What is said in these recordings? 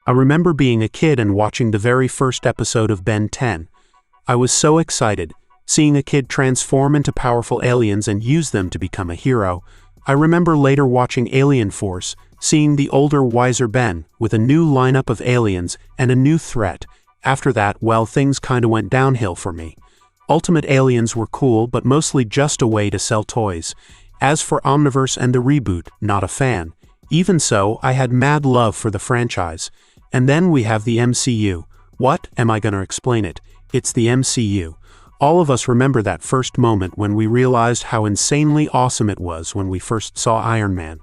I remember being a kid and watching the very first episode of Ben 10. I was so excited, seeing a kid transform into powerful aliens and use them to become a hero. I remember later watching Alien Force, seeing the older, wiser Ben, with a new lineup of aliens and a new threat. After that, well, things kinda went downhill for me. Ultimate Aliens were cool, but mostly just a way to sell toys. As for Omniverse and the reboot, not a fan. Even so, I had mad love for the franchise. And then we have the MCU. What? Am I gonna explain it? It's the MCU. All of us remember that first moment when we realized how insanely awesome it was when we first saw Iron Man.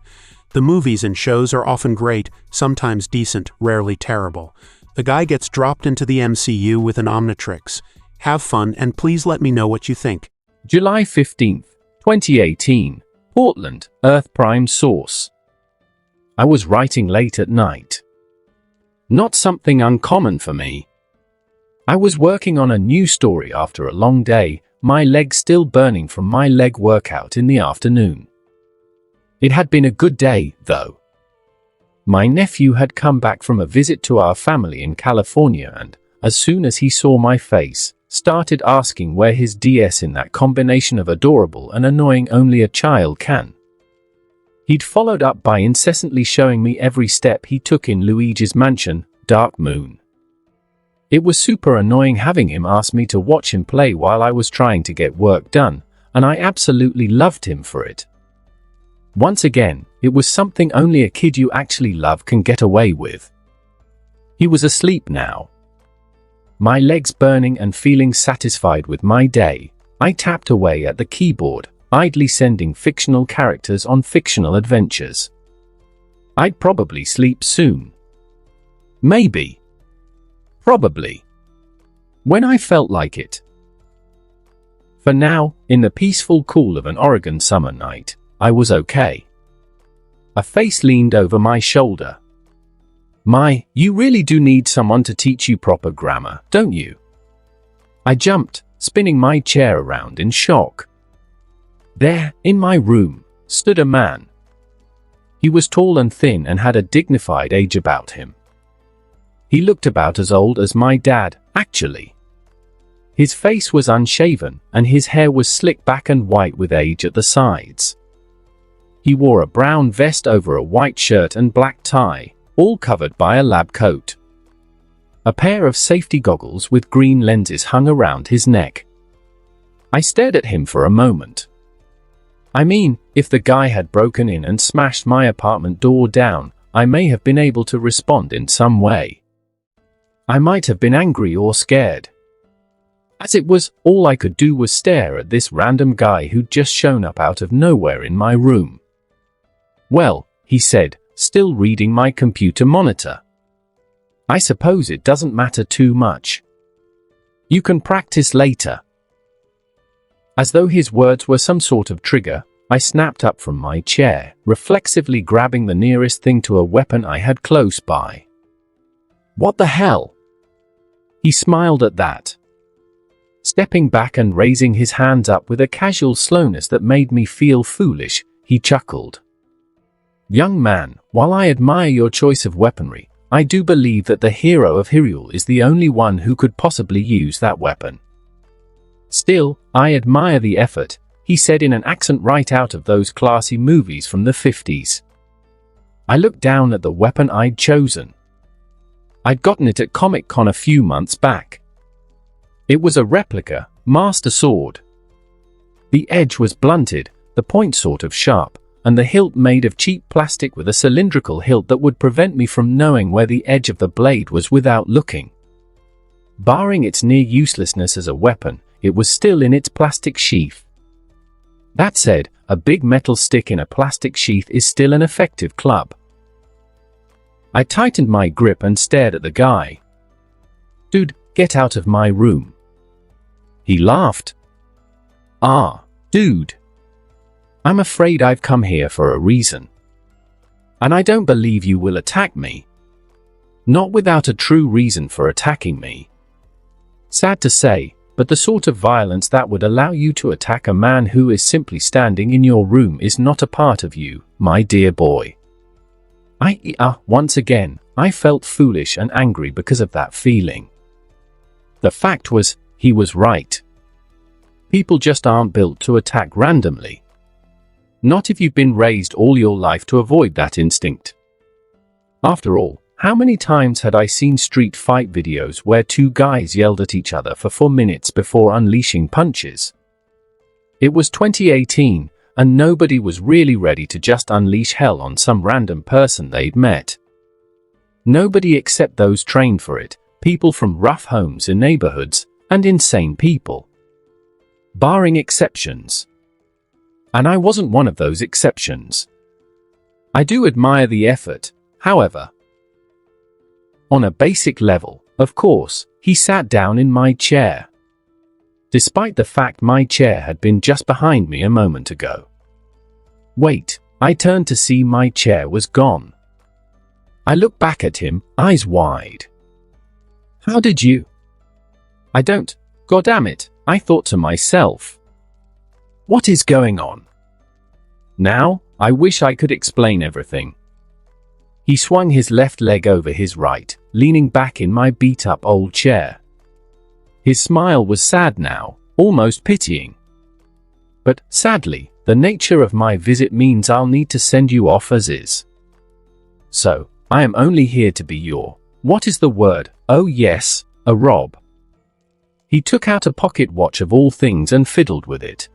The movies and shows are often great, sometimes decent, rarely terrible. The guy gets dropped into the MCU with an Omnitrix. Have fun and please let me know what you think. July 15th, 2018. Portland, Earth Prime Source. I was writing late at night. Not something uncommon for me. I was working on a new story after a long day, my legs still burning from my leg workout in the afternoon. It had been a good day, though. My nephew had come back from a visit to our family in California and, as soon as he saw my face, started asking where his DS in that combination of adorable and annoying only a child can. He'd followed up by incessantly showing me every step he took in Luigi's Mansion, Dark Moon. It was super annoying having him ask me to watch him play while I was trying to get work done, and I absolutely loved him for it. Once again, it was something only a kid you actually love can get away with. He was asleep now. My legs burning and feeling satisfied with my day, I tapped away at the keyboard, idly sending fictional characters on fictional adventures. I'd probably sleep soon. Maybe. Probably. When I felt like it. For now, in the peaceful cool of an Oregon summer night, I was okay. A face leaned over my shoulder. You really do need someone to teach you proper grammar, don't you? I jumped, spinning my chair around in shock. There, in my room, stood a man. He was tall and thin and had a dignified age about him. He looked about as old as my dad, actually. His face was unshaven, and his hair was slicked back and white with age at the sides. He wore a brown vest over a white shirt and black tie, all covered by a lab coat. A pair of safety goggles with green lenses hung around his neck. I stared at him for a moment. I mean, if the guy had broken in and smashed my apartment door down, I may have been able to respond in some way. I might have been angry or scared. As it was, all I could do was stare at this random guy who'd just shown up out of nowhere in my room. "Well," he said, still reading my computer monitor. "I suppose it doesn't matter too much. You can practice later." As though his words were some sort of trigger, I snapped up from my chair, reflexively grabbing the nearest thing to a weapon I had close by. "What the hell?" He smiled at that. Stepping back and raising his hands up with a casual slowness that made me feel foolish, he chuckled. "Young man, while I admire your choice of weaponry, I do believe that the hero of Hyrule is the only one who could possibly use that weapon. Still, I admire the effort," he said in an accent right out of those classy movies from the 50s. I looked down at the weapon I'd chosen. I'd gotten it at Comic-Con a few months back. It was a replica, Master Sword. The edge was blunted, the point sort of sharp, and the hilt made of cheap plastic with a cylindrical hilt that would prevent me from knowing where the edge of the blade was without looking. Barring its near uselessness as a weapon, it was still in its plastic sheath. That said, a big metal stick in a plastic sheath is still an effective club. I tightened my grip and stared at the guy. "Dude, get out of my room." He laughed. "Ah, dude. I'm afraid I've come here for a reason. And I don't believe you will attack me. Not without a true reason for attacking me. Sad to say, but the sort of violence that would allow you to attack a man who is simply standing in your room is not a part of you, my dear boy." Once again, I felt foolish and angry because of that feeling. The fact was, he was right. People just aren't built to attack randomly. Not if you've been raised all your life to avoid that instinct. After all, how many times had I seen street fight videos where two guys yelled at each other for 4 minutes before unleashing punches? It was 2018, and nobody was really ready to just unleash hell on some random person they'd met. Nobody except those trained for it, people from rough homes and neighborhoods, and insane people. Barring exceptions. And I wasn't one of those exceptions. I do admire the effort, however. On a basic level, of course, he sat down in my chair. Despite the fact my chair had been just behind me a moment ago. Wait, I turned to see my chair was gone. I looked back at him, eyes wide. How did you? I don't, goddammit, I thought to myself. What is going on? Now, I wish I could explain everything. He swung his left leg over his right, leaning back in my beat-up old chair. His smile was sad now, almost pitying. But, sadly, the nature of my visit means I'll need to send you off as is. So, I am only here to be your, what is the word, oh yes, a Rob. He took out a pocket watch of all things and fiddled with it.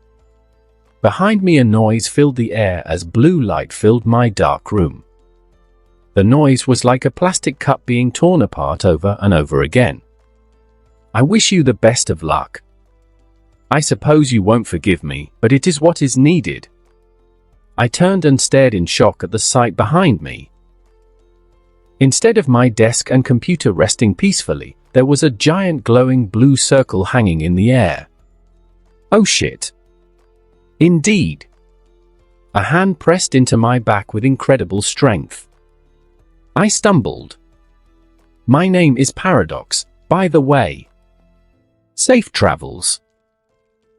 Behind me a noise filled the air as blue light filled my dark room. The noise was like a plastic cup being torn apart over and over again. I wish you the best of luck. I suppose you won't forgive me, but it is what is needed. I turned and stared in shock at the sight behind me. Instead of my desk and computer resting peacefully, there was a giant glowing blue circle hanging in the air. Oh shit. Indeed. A hand pressed into my back with incredible strength. I stumbled. My name is Paradox, by the way. Safe travels.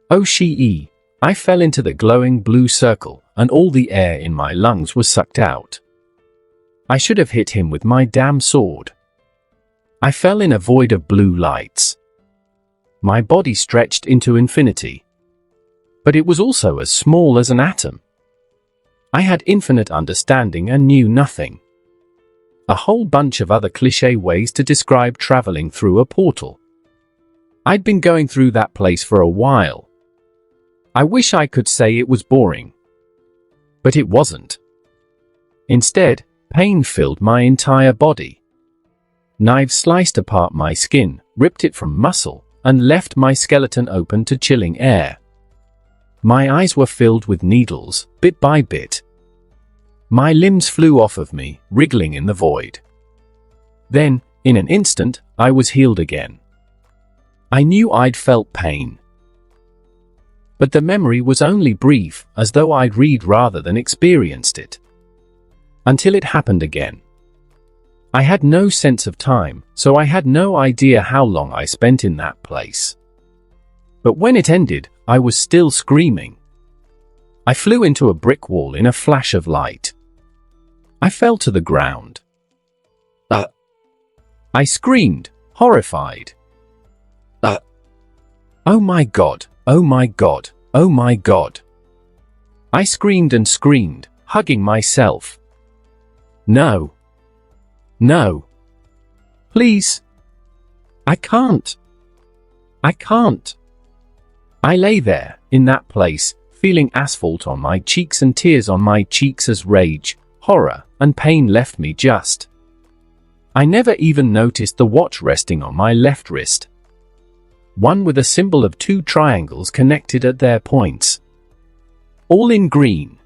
Oh shee. I fell into the glowing blue circle, and all the air in my lungs was sucked out. I should have hit him with my damn sword. I fell in a void of blue lights. My body stretched into infinity. But it was also as small as an atom. I had infinite understanding and knew nothing. A whole bunch of other cliché ways to describe traveling through a portal. I'd been going through that place for a while. I wish I could say it was boring. But it wasn't. Instead, pain filled my entire body. Knives sliced apart my skin, ripped it from muscle, and left my skeleton open to chilling air. My eyes were filled with needles, bit by bit. My limbs flew off of me, wriggling in the void. Then, in an instant, I was healed again. I knew I'd felt pain. But the memory was only brief, as though I'd read rather than experienced it. Until it happened again. I had no sense of time, so I had no idea how long I spent in that place. But when it ended, I was still screaming. I flew into a brick wall in a flash of light. I fell to the ground. I screamed, horrified. Oh my God, oh my God, oh my God. I screamed and screamed, hugging myself. No. No. Please. I can't. I can't. I lay there, in that place, feeling asphalt on my cheeks and tears on my cheeks as rage, horror, and pain left me just. I never even noticed the watch resting on my left wrist. One with a symbol of 2 triangles connected at their points. All in green.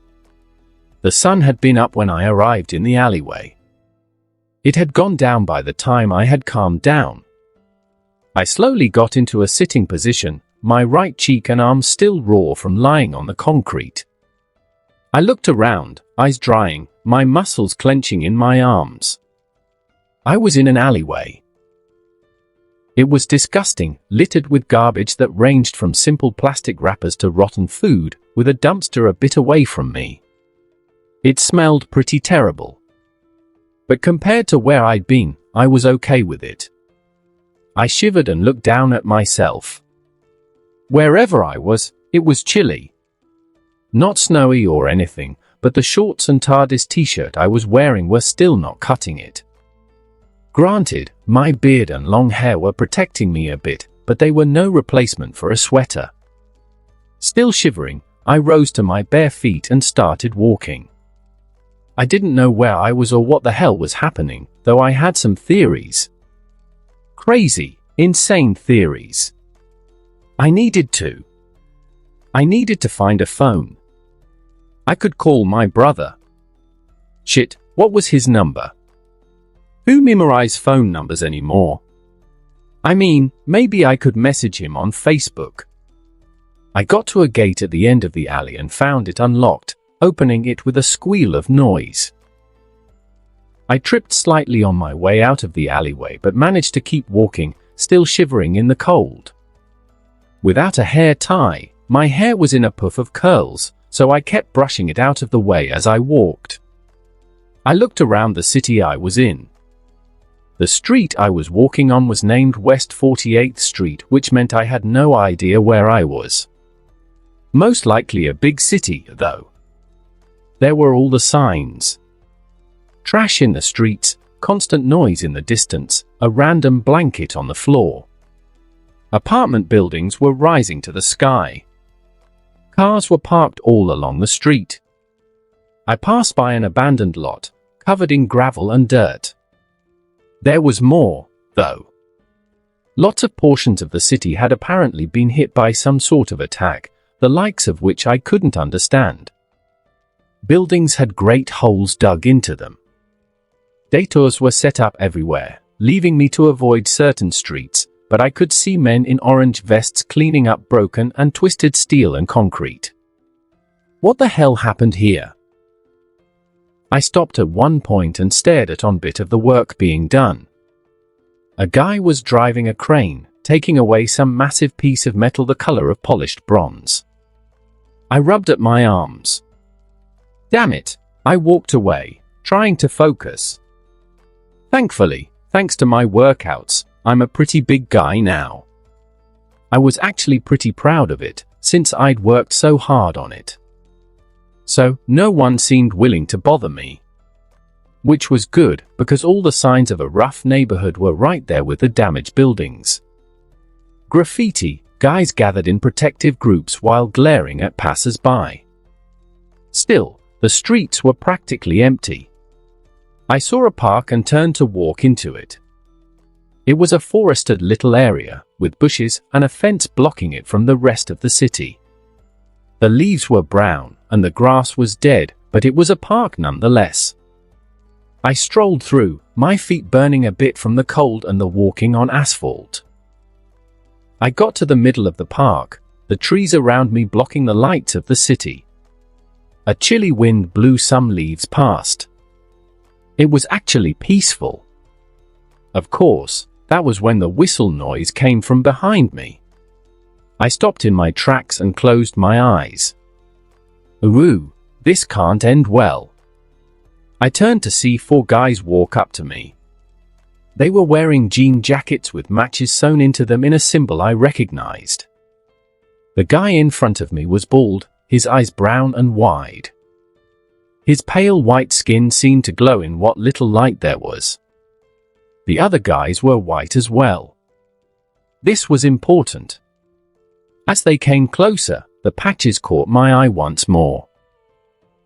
The sun had been up when I arrived in the alleyway. It had gone down by the time I had calmed down. I slowly got into a sitting position, my right cheek and arm still raw from lying on the concrete. I looked around, eyes drying, my muscles clenching in my arms. I was in an alleyway. It was disgusting, littered with garbage that ranged from simple plastic wrappers to rotten food, with a dumpster a bit away from me. It smelled pretty terrible. But compared to where I'd been, I was okay with it. I shivered and looked down at myself. Wherever I was, it was chilly. Not snowy or anything, but the shorts and TARDIS t-shirt I was wearing were still not cutting it. Granted, my beard and long hair were protecting me a bit, but they were no replacement for a sweater. Still shivering, I rose to my bare feet and started walking. I didn't know where I was or what the hell was happening, though I had some theories. Crazy, insane theories. I needed to find a phone. I could call my brother. Shit, what was his number? Who memorizes phone numbers anymore? I mean, maybe I could message him on Facebook. I got to a gate at the end of the alley and found it unlocked, opening it with a squeal of noise. I tripped slightly on my way out of the alleyway but managed to keep walking, still shivering in the cold. Without a hair tie, my hair was in a puff of curls, so I kept brushing it out of the way as I walked. I looked around the city I was in. The street I was walking on was named West 48th Street, which meant I had no idea where I was. Most likely a big city, though. There were all the signs. Trash in the streets, constant noise in the distance, a random blanket on the floor. Apartment buildings were rising to the sky. Cars were parked all along the street. I passed by an abandoned lot, covered in gravel and dirt. There was more, though. Lots of portions of the city had apparently been hit by some sort of attack, the likes of which I couldn't understand. Buildings had great holes dug into them. Detours were set up everywhere, leaving me to avoid certain streets, but I could see men in orange vests cleaning up broken and twisted steel and concrete. What the hell happened here? I stopped at one point and stared at a bit of the work being done. A guy was driving a crane, taking away some massive piece of metal the color of polished bronze. I rubbed at my arms. Damn it, I walked away, trying to focus. Thankfully, thanks to my workouts, I'm a pretty big guy now. I was actually pretty proud of it, since I'd worked so hard on it. So, no one seemed willing to bother me. Which was good, because all the signs of a rough neighborhood were right there with the damaged buildings. Graffiti, guys gathered in protective groups while glaring at passers-by. Still, the streets were practically empty. I saw a park and turned to walk into it. It was a forested little area, with bushes and a fence blocking it from the rest of the city. The leaves were brown, and the grass was dead, but it was a park nonetheless. I strolled through, my feet burning a bit from the cold and the walking on asphalt. I got to the middle of the park, the trees around me blocking the lights of the city. A chilly wind blew some leaves past. It was actually peaceful. Of course, that was when the whistle noise came from behind me. I stopped in my tracks and closed my eyes. Ooh, this can't end well. I turned to see four guys walk up to me. They were wearing jean jackets with matches sewn into them in a symbol I recognized. The guy in front of me was bald, his eyes brown and wide. His pale white skin seemed to glow in what little light there was. The other guys were white as well. This was important. As they came closer, the patches caught my eye once more.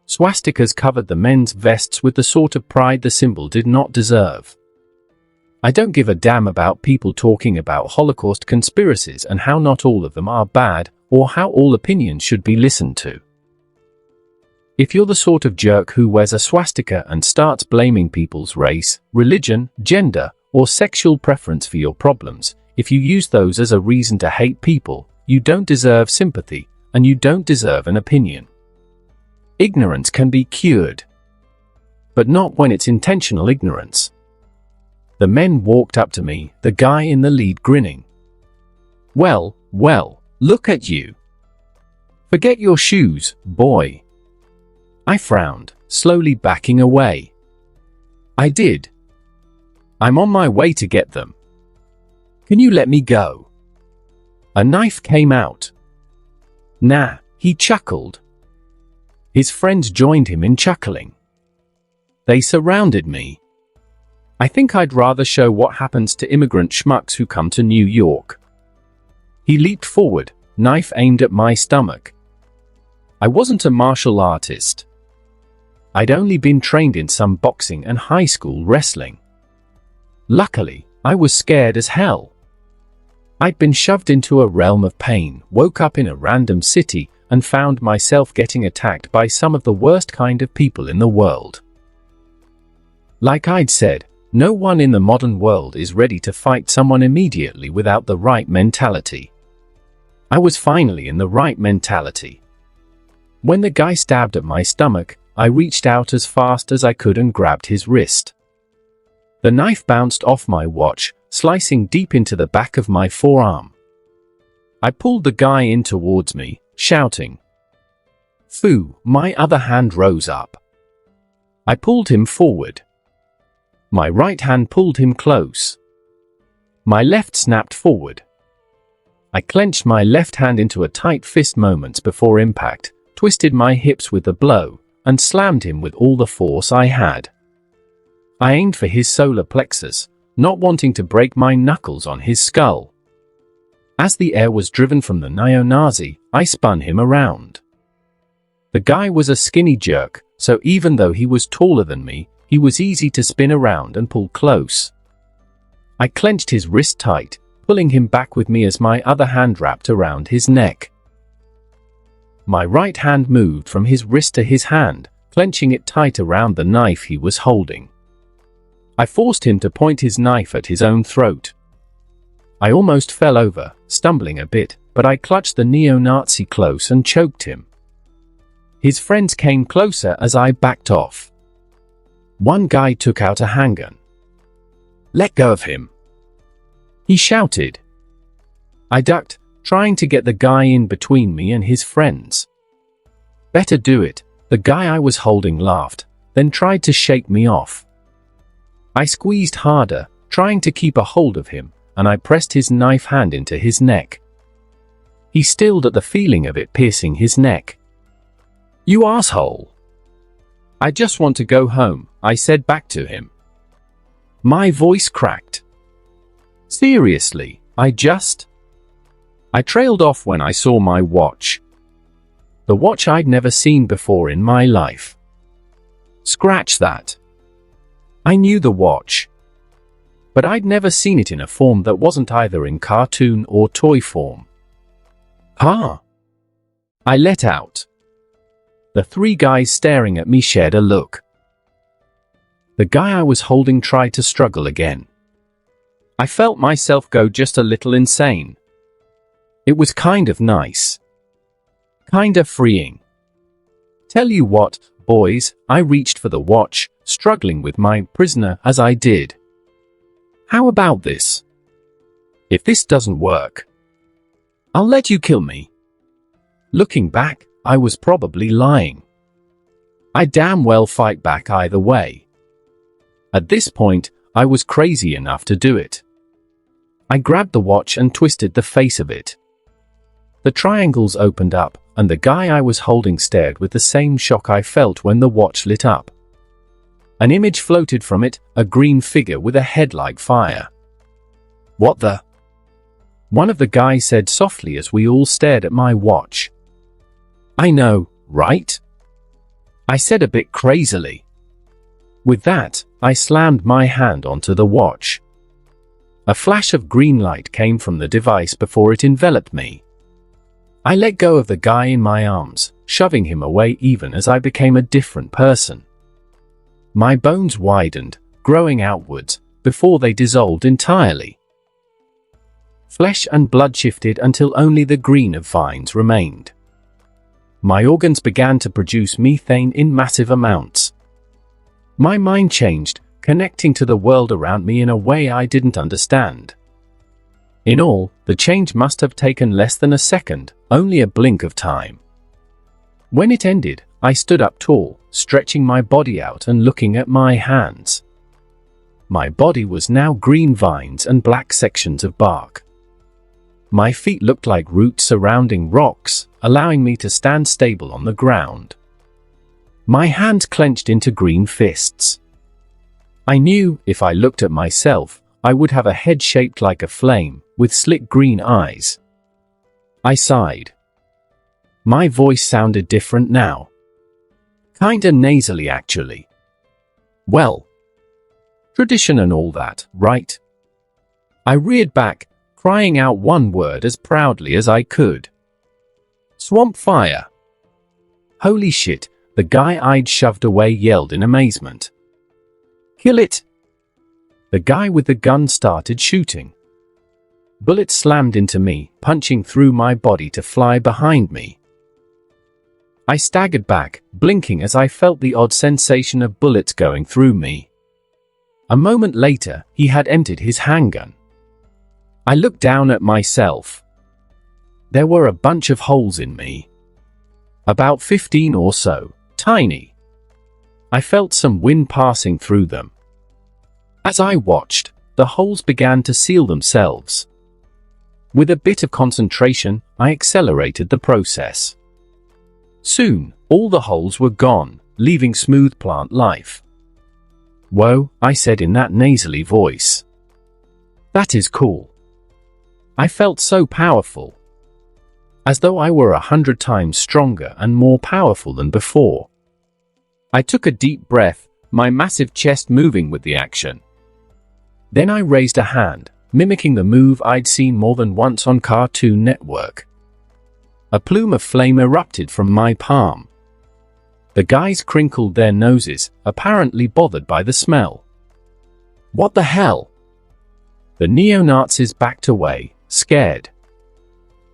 Swastikas covered the men's vests with the sort of pride the symbol did not deserve. I don't give a damn about people talking about Holocaust conspiracies and how not all of them are bad, or how all opinions should be listened to. If you're the sort of jerk who wears a swastika and starts blaming people's race, religion, gender, or sexual preference for your problems, if you use those as a reason to hate people, you don't deserve sympathy, and you don't deserve an opinion. Ignorance can be cured. But not when it's intentional ignorance. The men walked up to me, the guy in the lead grinning. Well, look at you. Forget your shoes, boy. I frowned, slowly backing away. I did. I'm on my way to get them. Can you let me go? A knife came out. Nah, he chuckled. His friends joined him in chuckling. They surrounded me. I think I'd rather show what happens to immigrant schmucks who come to New York. He leaped forward, knife aimed at my stomach. I wasn't a martial artist. I'd only been trained in some boxing and high school wrestling. Luckily, I was scared as hell. I'd been shoved into a realm of pain, woke up in a random city, and found myself getting attacked by some of the worst kind of people in the world. Like I'd said, no one in the modern world is ready to fight someone immediately without the right mentality. I was finally in the right mentality. When the guy stabbed at my stomach, I reached out as fast as I could and grabbed his wrist. The knife bounced off my watch, slicing deep into the back of my forearm. I pulled the guy in towards me, shouting, "Foo!" My other hand rose up. I pulled him forward. My right hand pulled him close. My left snapped forward. I clenched my left hand into a tight fist moments before impact, twisted my hips with the blow, and slammed him with all the force I had. I aimed for his solar plexus, not wanting to break my knuckles on his skull. As the air was driven from the neo-Nazi, I spun him around. The guy was a skinny jerk, so even though he was taller than me, he was easy to spin around and pull close. I clenched his wrist tight, pulling him back with me as my other hand wrapped around his neck. My right hand moved from his wrist to his hand, clenching it tight around the knife he was holding. I forced him to point his knife at his own throat. I almost fell over, stumbling a bit, but I clutched the neo-Nazi close and choked him. His friends came closer as I backed off. One guy took out a handgun. "Let go of him," he shouted. I ducked, trying to get the guy in between me and his friends. "Better do it," the guy I was holding laughed, then tried to shake me off. I squeezed harder, trying to keep a hold of him, and I pressed his knife hand into his neck. He stilled at the feeling of it piercing his neck. "You asshole. I just want to go home," I said back to him. My voice cracked. "Seriously, I trailed off when I saw my watch. The watch I'd never seen before in my life. Scratch that. I knew the watch, but I'd never seen it in a form that wasn't either in cartoon or toy form. Huh? I let out. The three guys staring at me shared a look. The guy I was holding tried to struggle again. I felt myself go just a little insane. It was kind of nice. Kinda freeing. Tell you what, boys, I reached for the watch, struggling with my prisoner as I did. How about this? If this doesn't work, I'll let you kill me. Looking back, I was probably lying. I damn well fight back either way. At this point, I was crazy enough to do it. I grabbed the watch and twisted the face of it. The triangles opened up, and the guy I was holding stared with the same shock I felt when the watch lit up. An image floated from it, a green figure with a head like fire. "What the?" one of the guys said softly as we all stared at my watch. "I know, right?" I said a bit crazily. With that, I slammed my hand onto the watch. A flash of green light came from the device before it enveloped me. I let go of the guy in my arms, shoving him away even as I became a different person. My bones widened, growing outwards, before they dissolved entirely. Flesh and blood shifted until only the green of vines remained. My organs began to produce methane in massive amounts. My mind changed, connecting to the world around me in a way I didn't understand. In all, the change must have taken less than a second, only a blink of time. When it ended, I stood up tall, stretching my body out and looking at my hands. My body was now green vines and black sections of bark. My feet looked like roots surrounding rocks, allowing me to stand stable on the ground. My hands clenched into green fists. I knew, if I looked at myself, I would have a head shaped like a flame, with slick green eyes. I sighed. My voice sounded different now. Kinda nasally, actually. Well, tradition and all that, right? I reared back, crying out one word as proudly as I could. Swamp fire. Holy shit, the guy I'd shoved away yelled in amazement. Kill it! The guy with the gun started shooting. Bullets slammed into me, punching through my body to fly behind me. I staggered back, blinking as I felt the odd sensation of bullets going through me. A moment later, he had emptied his handgun. I looked down at myself. There were a bunch of holes in me. About 15 or so, tiny. I felt some wind passing through them. As I watched, the holes began to seal themselves. With a bit of concentration, I accelerated the process. Soon, all the holes were gone, leaving smooth plant life. Whoa, I said in that nasally voice. That is cool. I felt so powerful. As though I were 100 times stronger and more powerful than before. I took a deep breath, my massive chest moving with the action. Then I raised a hand, mimicking the move I'd seen more than once on Cartoon Network. A plume of flame erupted from my palm. The guys crinkled their noses, apparently bothered by the smell. What the hell? The neo-Nazis backed away, scared.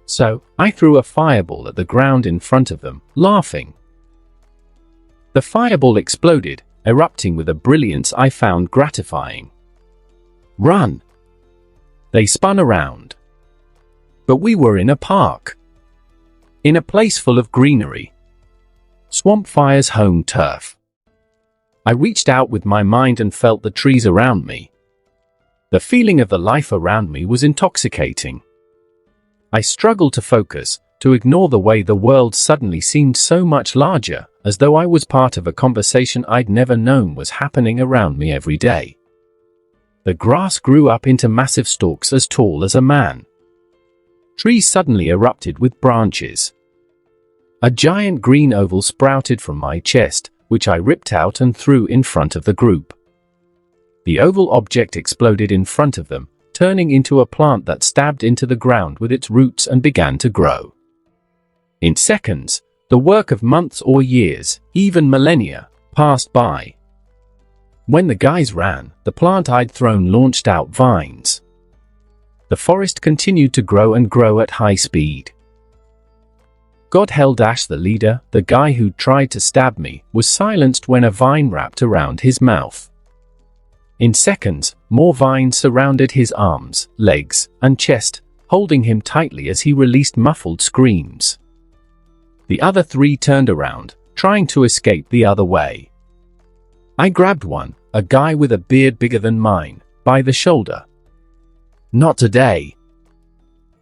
So, I threw a fireball at the ground in front of them, laughing. The fireball exploded, erupting with a brilliance I found gratifying. Run! They spun around. But we were in a park. In a place full of greenery. Swamp Fire's home turf. I reached out with my mind and felt the trees around me. The feeling of the life around me was intoxicating. I struggled to focus, to ignore the way the world suddenly seemed so much larger, as though I was part of a conversation I'd never known was happening around me every day. The grass grew up into massive stalks as tall as a man. Trees suddenly erupted with branches. A giant green oval sprouted from my chest, which I ripped out and threw in front of the group. The oval object exploded in front of them, turning into a plant that stabbed into the ground with its roots and began to grow. In seconds, the work of months or years, even millennia, passed by. When the guys ran, the plant I'd thrown launched out vines. The forest continued to grow and grow at high speed. God hell dash the leader, the guy who'd tried to stab me, was silenced when a vine wrapped around his mouth. In seconds, more vines surrounded his arms, legs, and chest, holding him tightly as he released muffled screams. The other three turned around, trying to escape the other way. I grabbed one, a guy with a beard bigger than mine, by the shoulder. Not today.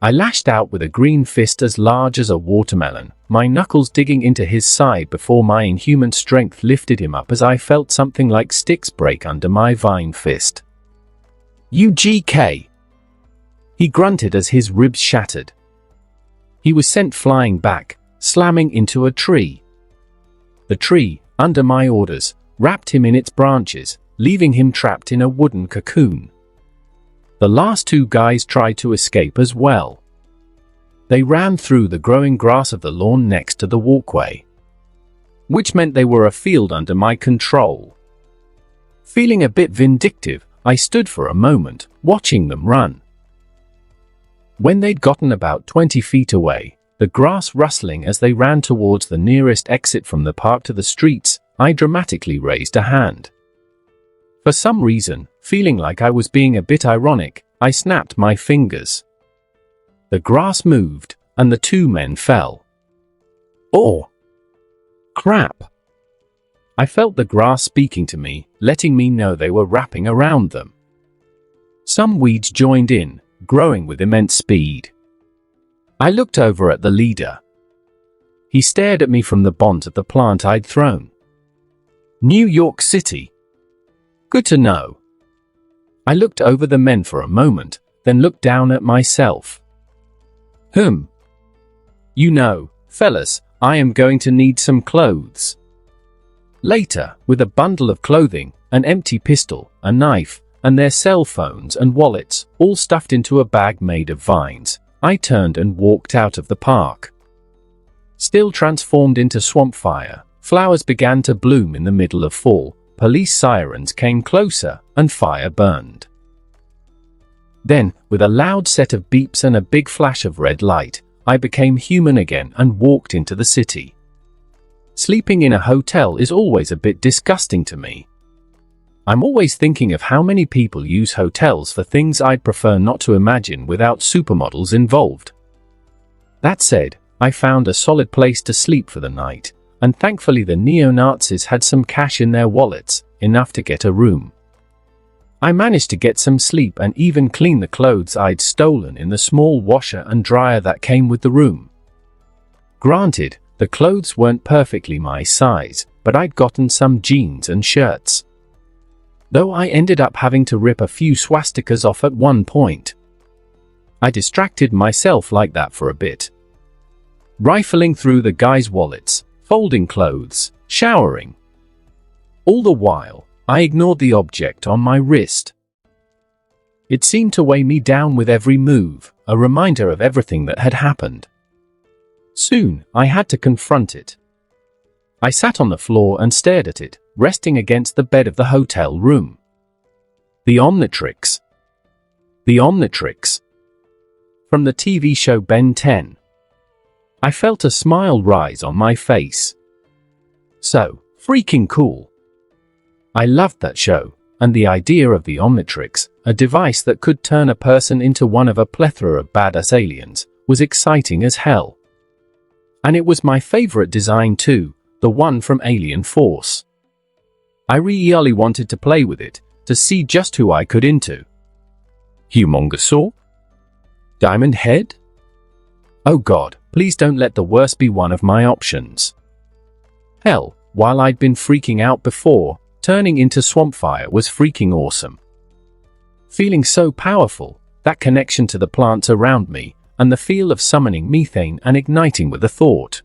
I lashed out with a green fist as large as a watermelon, my knuckles digging into his side before my inhuman strength lifted him up as I felt something like sticks break under my vine fist. UGK! He grunted as his ribs shattered. He was sent flying back, slamming into a tree. The tree, under my orders, wrapped him in its branches, leaving him trapped in a wooden cocoon. The last two guys tried to escape as well. They ran through the growing grass of the lawn next to the walkway, which meant they were a field under my control. Feeling a bit vindictive, I stood for a moment, watching them run. When they'd gotten about 20 feet away, the grass rustling as they ran towards the nearest exit from the park to the streets, I dramatically raised a hand. For some reason, feeling like I was being a bit ironic, I snapped my fingers. The grass moved, and the two men fell. Oh! Crap! I felt the grass speaking to me, letting me know they were wrapping around them. Some weeds joined in, growing with immense speed. I looked over at the leader. He stared at me from the bonnet of the plant I'd thrown. New York City. Good to know. I looked over the men for a moment, then looked down at myself. You know, fellas, I am going to need some clothes. Later, with a bundle of clothing, an empty pistol, a knife, and their cell phones and wallets, all stuffed into a bag made of vines, I turned and walked out of the park. Still transformed into swamp fire, flowers began to bloom in the middle of fall, police sirens came closer, and fire burned. Then, with a loud set of beeps and a big flash of red light, I became human again and walked into the city. Sleeping in a hotel is always a bit disgusting to me. I'm always thinking of how many people use hotels for things I'd prefer not to imagine without supermodels involved. That said, I found a solid place to sleep for the night, and thankfully the neo-Nazis had some cash in their wallets, enough to get a room. I managed to get some sleep and even clean the clothes I'd stolen in the small washer and dryer that came with the room. Granted, the clothes weren't perfectly my size, but I'd gotten some jeans and shirts. Though I ended up having to rip a few swastikas off at one point. I distracted myself like that for a bit. Rifling through the guys' wallets, folding clothes, showering. All the while, I ignored the object on my wrist. It seemed to weigh me down with every move, a reminder of everything that had happened. Soon, I had to confront it. I sat on the floor and stared at it, resting against the bed of the hotel room. The Omnitrix. The Omnitrix. From the TV show Ben 10. I felt a smile rise on my face. So freaking cool. I loved that show, and the idea of the Omnitrix, a device that could turn a person into one of a plethora of badass aliens, was exciting as hell. And it was my favorite design too, the one from Alien Force. I really wanted to play with it, to see just who I could into. Humongousaur? Diamond Head? Oh god, please don't let the worst be one of my options. Hell, while I'd been freaking out before, turning into Swampfire was freaking awesome. Feeling so powerful, that connection to the plants around me, and the feel of summoning methane and igniting with a thought.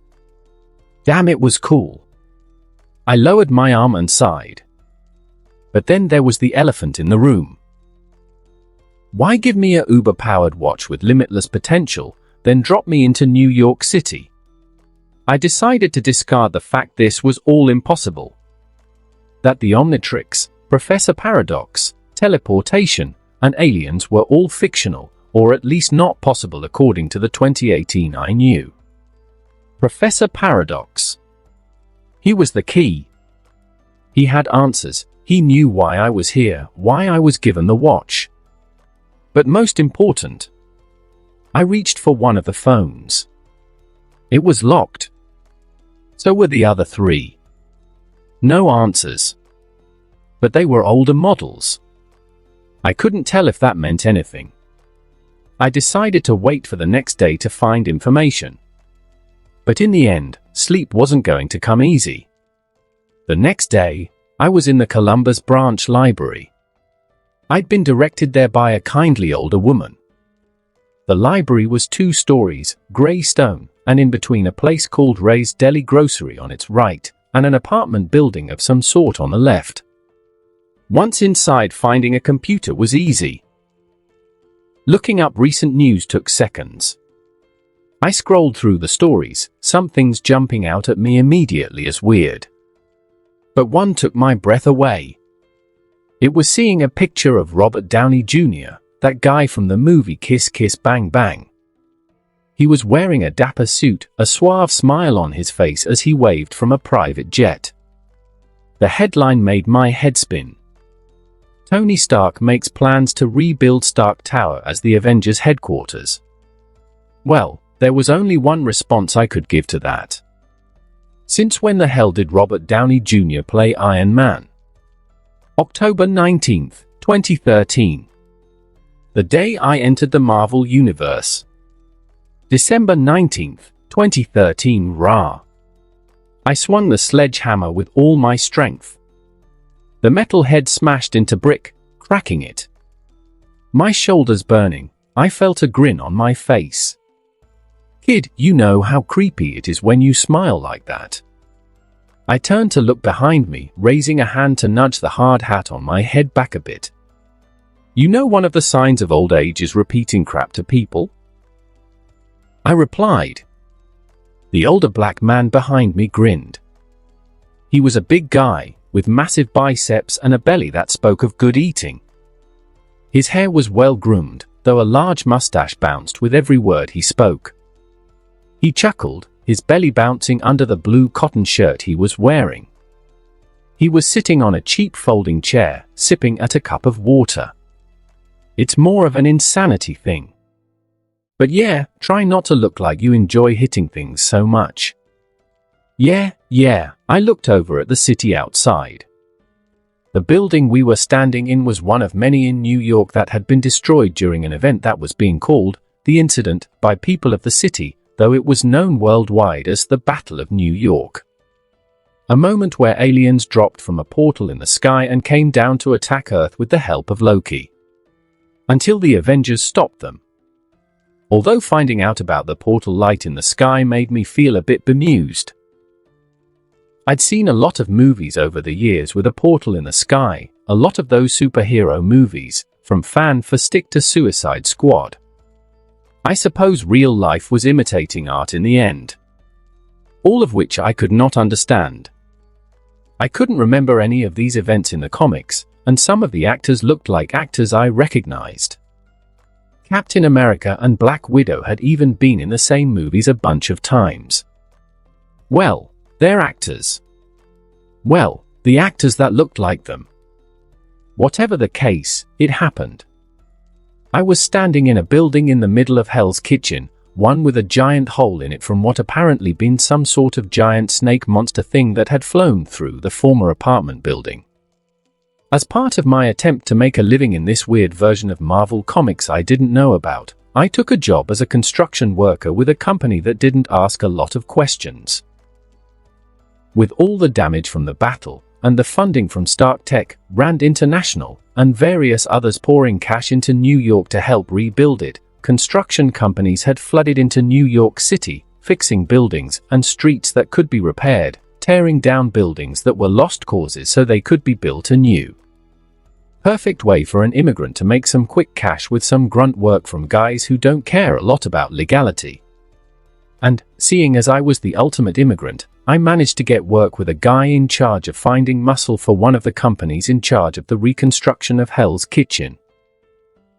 Damn, it was cool. I lowered my arm and sighed. But then there was the elephant in the room. Why give me a Uber-powered watch with limitless potential, then drop me into New York City? I decided to discard the fact this was all impossible. That the Omnitrix, Professor Paradox, teleportation, and aliens were all fictional, or at least not possible according to the 2018 I knew. Professor Paradox. He was the key. He had answers, he knew why I was here, why I was given the watch. But most important, I reached for one of the phones. It was locked. So were the other three. No answers. But they were older models. I couldn't tell if that meant anything. I decided to wait for the next day to find information. But in the end, sleep wasn't going to come easy. The next day, I was in the Columbus Branch Library. I'd been directed there by a kindly older woman. The library was 2 stories, grey stone, and in between a place called Ray's Deli Grocery on its right, and an apartment building of some sort on the left. Once inside, finding a computer was easy. Looking up recent news took seconds. I scrolled through the stories, some things jumping out at me immediately as weird. But one took my breath away. It was seeing a picture of Robert Downey Jr., that guy from the movie Kiss Kiss Bang Bang. He was wearing a dapper suit, a suave smile on his face as he waved from a private jet. The headline made my head spin. Tony Stark makes plans to rebuild Stark Tower as the Avengers headquarters. Well, there was only one response I could give to that. Since when the hell did Robert Downey Jr. play Iron Man? October 19, 2013. The day I entered the Marvel Universe. December 19, 2013. Rah. I swung the sledgehammer with all my strength. The metal head smashed into brick, cracking it. My shoulders burning, I felt a grin on my face. Kid, you know how creepy it is when you smile like that. I turned to look behind me, raising a hand to nudge the hard hat on my head back a bit. You know one of the signs of old age is repeating crap to people? I replied. The older black man behind me grinned. He was a big guy, with massive biceps and a belly that spoke of good eating. His hair was well groomed, though a large mustache bounced with every word he spoke. He chuckled, his belly bouncing under the blue cotton shirt he was wearing. He was sitting on a cheap folding chair, sipping at a cup of water. It's more of an insanity thing. But yeah, try not to look like you enjoy hitting things so much. Yeah, I looked over at the city outside. The building we were standing in was one of many in New York that had been destroyed during an event that was being called The Incident by people of the city, though it was known worldwide as the Battle of New York. A moment where aliens dropped from a portal in the sky and came down to attack Earth with the help of Loki. Until the Avengers stopped them. Although finding out about the portal light in the sky made me feel a bit bemused. I'd seen a lot of movies over the years with a portal in the sky, a lot of those superhero movies, from Fan for Stick to Suicide Squad. I suppose real life was imitating art in the end. All of which I could not understand. I couldn't remember any of these events in the comics, and some of the actors looked like actors I recognized. Captain America and Black Widow had even been in the same movies a bunch of times. Well, they're actors. Well, the actors that looked like them. Whatever the case, it happened. I was standing in a building in the middle of Hell's Kitchen, one with a giant hole in it from what apparently been some sort of giant snake monster thing that had flown through the former apartment building. As part of my attempt to make a living in this weird version of Marvel Comics I didn't know about, I took a job as a construction worker with a company that didn't ask a lot of questions. With all the damage from the battle, and the funding from Stark Tech, Rand International, and various others pouring cash into New York to help rebuild it, construction companies had flooded into New York City, fixing buildings and streets that could be repaired, tearing down buildings that were lost causes so they could be built anew. Perfect way for an immigrant to make some quick cash with some grunt work from guys who don't care a lot about legality. And, seeing as I was the ultimate immigrant, I managed to get work with a guy in charge of finding muscle for one of the companies in charge of the reconstruction of Hell's Kitchen.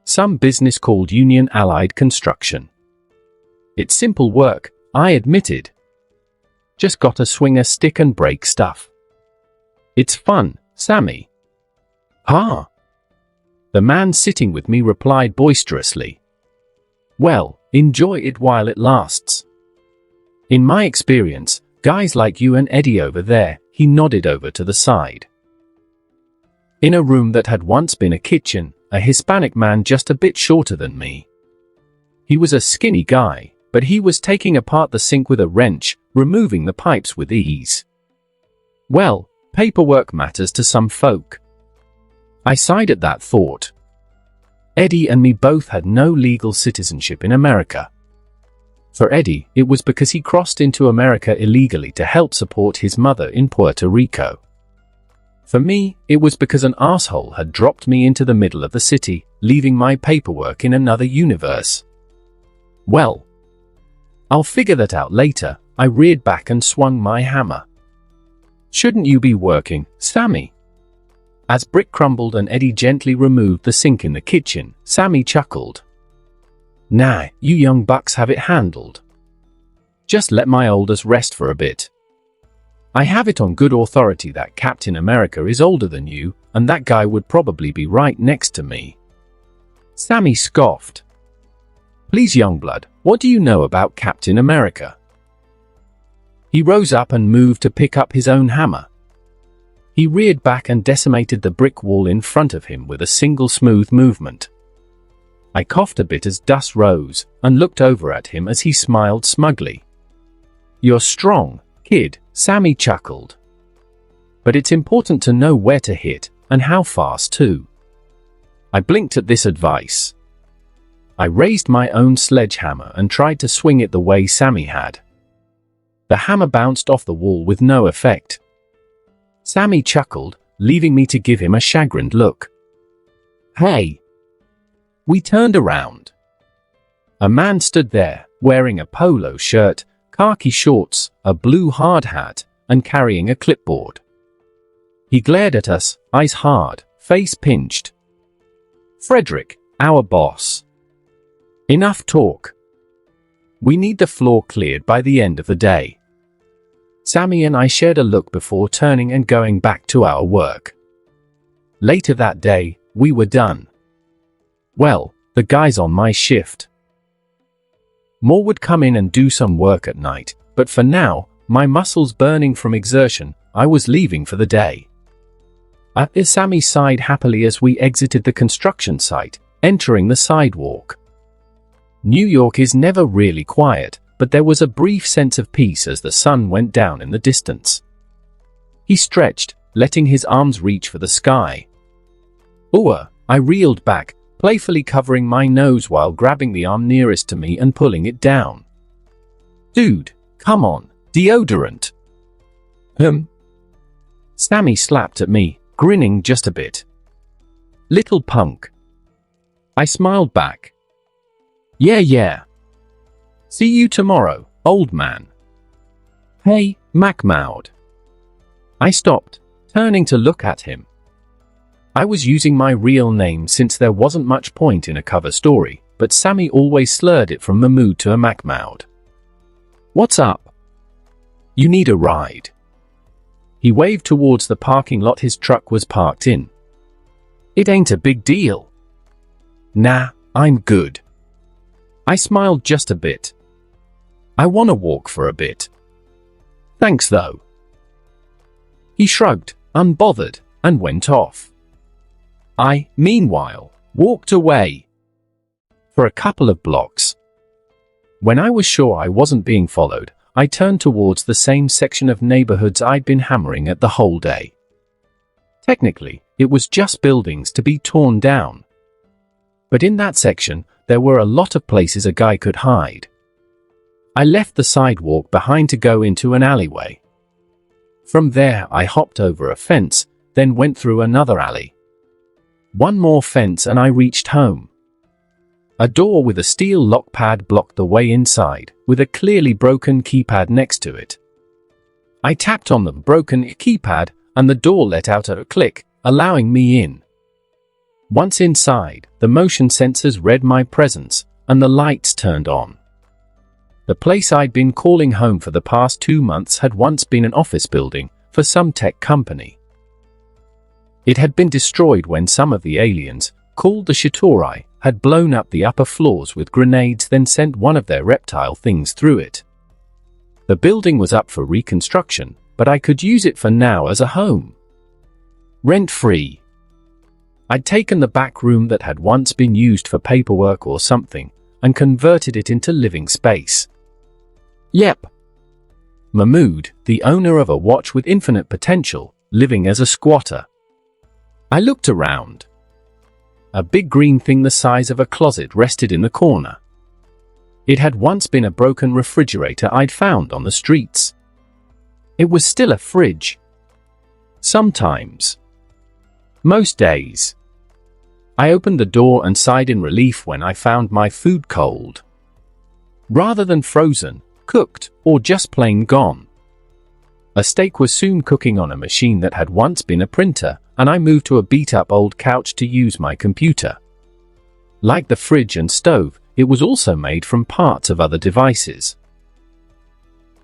Some business called Union Allied Construction. It's simple work, I admitted. Just gotta swing a stick and break stuff. It's fun, Sammy. Ah. The man sitting with me replied boisterously. Well, enjoy it while it lasts. In my experience, guys like you and Eddie over there, he nodded over to the side. In a room that had once been a kitchen, a Hispanic man just a bit shorter than me. He was a skinny guy, but he was taking apart the sink with a wrench, removing the pipes with ease. Well, paperwork matters to some folk. I sighed at that thought. Eddie and me both had no legal citizenship in America. For Eddie, it was because he crossed into America illegally to help support his mother in Puerto Rico. For me, it was because an asshole had dropped me into the middle of the city, leaving my paperwork in another universe. Well, I'll figure that out later. I reared back and swung my hammer. Shouldn't you be working, Sammy? As brick crumbled and Eddie gently removed the sink in the kitchen, Sammy chuckled. Nah, you young bucks have it handled. Just let my oldest rest for a bit. I have it on good authority that Captain America is older than you, and that guy would probably be right next to me. Sammy scoffed. Please, Youngblood, what do you know about Captain America? He rose up and moved to pick up his own hammer. He reared back and decimated the brick wall in front of him with a single smooth movement. I coughed a bit as dust rose, and looked over at him as he smiled smugly. "You're strong, kid," Sammy chuckled. "But it's important to know where to hit, and how fast too." I blinked at this advice. I raised my own sledgehammer and tried to swing it the way Sammy had. The hammer bounced off the wall with no effect. Sammy chuckled, leaving me to give him a chagrined look. "Hey!" We turned around. A man stood there, wearing a polo shirt, khaki shorts, a blue hard hat, and carrying a clipboard. He glared at us, eyes hard, face pinched. "Frederick, our boss. Enough talk. We need the floor cleared by the end of the day." Sammy and I shared a look before turning and going back to our work. Later that day, we were done. Well, the guys on my shift. More would come in and do some work at night, but for now, my muscles burning from exertion, I was leaving for the day. Sammy sighed happily as we exited the construction site, entering the sidewalk. New York is never really quiet, but there was a brief sense of peace as the sun went down in the distance. He stretched, letting his arms reach for the sky. "Ooh," I reeled back, playfully covering my nose while grabbing the arm nearest to me and pulling it down. "Dude, come on, deodorant." Sammy slapped at me, grinning just a bit. "Little punk." I smiled back. Yeah. "See you tomorrow, old man." "Hey, Macmowd." I stopped, turning to look at him. I was using my real name since there wasn't much point in a cover story, but Sammy always slurred it from Mahmood to a Macmowd. "What's up? You need a ride?" He waved towards the parking lot his truck was parked in. "It ain't a big deal." "Nah, I'm good." I smiled just a bit. "I wanna walk for a bit." "Thanks though." He shrugged, unbothered, and went off. I, meanwhile, walked away. For a couple of blocks. When I was sure I wasn't being followed, I turned towards the same section of neighborhoods I'd been hammering at the whole day. Technically, it was just buildings to be torn down. But in that section, there were a lot of places a guy could hide. I left the sidewalk behind to go into an alleyway. From there, I hopped over a fence, then went through another alley. One more fence and I reached home. A door with a steel lock pad blocked the way inside, with a clearly broken keypad next to it. I tapped on the broken keypad, and the door let out a click, allowing me in. Once inside, the motion sensors read my presence, and the lights turned on. The place I'd been calling home for the past 2 months had once been an office building for some tech company. It had been destroyed when some of the aliens, called the Shitorai, had blown up the upper floors with grenades, then sent one of their reptile things through it. The building was up for reconstruction, but I could use it for now as a home. Rent-free. I'd taken the back room that had once been used for paperwork or something, and converted it into living space. Yep. Mahmood, the owner of a watch with infinite potential, living as a squatter. I looked around. A big green thing the size of a closet rested in the corner. It had once been a broken refrigerator I'd found on the streets. It was still a fridge. Sometimes. Most days. I opened the door and sighed in relief when I found my food cold. Rather than frozen, cooked, or just plain gone. A steak was soon cooking on a machine that had once been a printer, and I moved to a beat-up old couch to use my computer. Like the fridge and stove, it was also made from parts of other devices.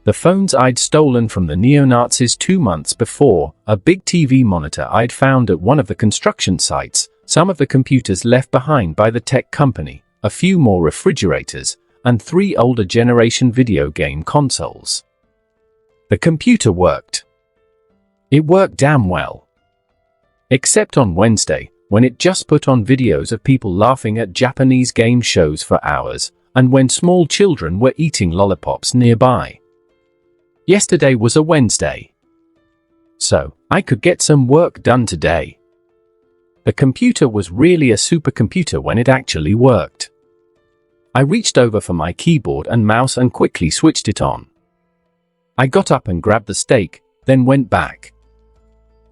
The phones I'd stolen from the neo-Nazis 2 months before, a big TV monitor I'd found at one of the construction sites, some of the computers left behind by the tech company, a few more refrigerators, and 3 older generation video game consoles. The computer worked. It worked damn well. Except on Wednesday, when it just put on videos of people laughing at Japanese game shows for hours, and when small children were eating lollipops nearby. Yesterday was a Wednesday. So, I could get some work done today. The computer was really a supercomputer when it actually worked. I reached over for my keyboard and mouse and quickly switched it on. I got up and grabbed the steak, then went back.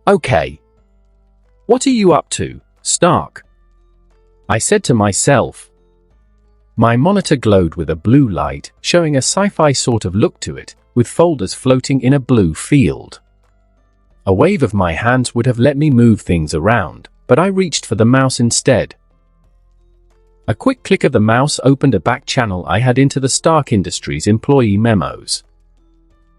Okay. What are you up to, Stark? I said to myself. My monitor glowed with a blue light, showing a sci-fi sort of look to it, with folders floating in a blue field. A wave of my hands would have let me move things around, but I reached for the mouse instead. A quick click of the mouse opened a back channel I had into the Stark Industries employee memos.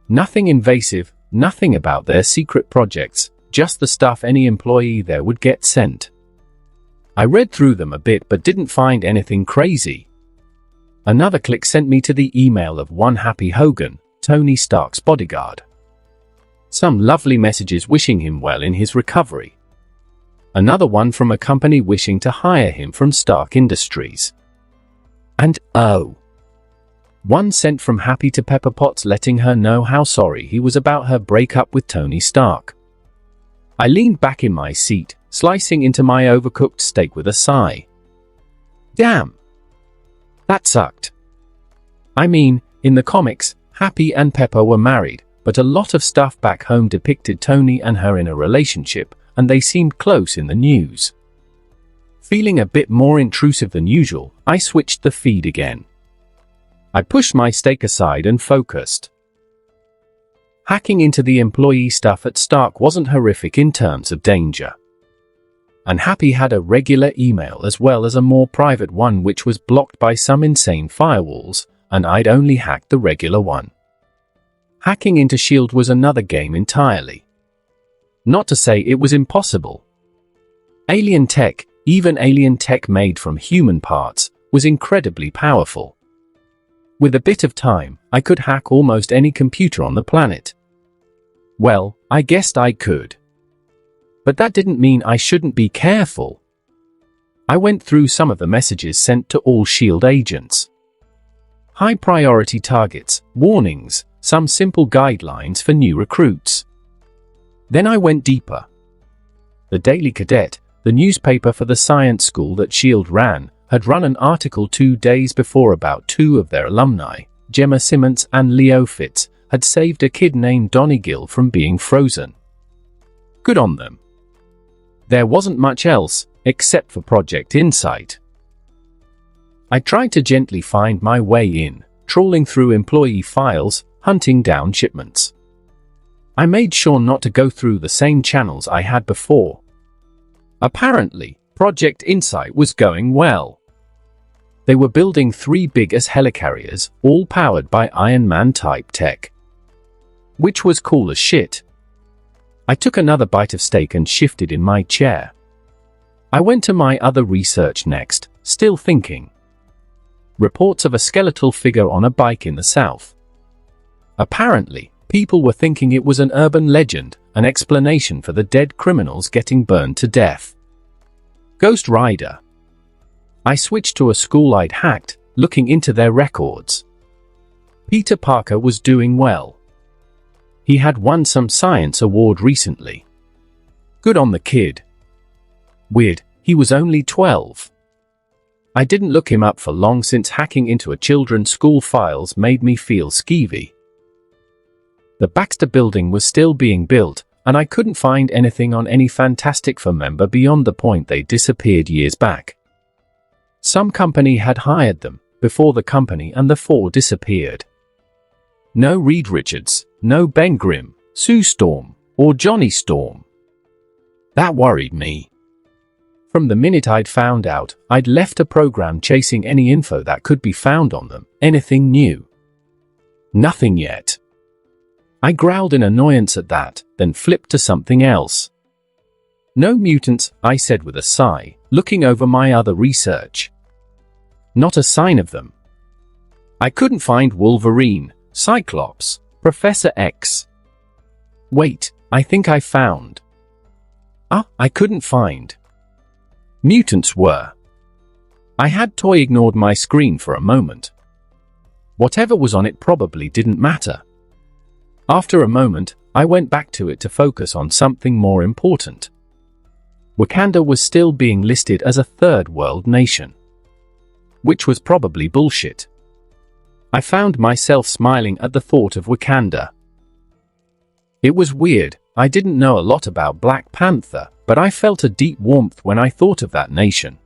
Nothing invasive, nothing about their secret projects, just the stuff any employee there would get sent. I read through them a bit but didn't find anything crazy. Another click sent me to the email of one Happy Hogan, Tony Stark's bodyguard. Some lovely messages wishing him well in his recovery. Another one from a company wishing to hire him from Stark Industries. And one sent from Happy to Pepper Potts letting her know how sorry he was about her breakup with Tony Stark. I leaned back in my seat, slicing into my overcooked steak with a sigh. Damn. That sucked. I mean, in the comics, Happy and Pepper were married, but a lot of stuff back home depicted Tony and her in a relationship, and they seemed close in the news. Feeling a bit more intrusive than usual, I switched the feed again. I pushed my steak aside and focused. Hacking into the employee stuff at Stark wasn't horrific in terms of danger. And Happy had a regular email as well as a more private one which was blocked by some insane firewalls, and I'd only hacked the regular one. Hacking into S.H.I.E.L.D. was another game entirely. Not to say it was impossible. Alien tech, even alien tech made from human parts, was incredibly powerful. With a bit of time, I could hack almost any computer on the planet. Well, I guessed I could. But that didn't mean I shouldn't be careful. I went through some of the messages sent to all S.H.I.E.L.D. agents. High priority targets, warnings, some simple guidelines for new recruits. Then I went deeper. The Daily Cadet, the newspaper for the science school that S.H.I.E.L.D. ran, had run an article 2 days before about 2 of their alumni, Gemma Simmons and Leo Fitz, had saved a kid named Donnie Gill from being frozen. Good on them. There wasn't much else, except for Project Insight. I tried to gently find my way in, trawling through employee files, hunting down shipments. I made sure not to go through the same channels I had before. Apparently, Project Insight was going well. They were building 3 big helicarriers, all powered by Iron Man-type tech. Which was cool as shit. I took another bite of steak and shifted in my chair. I went to my other research next, still thinking. Reports of a skeletal figure on a bike in the south. Apparently, people were thinking it was an urban legend, an explanation for the dead criminals getting burned to death. Ghost Rider. I switched to a school I'd hacked, looking into their records. Peter Parker was doing well. He had won some science award recently. Good on the kid. Weird, he was only 12. I didn't look him up for long since hacking into a children's school files made me feel skeevy. The Baxter building was still being built, and I couldn't find anything on any Fantastic Four member beyond the point they disappeared years back. Some company had hired them, before the company and the 4 disappeared. No Reed Richards, no Ben Grimm, Sue Storm, or Johnny Storm. That worried me. From the minute I'd found out, I'd left a program chasing any info that could be found on them, anything new. Nothing yet. I growled in annoyance at that, then flipped to something else. No mutants, I said with a sigh, looking over my other research. Not a sign of them. I couldn't find Wolverine, Cyclops, Professor X. Wait, I think I found. I couldn't find. Mutants were. I had toy ignored my screen for a moment. Whatever was on it probably didn't matter. After a moment, I went back to it to focus on something more important. Wakanda was still being listed as a third world nation. Which was probably bullshit. I found myself smiling at the thought of Wakanda. It was weird, I didn't know a lot about Black Panther, but I felt a deep warmth when I thought of that nation.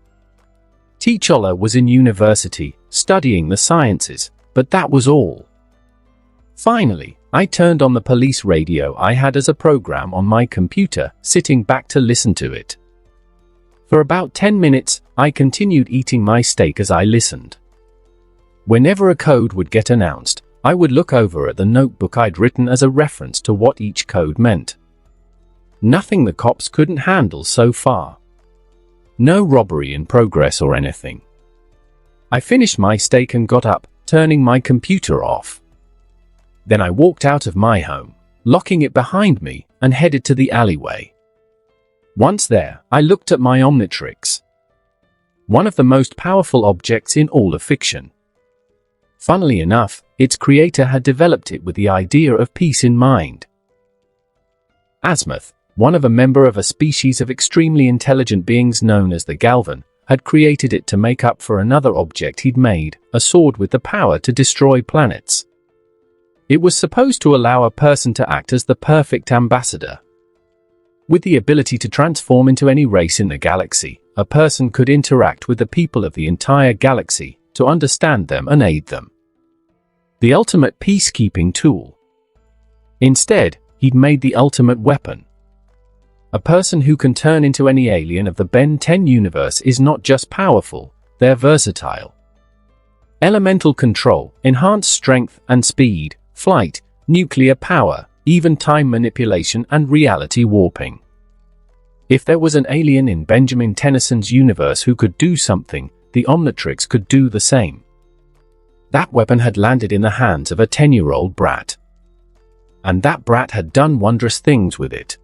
T'Challa was in university, studying the sciences, but that was all. Finally, I turned on the police radio I had as a program on my computer, sitting back to listen to it. For about 10 minutes, I continued eating my steak as I listened. Whenever a code would get announced, I would look over at the notebook I'd written as a reference to what each code meant. Nothing the cops couldn't handle so far. No robbery in progress or anything. I finished my steak and got up, turning my computer off. Then I walked out of my home, locking it behind me, and headed to the alleyway. Once there, I looked at my Omnitrix. One of the most powerful objects in all of fiction. Funnily enough, its creator had developed it with the idea of peace in mind. Azimuth, one of a member of a species of extremely intelligent beings known as the Galvan, had created it to make up for another object he'd made, a sword with the power to destroy planets. It was supposed to allow a person to act as the perfect ambassador. With the ability to transform into any race in the galaxy, a person could interact with the people of the entire galaxy to understand them and aid them. The ultimate peacekeeping tool. Instead, he'd made the ultimate weapon. A person who can turn into any alien of the Ben 10 universe is not just powerful, they're versatile. Elemental control, enhanced strength and speed, flight, nuclear power, even time manipulation and reality warping. If there was an alien in Benjamin Tennyson's universe who could do something, the Omnitrix could do the same. That weapon had landed in the hands of a 10-year-old brat. And that brat had done wondrous things with it.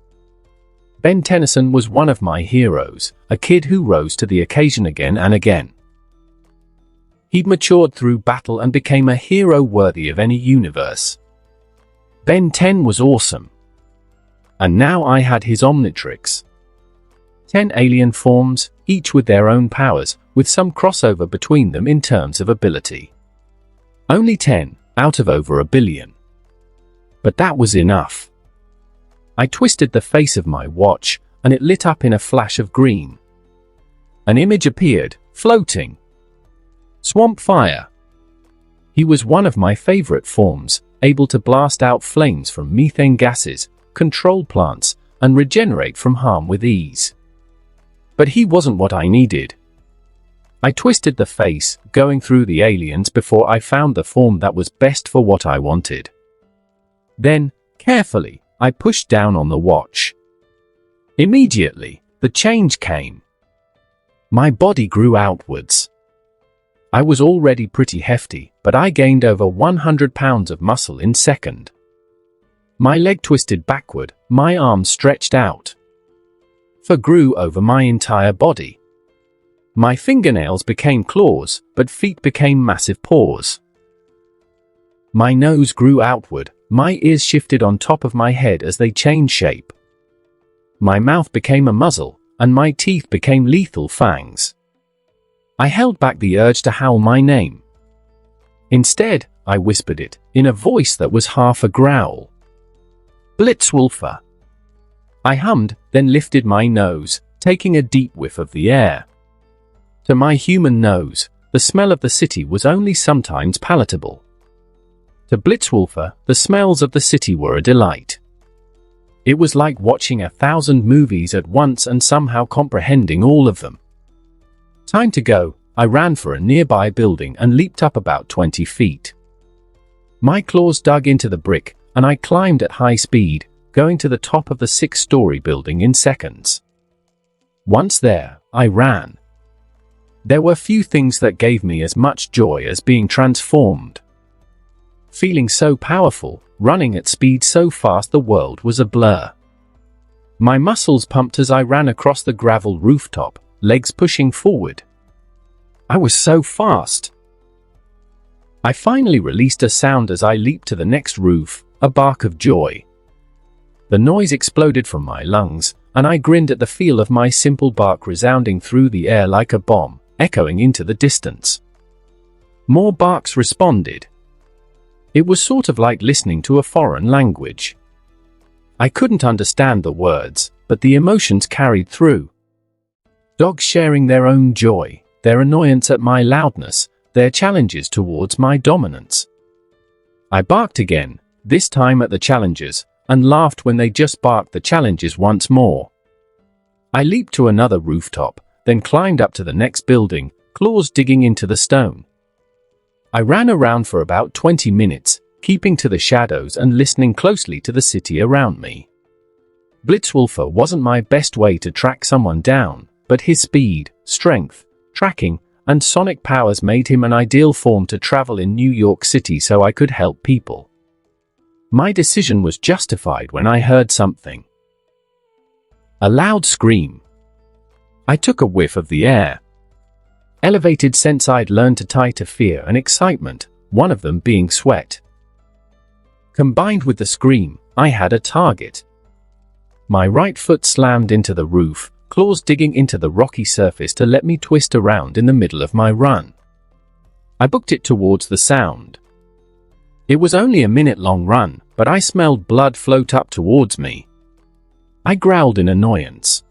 Ben Tennyson was one of my heroes, a kid who rose to the occasion again and again. He'd matured through battle and became a hero worthy of any universe. Ben 10 was awesome. And now I had his Omnitrix. 10 alien forms, each with their own powers, with some crossover between them in terms of ability. Only 10, out of over a billion. But that was enough. I twisted the face of my watch, and it lit up in a flash of green. An image appeared, floating. Swamp Fire. He was one of my favorite forms, able to blast out flames from methane gases, control plants, and regenerate from harm with ease. But he wasn't what I needed. I twisted the face, going through the aliens before I found the form that was best for what I wanted. Then, carefully, I pushed down on the watch. Immediately, the change came. My body grew outwards. I was already pretty hefty, but I gained over 100 pounds of muscle in a second. My leg twisted backward, my arm stretched out. Fur grew over my entire body. My fingernails became claws, but feet became massive paws. My nose grew outward, my ears shifted on top of my head as they changed shape. My mouth became a muzzle, and my teeth became lethal fangs. I held back the urge to howl my name. Instead, I whispered it, in a voice that was half a growl. Blitzwolfer. I hummed, then lifted my nose, taking a deep whiff of the air. To my human nose, the smell of the city was only sometimes palatable. To Blitzwolfer, the smells of the city were a delight. It was like watching 1,000 movies at once and somehow comprehending all of them. Time to go, I ran for a nearby building and leaped up about 20 feet. My claws dug into the brick, and I climbed at high speed, going to the top of the 6-story building in seconds. Once there, I ran. There were few things that gave me as much joy as being transformed. Feeling so powerful, running at speed so fast the world was a blur. My muscles pumped as I ran across the gravel rooftop, legs pushing forward. I was so fast. I finally released a sound as I leaped to the next roof, a bark of joy. The noise exploded from my lungs, and I grinned at the feel of my simple bark resounding through the air like a bomb, echoing into the distance. More barks responded. It was sort of like listening to a foreign language. I couldn't understand the words, but the emotions carried through. Dogs sharing their own joy, their annoyance at my loudness, their challenges towards my dominance. I barked again, this time at the challengers, and laughed when they just barked the challenges once more. I leaped to another rooftop, then climbed up to the next building, claws digging into the stone. I ran around for about 20 minutes, keeping to the shadows and listening closely to the city around me. Blitzwolfer wasn't my best way to track someone down, but his speed, strength, tracking, and sonic powers made him an ideal form to travel in New York City so I could help people. My decision was justified when I heard something. A loud scream. I took a whiff of the air. Elevated sense I'd learned to tie to fear and excitement, one of them being sweat. Combined with the scream, I had a target. My right foot slammed into the roof, claws digging into the rocky surface to let me twist around in the middle of my run. I booked it towards the sound. It was only a minute-long run, but I smelled blood float up towards me. I growled in annoyance.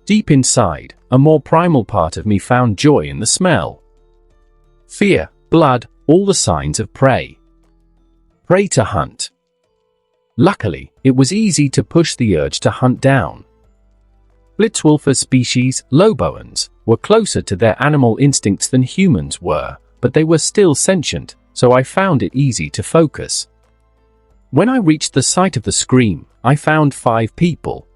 Deep inside, a more primal part of me found joy in the smell. Fear, blood, all the signs of prey. Prey to hunt. Luckily, it was easy to push the urge to hunt down. Blitzwolfer species, Loboans, were closer to their animal instincts than humans were, but they were still sentient, so I found it easy to focus. When I reached the site of the scream, I found 5 people.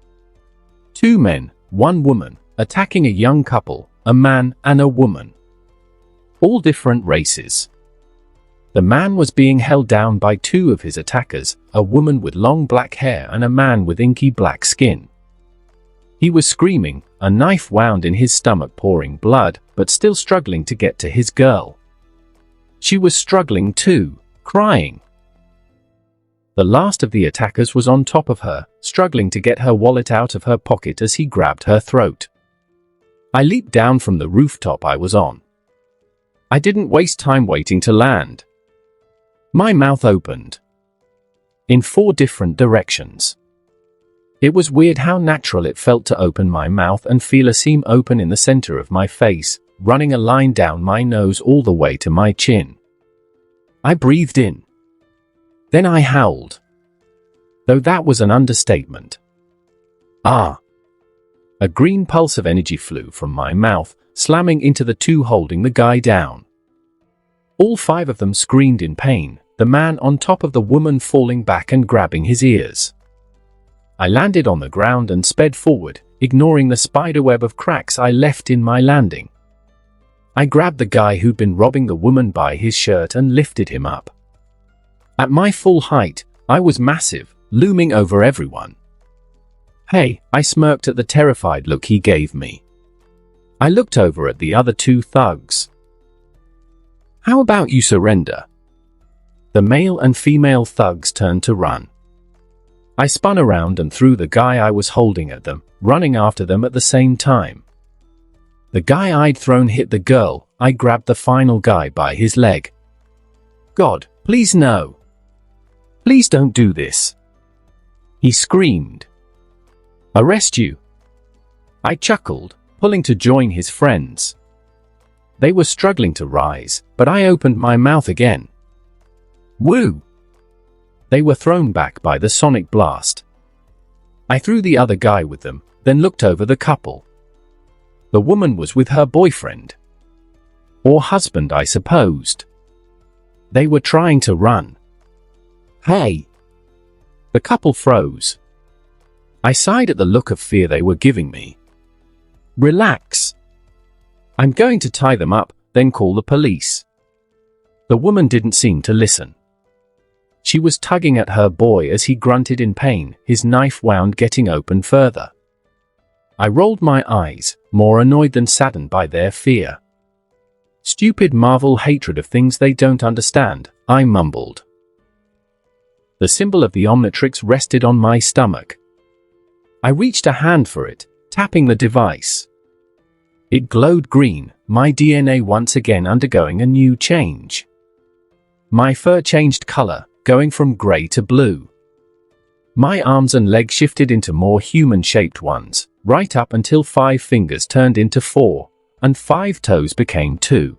2 men, 1 woman, attacking a young couple, a man and a woman. All different races. The man was being held down by 2 of his attackers, a woman with long black hair and a man with inky black skin. He was screaming, a knife wound in his stomach pouring blood, but still struggling to get to his girl. She was struggling too, crying. The last of the attackers was on top of her, struggling to get her wallet out of her pocket as he grabbed her throat. I leaped down from the rooftop I was on. I didn't waste time waiting to land. My mouth opened. In 4 different directions. It was weird how natural it felt to open my mouth and feel a seam open in the center of my face, running a line down my nose all the way to my chin. I breathed in. Then I howled. Though that was an understatement. Ah! A green pulse of energy flew from my mouth, slamming into the 2 holding the guy down. All 5 of them screamed in pain, the man on top of the woman falling back and grabbing his ears. I landed on the ground and sped forward, ignoring the spiderweb of cracks I left in my landing. I grabbed the guy who'd been robbing the woman by his shirt and lifted him up. At my full height, I was massive, looming over everyone. Hey, I smirked at the terrified look he gave me. I looked over at the other 2 thugs. How about you surrender? The male and female thugs turned to run. I spun around and threw the guy I was holding at them, running after them at the same time. The guy I'd thrown hit the girl. I grabbed the final guy by his leg. God, please no. Please don't do this. He screamed. Arrest you. I chuckled, pulling to join his friends. They were struggling to rise, but I opened my mouth again. Woo! They were thrown back by the sonic blast. I threw the other guy with them, then looked over the couple. The woman was with her boyfriend. Or husband, I supposed. They were trying to run. Hey! The couple froze. I sighed at the look of fear they were giving me. Relax. I'm going to tie them up, then call the police. The woman didn't seem to listen. She was tugging at her boy as he grunted in pain, his knife wound getting open further. I rolled my eyes, more annoyed than saddened by their fear. Stupid Marvel hatred of things they don't understand, I mumbled. The symbol of the Omnitrix rested on my stomach. I reached a hand for it, tapping the device. It glowed green, my DNA once again undergoing a new change. My fur changed color, going from gray to blue. My arms and legs shifted into more human-shaped ones, right up until 5 fingers turned into 4, and 5 toes became 2.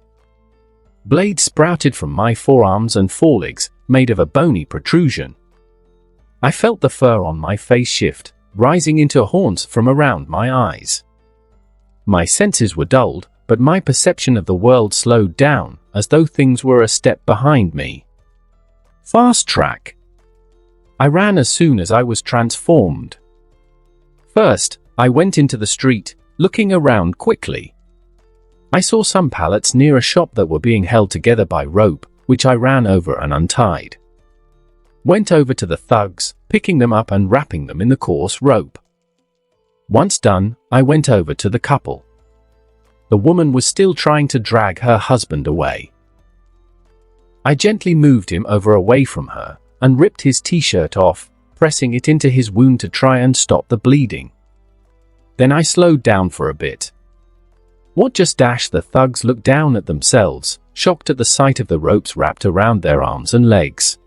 Blades sprouted from my forearms and forelegs, made of a bony protrusion. I felt the fur on my face shift, rising into horns from around my eyes. My senses were dulled, but my perception of the world slowed down, as though things were a step behind me. Fast track. I ran as soon as I was transformed. First, I went into the street, looking around quickly. I saw some pallets near a shop that were being held together by rope, which I ran over and untied. Went over to the thugs, picking them up and wrapping them in the coarse rope. Once done, I went over to the couple. The woman was still trying to drag her husband away. I gently moved him over away from her, and ripped his t-shirt off, pressing it into his wound to try and stop the bleeding. Then I slowed down for a bit. What just dashed the thugs looked down at themselves, shocked at the sight of the ropes wrapped around their arms and legs.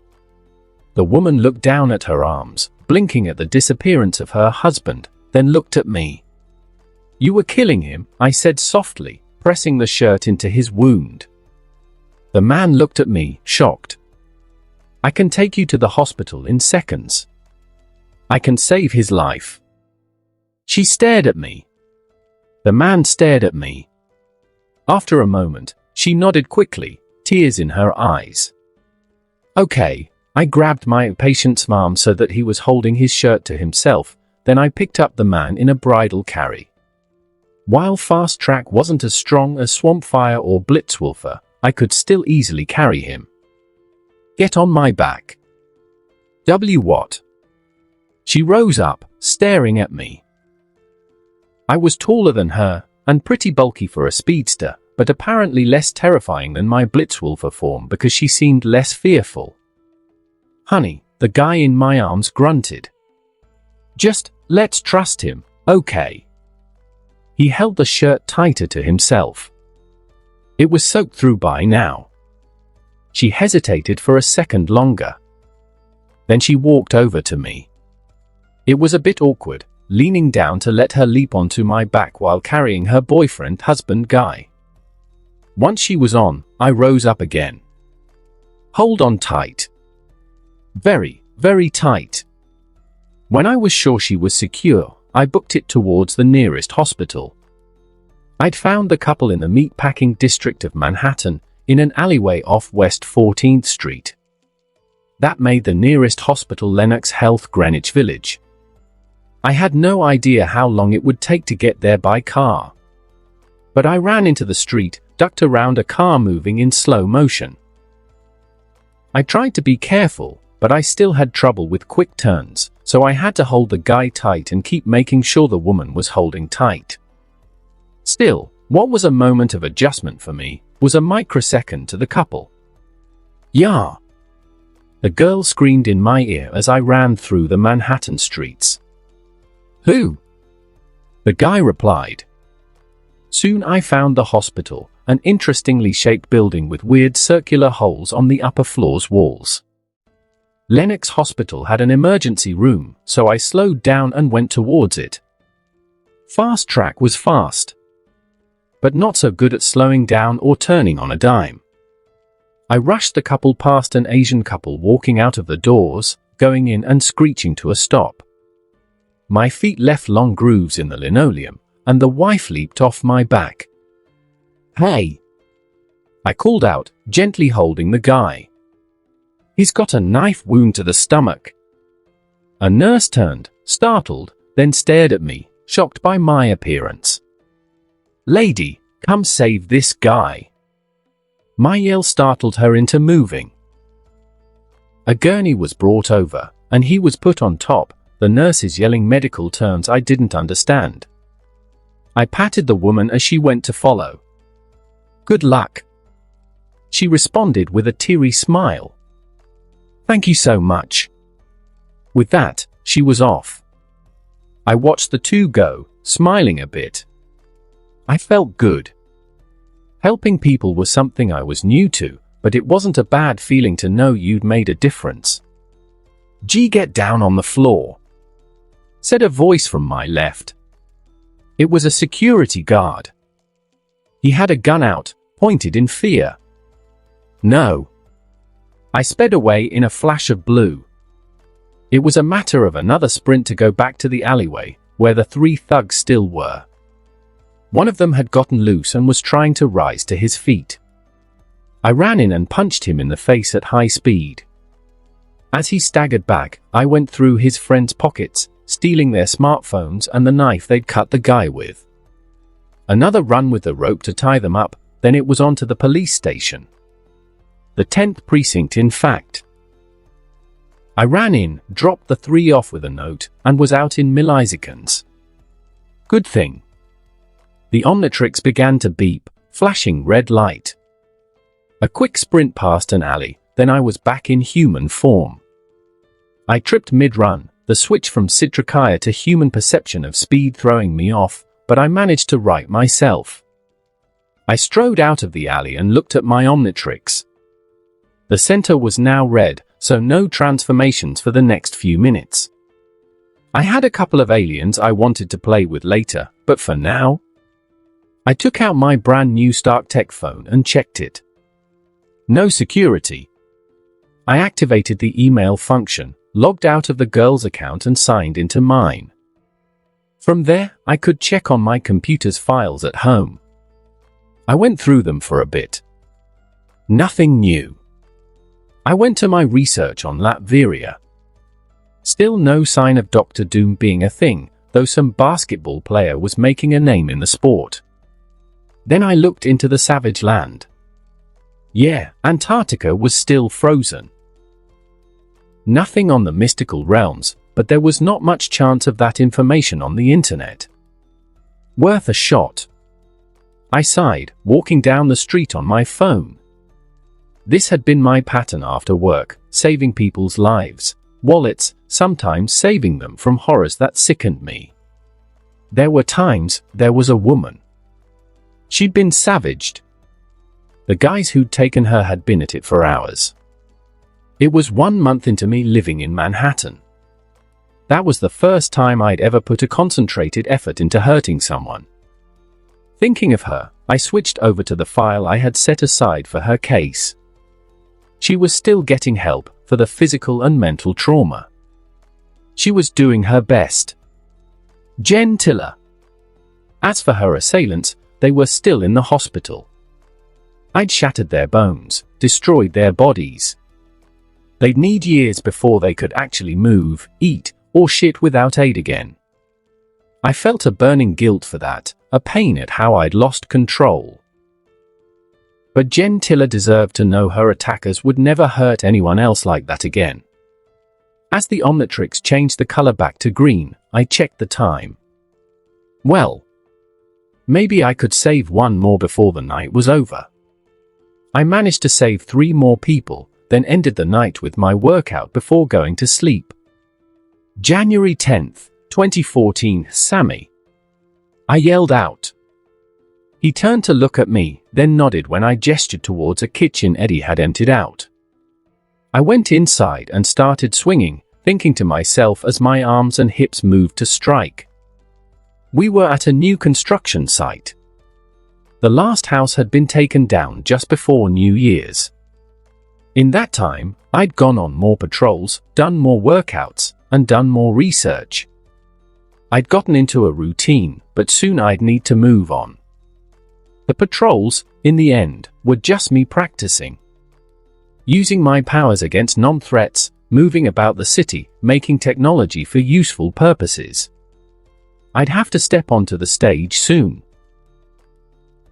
The woman looked down at her arms, blinking at the disappearance of her husband, then looked at me. "You were killing him," I said softly, pressing the shirt into his wound. The man looked at me, shocked. "I can take you to the hospital in seconds. I can save his life." She stared at me. The man stared at me. After a moment, she nodded quickly, tears in her eyes. "Okay." I grabbed my patient's arm so that he was holding his shirt to himself, then I picked up the man in a bridle carry. While Fast Track wasn't as strong as Swampfire or Blitzwolfer, I could still easily carry him. "Get on my back." What? She rose up, staring at me. I was taller than her, and pretty bulky for a speedster, but apparently less terrifying than my Blitzwolfer form because she seemed less fearful. "Honey," the guy in my arms grunted. "Just, let's trust him, okay?" He held the shirt tighter to himself. It was soaked through by now. She hesitated for a second longer. Then she walked over to me. It was a bit awkward, leaning down to let her leap onto my back while carrying her husband guy. Once she was on, I rose up again. "Hold on tight." Very, very tight. When I was sure she was secure, I booked it towards the nearest hospital. I'd found the couple in the meatpacking district of Manhattan, in an alleyway off West 14th Street. That made the nearest hospital Lenox Health Greenwich Village. I had no idea how long it would take to get there by car. But I ran into the street, ducked around a car moving in slow motion. I tried to be careful, but I still had trouble with quick turns, so I had to hold the guy tight and keep making sure the woman was holding tight. Still, what was a moment of adjustment for me was a microsecond to the couple. "Yeah!" The girl screamed in my ear as I ran through the Manhattan streets. "Who?" The guy replied. Soon I found the hospital, an interestingly shaped building with weird circular holes on the upper floor's walls. Lenox Hospital had an emergency room, so I slowed down and went towards it. Fast Track was fast, but not so good at slowing down or turning on a dime. I rushed the couple past an Asian couple walking out of the doors, going in and screeching to a stop. My feet left long grooves in the linoleum, and the wife leaped off my back. "Hey!" I called out, gently holding the guy. "He's got a knife wound to the stomach." A nurse turned, startled, then stared at me, shocked by my appearance. "Lady, come save this guy." My yell startled her into moving. A gurney was brought over, and he was put on top, the nurses yelling medical terms I didn't understand. I patted the woman as she went to follow. "Good luck," she responded with a teary smile. "Thank you so much." With that, she was off. I watched the two go, smiling a bit. I felt good. Helping people was something I was new to, but it wasn't a bad feeling to know you'd made a difference. "Gee, get down on the floor," said a voice from my left. It was a security guard. He had a gun out, pointed in fear. "No." I sped away in a flash of blue. It was a matter of another sprint to go back to the alleyway, where the three thugs still were. One of them had gotten loose and was trying to rise to his feet. I ran in and punched him in the face at high speed. As he staggered back, I went through his friends' pockets, stealing their smartphones and the knife they'd cut the guy with. Another run with the rope to tie them up, then it was on to the police station. The 10th precinct, in fact. I ran in, dropped the three off with a note, and was out in milliseconds. Good thing. The Omnitrix began to beep, flashing red light. A quick sprint past an alley, then I was back in human form. I tripped mid-run, the switch from Citricaya to human perception of speed throwing me off, but I managed to right myself. I strode out of the alley and looked at my Omnitrix. The center was now red, so no transformations for the next few minutes. I had a couple of aliens I wanted to play with later, but for now, I took out my brand new StarkTech phone and checked it. No security. I activated the email function, logged out of the girl's account and signed into mine. From there, I could check on my computer's files at home. I went through them for a bit. Nothing new. I went to my research on Latveria. Still no sign of Dr. Doom being a thing, though some basketball player was making a name in the sport. Then I looked into the Savage Land. Yeah, Antarctica was still frozen. Nothing on the mystical realms, but there was not much chance of that information on the internet. Worth a shot. I sighed, walking down the street on my phone. This had been my pattern after work, saving people's lives, wallets, sometimes saving them from horrors that sickened me. There were times there was a woman. She'd been savaged. The guys who'd taken her had been at it for hours. It was 1 month into me living in Manhattan. That was the first time I'd ever put a concentrated effort into hurting someone. Thinking of her, I switched over to the file I had set aside for her case. She was still getting help for the physical and mental trauma. She was doing her best. Jen Tiller. As for her assailants, they were still in the hospital. I'd shattered their bones, destroyed their bodies. They'd need years before they could actually move, eat, or shit without aid again. I felt a burning guilt for that, a pain at how I'd lost control. But Jen Tiller deserved to know her attackers would never hurt anyone else like that again. As the Omnitrix changed the color back to green, I checked the time. Well, maybe I could save one more before the night was over. I managed to save 3 more people, then ended the night with my workout before going to sleep. January 10th, 2014, Sammy. I yelled out. He turned to look at me, then nodded when I gestured towards a kitchen Eddie had emptied out. I went inside and started swinging, thinking to myself as my arms and hips moved to strike. We were at a new construction site. The last house had been taken down just before New Year's. In that time, I'd gone on more patrols, done more workouts, and done more research. I'd gotten into a routine, but soon I'd need to move on. The patrols, in the end, were just me practicing. Using my powers against non-threats, moving about the city, making technology for useful purposes. I'd have to step onto the stage soon.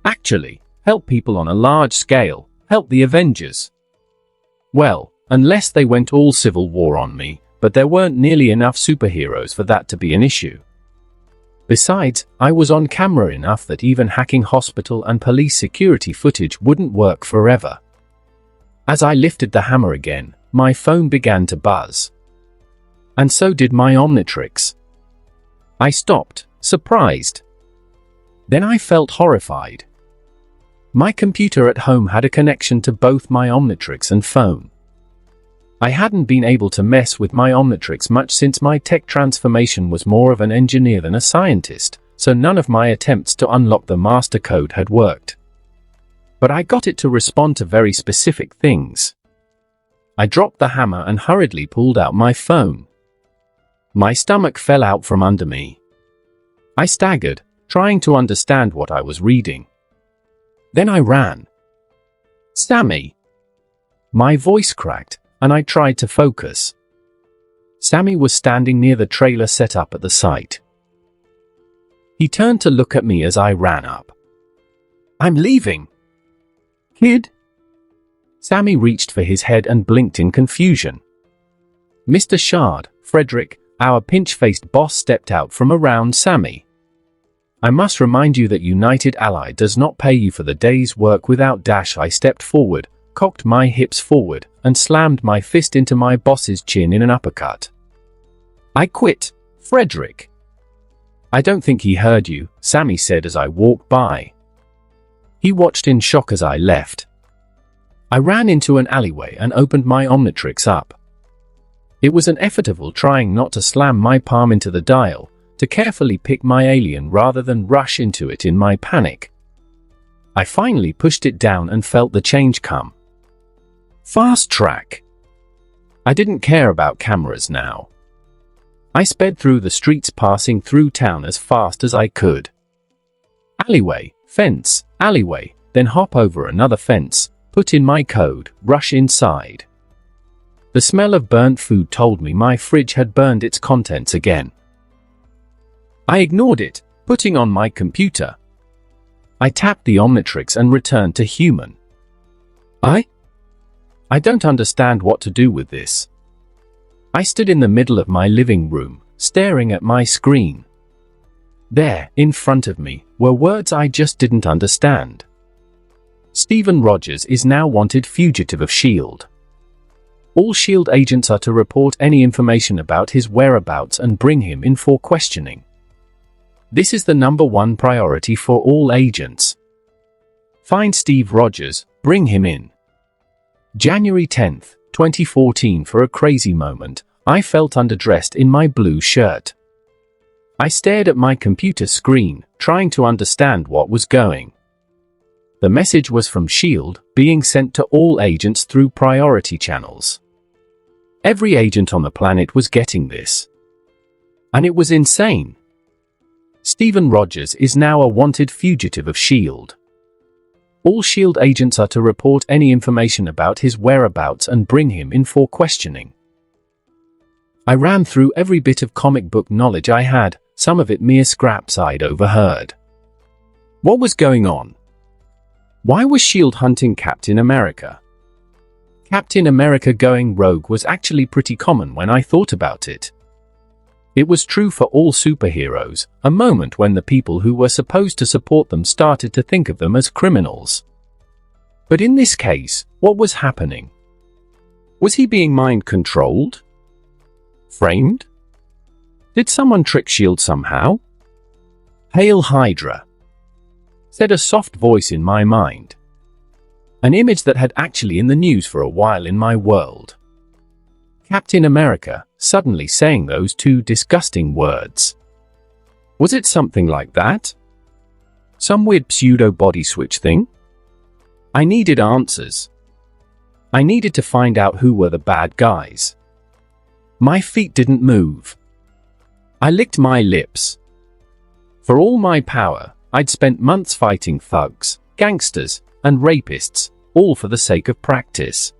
Actually, help people on a large scale, help the Avengers. Well, unless they went all Civil War on me, but there weren't nearly enough superheroes for that to be an issue. Besides, I was on camera enough that even hacking hospital and police security footage wouldn't work forever. As I lifted the hammer again, my phone began to buzz. And so did my Omnitrix. I stopped, surprised. Then I felt horrified. My computer at home had a connection to both my Omnitrix and phone. I hadn't been able to mess with my Omnitrix much since my tech transformation was more of an engineer than a scientist, so none of my attempts to unlock the master code had worked. But I got it to respond to very specific things. I dropped the hammer and hurriedly pulled out my phone. My stomach fell out from under me. I staggered, trying to understand what I was reading. Then I ran. "Sammy!" My voice cracked, and I tried to focus. Sammy was standing near the trailer set up at the site. He turned to look at me as I ran up. "I'm leaving." "Kid?" Sammy reached for his head and blinked in confusion. Mr. Shard, Frederick, our pinch-faced boss, stepped out from around Sammy. "I must remind you that United Ally does not pay you for the day's work without dash." I stepped forward, cocked my hips forward, and slammed my fist into my boss's chin in an uppercut. "I quit, Frederick." "I don't think he heard you," Sammy said as I walked by. He watched in shock as I left. I ran into an alleyway and opened my Omnitrix up. It was an effort of will trying not to slam my palm into the dial, to carefully pick my alien rather than rush into it in my panic. I finally pushed it down and felt the change come. Fast track. I didn't care about cameras now. I sped through the streets, passing through town as fast as I could. Alleyway, fence, alleyway, then hop over another fence, put in my code, rush inside. The smell of burnt food told me my fridge had burned its contents again. I ignored it, putting on my computer. I tapped the Omnitrix and returned to human. I don't understand what to do with this. I stood in the middle of my living room, staring at my screen. There, in front of me, were words I just didn't understand. Stephen Rogers is now wanted fugitive of S.H.I.E.L.D. All S.H.I.E.L.D. agents are to report any information about his whereabouts and bring him in for questioning. This is the #1 priority for all agents. Find Steve Rogers, bring him in. January 10th, 2014. For a crazy moment, I felt underdressed in my blue shirt. I stared at my computer screen, trying to understand what was going. The message was from S.H.I.E.L.D., being sent to all agents through priority channels. Every agent on the planet was getting this. And it was insane. Stephen Rogers is now a wanted fugitive of S.H.I.E.L.D. All S.H.I.E.L.D. agents are to report any information about his whereabouts and bring him in for questioning. I ran through every bit of comic book knowledge I had, some of it mere scraps I'd overheard. What was going on? Why was S.H.I.E.L.D. hunting Captain America? Captain America going rogue was actually pretty common when I thought about it. It was true for all superheroes, a moment when the people who were supposed to support them started to think of them as criminals. But in this case, what was happening? Was he being mind-controlled? Framed? Did someone trick S.H.I.E.L.D. somehow? "Hail Hydra," said a soft voice in my mind. An image that had actually in the news for a while in my world. Captain America, suddenly saying those two disgusting words. Was it something like that? Some weird pseudo-body switch thing? I needed answers. I needed to find out who were the bad guys. My feet didn't move. I licked my lips. For all my power, I'd spent months fighting thugs, gangsters, and rapists, all for the sake of practice.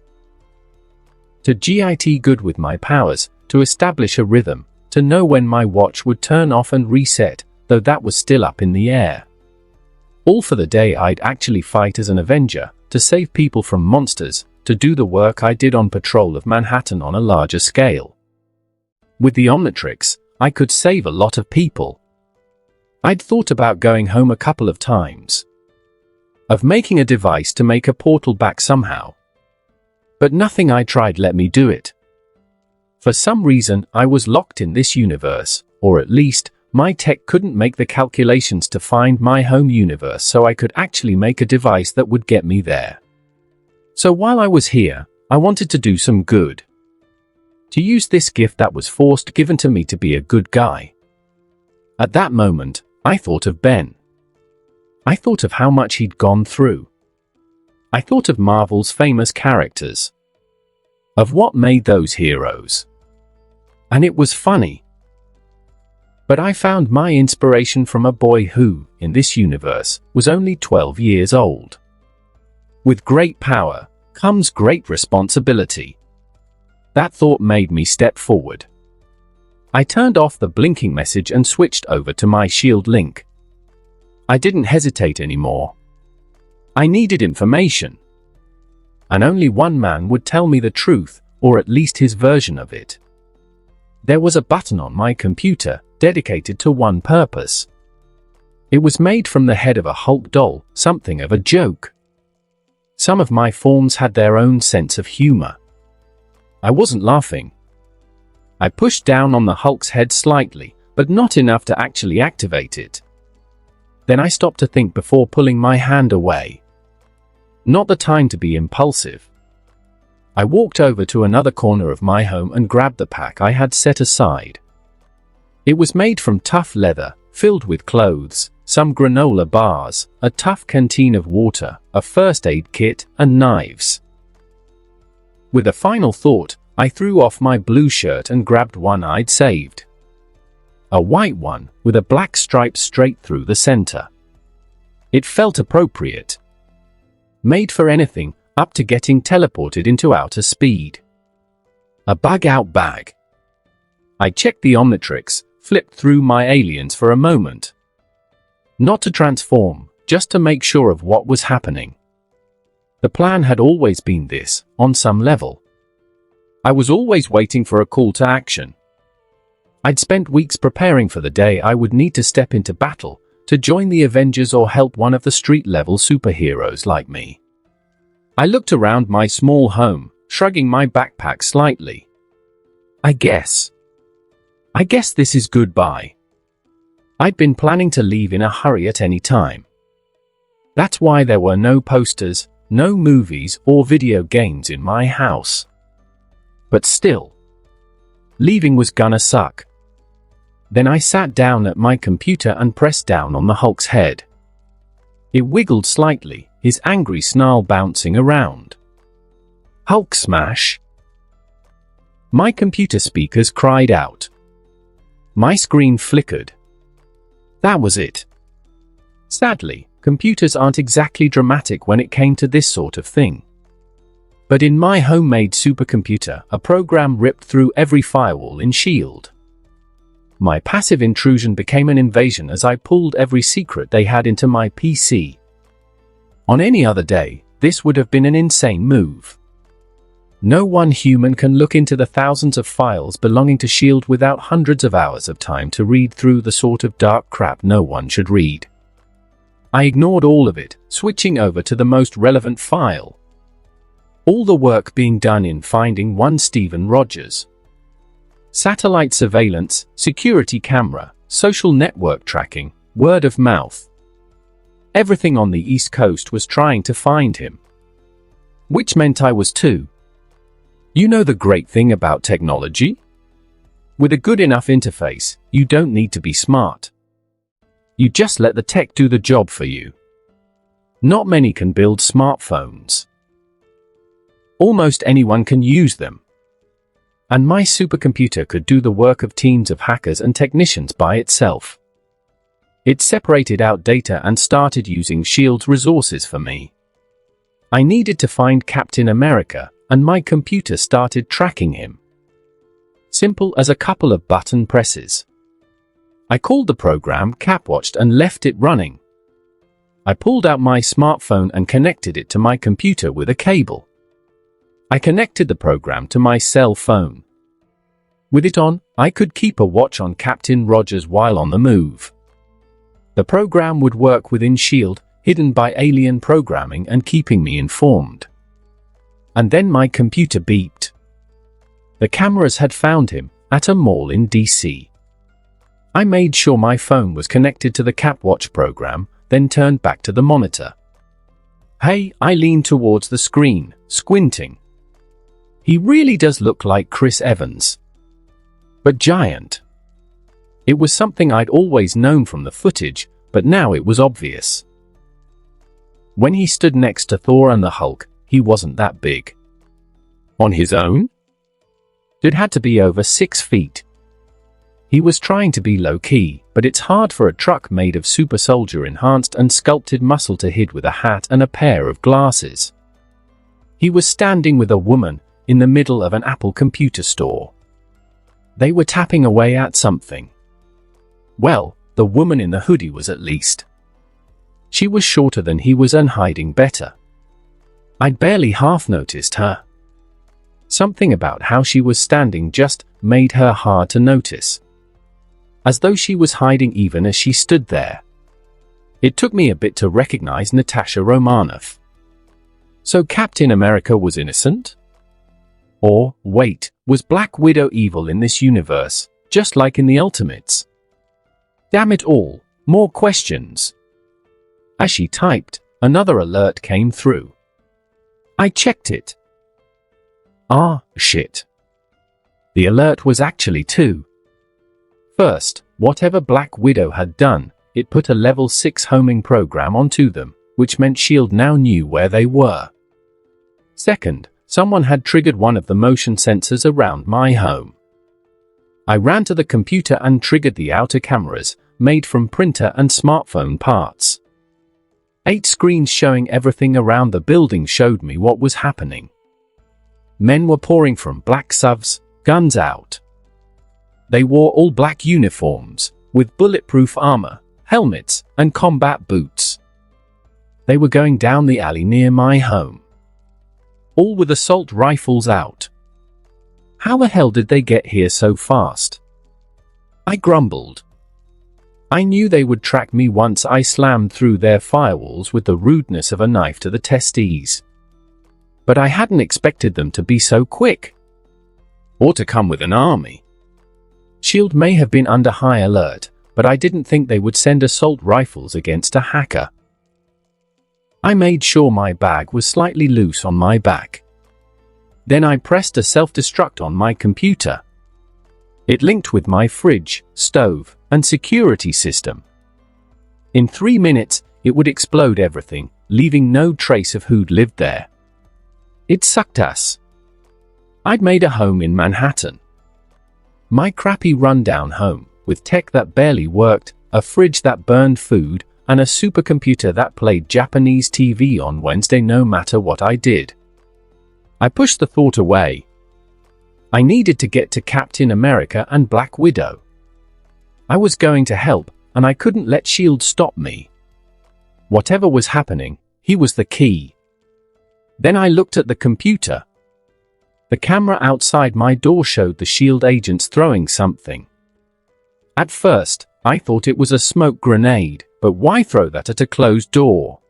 To get good with my powers, to establish a rhythm, to know when my watch would turn off and reset, though that was still up in the air. All for the day I'd actually fight as an Avenger, to save people from monsters, to do the work I did on patrol of Manhattan on a larger scale. With the Omnitrix, I could save a lot of people. I'd thought about going home a couple of times, of making a device to make a portal back somehow. But nothing I tried let me do it. For some reason, I was locked in this universe, or at least, my tech couldn't make the calculations to find my home universe so I could actually make a device that would get me there. So while I was here, I wanted to do some good. To use this gift that was forced given to me to be a good guy. At that moment, I thought of Ben. I thought of how much he'd gone through. I thought of Marvel's famous characters. Of what made those heroes. And it was funny. But I found my inspiration from a boy who, in this universe, was only 12 years old. With great power comes great responsibility. That thought made me step forward. I turned off the blinking message and switched over to my shield link. I didn't hesitate anymore. I needed information. And only one man would tell me the truth, or at least his version of it. There was a button on my computer dedicated to one purpose. It was made from the head of a Hulk doll, something of a joke. Some of my forms had their own sense of humor. I wasn't laughing. I pushed down on the Hulk's head slightly, but not enough to actually activate it. Then I stopped to think before pulling my hand away. Not the time to be impulsive. I walked over to another corner of my home and grabbed the pack I had set aside. It was made from tough leather, filled with clothes, some granola bars, a tough canteen of water, a first aid kit, and knives. With a final thought, I threw off my blue shirt and grabbed one I'd saved. A white one, with a black stripe straight through the center. It felt appropriate. Made for anything, up to getting teleported into outer speed. A bug-out bag. I checked the Omnitrix, flipped through my aliens for a moment. Not to transform, just to make sure of what was happening. The plan had always been this, on some level. I was always waiting for a call to action. I'd spent weeks preparing for the day I would need to step into battle, to join the Avengers or help one of the street-level superheroes like me. I looked around my small home, shrugging my backpack slightly. I guess this is goodbye. I'd been planning to leave in a hurry at any time. That's why there were no posters, no movies or video games in my house. But still, leaving was gonna suck. Then I sat down at my computer and pressed down on the Hulk's head. It wiggled slightly, his angry snarl bouncing around. Hulk smash! My computer speakers cried out. My screen flickered. That was it. Sadly, computers aren't exactly dramatic when it came to this sort of thing. But in my homemade supercomputer, a program ripped through every firewall in S.H.I.E.L.D. My passive intrusion became an invasion as I pulled every secret they had into my PC. On any other day, this would have been an insane move. No one human can look into the thousands of files belonging to S.H.I.E.L.D. without hundreds of hours of time to read through the sort of dark crap no one should read. I ignored all of it, switching over to the most relevant file. All the work being done in finding one Stephen Rogers. Satellite surveillance, security camera, social network tracking, word of mouth. Everything on the East Coast was trying to find him. Which meant I was too. You know the great thing about technology? With a good enough interface, you don't need to be smart. You just let the tech do the job for you. Not many can build smartphones. Almost anyone can use them. And my supercomputer could do the work of teams of hackers and technicians by itself. It separated out data and started using S.H.I.E.L.D.'s resources for me. I needed to find Captain America, and my computer started tracking him. Simple as a couple of button presses. I called the program Capwatched and left it running. I pulled out my smartphone and connected it to my computer with a cable. I connected the program to my cell phone. With it on, I could keep a watch on Captain Rogers while on the move. The program would work within S.H.I.E.L.D., hidden by alien programming and keeping me informed. And then my computer beeped. The cameras had found him at a mall in DC. I made sure my phone was connected to the CapWatch program, then turned back to the monitor. Hey, I leaned towards the screen, squinting. He really does look like Chris Evans. But giant. It was something I'd always known from the footage, but now it was obvious. When he stood next to Thor and the Hulk, he wasn't that big. On his own? It had to be over 6 feet. He was trying to be low-key, but it's hard for a truck made of super soldier enhanced and sculpted muscle to hide with a hat and a pair of glasses. He was standing with a woman in the middle of an Apple computer store. They were tapping away at something. Well, the woman in the hoodie was at least. She was shorter than he was and hiding better. I'd barely half noticed her. Something about how she was standing just made her hard to notice. As though she was hiding even as she stood there. It took me a bit to recognize Natasha Romanoff. So Captain America was innocent? Or, wait, was Black Widow evil in this universe, just like in the Ultimates? Damn it all, more questions. As she typed, another alert came through. I checked it. Ah, shit. The alert was actually 2. First, whatever Black Widow had done, it put a level 6 homing program onto them, which meant S.H.I.E.L.D. now knew where they were. Second, someone had triggered one of the motion sensors around my home. I ran to the computer and triggered the outer cameras, made from printer and smartphone parts. 8 screens showing everything around the building showed me what was happening. Men were pouring from black SUVs, guns out. They wore all black uniforms, with bulletproof armor, helmets, and combat boots. They were going down the alley near my home. All with assault rifles out. How the hell did they get here so fast? I grumbled. I knew they would track me once I slammed through their firewalls with the rudeness of a knife to the testes. But I hadn't expected them to be so quick. Or to come with an army. S.H.I.E.L.D. may have been under high alert, but I didn't think they would send assault rifles against a hacker. I made sure my bag was slightly loose on my back. Then I pressed a self-destruct on my computer. It linked with my fridge, stove, and security system. In 3 minutes, it would explode everything, leaving no trace of who'd lived there. It sucked ass. I'd made a home in Manhattan. My crappy rundown home, with tech that barely worked, a fridge that burned food, and a supercomputer that played Japanese TV on Wednesday no matter what I did. I pushed the thought away. I needed to get to Captain America and Black Widow. I was going to help, and I couldn't let S.H.I.E.L.D. stop me. Whatever was happening, he was the key. Then I looked at the computer. The camera outside my door showed the S.H.I.E.L.D. agents throwing something. At first, I thought it was a smoke grenade, but why throw that at a closed door?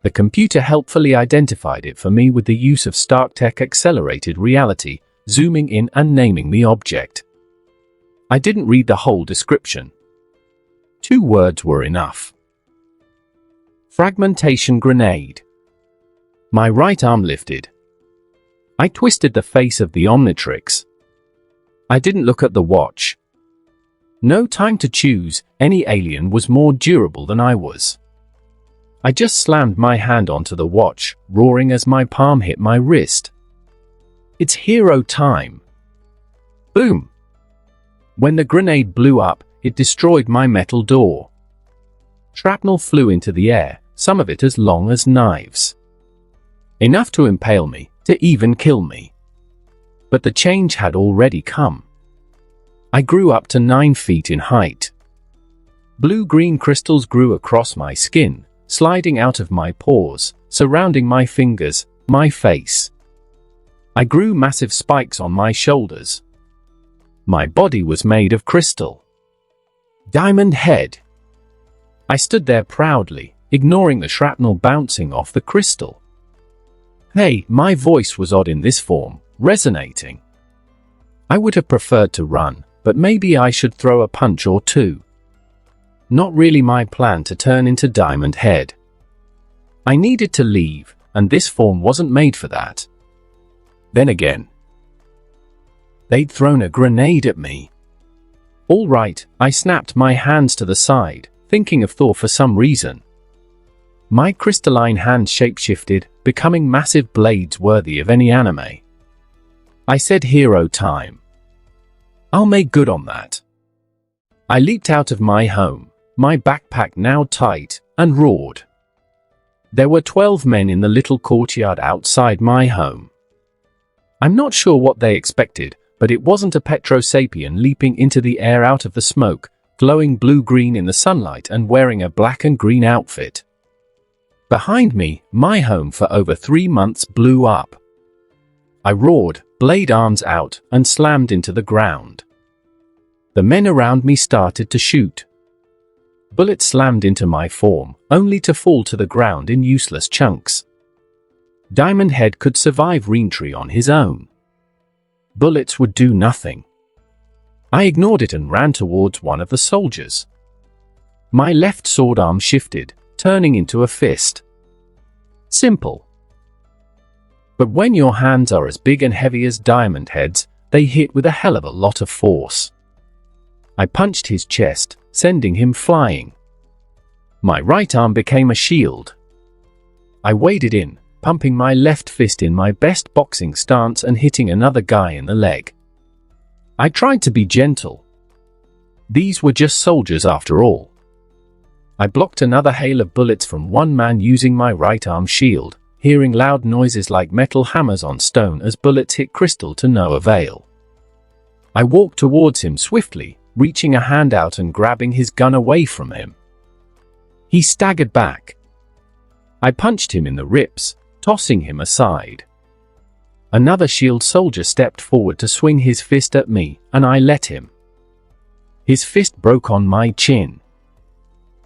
The computer helpfully identified it for me with the use of StarkTech accelerated reality, zooming in and naming the object. I didn't read the whole description. 2 words were enough. Fragmentation grenade. My right arm lifted. I twisted the face of the Omnitrix. I didn't look at the watch. No time to choose, any alien was more durable than I was. I just slammed my hand onto the watch, roaring as my palm hit my wrist. It's hero time. Boom! When the grenade blew up, it destroyed my metal door. Shrapnel flew into the air, some of it as long as knives. Enough to impale me, to even kill me. But the change had already come. I grew up to 9 feet in height. Blue-green crystals grew across my skin, sliding out of my pores, surrounding my fingers, my face. I grew massive spikes on my shoulders. My body was made of crystal. Diamond Head. I stood there proudly, ignoring the shrapnel bouncing off the crystal. Hey, my voice was odd in this form, resonating. I would have preferred to run, but maybe I should throw a punch or two. Not really my plan to turn into Diamond Head. I needed to leave, and this form wasn't made for that. Then again, they'd thrown a grenade at me. All right, I snapped my hands to the side, thinking of Thor for some reason. My crystalline hand shapeshifted, becoming massive blades worthy of any anime. I said hero time. I'll make good on that. I leaped out of my home, my backpack now tight, and roared. There were 12 men in the little courtyard outside my home. I'm not sure what they expected, but it wasn't a Petrosapien leaping into the air out of the smoke, glowing blue-green in the sunlight and wearing a black and green outfit. Behind me, my home for over 3 months blew up. I roared, blade arms out, and slammed into the ground. The men around me started to shoot. Bullets slammed into my form, only to fall to the ground in useless chunks. Diamond Head could survive reentry on his own. Bullets would do nothing. I ignored it and ran towards one of the soldiers. My left sword arm shifted, turning into a fist. Simple. But when your hands are as big and heavy as Diamond Head's, they hit with a hell of a lot of force. I punched his chest, sending him flying. My right arm became a shield. I waded in, pumping my left fist in my best boxing stance and hitting another guy in the leg. I tried to be gentle. These were just soldiers after all. I blocked another hail of bullets from one man using my right arm shield, hearing loud noises like metal hammers on stone as bullets hit crystal to no avail. I walked towards him swiftly, reaching a hand out and grabbing his gun away from him. He staggered back. I punched him in the ribs, tossing him aside. Another shield soldier stepped forward to swing his fist at me, and I let him. His fist broke on my chin.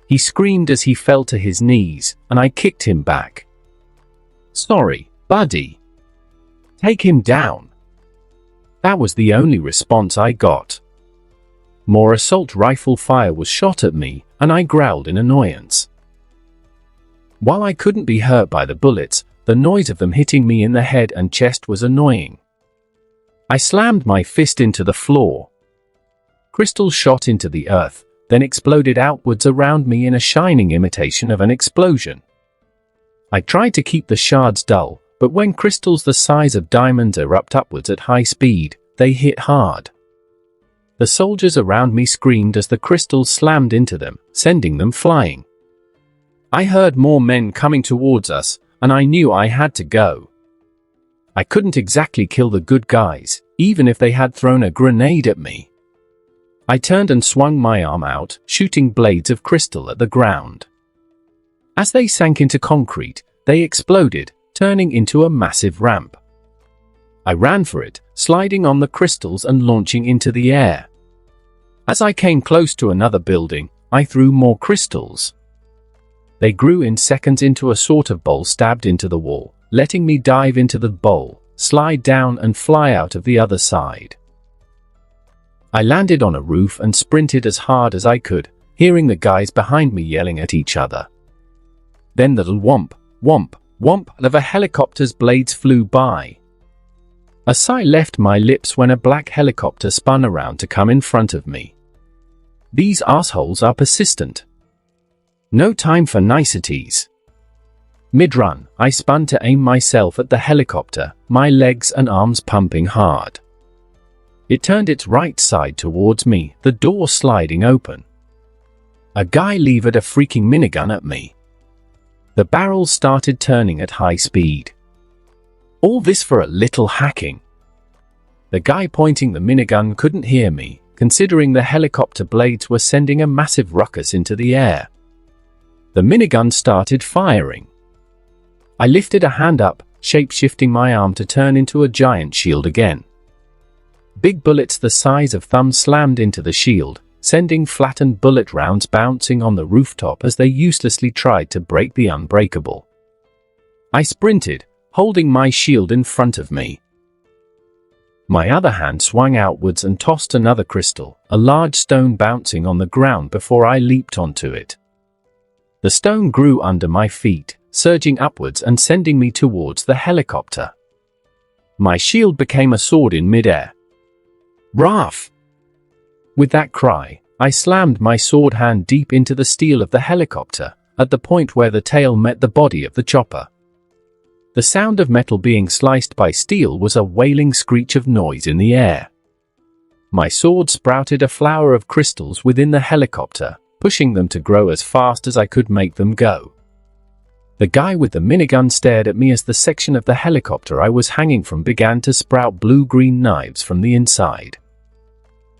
He screamed as he fell to his knees, and I kicked him back. Sorry, buddy. Take him down. That was the only response I got. More assault rifle fire was shot at me, and I growled in annoyance. While I couldn't be hurt by the bullets, the noise of them hitting me in the head and chest was annoying. I slammed my fist into the floor. Crystals shot into the earth, then exploded outwards around me in a shining imitation of an explosion. I tried to keep the shards dull, but when crystals the size of diamonds erupt upwards at high speed, they hit hard. The soldiers around me screamed as the crystals slammed into them, sending them flying. I heard more men coming towards us, and I knew I had to go. I couldn't exactly kill the good guys, even if they had thrown a grenade at me. I turned and swung my arm out, shooting blades of crystal at the ground. As they sank into concrete, they exploded, turning into a massive ramp. I ran for it, sliding on the crystals and launching into the air. As I came close to another building, I threw more crystals. They grew in seconds into a sort of bowl stabbed into the wall, letting me dive into the bowl, slide down and fly out of the other side. I landed on a roof and sprinted as hard as I could, hearing the guys behind me yelling at each other. Then the whomp, whomp, whomp of a helicopter's blades flew by. A sigh left my lips when a black helicopter spun around to come in front of me. These assholes are persistent. No time for niceties. Mid-run, I spun to aim myself at the helicopter, my legs and arms pumping hard. It turned its right side towards me, the door sliding open. A guy levered a freaking minigun at me. The barrels started turning at high speed. All this for a little hacking. The guy pointing the minigun couldn't hear me, considering the helicopter blades were sending a massive ruckus into the air. The minigun started firing. I lifted a hand up, shape-shifting my arm to turn into a giant shield again. Big bullets the size of thumbs slammed into the shield, sending flattened bullet rounds bouncing on the rooftop as they uselessly tried to break the unbreakable. I sprinted, holding my shield in front of me. My other hand swung outwards and tossed another crystal, a large stone bouncing on the ground before I leaped onto it. The stone grew under my feet, surging upwards and sending me towards the helicopter. My shield became a sword in midair. Raf! With that cry, I slammed my sword hand deep into the steel of the helicopter, at the point where the tail met the body of the chopper. The sound of metal being sliced by steel was a wailing screech of noise in the air. My sword sprouted a flower of crystals within the helicopter, pushing them to grow as fast as I could make them go. The guy with the minigun stared at me as the section of the helicopter I was hanging from began to sprout blue-green knives from the inside.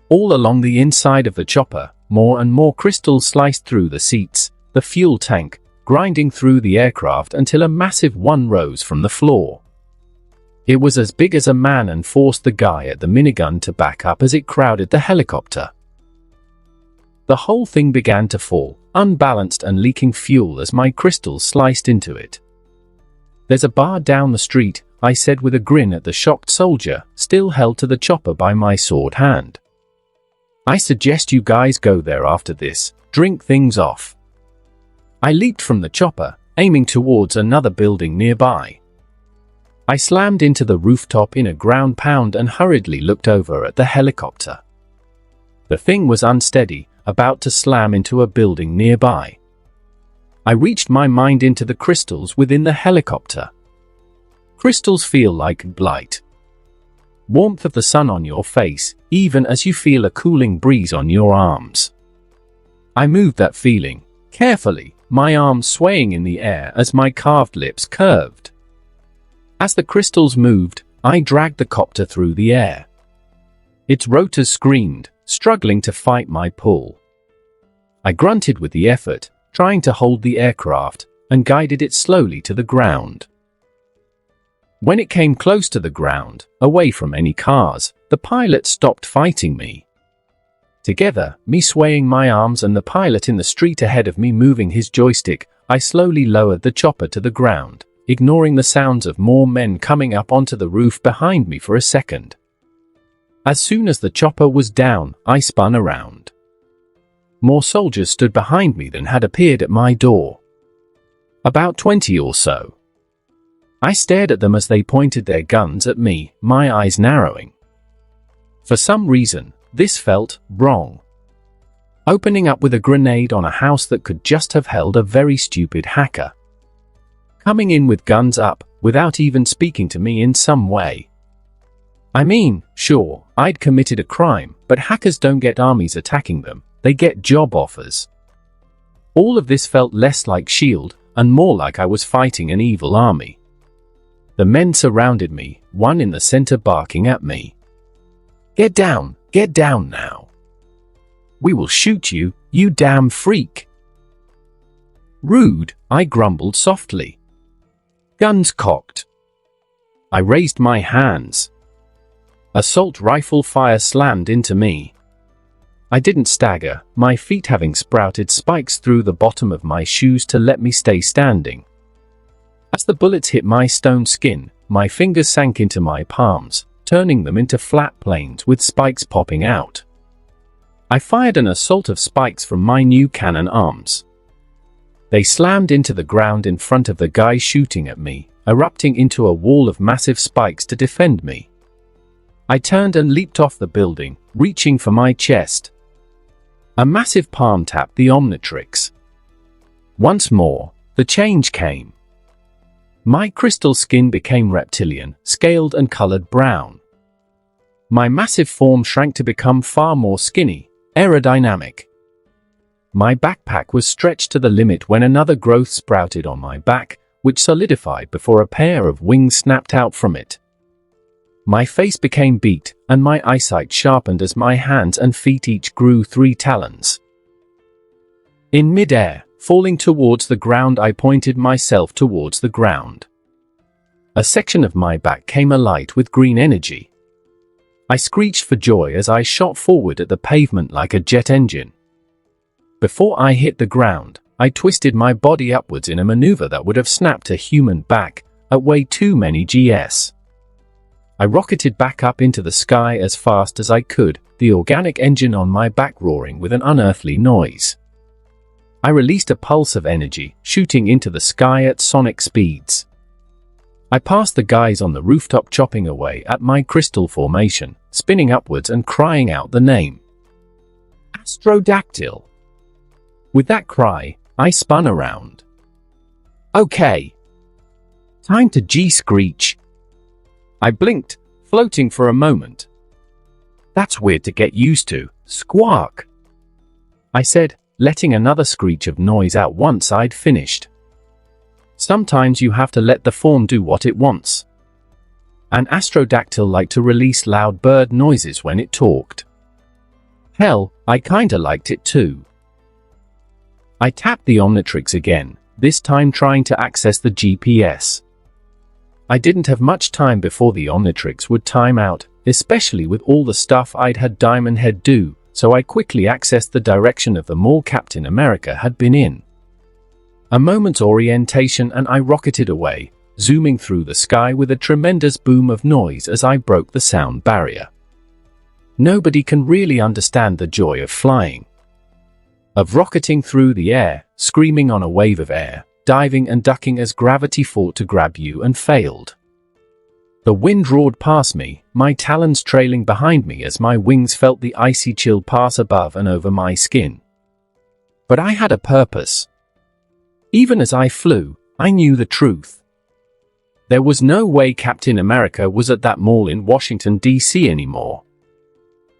All along the inside of the chopper, more and more crystals sliced through the seats, the fuel tank, grinding through the aircraft until a massive one rose from the floor. It was as big as a man and forced the guy at the minigun to back up as it crowded the helicopter. The whole thing began to fall, unbalanced and leaking fuel as my crystals sliced into it. "There's a bar down the street," I said with a grin at the shocked soldier, still held to the chopper by my sword hand. "I suggest you guys go there after this, drink things off." I leaped from the chopper, aiming towards another building nearby. I slammed into the rooftop in a ground pound and hurriedly looked over at the helicopter. The thing was unsteady, about to slam into a building nearby. I reached my mind into the crystals within the helicopter. Crystals feel like light. Warmth of the sun on your face, even as you feel a cooling breeze on your arms. I moved that feeling, carefully, my arms swaying in the air as my carved lips curved. As the crystals moved, I dragged the copter through the air. Its rotors screamed, struggling to fight my pull. I grunted with the effort, trying to hold the aircraft, and guided it slowly to the ground. When it came close to the ground, away from any cars, the pilot stopped fighting me. Together, me swaying my arms and the pilot in the street ahead of me moving his joystick, I slowly lowered the chopper to the ground, ignoring the sounds of more men coming up onto the roof behind me for a second. As soon as the chopper was down, I spun around. More soldiers stood behind me than had appeared at my door. About 20 or so. I stared at them as they pointed their guns at me, my eyes narrowing. For some reason, this felt wrong. Opening up with a grenade on a house that could just have held a very stupid hacker. Coming in with guns up, without even speaking to me in some way. I mean, sure, I'd committed a crime, but hackers don't get armies attacking them, they get job offers. All of this felt less like S.H.I.E.L.D. and more like I was fighting an evil army. The men surrounded me, one in the center barking at me. Get down now. We will shoot you, you damn freak." "Rude," I grumbled softly. Guns cocked. I raised my hands. Assault rifle fire slammed into me. I didn't stagger, my feet having sprouted spikes through the bottom of my shoes to let me stay standing. As the bullets hit my stone skin, my fingers sank into my palms, turning them into flat planes with spikes popping out. I fired an assault of spikes from my new cannon arms. They slammed into the ground in front of the guy shooting at me, erupting into a wall of massive spikes to defend me. I turned and leaped off the building, reaching for my chest. A massive palm tapped the Omnitrix. Once more, the change came. My crystal skin became reptilian, scaled and colored brown. My massive form shrank to become far more skinny, aerodynamic. My backpack was stretched to the limit when another growth sprouted on my back, which solidified before a pair of wings snapped out from it. My face became beaked, and my eyesight sharpened as my hands and feet each grew 3 talons. In midair, falling towards the ground, I pointed myself towards the ground. A section of my back came alight with green energy. I screeched for joy as I shot forward at the pavement like a jet engine. Before I hit the ground, I twisted my body upwards in a maneuver that would have snapped a human back at way too many GS. I rocketed back up into the sky as fast as I could, the organic engine on my back roaring with an unearthly noise. I released a pulse of energy, shooting into the sky at sonic speeds. I passed the guys on the rooftop chopping away at my crystal formation, spinning upwards and crying out the name. Astrodactyl. With that cry, I spun around. Okay. Time to G-screech. I blinked, floating for a moment. That's weird to get used to, squawk, I said, letting another screech of noise out once I'd finished. Sometimes you have to let the form do what it wants. An astrodactyl liked to release loud bird noises when it talked. Hell, I kinda liked it too. I tapped the Omnitrix again, this time trying to access the GPS. I didn't have much time before the Omnitrix would time out, especially with all the stuff I'd had Diamond Head do, so I quickly accessed the direction of the mall Captain America had been in. A moment's orientation and I rocketed away, zooming through the sky with a tremendous boom of noise as I broke the sound barrier. Nobody can really understand the joy of flying. Of rocketing through the air, screaming on a wave of air, diving and ducking as gravity fought to grab you and failed. The wind roared past me, my talons trailing behind me as my wings felt the icy chill pass above and over my skin. But I had a purpose. Even as I flew, I knew the truth. There was no way Captain America was at that mall in Washington, D.C. anymore.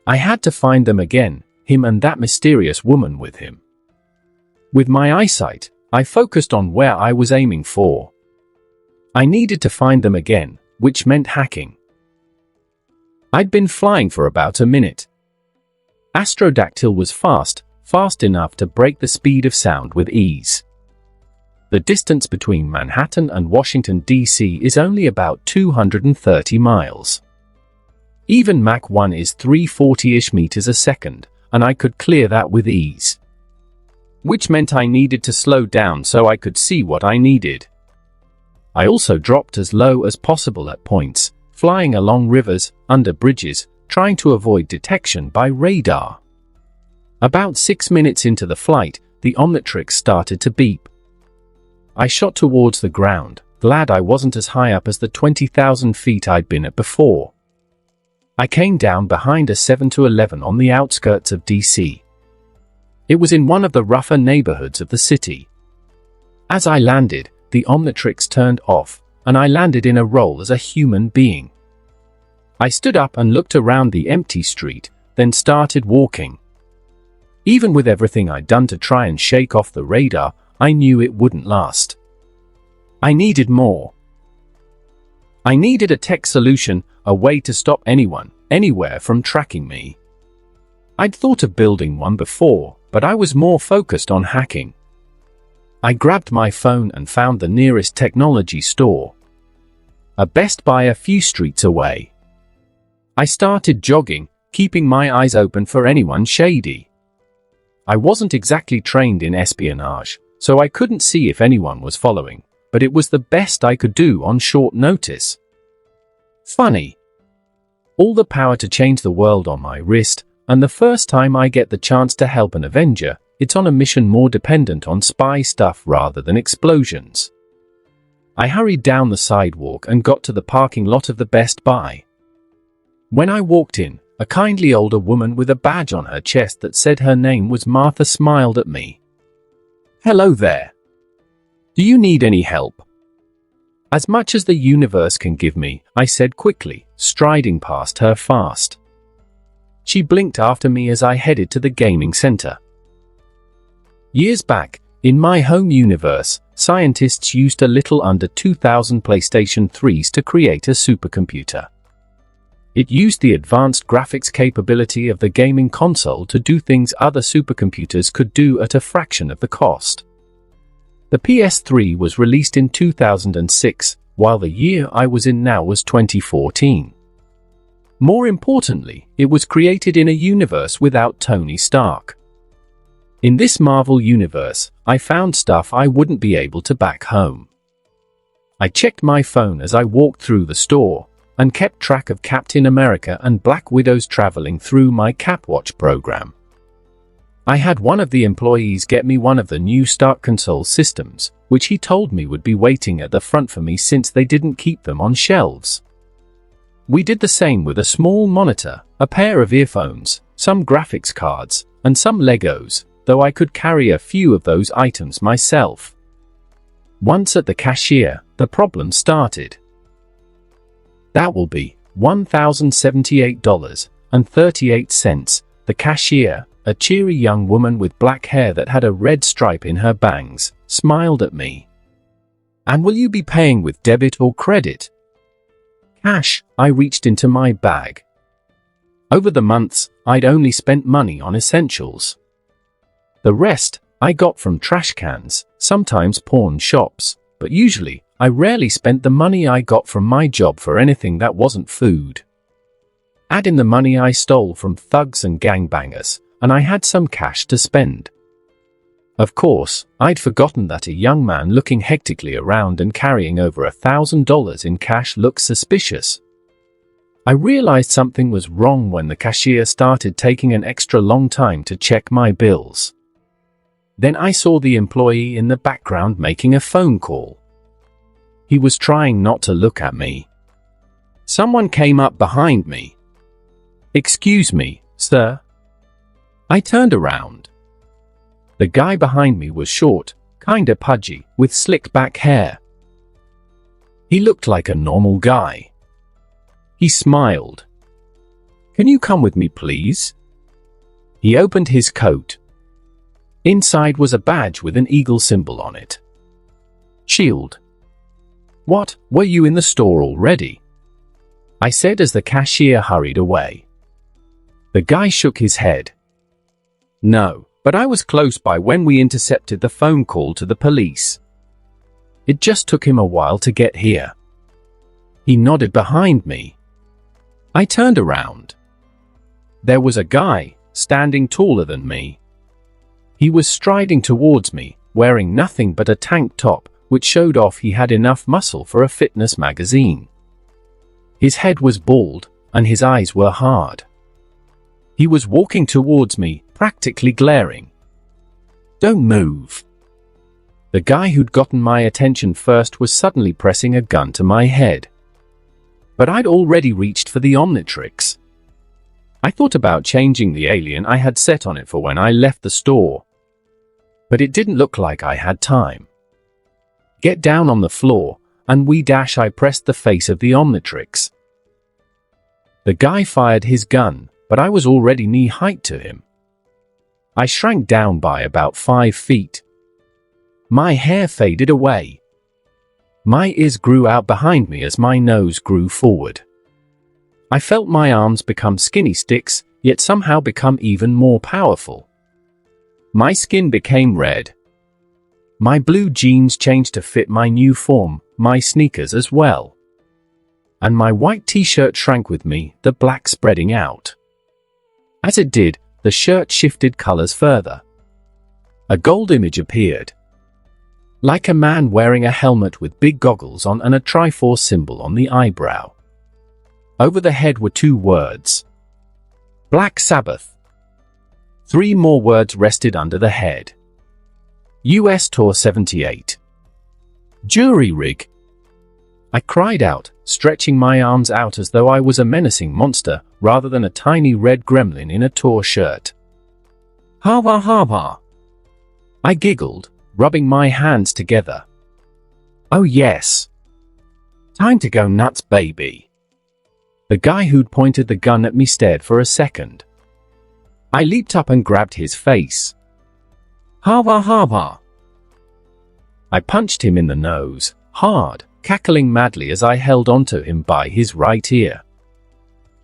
I had to find them again, him and that mysterious woman with him. With my eyesight, I focused on where I was aiming for. I needed to find them again, which meant hacking. I'd been flying for about a minute. Astrodactyl was fast enough to break the speed of sound with ease. The distance between Manhattan and Washington, D.C. is only about 230 miles. Even Mach 1 is 340-ish meters a second, and I could clear that with ease. Which meant I needed to slow down so I could see what I needed. I also dropped as low as possible at points, flying along rivers, under bridges, trying to avoid detection by radar. About 6 minutes into the flight, the Omnitrix started to beep. I shot towards the ground, glad I wasn't as high up as the 20,000 feet I'd been at before. I came down behind a 7-Eleven on the outskirts of DC. It was in one of the rougher neighborhoods of the city. As I landed, the Omnitrix turned off, and I landed in a role as a human being. I stood up and looked around the empty street, then started walking. Even with everything I'd done to try and shake off the radar, I knew it wouldn't last. I needed more. I needed a tech solution, a way to stop anyone, anywhere from tracking me. I'd thought of building one before, but I was more focused on hacking. I grabbed my phone and found the nearest technology store. A Best Buy a few streets away. I started jogging, keeping my eyes open for anyone shady. I wasn't exactly trained in espionage, so I couldn't see if anyone was following, but it was the best I could do on short notice. Funny. All the power to change the world on my wrist, and the first time I get the chance to help an Avenger, it's on a mission more dependent on spy stuff rather than explosions. I hurried down the sidewalk and got to the parking lot of the Best Buy. When I walked in, a kindly older woman with a badge on her chest that said her name was Martha smiled at me. "Hello there. Do you need any help?" "As much as the universe can give me," I said quickly, striding past her fast. She blinked after me as I headed to the gaming center. Years back, in my home universe, scientists used a little under 2,000 PlayStation 3s to create a supercomputer. It used the advanced graphics capability of the gaming console to do things other supercomputers could do at a fraction of the cost. The PS3 was released in 2006, while the year I was in now was 2014. More importantly, it was created in a universe without Tony Stark. In this Marvel universe, I found stuff I wouldn't be able to back home. I checked my phone as I walked through the store, and kept track of Captain America and Black Widows traveling through my Capwatch program. I had one of the employees get me one of the new Stark console systems, which he told me would be waiting at the front for me since they didn't keep them on shelves. We did the same with a small monitor, a pair of earphones, some graphics cards, and some Legos, though I could carry a few of those items myself. Once at the cashier, the problem started. "That will be $1,078.38, the cashier, a cheery young woman with black hair that had a red stripe in her bangs, smiled at me. "And will you be paying with debit or credit?" "Cash," I reached into my bag. Over the months, I'd only spent money on essentials. The rest, I got from trash cans, sometimes pawn shops, but usually, I rarely spent the money I got from my job for anything that wasn't food. Add in the money I stole from thugs and gangbangers, and I had some cash to spend. Of course, I'd forgotten that a young man looking hectically around and carrying over $1,000 in cash looked suspicious. I realized something was wrong when the cashier started taking an extra long time to check my bills. Then I saw the employee in the background making a phone call. He was trying not to look at me. Someone came up behind me. "Excuse me, sir?" I turned around. The guy behind me was short, kinda pudgy, with slick back hair. He looked like a normal guy. He smiled. "Can you come with me, please?" He opened his coat. Inside was a badge with an eagle symbol on it. "Shield." "What, were you in the store already?" I said as the cashier hurried away. The guy shook his head. "No, but I was close by when we intercepted the phone call to the police. It just took him a while to get here." He nodded behind me. I turned around. There was a guy, standing taller than me. He was striding towards me, wearing nothing but a tank top, which showed off he had enough muscle for a fitness magazine. His head was bald, and his eyes were hard. He was walking towards me, practically glaring. "Don't move." The guy who'd gotten my attention first was suddenly pressing a gun to my head. But I'd already reached for the Omnitrix. I thought about changing the alien I had set on it for when I left the store. But it didn't look like I had time. "Get down on the floor," and I pressed the face of the Omnitrix. The guy fired his gun, but I was already knee-height to him. I shrank down by about 5 feet. My hair faded away. My ears grew out behind me as my nose grew forward. I felt my arms become skinny sticks, yet somehow become even more powerful. My skin became red. My blue jeans changed to fit my new form, my sneakers as well. And my white t-shirt shrank with me, the black spreading out. As it did, the shirt shifted colors further. A gold image appeared. Like a man wearing a helmet with big goggles on and a Triforce symbol on the eyebrow. Over the head were 2 words. Black Sabbath. 3 more words rested under the head. US Tour 78. Jury rig. I cried out, stretching my arms out as though I was a menacing monster, rather than a tiny red gremlin in a tour shirt. "Hava hava." I giggled, rubbing my hands together. "Oh yes. Time to go nuts, baby." The guy who'd pointed the gun at me stared for a second. I leaped up and grabbed his face. "Hava hava." I punched him in the nose, hard, cackling madly as I held onto him by his right ear.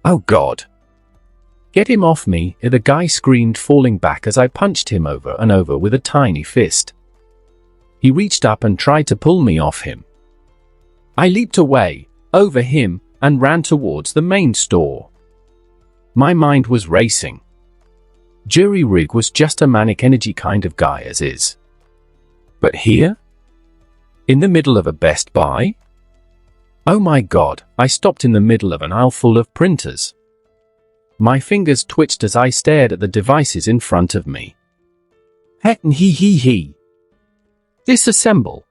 "Oh God. Get him off me," the guy screamed, falling back as I punched him over and over with a tiny fist. He reached up and tried to pull me off him. I leaped away, over him, and ran towards the main store. My mind was racing. Jury Rig was just a manic energy kind of guy as is. But here? In the middle of a Best Buy? Oh my god, I stopped in the middle of an aisle full of printers. My fingers twitched as I stared at the devices in front of me. Heck he. Disassemble.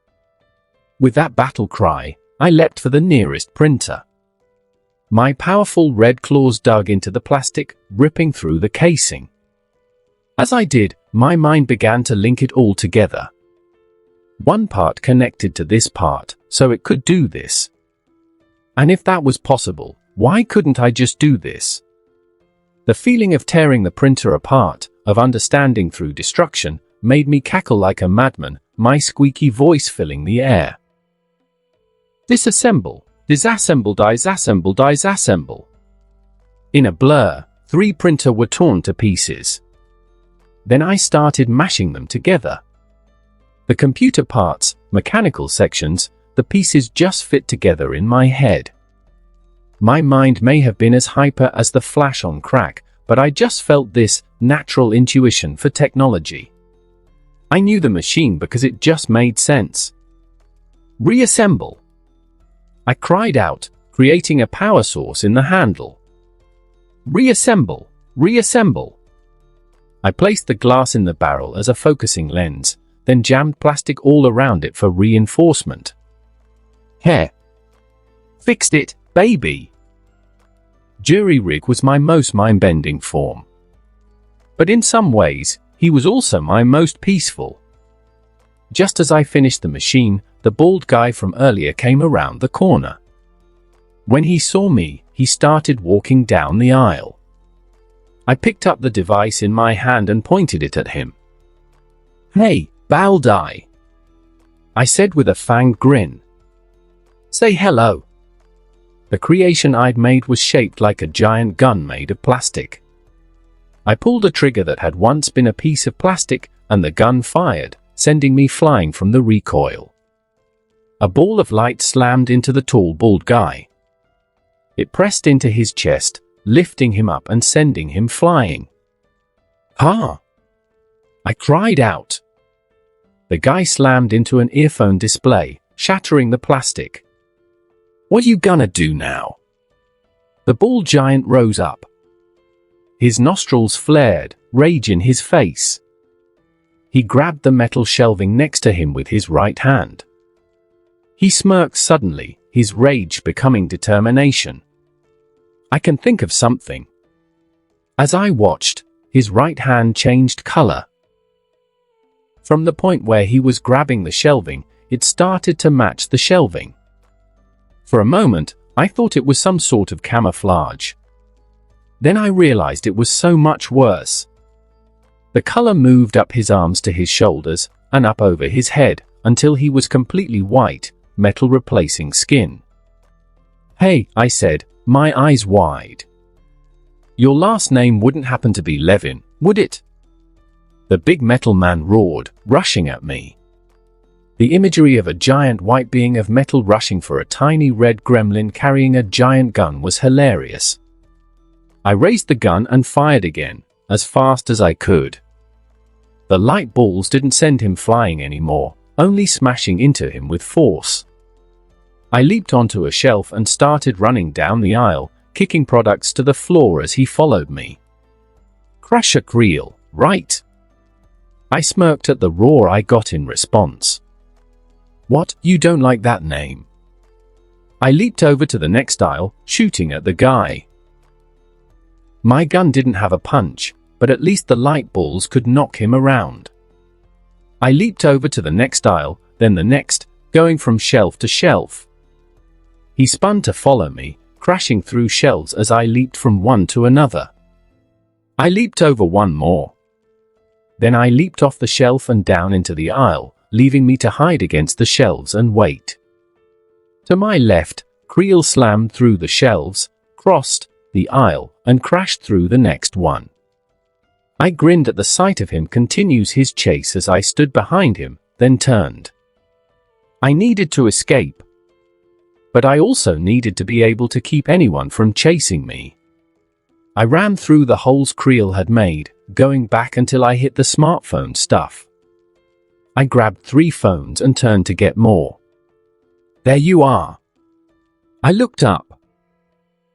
With that battle cry, I leapt for the nearest printer. My powerful red claws dug into the plastic, ripping through the casing. As I did, my mind began to link it all together. One part connected to this part, so it could do this. And if that was possible, why couldn't I just do this? The feeling of tearing the printer apart, of understanding through destruction, made me cackle like a madman, my squeaky voice filling the air. Disassemble, disassemble, disassemble, disassemble. In a blur, 3 printers were torn to pieces. Then I started mashing them together. The computer parts, mechanical sections, the pieces just fit together in my head. My mind may have been as hyper as the Flash on crack, but I just felt this natural intuition for technology. I knew the machine because it just made sense. Reassemble. I cried out, creating a power source in the handle. Reassemble, reassemble. I placed the glass in the barrel as a focusing lens, then jammed plastic all around it for reinforcement. Heh. Fixed it, baby. Jury Rig was my most mind-bending form. But in some ways, he was also my most peaceful. Just as I finished the machine, the bald guy from earlier came around the corner. When he saw me, he started walking down the aisle. I picked up the device in my hand and pointed it at him. Hey, Baldai, I said with a fanged grin. Say hello. The creation I'd made was shaped like a giant gun made of plastic. I pulled a trigger that had once been a piece of plastic, and the gun fired, sending me flying from the recoil. A ball of light slammed into the tall bald guy. It pressed into his chest, lifting him up and sending him flying. Ah! I cried out. The guy slammed into an earphone display, shattering the plastic. What you gonna do now? The bald giant rose up. His nostrils flared, rage in his face. He grabbed the metal shelving next to him with his right hand. He smirked suddenly, his rage becoming determination. I can think of something. As I watched, his right hand changed color. From the point where he was grabbing the shelving, it started to match the shelving. For a moment, I thought it was some sort of camouflage. Then I realized it was so much worse. The color moved up his arms to his shoulders, and up over his head, until he was completely white, metal replacing skin. Hey, I said, my eyes wide. Your last name wouldn't happen to be Levin, would it? The big metal man roared, rushing at me. The imagery of a giant white being of metal rushing for a tiny red gremlin carrying a giant gun was hilarious. I raised the gun and fired again, as fast as I could. The light balls didn't send him flying anymore, only smashing into him with force. I leaped onto a shelf and started running down the aisle, kicking products to the floor as he followed me. Crush a creel, right? I smirked at the roar I got in response. What, you don't like that name? I leaped over to the next aisle, shooting at the guy. My gun didn't have a punch, but at least the light balls could knock him around. I leaped over to the next aisle, then the next, going from shelf to shelf. He spun to follow me, crashing through shelves as I leaped from one to another. I leaped over one more. Then I leaped off the shelf and down into the aisle, leaving me to hide against the shelves and wait. To my left, Creel slammed through the shelves, crossed the aisle, and crashed through the next one. I grinned at the sight of him continues his chase as I stood behind him, then turned. I needed to escape. but I also needed to be able to keep anyone from chasing me. I ran through the holes Creel had made, going back until I hit the smartphone stuff. I grabbed 3 phones and turned to get more. There you are. I looked up.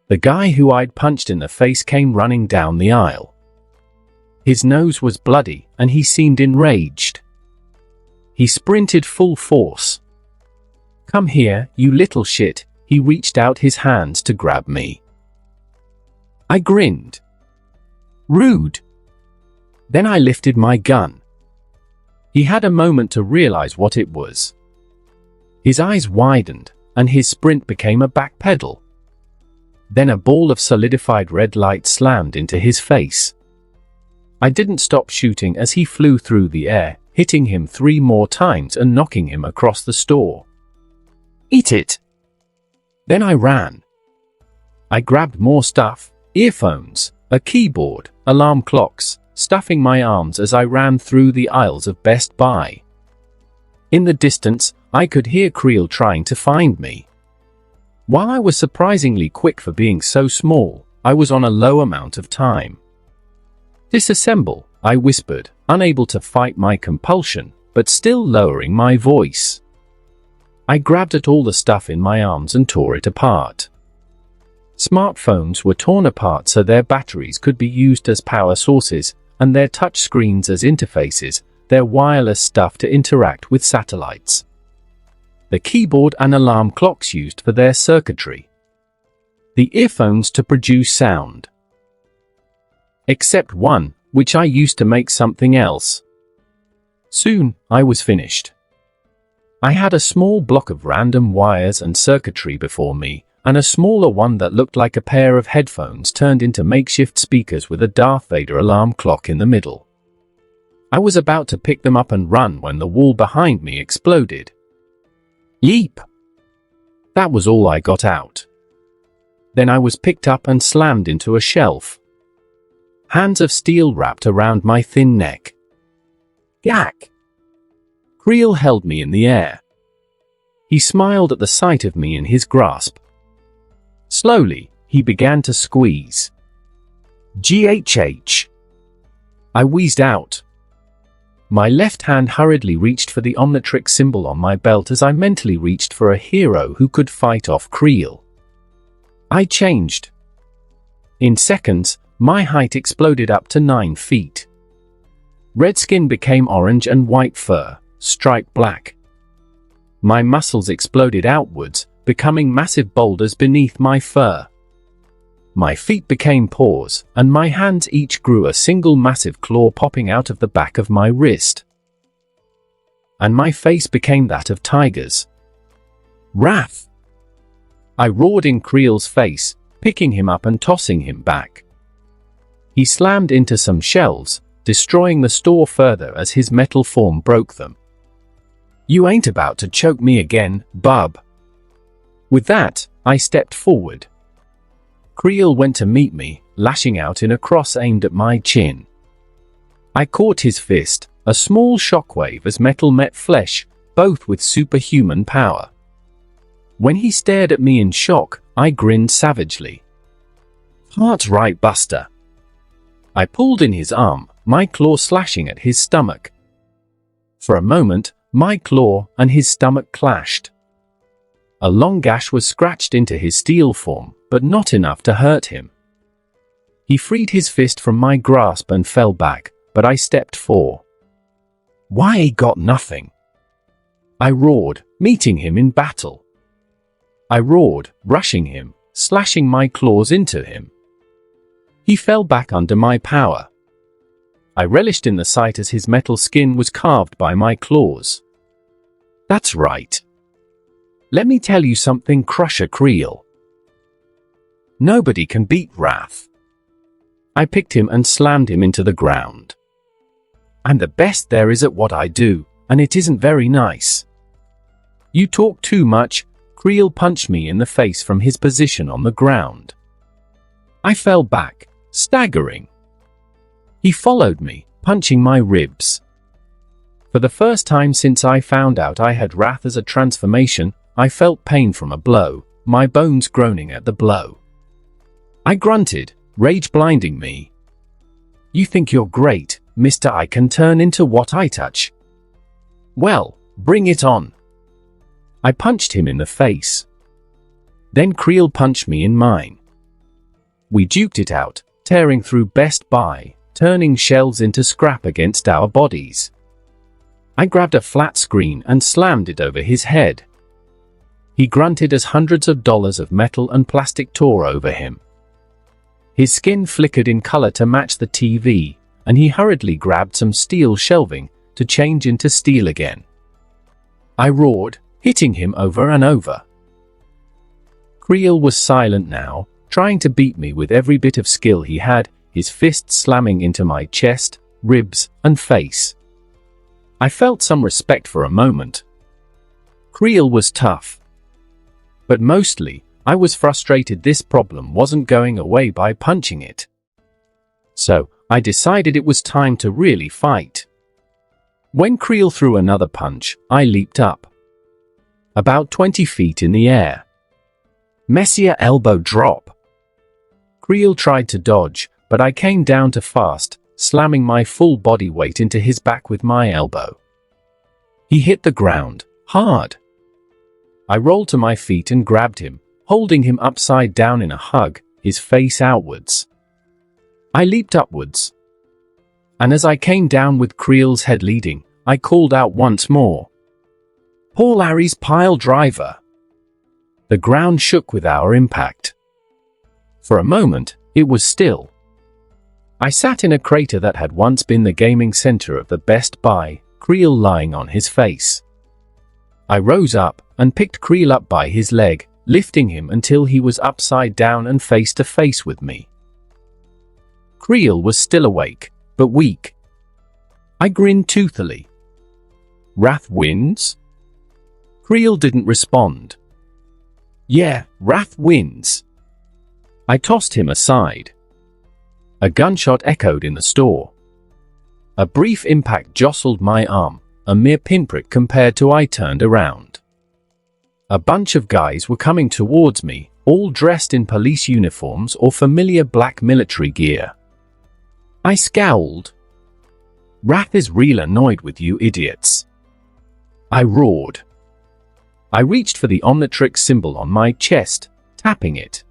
The guy who I'd punched in the face came running down the aisle. His nose was bloody, and he seemed enraged. He sprinted full force. "Come here, you little shit." He reached out his hands to grab me. I grinned. Rude. Then I lifted my gun. He had a moment to realize what it was. His eyes widened, and his sprint became a backpedal. Then a ball of solidified red light slammed into his face. I didn't stop shooting as he flew through the air, hitting him 3 more times and knocking him across the store. "Eat it!" Then I ran. I grabbed more stuff, earphones, a keyboard, alarm clocks, stuffing my arms as I ran through the aisles of Best Buy. In the distance, I could hear Creel trying to find me. While I was surprisingly quick for being so small, I was on a low amount of time. "Disassemble," I whispered, unable to fight my compulsion, but still lowering my voice. I grabbed at all the stuff in my arms and tore it apart. Smartphones were torn apart so their batteries could be used as power sources, and their touch screens as interfaces, their wireless stuff to interact with satellites. The keyboard and alarm clocks used for their circuitry. The earphones to produce sound. Except one, which I used to make something else. Soon, I was finished. I had a small block of random wires and circuitry before me, and a smaller one that looked like a pair of headphones turned into makeshift speakers with a Darth Vader alarm clock in the middle. I was about to pick them up and run when the wall behind me exploded. Yeep! That was all I got out. Then I was picked up and slammed into a shelf. Hands of steel wrapped around my thin neck. Gack! Creel held me in the air. He smiled at the sight of me in his grasp. Slowly, he began to squeeze. GHH! I wheezed out. My left hand hurriedly reached for the Omnitrix symbol on my belt as I mentally reached for a hero who could fight off Creel. I changed. In seconds, my height exploded up to 9 feet. Red skin became orange and white fur, striped black. My muscles exploded outwards, becoming massive boulders beneath my fur. My feet became paws, and my hands each grew a single massive claw popping out of the back of my wrist. And my face became that of tigers. Wrath! I roared in Creel's face, picking him up and tossing him back. He slammed into some shelves, destroying the store further as his metal form broke them. "You ain't about to choke me again, bub." With that, I stepped forward. Creel went to meet me, lashing out in a cross aimed at my chin. I caught his fist, a small shockwave as metal met flesh, both with superhuman power. When he stared at me in shock, I grinned savagely. "Heart's right, Buster." I pulled in his arm, my claw slashing at his stomach. For a moment, my claw and his stomach clashed. A long gash was scratched into his steel form, but not enough to hurt him. He freed his fist from my grasp and fell back, but I stepped forward. "Why he got nothing?" I roared, meeting him in battle. I roared, rushing him, slashing my claws into him. He fell back under my power. I relished in the sight as his metal skin was carved by my claws. That's right. Let me tell you something, Crusher Creel. Nobody can beat Wrath. I picked him and slammed him into the ground. I'm the best there is at what I do, and it isn't very nice. You talk too much. Creel punched me in the face from his position on the ground. I fell back, staggering. He followed me, punching my ribs. For the first time since I found out I had Wrath as a transformation, I felt pain from a blow, my bones groaning at the blow. I grunted, rage blinding me. "You think you're great, Mr. I can turn into what I touch? Well, bring it on." I punched him in the face. Then Creel punched me in mine. We duked it out, tearing through Best Buy, turning shelves into scrap against our bodies. I grabbed a flat screen and slammed it over his head. He grunted as hundreds of dollars of metal and plastic tore over him. His skin flickered in color to match the TV, and he hurriedly grabbed some steel shelving to change into steel again. I roared, hitting him over and over. Creel was silent now, trying to beat me with every bit of skill he had, his fists slamming into my chest, ribs, and face. I felt some respect for a moment. Creel was tough. But mostly, I was frustrated this problem wasn't going away by punching it. So, I decided it was time to really fight. When Creel threw another punch, I leaped up. About 20 feet in the air. Messier elbow drop. Creel tried to dodge, but I came down too fast, slamming my full body weight into his back with my elbow. He hit the ground, hard. I rolled to my feet and grabbed him, holding him upside down in a hug, his face outwards. I leaped upwards. And as I came down with Creel's head leading, I called out once more. "Paul Harry's pile driver." The ground shook with our impact. For a moment, it was still. I sat in a crater that had once been the gaming center of the Best Buy, Creel lying on his face. I rose up and picked Creel up by his leg, lifting him until he was upside down and face to face with me. Creel was still awake, but weak. I grinned toothily. "Wrath wins?" Creel didn't respond. "Yeah, Wrath wins." I tossed him aside. A gunshot echoed in the store. A brief impact jostled my arm, a mere pinprick compared to I turned around. A bunch of guys were coming towards me, all dressed in police uniforms or familiar black military gear. I scowled. "Wrath is real annoyed with you idiots," I roared. I reached for the Omnitrix symbol on my chest, tapping it.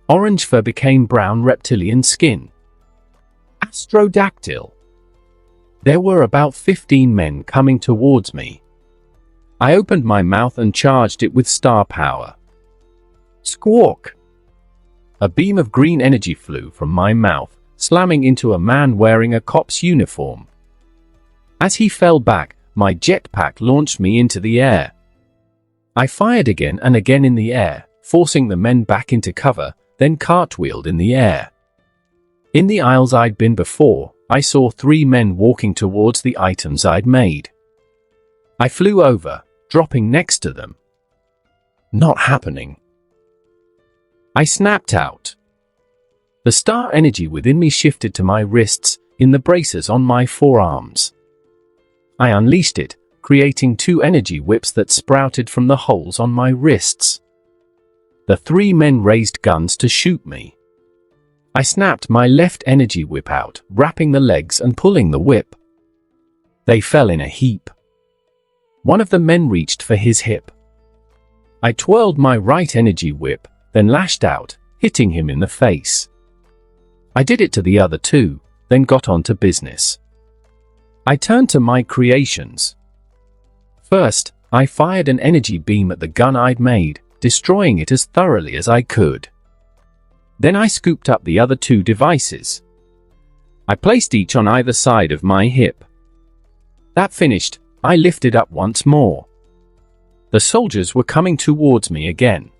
Orange fur became brown reptilian skin. Astrodactyl. There were about 15 men coming towards me. I opened my mouth and charged it with star power. Squawk! A beam of green energy flew from my mouth, slamming into a man wearing a cop's uniform. As he fell back, my jetpack launched me into the air. I fired again and again in the air, forcing the men back into cover, then cartwheeled in the air. In the aisles I'd been before, I saw 3 men walking towards the items I'd made. I flew over, dropping next to them. Not happening. I snapped out. The star energy within me shifted to my wrists, in the braces on my forearms. I unleashed it, creating 2 energy whips that sprouted from the holes on my wrists. The 3 men raised guns to shoot me. I snapped my left energy whip out, wrapping the legs and pulling the whip. They fell in a heap. One of the men reached for his hip. I twirled my right energy whip, then lashed out, hitting him in the face. I did it to the other 2, then got on to business. I turned to my creations. First, I fired an energy beam at the gun I'd made, destroying it as thoroughly as I could. Then I scooped up the other 2 devices. I placed each on either side of my hip. That finished, I lifted up once more. The soldiers were coming towards me again.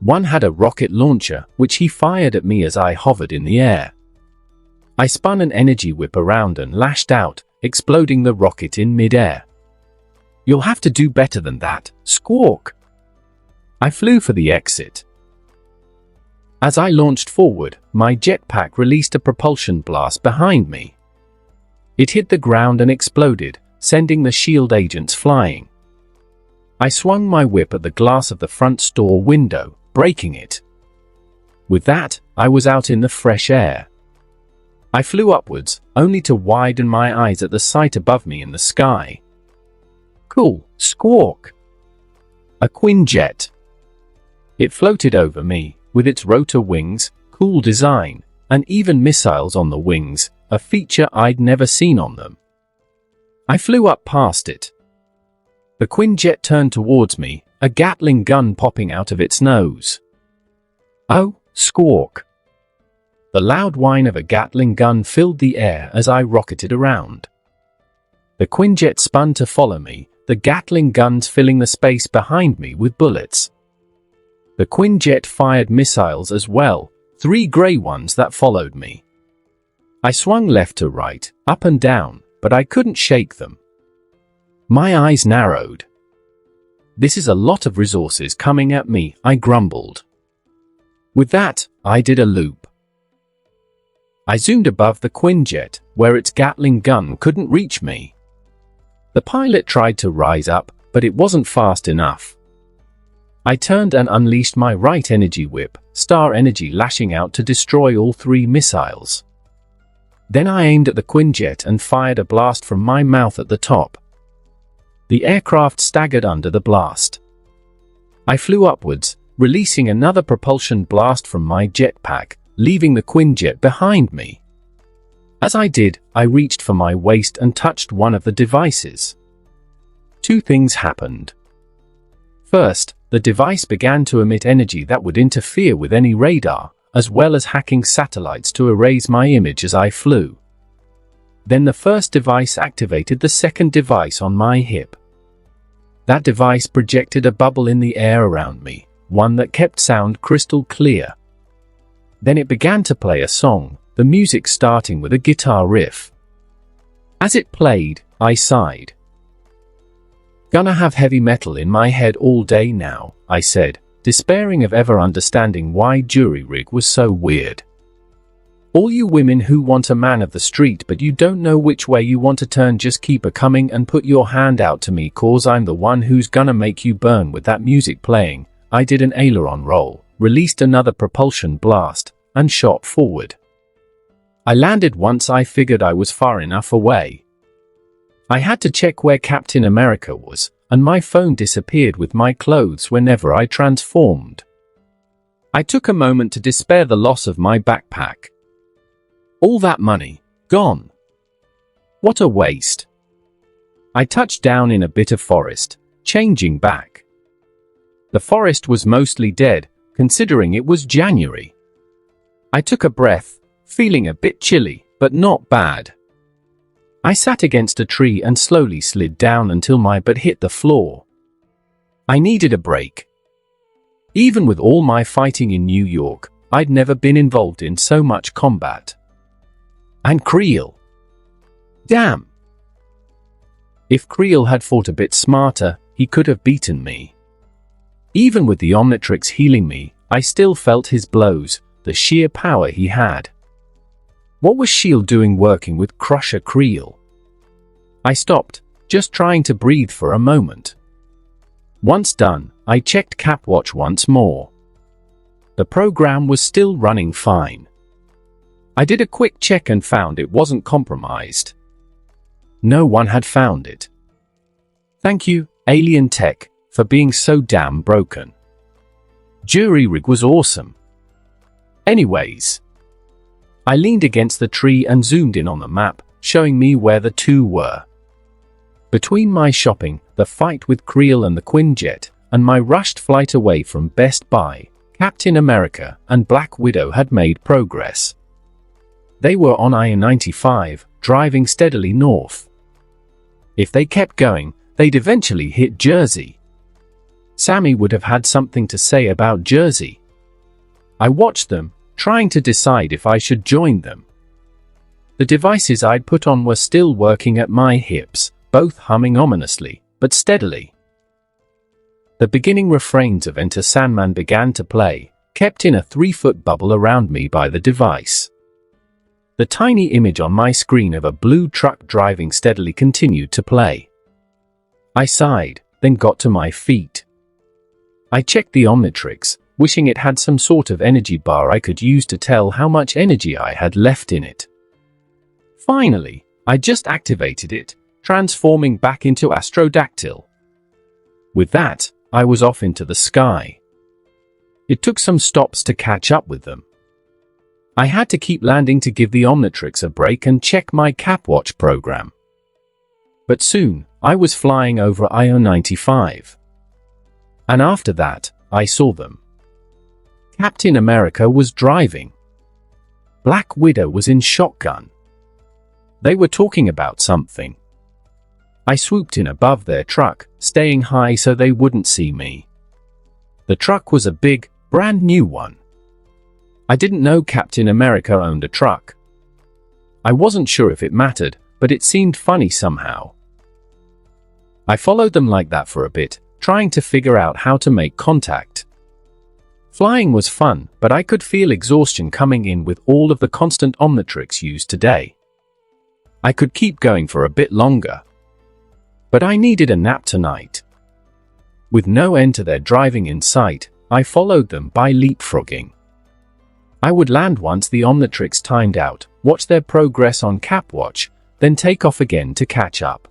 One had a rocket launcher, which he fired at me as I hovered in the air. I spun an energy whip around and lashed out, exploding the rocket in mid-air. "You'll have to do better than that, squawk!" I flew for the exit. As I launched forward, my jetpack released a propulsion blast behind me. It hit the ground and exploded, sending the shield agents flying. I swung my whip at the glass of the front store window, breaking it. With that, I was out in the fresh air. I flew upwards, only to widen my eyes at the sight above me in the sky. Cool, squawk! A Quinjet. It floated over me, with its rotor wings, cool design, and even missiles on the wings, a feature I'd never seen on them. I flew up past it. The Quinjet turned towards me, a Gatling gun popping out of its nose. Oh, squawk! The loud whine of a Gatling gun filled the air as I rocketed around. The Quinjet spun to follow me, the Gatling guns filling the space behind me with bullets. The Quinjet fired missiles as well, 3 grey ones that followed me. I swung left to right, up and down, but I couldn't shake them. My eyes narrowed. This is a lot of resources coming at me, I grumbled. With that, I did a loop. I zoomed above the Quinjet, where its Gatling gun couldn't reach me. The pilot tried to rise up, but it wasn't fast enough. I turned and unleashed my right energy whip, star energy lashing out to destroy all 3 missiles. Then I aimed at the Quinjet and fired a blast from my mouth at the top. The aircraft staggered under the blast. I flew upwards, releasing another propulsion blast from my jetpack, leaving the Quinjet behind me. As I did, I reached for my waist and touched one of the devices. 2 things happened. First, the device began to emit energy that would interfere with any radar, as well as hacking satellites to erase my image as I flew. Then the first device activated the second device on my hip. That device projected a bubble in the air around me, one that kept sound crystal clear. Then it began to play a song, the music starting with a guitar riff. As it played, I sighed. Gonna have heavy metal in my head all day now, I said, despairing of ever understanding why jury rig was so weird. All you women who want a man of the street but you don't know which way you want to turn, just keep a coming and put your hand out to me, cause I'm the one who's gonna make you burn with that music playing. I did an aileron roll, released another propulsion blast, and shot forward. I landed once I figured I was far enough away. I had to check where Captain America was, and my phone disappeared with my clothes whenever I transformed. I took a moment to despair the loss of my backpack. All that money, gone. What a waste. I touched down in a bit of forest, changing back. The forest was mostly dead, considering it was January. I took a breath, feeling a bit chilly, but not bad. I sat against a tree and slowly slid down until my butt hit the floor. I needed a break. Even with all my fighting in New York, I'd never been involved in so much combat. And Creel. Damn. If Creel had fought a bit smarter, he could have beaten me. Even with the Omnitrix healing me, I still felt his blows, the sheer power he had. What was S.H.I.E.L.D. doing working with Crusher Creel? I stopped, just trying to breathe for a moment. Once done, I checked Capwatch once more. The program was still running fine. I did a quick check and found it wasn't compromised. No one had found it. Thank you, Alien Tech, for being so damn broken. Jury rig was awesome. Anyways, I leaned against the tree and zoomed in on the map, showing me where the 2 were. Between my shopping, the fight with Creel and the Quinjet, and my rushed flight away from Best Buy, Captain America and Black Widow had made progress. They were on I-95, driving steadily north. If they kept going, they'd eventually hit Jersey. Sammy would have had something to say about Jersey. I watched them, trying to decide if I should join them. The devices I'd put on were still working at my hips, both humming ominously, but steadily. The beginning refrains of Enter Sandman began to play, kept in a 3-foot bubble around me by the device. The tiny image on my screen of a blue truck driving steadily continued to play. I sighed, then got to my feet. I checked the Omnitrix, wishing it had some sort of energy bar I could use to tell how much energy I had left in it. Finally, I just activated it, transforming back into Astrodactyl. With that, I was off into the sky. It took some stops to catch up with them. I had to keep landing to give the Omnitrix a break and check my Capwatch program. But soon, I was flying over IO-95. And after that, I saw them. Captain America was driving. Black Widow was in shotgun. They were talking about something. I swooped in above their truck, staying high so they wouldn't see me. The truck was a big, brand new one. I didn't know Captain America owned a truck. I wasn't sure if it mattered, but it seemed funny somehow. I followed them like that for a bit, trying to figure out how to make contact. Flying was fun, but I could feel exhaustion coming in with all of the constant Omnitrix used today. I could keep going for a bit longer. But I needed a nap tonight. With no end to their driving in sight, I followed them by leapfrogging. I would land once the Omnitrix timed out, watch their progress on Capwatch, then take off again to catch up.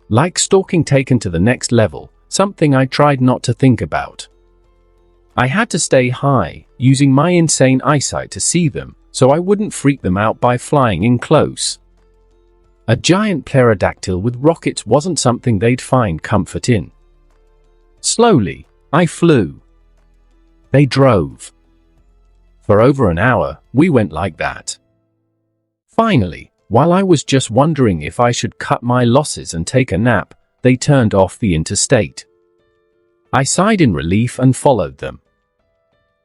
Like stalking taken to the next level, something I tried not to think about. I had to stay high, using my insane eyesight to see them, so I wouldn't freak them out by flying in close. A giant pterodactyl with rockets wasn't something they'd find comfort in. Slowly, I flew. They drove. For over an hour, we went like that. Finally, while I was just wondering if I should cut my losses and take a nap, they turned off the interstate. I sighed in relief and followed them.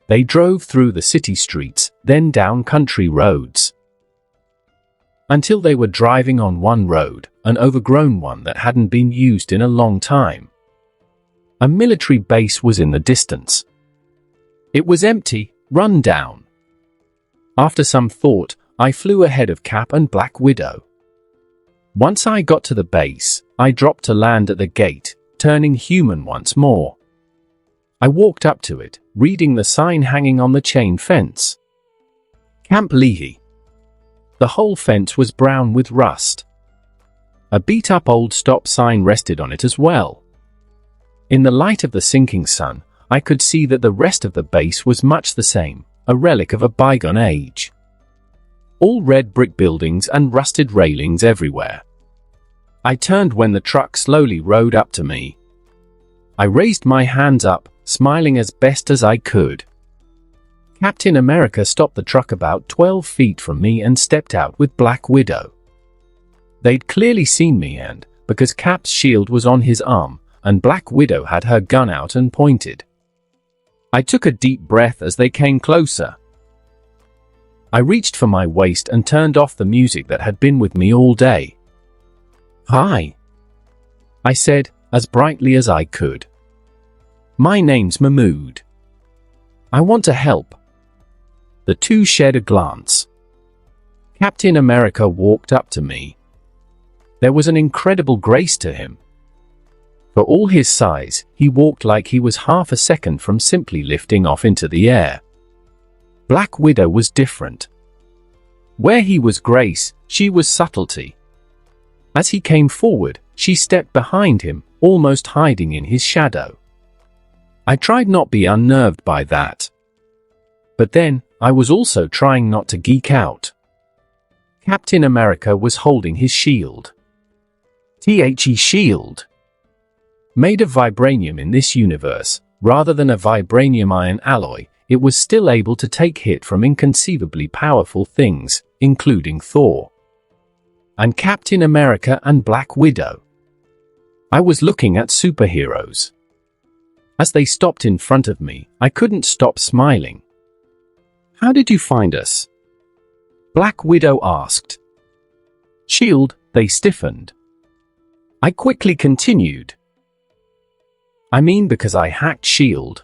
They drove through the city streets, then down country roads. Until they were driving on one road, an overgrown one that hadn't been used in a long time. A military base was in the distance. It was empty, run down. After some thought, I flew ahead of Cap and Black Widow. Once I got to the base, I dropped to land at the gate, turning human once more. I walked up to it, reading the sign hanging on the chain fence. Camp Leahy. The whole fence was brown with rust. A beat-up old stop sign rested on it as well. In the light of the sinking sun, I could see that the rest of the base was much the same, a relic of a bygone age. All red brick buildings and rusted railings everywhere. I turned when the truck slowly rode up to me. I raised my hands up, smiling as best as I could. Captain America stopped the truck about 12 feet from me and stepped out with Black Widow. They'd clearly seen me and, because Cap's shield was on his arm, and Black Widow had her gun out and pointed. I took a deep breath as they came closer. I reached for my waist and turned off the music that had been with me all day. "Hi," I said, as brightly as I could. "My name's Mahmood. I want to help." The two shared a glance. Captain America walked up to me. There was an incredible grace to him. For all his size, he walked like he was half a second from simply lifting off into the air. Black Widow was different. Where he was grace, she was subtlety. As he came forward, she stepped behind him, almost hiding in his shadow. I tried not be unnerved by that. But then, I was also trying not to geek out. Captain America was holding his shield. The shield. Made of vibranium in this universe, rather than a vibranium iron alloy, it was still able to take hit from inconceivably powerful things, including Thor. And Captain America and Black Widow. I was looking at superheroes. As they stopped in front of me, I couldn't stop smiling. "How did you find us?" Black Widow asked. "Shield," they stiffened. I quickly continued. "I mean because I hacked Shield.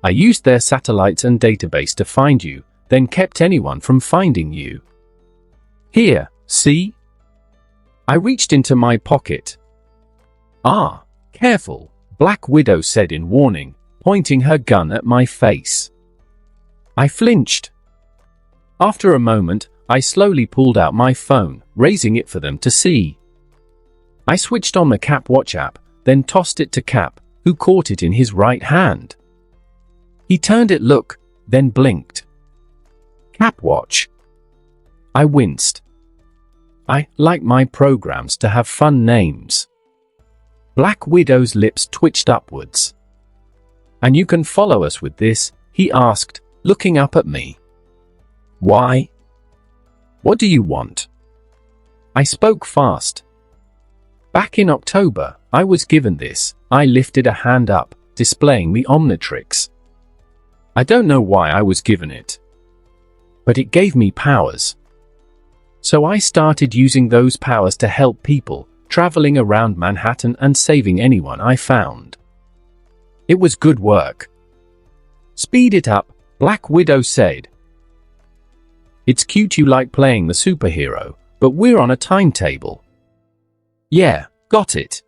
I used their satellites and database to find you, then kept anyone from finding you. Here, see?" I reached into my pocket. "Ah," "Careful," Black Widow said in warning, pointing her gun at my face. I flinched. After a moment, I slowly pulled out my phone, raising it for them to see. I switched on the Cap Watch app, then tossed it to Cap, who caught it in his right hand. He turned it look, then blinked. Cap Watch. I winced. I like my programs to have fun names. Black Widow's lips twitched upwards. "And you can follow us with this?" he asked, looking up at me. "Why? What do you want?" I spoke fast. "Back in October, I was given this." I lifted a hand up, displaying the Omnitrix. I don't know why I was given it, but it gave me powers. So I started using those powers to help people, traveling around Manhattan and saving anyone I found. It was good work. "Speed it up," Black Widow said. "It's cute you like playing the superhero, but we're on a timetable." "Yeah, got it."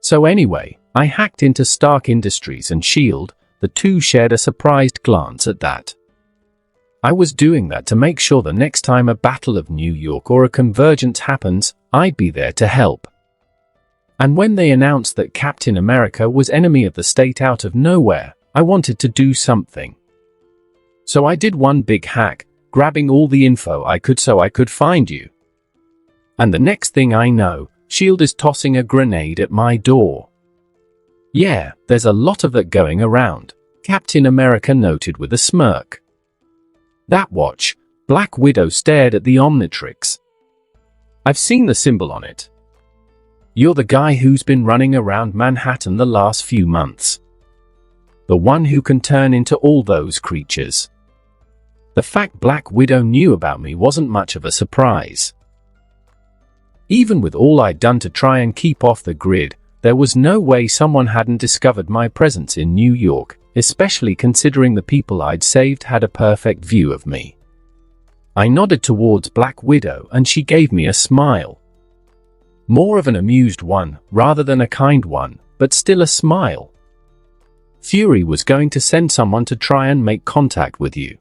So anyway, I hacked into Stark Industries and S.H.I.E.L.D., the two shared a surprised glance at that. I was doing that to make sure the next time a Battle of New York or a convergence happens, I'd be there to help. And when they announced that Captain America was enemy of the state out of nowhere, I wanted to do something. So I did one big hack, grabbing all the info I could so I could find you. And the next thing I know, S.H.I.E.L.D. is tossing a grenade at my door. "Yeah, there's a lot of that going around," Captain America noted with a smirk. "That watch," Black Widow stared at the Omnitrix. "I've seen the symbol on it. You're the guy who's been running around Manhattan the last few months. The one who can turn into all those creatures." The fact Black Widow knew about me wasn't much of a surprise. Even with all I'd done to try and keep off the grid, there was no way someone hadn't discovered my presence in New York, especially considering the people I'd saved had a perfect view of me. I nodded towards Black Widow and she gave me a smile. More of an amused one, rather than a kind one, but still a smile. "Fury was going to send someone to try and make contact with you.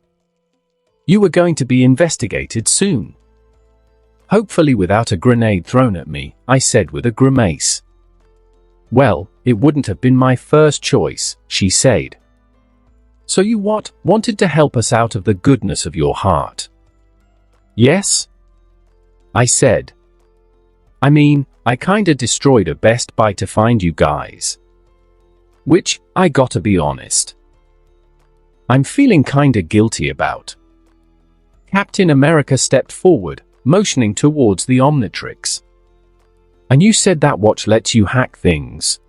You were going to be investigated soon. Hopefully without a grenade thrown at me," I said with a grimace. "Well, it wouldn't have been my first choice," she said. "So you wanted to help us out of the goodness of your heart?" "Yes," I said. "I mean, I kinda destroyed a Best Buy to find you guys. Which, I gotta be honest, I'm feeling kinda guilty about." Captain America stepped forward, motioning towards the Omnitrix. "And you said that watch lets you hack things?"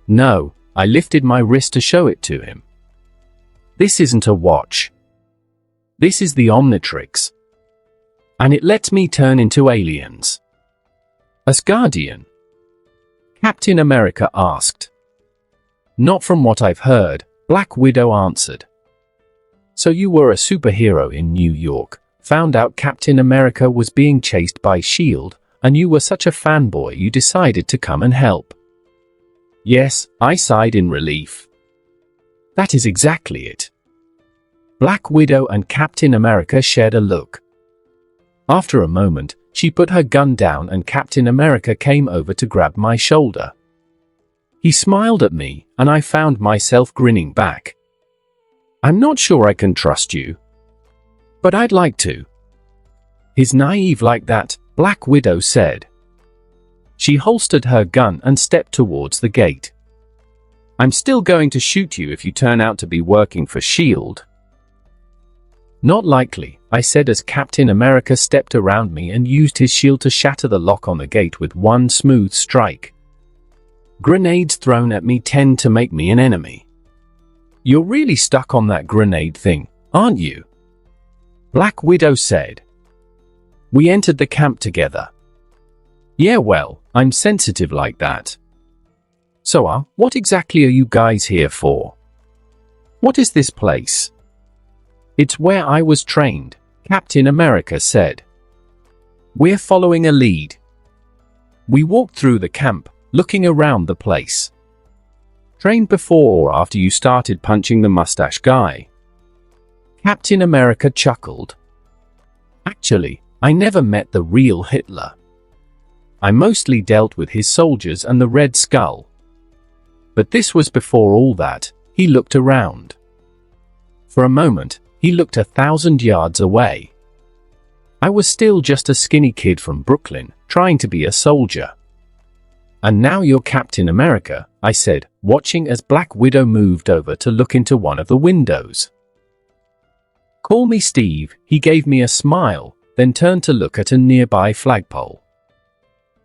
"No," I lifted my wrist to show it to him. "This isn't a watch. This is the Omnitrix. And it lets me turn into aliens." "Asgardian?" Captain America asked. "Not from what I've heard," Black Widow answered. "So you were a superhero in New York, found out Captain America was being chased by S.H.I.E.L.D., and you were such a fanboy you decided to come and help." "Yes," I sighed in relief. "That is exactly it." Black Widow and Captain America shared a look. After a moment, she put her gun down and Captain America came over to grab my shoulder. He smiled at me, and I found myself grinning back. "I'm not sure I can trust you, but I'd like to." "He's naive like that," Black Widow said. She holstered her gun and stepped towards the gate. "I'm still going to shoot you if you turn out to be working for S.H.I.E.L.D. "Not likely," I said as Captain America stepped around me and used his shield to shatter the lock on the gate with one smooth strike. "Grenades thrown at me tend to make me an enemy." "You're really stuck on that grenade thing, aren't you?" Black Widow said. "We entered the camp together." "Yeah, well, I'm sensitive like that." "So, what exactly are you guys here for? What is this place?" "It's where I was trained," Captain America said. "We're following a lead." We walked through the camp, looking around the place. Trained before or after you started punching the mustache guy? Captain America chuckled. Actually, I never met the real Hitler. I mostly dealt with his soldiers and the Red Skull. But this was before all that. He looked around. For a moment, he looked 1,000 yards away. I was still just a skinny kid from Brooklyn, trying to be a soldier. And now you're Captain America, I said, watching as Black Widow moved over to look into one of the windows. Call me Steve, he gave me a smile, then turned to look at a nearby flagpole.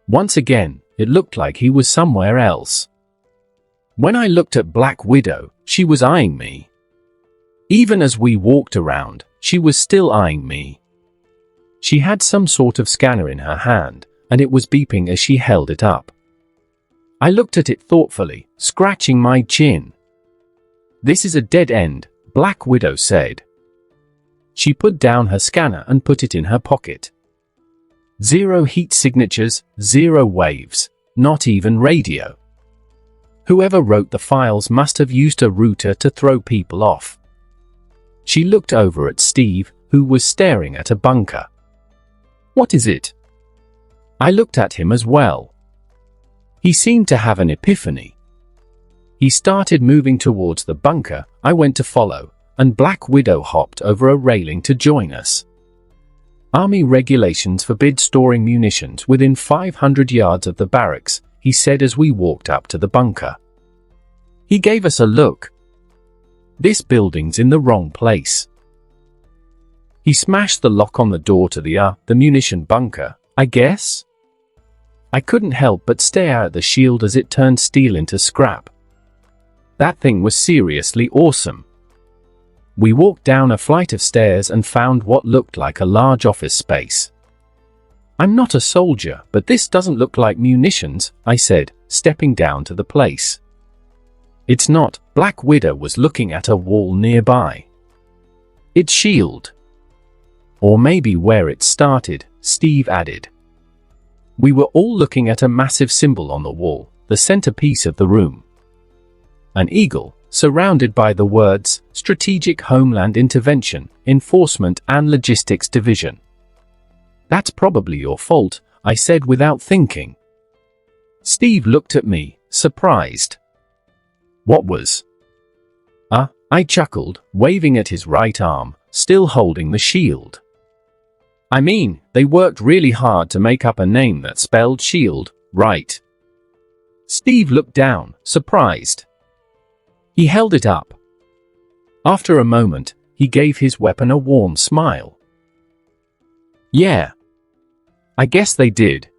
Once again, it looked like he was somewhere else. When I looked at Black Widow, she was eyeing me. Even as we walked around, she was still eyeing me. She had some sort of scanner in her hand, and it was beeping as she held it up. I looked at it thoughtfully, scratching my chin. This is a dead end, Black Widow said. She put down her scanner and put it in her pocket. 0 heat signatures, 0 waves, not even radio. Whoever wrote the files must have used a router to throw people off. She looked over at Steve, who was staring at a bunker. What is it? I looked at him as well. He seemed to have an epiphany. He started moving towards the bunker. I went to follow, and Black Widow hopped over a railing to join us. Army regulations forbid storing munitions within 500 yards of the barracks, he said as we walked up to the bunker. He gave us a look. This building's in the wrong place. He smashed the lock on the door to the munition bunker, I guess? I couldn't help but stare at the shield as it turned steel into scrap. That thing was seriously awesome. We walked down a flight of stairs and found what looked like a large office space. I'm not a soldier, but this doesn't look like munitions, I said, stepping down to the place. It's not. Black Widow was looking at a wall nearby. It's shield. Or maybe where it started, Steve added. We were all looking at a massive symbol on the wall, the centerpiece of the room. An eagle, surrounded by the words, Strategic Homeland Intervention, Enforcement and Logistics Division. That's probably your fault, I said without thinking. Steve looked at me, surprised. What was? I chuckled, waving at his right arm, still holding the shield. I mean, they worked really hard to make up a name that spelled shield, right? Steve looked down, surprised. He held it up. After a moment, he gave his weapon a warm smile. Yeah. I guess they did.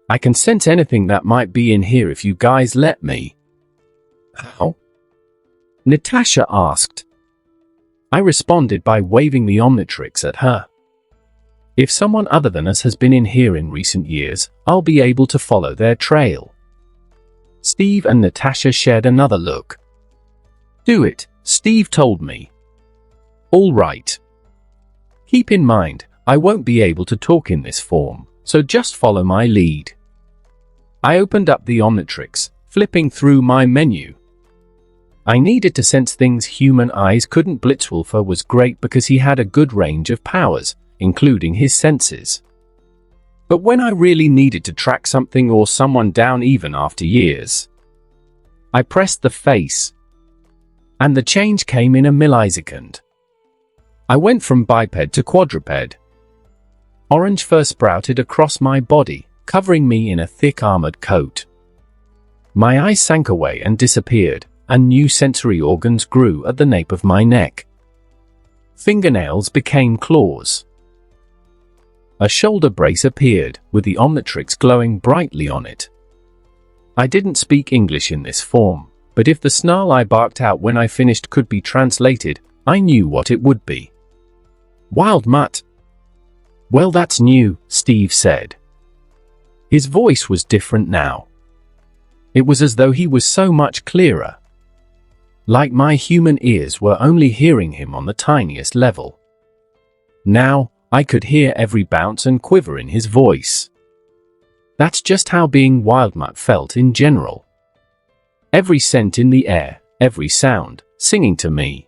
I can sense anything that might be in here if you guys let me. How? Natasha asked. I responded by waving the Omnitrix at her. If someone other than us has been in here in recent years, I'll be able to follow their trail. Steve and Natasha shared another look. Do it, Steve told me. All right. Keep in mind, I won't be able to talk in this form, so just follow my lead. I opened up the Omnitrix, flipping through my menu. I needed to sense things human eyes couldn't. Blitzwolfer was great because he had a good range of powers, including his senses. But when I really needed to track something or someone down even after years, I pressed the face. And the change came in a millisecond. I went from biped to quadruped. Orange fur sprouted across my body, covering me in a thick armored coat. My eyes sank away and disappeared, and new sensory organs grew at the nape of my neck. Fingernails became claws. A shoulder brace appeared, with the Omnitrix glowing brightly on it. I didn't speak English in this form, but if the snarl I barked out when I finished could be translated, I knew what it would be. Wild mutt. Well, that's new, Steve said. His voice was different now. It was as though he was so much clearer. Like my human ears were only hearing him on the tiniest level. Now, I could hear every bounce and quiver in his voice. That's just how being Wildmutt felt in general. Every scent in the air, every sound, singing to me.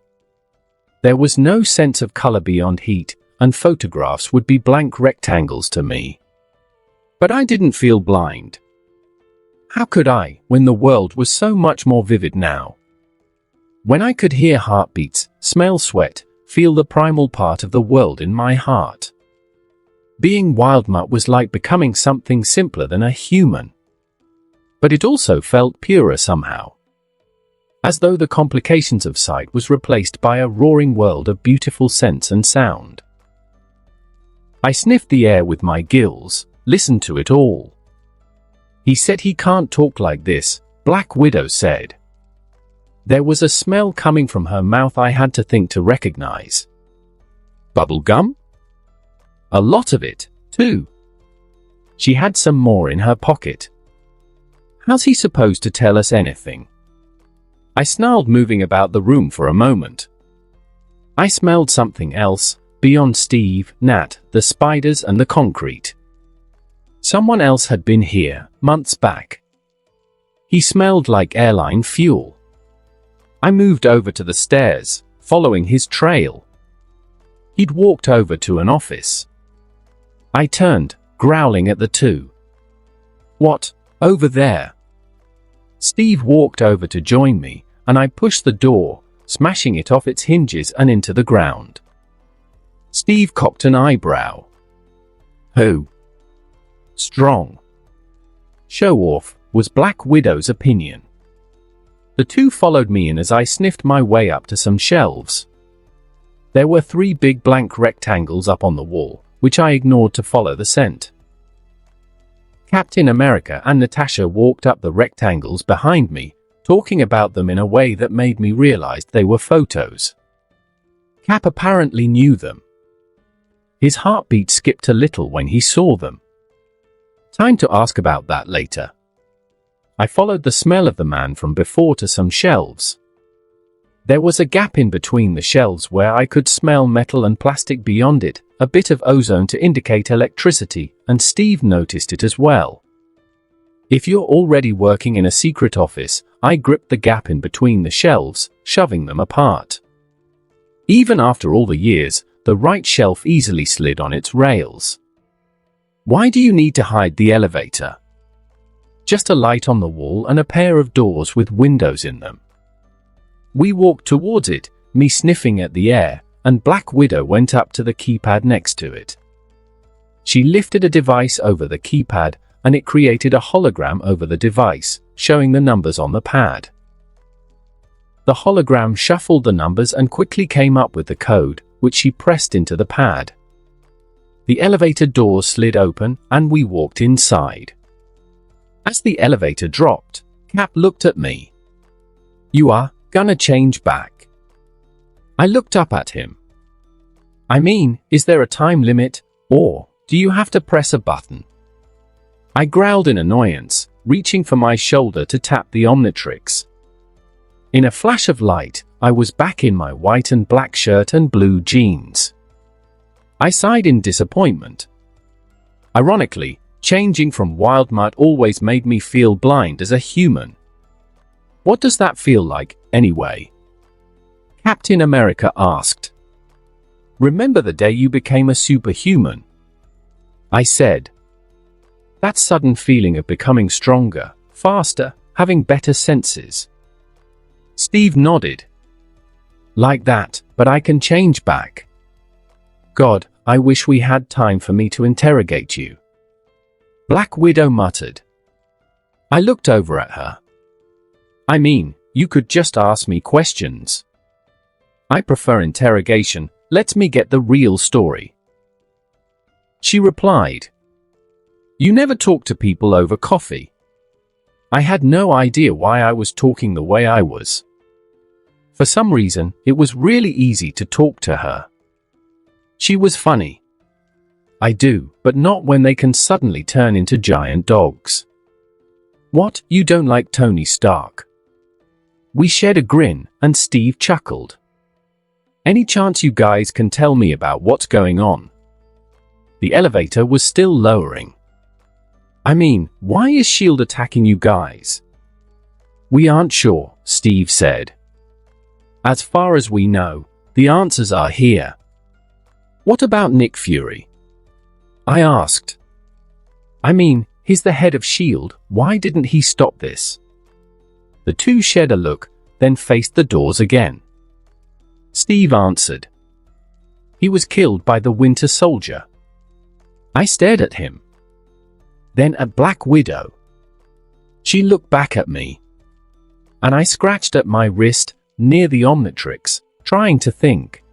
There was no sense of color beyond heat, and photographs would be blank rectangles to me. But I didn't feel blind. How could I, when the world was so much more vivid now? When I could hear heartbeats, smell sweat, feel the primal part of the world in my heart. Being Wildmutt was like becoming something simpler than a human. But it also felt purer somehow. As though the complications of sight was replaced by a roaring world of beautiful sense and sound. I sniffed the air with my gills, listened to it all. He said he can't talk like this, Black Widow said. There was a smell coming from her mouth I had to think to recognize. Bubble gum? A lot of it, too. She had some more in her pocket. How's he supposed to tell us anything? I snarled, moving about the room for a moment. I smelled something else, beyond Steve, Nat, the spiders and the concrete. Someone else had been here, months back. He smelled like airline fuel. I moved over to the stairs, following his trail. He'd walked over to an office. I turned, growling at the two. What, over there? Steve walked over to join me, and I pushed the door, smashing it off its hinges and into the ground. Steve cocked an eyebrow. Who? Strong. Show off, was Black Widow's opinion. The two followed me in as I sniffed my way up to some shelves. There were 3 big blank rectangles up on the wall, which I ignored to follow the scent. Captain America and Natasha walked up the rectangles behind me, talking about them in a way that made me realize they were photos. Cap apparently knew them. His heartbeat skipped a little when he saw them. Time to ask about that later. I followed the smell of the man from before to some shelves. There was a gap in between the shelves where I could smell metal and plastic beyond it, a bit of ozone to indicate electricity, and Steve noticed it as well. If you're already working in a secret office, I gripped the gap in between the shelves, shoving them apart. Even after all the years, the right shelf easily slid on its rails. Why do you need to hide the elevator? Just a light on the wall and a pair of doors with windows in them. We walked towards it, me sniffing at the air, and Black Widow went up to the keypad next to it. She lifted a device over the keypad, and it created a hologram over the device, showing the numbers on the pad. The hologram shuffled the numbers and quickly came up with the code, which she pressed into the pad. The elevator doors slid open, and we walked inside. As the elevator dropped, Cap looked at me. You are gonna change back? I looked up at him. I mean, is there a time limit, or do you have to press a button? I growled in annoyance, reaching for my shoulder to tap the Omnitrix. In a flash of light, I was back in my white and black shirt and blue jeans. I sighed in disappointment. Ironically, changing from Wildmutt always made me feel blind as a human. What does that feel like, anyway? Captain America asked. Remember the day you became a superhuman? I said. That sudden feeling of becoming stronger, faster, having better senses. Steve nodded. Like that, but I can change back. God, I wish we had time for me to interrogate you. Black Widow muttered. I looked over at her. I mean, you could just ask me questions. I prefer interrogation, let me get the real story. She replied. You never talk to people over coffee. I had no idea why I was talking the way I was. For some reason, it was really easy to talk to her. She was funny. I do, but not when they can suddenly turn into giant dogs. What, you don't like Tony Stark? We shared a grin, and Steve chuckled. Any chance you guys can tell me about what's going on? The elevator was still lowering. I mean, why is S.H.I.E.L.D. attacking you guys? We aren't sure, Steve said. As far as we know, the answers are here. What about Nick Fury? I asked. I mean, he's the head of S.H.I.E.L.D., why didn't he stop this? The two shared a look, then faced the doors again. Steve answered. He was killed by the Winter Soldier. I stared at him. Then at Black Widow. She looked back at me. And I scratched at my wrist, near the Omnitrix, trying to think.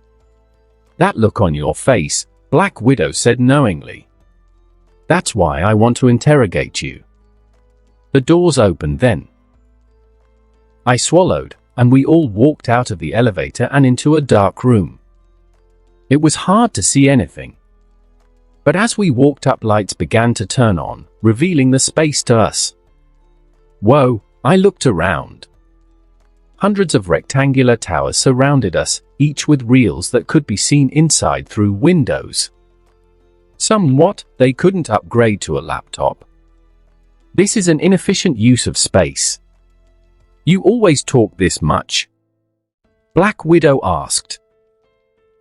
That look on your face, Black Widow said knowingly. That's why I want to interrogate you. The doors opened then. I swallowed, and we all walked out of the elevator and into a dark room. It was hard to see anything. But as we walked up, lights began to turn on, revealing the space to us. Whoa, I looked around. Hundreds of rectangular towers surrounded us, each with reels that could be seen inside through windows. Somewhat, they couldn't upgrade to a laptop. This is an inefficient use of space. You always talk this much? Black Widow asked.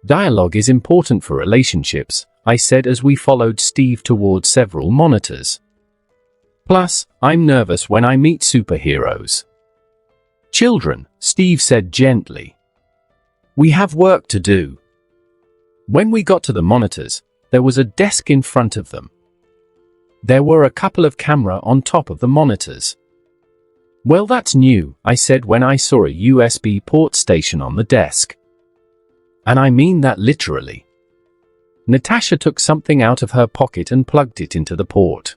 Dialogue is important for relationships, I said as we followed Steve towards several monitors. Plus, I'm nervous when I meet superheroes. Children, Steve said gently. We have work to do. When we got to the monitors, there was a desk in front of them. There were a couple of cameras on top of the monitors. Well, that's new, I said when I saw a USB port station on the desk. And I mean that literally. Natasha took something out of her pocket and plugged it into the port.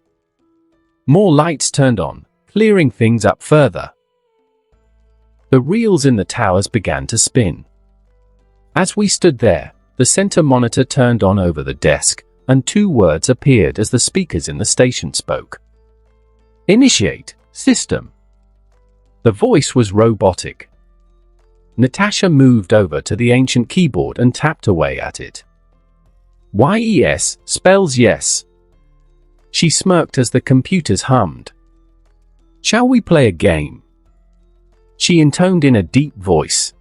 More lights turned on, clearing things up further. The reels in the towers began to spin. As we stood there, the center monitor turned on over the desk, and two words appeared as the speakers in the station spoke. Initiate system. The voice was robotic. Natasha moved over to the ancient keyboard and tapped away at it. YES spells yes. She smirked as the computers hummed. Shall we play a game? She intoned in a deep voice.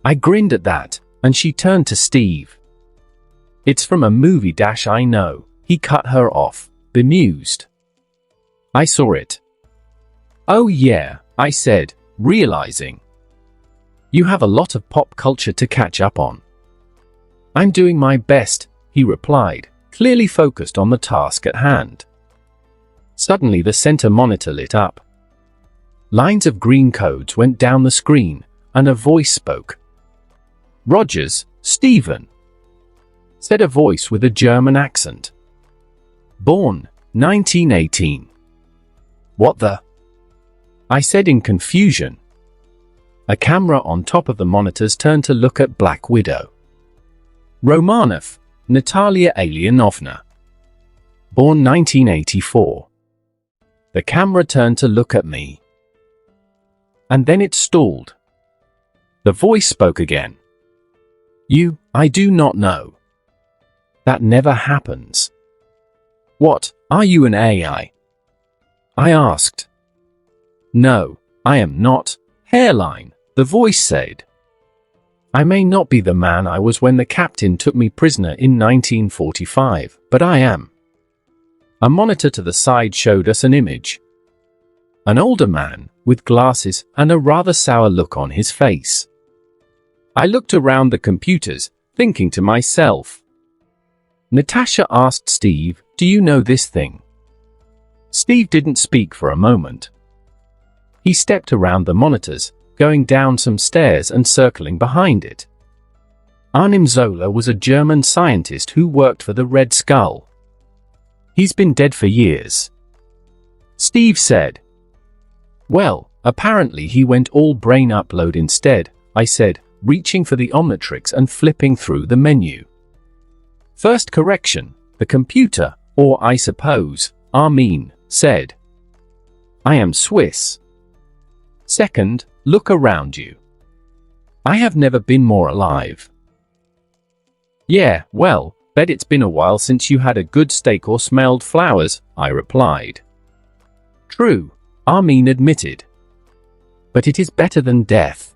I grinned at that, and she turned to Steve. It's from a movie I know, he cut her off, bemused. I saw it. Oh yeah, I said, realizing. You have a lot of pop culture to catch up on. I'm doing my best, he replied, clearly focused on the task at hand. Suddenly the center monitor lit up. Lines of green codes went down the screen, and a voice spoke. Rogers, Stephen, said a voice with a German accent. Born, 1918. What the? I said in confusion. A camera on top of the monitors turned to look at Black Widow. Romanov, Natalia Alienovna. Born 1984. The camera turned to look at me. And then it stalled. The voice spoke again. I do not know. That never happens. What, are you an AI? I asked. No, I am not. Hairline, the voice said. I may not be the man I was when the captain took me prisoner in 1945, but I am. A monitor to the side showed us an image. An older man, with glasses and a rather sour look on his face. I looked around the computers, thinking to myself. Natasha asked Steve, do you know this thing? Steve didn't speak for a moment. He stepped around the monitors, going down some stairs and circling behind it. Arnim Zola was a German scientist who worked for the Red Skull. He's been dead for years. Steve said. Well, apparently he went all brain upload instead, I said, reaching for the Omnitrix and flipping through the menu. First correction, the computer, or I suppose, Armin, said. I am Swiss. Second, look around you. I have never been more alive. Yeah, well, Bet it's been a while since you had a good steak or smelled flowers, I replied. True, Armin admitted. But it is better than death.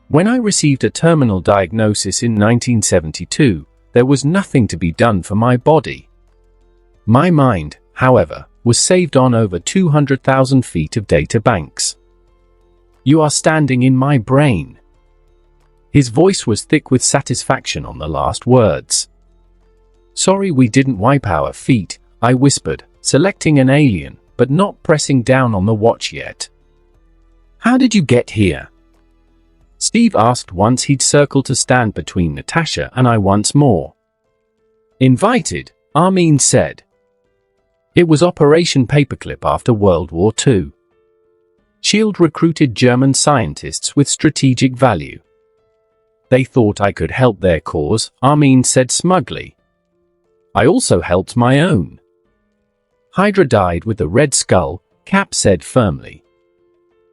When I received a terminal diagnosis in 1972, there was nothing to be done for my body. My mind, however, was saved on over 200,000 feet of data banks. You are standing in my brain. His voice was thick with satisfaction on the last words. Sorry we didn't wipe our feet, I whispered, selecting an alien, but not pressing down on the watch yet. How did you get here? Steve asked once he'd circled to stand between Natasha and I once more. Invited, Armin said. It was Operation Paperclip after World War II. SHIELD recruited German scientists with strategic value. They thought I could help their cause, Armin said smugly. I also helped my own. Hydra died with the Red Skull, Cap said firmly.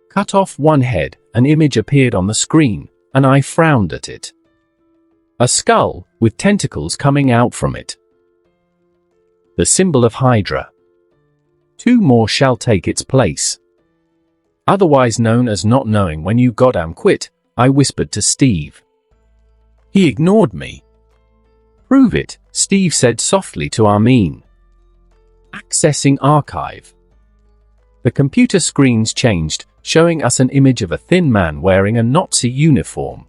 Cut off one head, an image appeared on the screen, and I frowned at it. A skull, with tentacles coming out from it. The symbol of Hydra. 2 more shall take its place. Otherwise known as not knowing when you goddamn quit, I whispered to Steve. He ignored me. Prove it, Steve said softly to Armin. Accessing archive. The computer screens changed, showing us an image of a thin man wearing a Nazi uniform.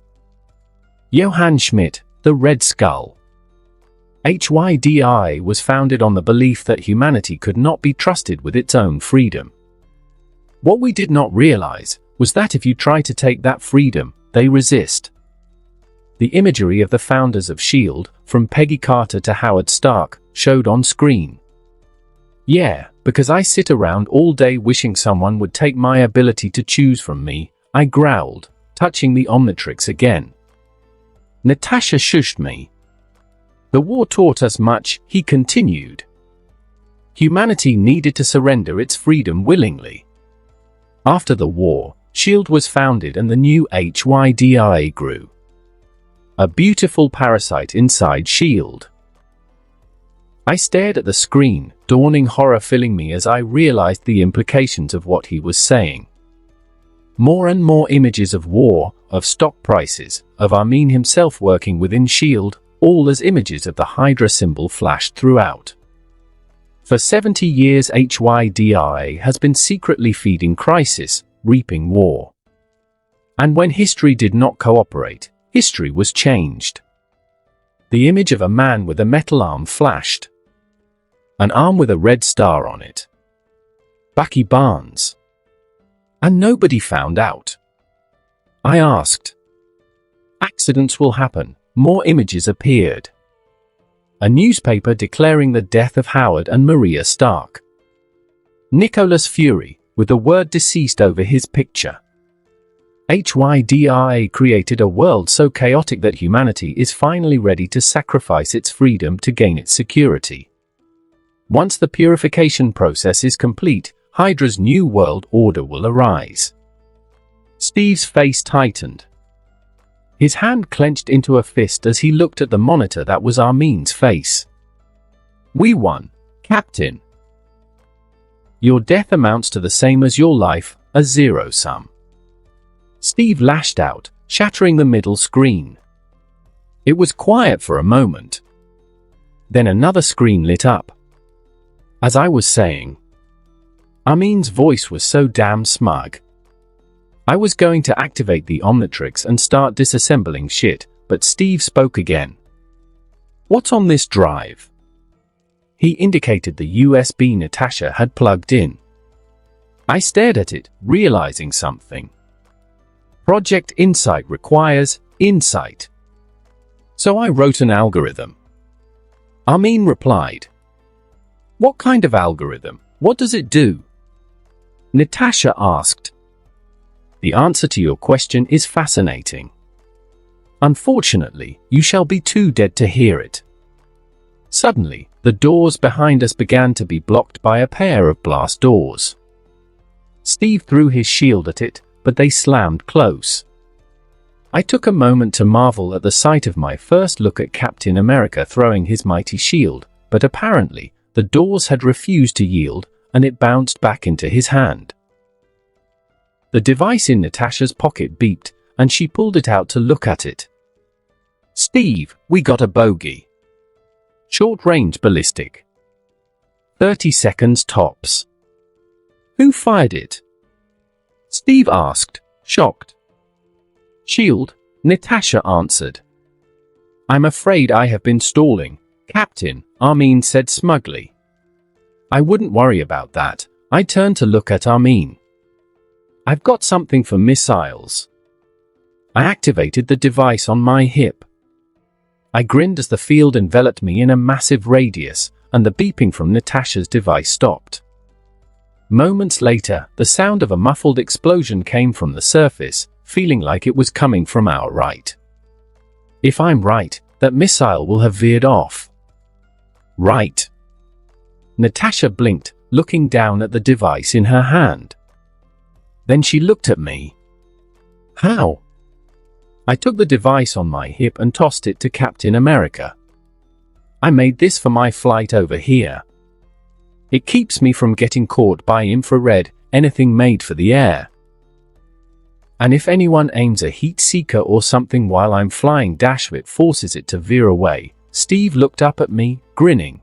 Johann Schmidt, the Red Skull. HYDI was founded on the belief that humanity could not be trusted with its own freedom. What we did not realize was that if you try to take that freedom, they resist. The imagery of the founders of SHIELD, from Peggy Carter to Howard Stark, showed on screen. Yeah, because I sit around all day wishing someone would take my ability to choose from me, I growled, touching the Omnitrix again. Natasha shushed me. The war taught us much, he continued. Humanity needed to surrender its freedom willingly. After the war, SHIELD was founded and the new HYDI grew. A beautiful parasite inside SHIELD. I stared at the screen, dawning horror filling me as I realized the implications of what he was saying. More and more images of war, of stock prices, of Armin himself working within SHIELD, all as images of the Hydra symbol flashed throughout. For 70 years HYDI has been secretly feeding crisis, reaping war. And when history did not cooperate, history was changed. The image of a man with a metal arm flashed. An arm with a red star on it. Bucky Barnes. And nobody found out. I asked. Accidents will happen. More images appeared. A newspaper declaring the death of Howard and Maria Stark. Nicholas Fury, with the word deceased over his picture. HYDI created a world so chaotic that humanity is finally ready to sacrifice its freedom to gain its security. Once the purification process is complete, Hydra's new world order will arise. Steve's face tightened. His hand clenched into a fist as he looked at the monitor that was Armin's face. We won, Captain. Your death amounts to the same as your life, a zero sum. Steve lashed out, shattering the middle screen. It was quiet for a moment. Then another screen lit up. As I was saying, Armin's voice was so damn smug. I was going to activate the Omnitrix and start disassembling shit, but Steve spoke again. What's on this drive? He indicated the USB Natasha had plugged in. I stared at it, realizing something. Project Insight requires insight. So I wrote an algorithm. Armin replied. What kind of algorithm? What does it do? Natasha asked. The answer to your question is fascinating. Unfortunately, you shall be too dead to hear it. Suddenly, the doors behind us began to be blocked by a pair of blast doors. Steve threw his shield at it, but they slammed close. I took a moment to marvel at the sight of my first look at Captain America throwing his mighty shield, but apparently, the doors had refused to yield, and it bounced back into his hand. The device in Natasha's pocket beeped, and she pulled it out to look at it. "Steve, we got a bogey. Short-range ballistic. 30 seconds tops." "Who fired it?" Steve asked, shocked. "Shield," Natasha answered. "I'm afraid I have been stalling," Captain Armin said smugly. I wouldn't worry about that. I turned to look at Armin. "I've got something for missiles." I activated the device on my hip. I grinned as the field enveloped me in a massive radius, and the beeping from Natasha's device stopped. Moments later, the sound of a muffled explosion came from the surface, feeling like it was coming from our right. If I'm right, that missile will have veered off. Right. Natasha blinked, looking down at the device in her hand. Then she looked at me. "How?" I took the device on my hip and tossed it to Captain America. "I made this for my flight over here. It keeps me from getting caught by infrared, anything made for the air. And if anyone aims a heat seeker or something while I'm flying, it forces it to veer away." Steve looked up at me, grinning.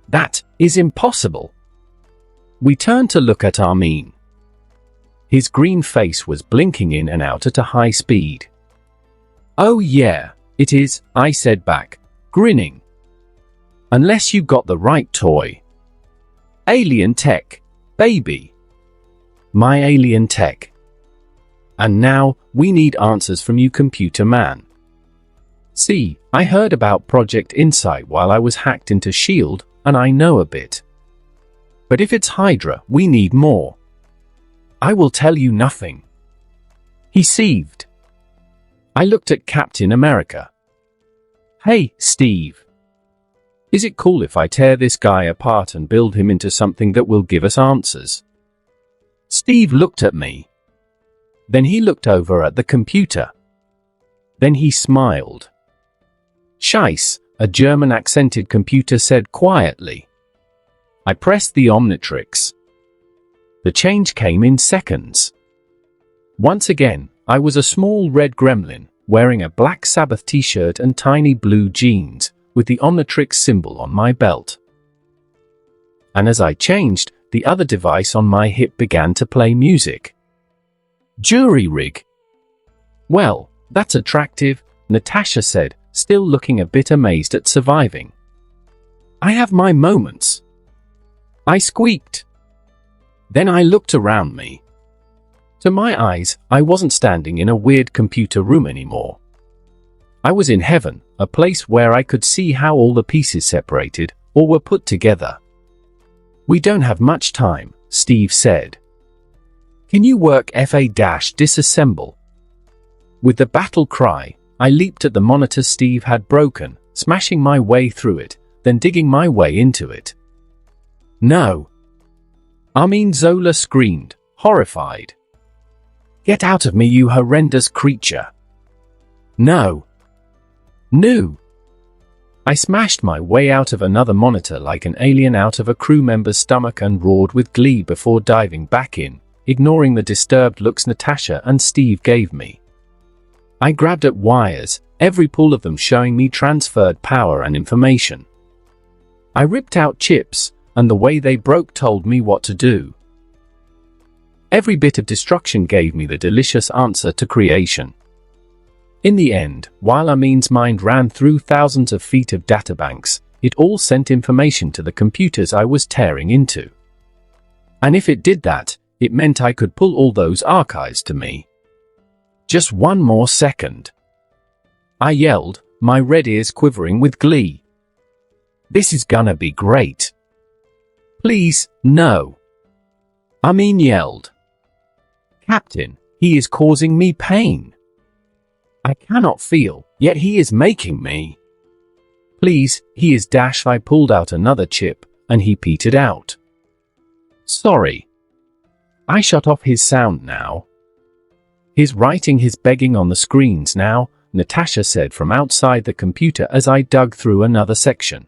"That is impossible." We turned to look at Armin. His green face was blinking in and out at a high speed. "Oh yeah, it is," I said back, grinning. "Unless you got the right toy. Alien tech, baby. My alien tech. And now, we need answers from you, computer man. See, I heard about Project Insight while I was hacked into S.H.I.E.L.D., and I know a bit. But if it's Hydra, we need more. I will tell you nothing." He seethed. I looked at Captain America. "Hey, Steve. Is it cool if I tear this guy apart and build him into something that will give us answers?" Steve looked at me. Then he looked over at the computer. Then he smiled. "Scheiss," a German-accented computer said quietly. I pressed the Omnitrix. The change came in seconds. Once again, I was a small red gremlin, wearing a Black Sabbath t-shirt and tiny blue jeans, with the Omnitrix symbol on my belt. And as I changed, the other device on my hip began to play music. "Jury rig." "Well, that's attractive," Natasha said, still looking a bit amazed at surviving. "I have my moments," I squeaked. Then I looked around me. To my eyes, I wasn't standing in a weird computer room anymore. I was in heaven, a place where I could see how all the pieces separated, or were put together. "We don't have much time," Steve said. "Can you work FA-disassemble?" With the battle cry, I leaped at the monitor Steve had broken, smashing my way through it, then digging my way into it. "No!" Armin Zola screamed, horrified. "Get out of me, you horrendous creature!" "No! No!" I smashed my way out of another monitor like an alien out of a crew member's stomach and roared with glee before diving back in, ignoring the disturbed looks Natasha and Steve gave me. I grabbed at wires, every pull of them showing me transferred power and information. I ripped out chips, and the way they broke told me what to do. Every bit of destruction gave me the delicious answer to creation. In the end, while Armin's mind ran through thousands of feet of databanks, it all sent information to the computers I was tearing into. And if it did that, it meant I could pull all those archives to me. Just one more second. I yelled, my red ears quivering with glee. "This is gonna be great." "Please, no." Armin yelled. "Captain, he is causing me pain. I cannot feel, yet he is making me." "Please, he is dash." I pulled out another chip, and he petered out. "Sorry." I shut off his sound now. His writing is begging on the screens now, Natasha said from outside the computer as I dug through another section.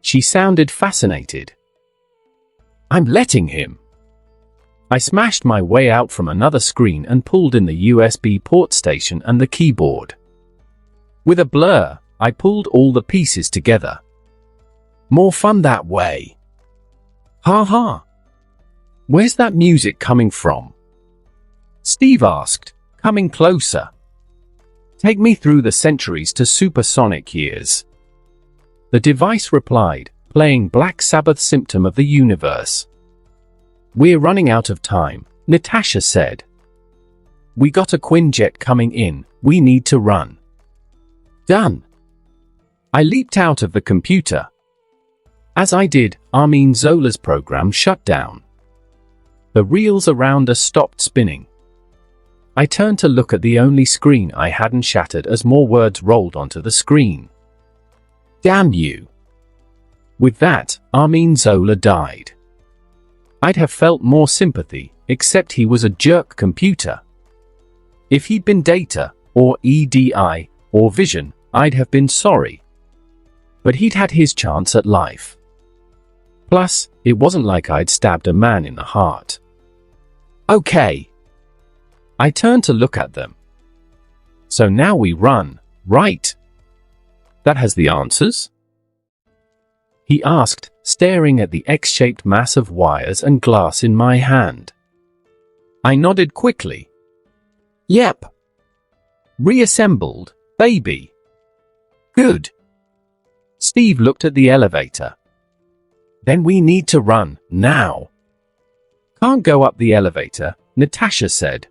She sounded fascinated. I'm letting him. I smashed my way out from another screen and pulled in the USB port station and the keyboard. With a blur, I pulled all the pieces together. More fun that way. Ha ha. Where's that music coming from? Steve asked, coming closer. Take me through the centuries to supersonic years. The device replied, playing Black Sabbath Symptom of the Universe. We're running out of time, Natasha said. We got a Quinjet coming in, we need to run. Done. I leaped out of the computer. As I did, Armin Zola's program shut down. The reels around us stopped spinning. I turned to look at the only screen I hadn't shattered as more words rolled onto the screen. Damn you. With that, Armin Zola died. I'd have felt more sympathy, except he was a jerk computer. If he'd been Data, or EDI, or Vision, I'd have been sorry. But he'd had his chance at life. Plus, it wasn't like I'd stabbed a man in the heart. Okay. I turned to look at them. So now we run, right? That has the answers? He asked, staring at the X-shaped mass of wires and glass in my hand. I nodded quickly. Yep. Reassembled, baby. Good. Steve looked at the elevator. Then we need to run, now. Can't go up the elevator, Natasha said.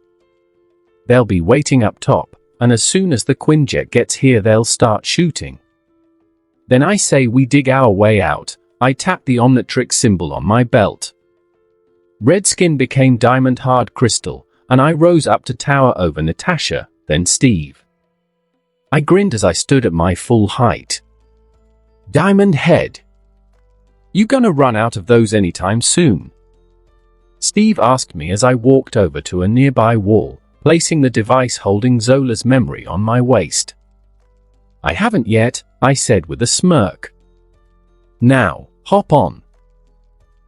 They'll be waiting up top, and as soon as the Quinjet gets here they'll start shooting. Then I say we dig our way out. I tapped the Omnitrix symbol on my belt. Red skin became diamond hard crystal, and I rose up to tower over Natasha, then Steve. I grinned as I stood at my full height. Diamond head. You gonna run out of those anytime soon? Steve asked me as I walked over to a nearby wall, placing the device holding Zola's memory on my waist. I haven't yet, I said with a smirk. Now, hop on.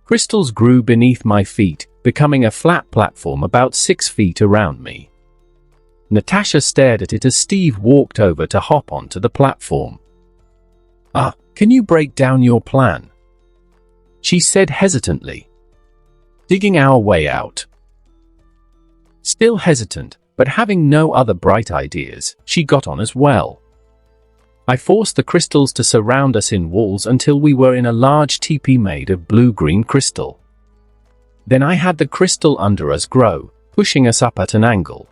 Crystals grew beneath my feet, becoming a flat platform about 6 feet around me. Natasha stared at it as Steve walked over to hop onto the platform. Can you break down your plan? She said hesitantly. Digging our way out. Still hesitant, but having no other bright ideas, she got on as well. I forced the crystals to surround us in walls until we were in a large teepee made of blue-green crystal. Then I had the crystal under us grow, pushing us up at an angle.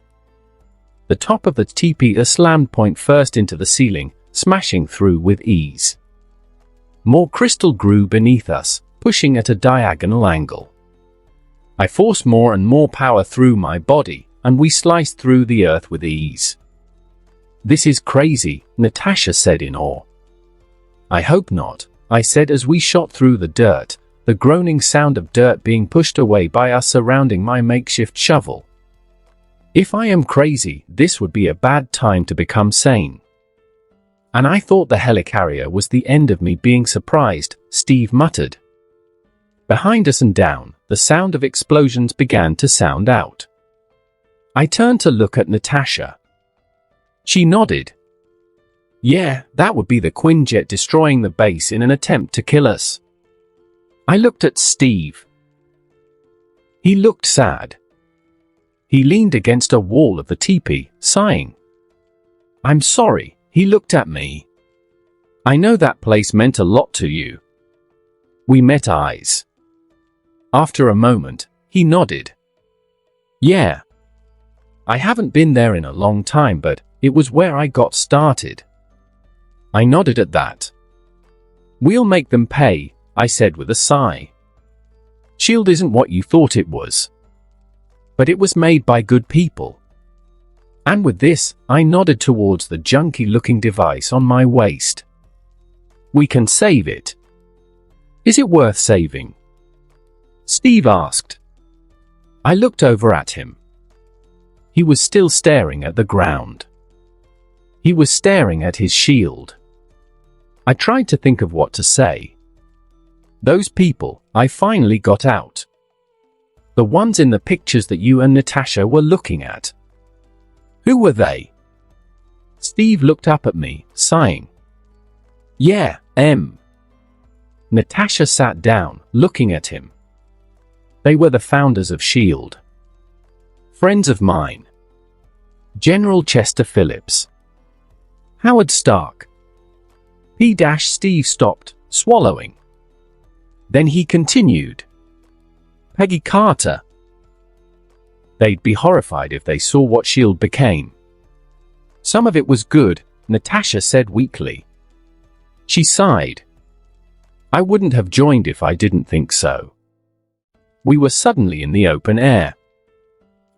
The top of the teepee slammed point first into the ceiling, smashing through with ease. More crystal grew beneath us, pushing at a diagonal angle. I forced more and more power through my body, and we sliced through the earth with ease. This is crazy, Natasha said in awe. I hope not, I said as we shot through the dirt, the groaning sound of dirt being pushed away by us surrounding my makeshift shovel. If I am crazy, this would be a bad time to become sane. And I thought the helicarrier was the end of me being surprised, Steve muttered. Behind us and down, the sound of explosions began to sound out. I turned to look at Natasha. She nodded. Yeah, that would be the Quinjet destroying the base in an attempt to kill us. I looked at Steve. He looked sad. He leaned against a wall of the teepee, sighing. I'm sorry, he looked at me. I know that place meant a lot to you. We met eyes. After a moment, he nodded. Yeah. I haven't been there in a long time, but it was where I got started. I nodded at that. We'll make them pay, I said with a sigh. SHIELD isn't what you thought it was. But it was made by good people. And with this, I nodded towards the junky-looking device on my waist. We can save it. Is it worth saving? Steve asked. I looked over at him. He was still staring at the ground. He was staring at his shield. I tried to think of what to say. Those people, I finally got out. The ones in the pictures that you and Natasha were looking at. Who were they? Steve looked up at me, sighing. Yeah, Natasha sat down, looking at him. They were the founders of S.H.I.E.L.D. Friends of mine. General Chester Phillips. Howard Stark. Steve stopped, swallowing. Then he continued. Peggy Carter. They'd be horrified if they saw what S.H.I.E.L.D. became. Some of it was good, Natasha said weakly. She sighed. I wouldn't have joined if I didn't think so. We were suddenly in the open air.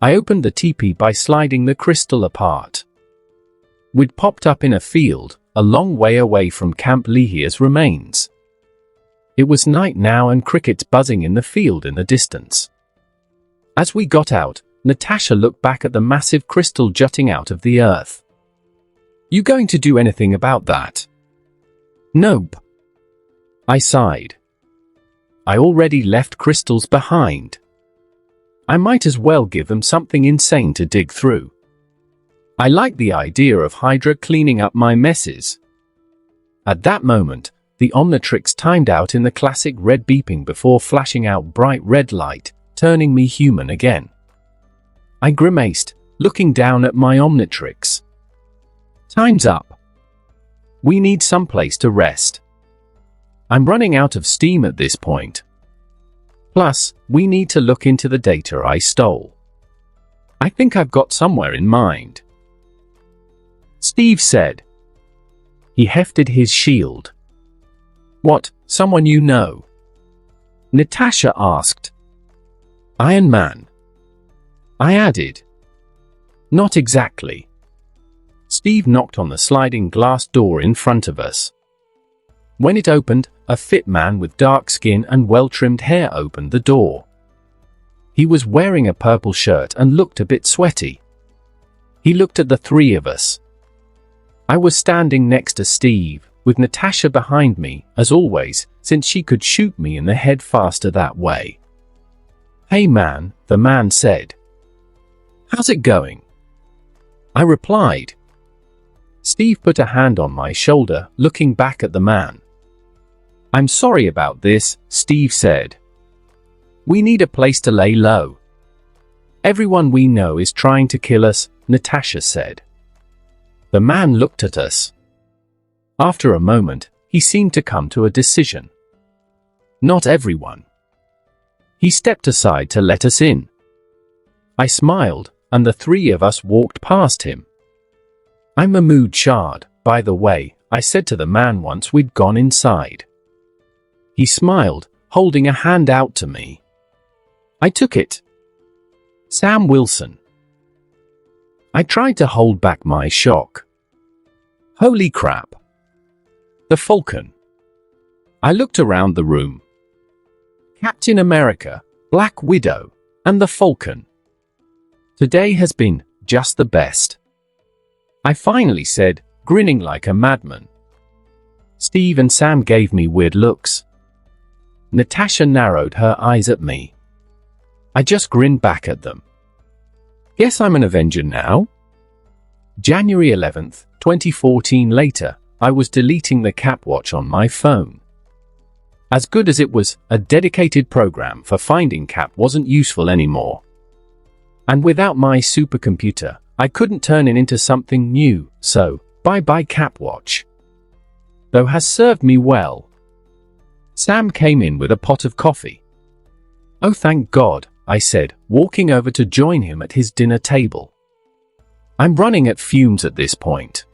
I opened the teepee by sliding the crystal apart. We'd popped up in a field, a long way away from Camp Leahier's remains. It was night now and crickets buzzing in the field in the distance. As we got out, Natasha looked back at the massive crystal jutting out of the earth. You going to do anything about that? Nope. I sighed. I already left crystals behind. I might as well give them something insane to dig through. I like the idea of Hydra cleaning up my messes. At that moment, the Omnitrix timed out in the classic red beeping before flashing out bright red light, turning me human again. I grimaced, looking down at my Omnitrix. Time's up. We need some place to rest. I'm running out of steam at this point. Plus, we need to look into the data I stole. I think I've got somewhere in mind. Steve said. He hefted his shield. What, someone you know? Natasha asked. Iron Man. I added. Not exactly. Steve knocked on the sliding glass door in front of us. When it opened, a fit man with dark skin and well-trimmed hair opened the door. He was wearing a purple shirt and looked a bit sweaty. He looked at the three of us. I was standing next to Steve, with Natasha behind me, as always, since she could shoot me in the head faster that way. Hey man, the man said. How's it going? I replied. Steve put a hand on my shoulder, looking back at the man. I'm sorry about this, Steve said. We need a place to lay low. Everyone we know is trying to kill us, Natasha said. The man looked at us. After a moment, he seemed to come to a decision. Not everyone. He stepped aside to let us in. I smiled, and the three of us walked past him. I'm Mahmoud Shard, by the way, I said to the man once we'd gone inside. He smiled, holding a hand out to me. I took it. Sam Wilson. I tried to hold back my shock. Holy crap. The Falcon. I looked around the room. Captain America, Black Widow, and the Falcon. Today has been just the best. I finally said, grinning like a madman. Steve and Sam gave me weird looks. Natasha narrowed her eyes at me. I just grinned back at them. Guess I'm an Avenger now? January 11th, 2014 later, I was deleting the Cap Watch on my phone. As good as it was, a dedicated program for finding Cap wasn't useful anymore. And without my supercomputer, I couldn't turn it into something new, so, bye-bye Cap Watch. Though has served me well. Sam came in with a pot of coffee. Oh thank God, I said, walking over to join him at his dinner table. I'm running at fumes at this point.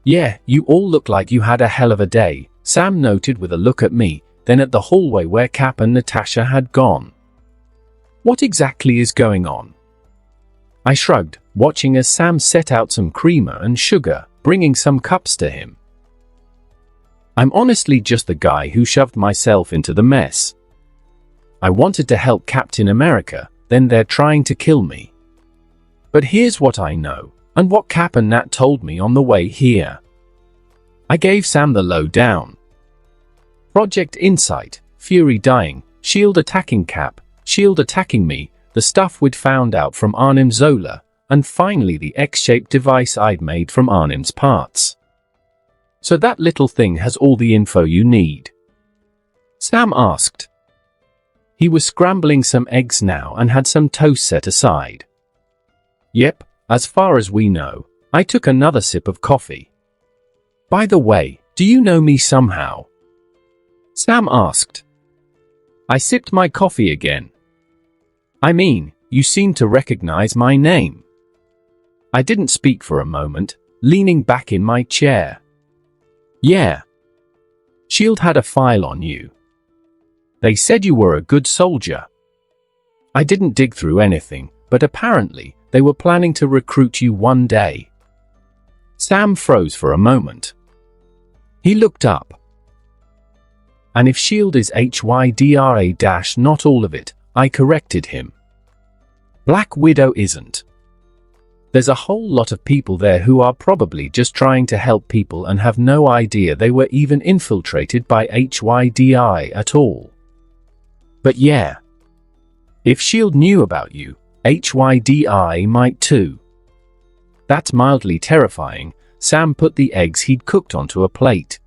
Yeah, you all look like you had a hell of a day, Sam noted with a look at me, then at the hallway where Cap and Natasha had gone. What exactly is going on? I shrugged, watching as Sam set out some creamer and sugar, bringing some cups to him. I'm honestly just the guy who shoved myself into the mess. I wanted to help Captain America, then they're trying to kill me. But here's what I know, and what Cap and Nat told me on the way here. I gave Sam the lowdown. Project Insight, Fury dying, Shield attacking Cap, Shield attacking me, the stuff we'd found out from Arnim Zola, and finally the X-shaped device I'd made from Arnim's parts. So that little thing has all the info you need? Sam asked. He was scrambling some eggs now and had some toast set aside. Yep, as far as we know. I took another sip of coffee. By the way, do you know me somehow? Sam asked. I sipped my coffee again. I mean, you seem to recognize my name. I didn't speak for a moment, leaning back in my chair. Yeah. Shield had a file on you. They said you were a good soldier. I didn't dig through anything, but apparently they were planning to recruit you one day. Sam froze for a moment. He looked up. And if Shield is HYDRA- not all of it, I corrected him. Black Widow isn't. There's a whole lot of people there who are probably just trying to help people and have no idea they were even infiltrated by HYDI at all. But yeah. If Shield knew about you, HYDI might too. That's mildly terrifying. Sam put the eggs he'd cooked onto a plate.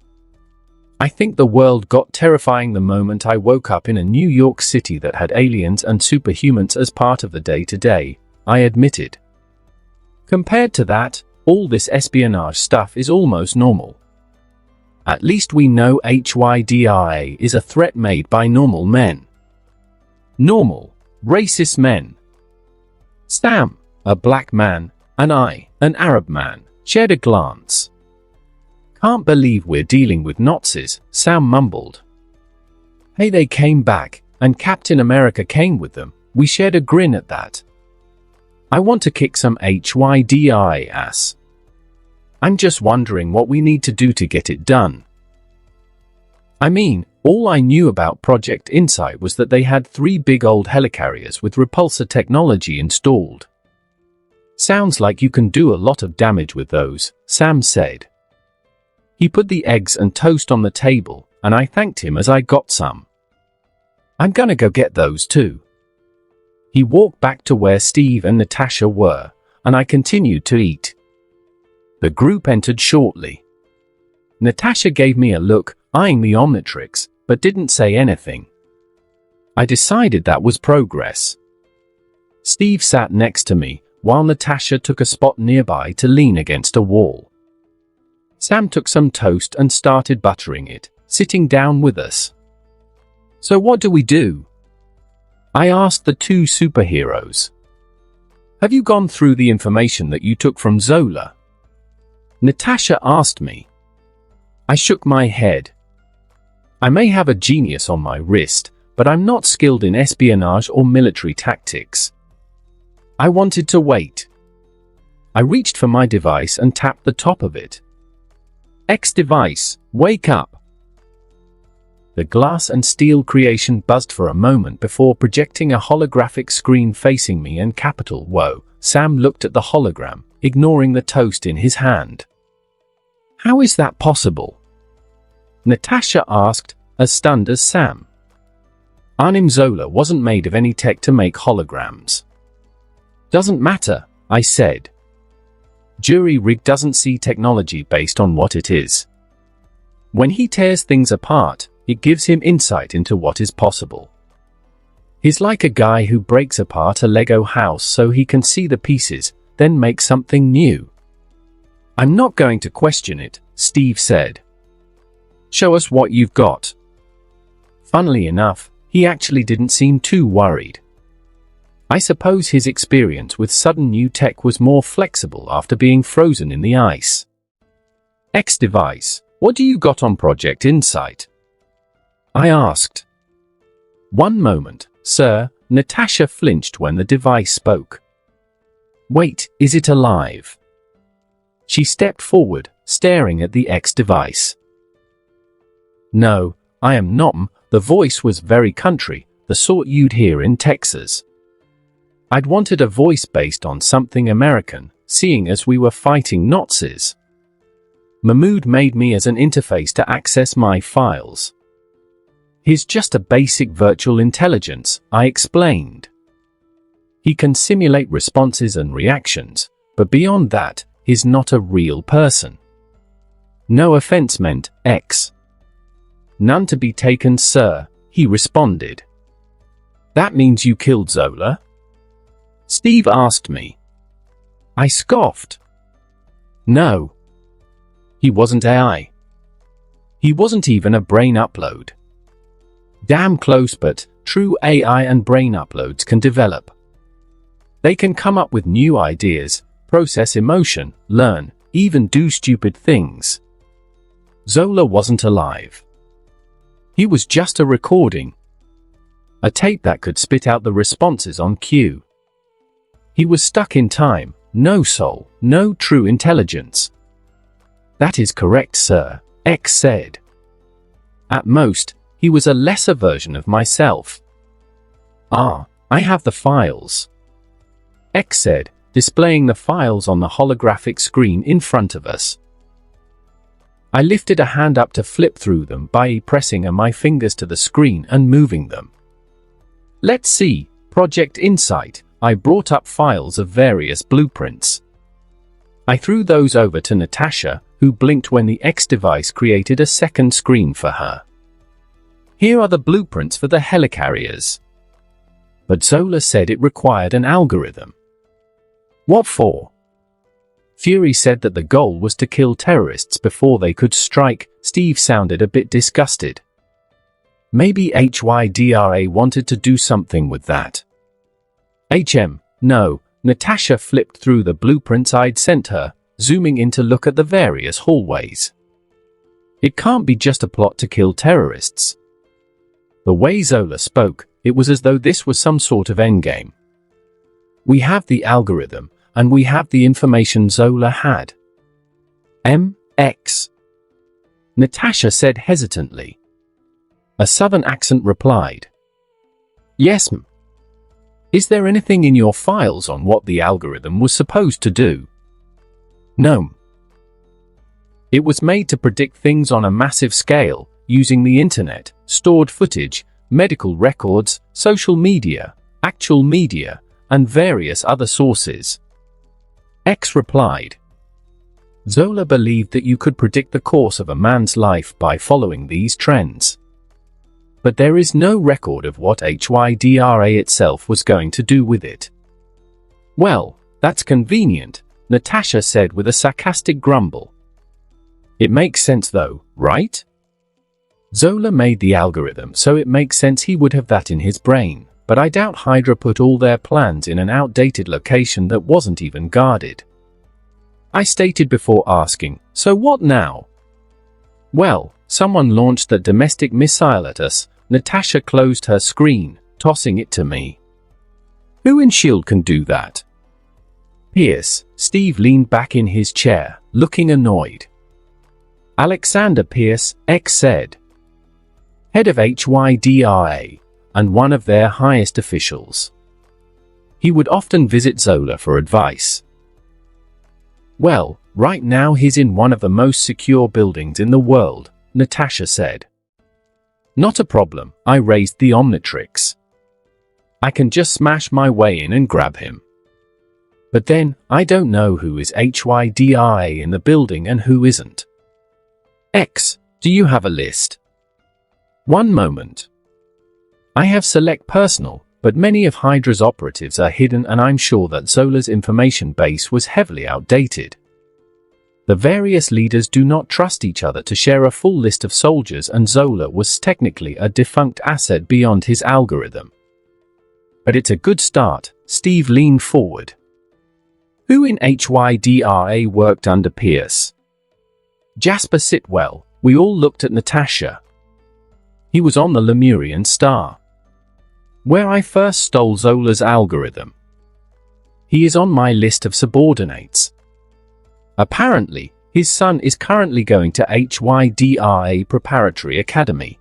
I think the world got terrifying the moment I woke up in a New York City that had aliens and superhumans as part of the day-to-day, I admitted. Compared to that, all this espionage stuff is almost normal. At least we know HYDI is a threat made by normal men. Normal, racist men. Sam, a black man, and I, an Arab man, shared a glance. Can't believe we're dealing with Nazis, Sam mumbled. Hey, they came back, and Captain America came with them. We shared a grin at that. I want to kick some HYDI ass. I'm just wondering what we need to do to get it done. I mean, all I knew about Project Insight was that they had 3 big old helicarriers with repulsor technology installed. Sounds like you can do a lot of damage with those, Sam said. He put the eggs and toast on the table, and I thanked him as I got some. I'm gonna go get those too. He walked back to where Steve and Natasha were, and I continued to eat. The group entered shortly. Natasha gave me a look, eyeing the Omnitrix, but didn't say anything. I decided that was progress. Steve sat next to me, while Natasha took a spot nearby to lean against a wall. Sam took some toast and started buttering it, sitting down with us. So what do we do? I asked the 2 superheroes. Have you gone through the information that you took from Zola? Natasha asked me. I shook my head. I may have a genius on my wrist, but I'm not skilled in espionage or military tactics. I wanted to wait. I reached for my device and tapped the top of it. X device, wake up. The glass and steel creation buzzed for a moment before projecting a holographic screen facing me and capital Whoa. Sam looked at the hologram, ignoring the toast in his hand. How is that possible? Natasha asked, as stunned as Sam. Arnim Zola wasn't made of any tech to make holograms. Doesn't matter, I said. Jury rig doesn't see technology based on what it is. When he tears things apart, it gives him insight into what is possible. He's like a guy who breaks apart a Lego house so he can see the pieces, then make something new. I'm not going to question it, Steve said. Show us what you've got. Funnily enough, he actually didn't seem too worried. I suppose his experience with sudden new tech was more flexible after being frozen in the ice. X device, what do you got on Project Insight? I asked. One moment, sir, Natasha flinched when the device spoke. Wait, is it alive? She stepped forward, staring at the X device. No, I am not. The voice was very country, the sort you'd hear in Texas. I'd wanted a voice based on something American, seeing as we were fighting Nazis. Mahmoud made me as an interface to access my files. He's just a basic virtual intelligence, I explained. He can simulate responses and reactions, but beyond that, he's not a real person. No offense meant, X. None to be taken, sir, he responded. That means you killed Zola? Steve asked me. I scoffed. No. He wasn't AI. He wasn't even a brain upload. Damn close, but true AI and brain uploads can develop. They can come up with new ideas, process emotion, learn, even do stupid things. Zola wasn't alive. He was just a recording. A tape that could spit out the responses on cue. He was stuck in time, no soul, no true intelligence. That is correct, sir, X said. At most, he was a lesser version of myself. Ah, I have the files. X said, displaying the files on the holographic screen in front of us. I lifted a hand up to flip through them by pressing my fingers to the screen and moving them. Let's see, Project Insight. I brought up files of various blueprints. I threw those over to Natasha, who blinked when the X device created a second screen for her. Here are the blueprints for the helicarriers. But Zola said it required an algorithm. What for? Fury said that the goal was to kill terrorists before they could strike. Steve sounded a bit disgusted. Maybe HYDRA wanted to do something with that. No, Natasha flipped through the blueprints I'd sent her, zooming in to look at the various hallways. It can't be just a plot to kill terrorists. The way Zola spoke, it was as though this was some sort of endgame. We have the algorithm, and we have the information Zola had. X. Natasha said hesitantly. A southern accent replied. Yes, m. Is there anything in your files on what the algorithm was supposed to do? No, m. It was made to predict things on a massive scale, using the internet, stored footage, medical records, social media, actual media, and various other sources. X replied. Zola believed that you could predict the course of a man's life by following these trends. But there is no record of what HYDRA itself was going to do with it. Well, that's convenient, Natasha said with a sarcastic grumble. It makes sense though, right? Zola made the algorithm, so it makes sense he would have that in his brain, but I doubt Hydra put all their plans in an outdated location that wasn't even guarded. I stated before asking, so what now? Well, someone launched that domestic missile at us. Natasha closed her screen, tossing it to me. Who in S.H.I.E.L.D. can do that? Pierce. Steve leaned back in his chair, looking annoyed. Alexander Pierce, X said. Head of HYDRA, and one of their highest officials. He would often visit Zola for advice. Well, right now he's in one of the most secure buildings in the world, Natasha said. Not a problem, I raised the Omnitrix. I can just smash my way in and grab him. But then, I don't know who is HYDRA in the building and who isn't. X, do you have a list? One moment. I have select personal, but many of Hydra's operatives are hidden and I'm sure that Zola's information base was heavily outdated. The various leaders do not trust each other to share a full list of soldiers and Zola was technically a defunct asset beyond his algorithm. But it's a good start, Steve leaned forward. Who in HYDRA worked under Pierce? Jasper Sitwell. We all looked at Natasha. He was on the Lemurian Star, where I first stole Zola's algorithm. He is on my list of subordinates. Apparently, his son is currently going to HYDRA Preparatory Academy.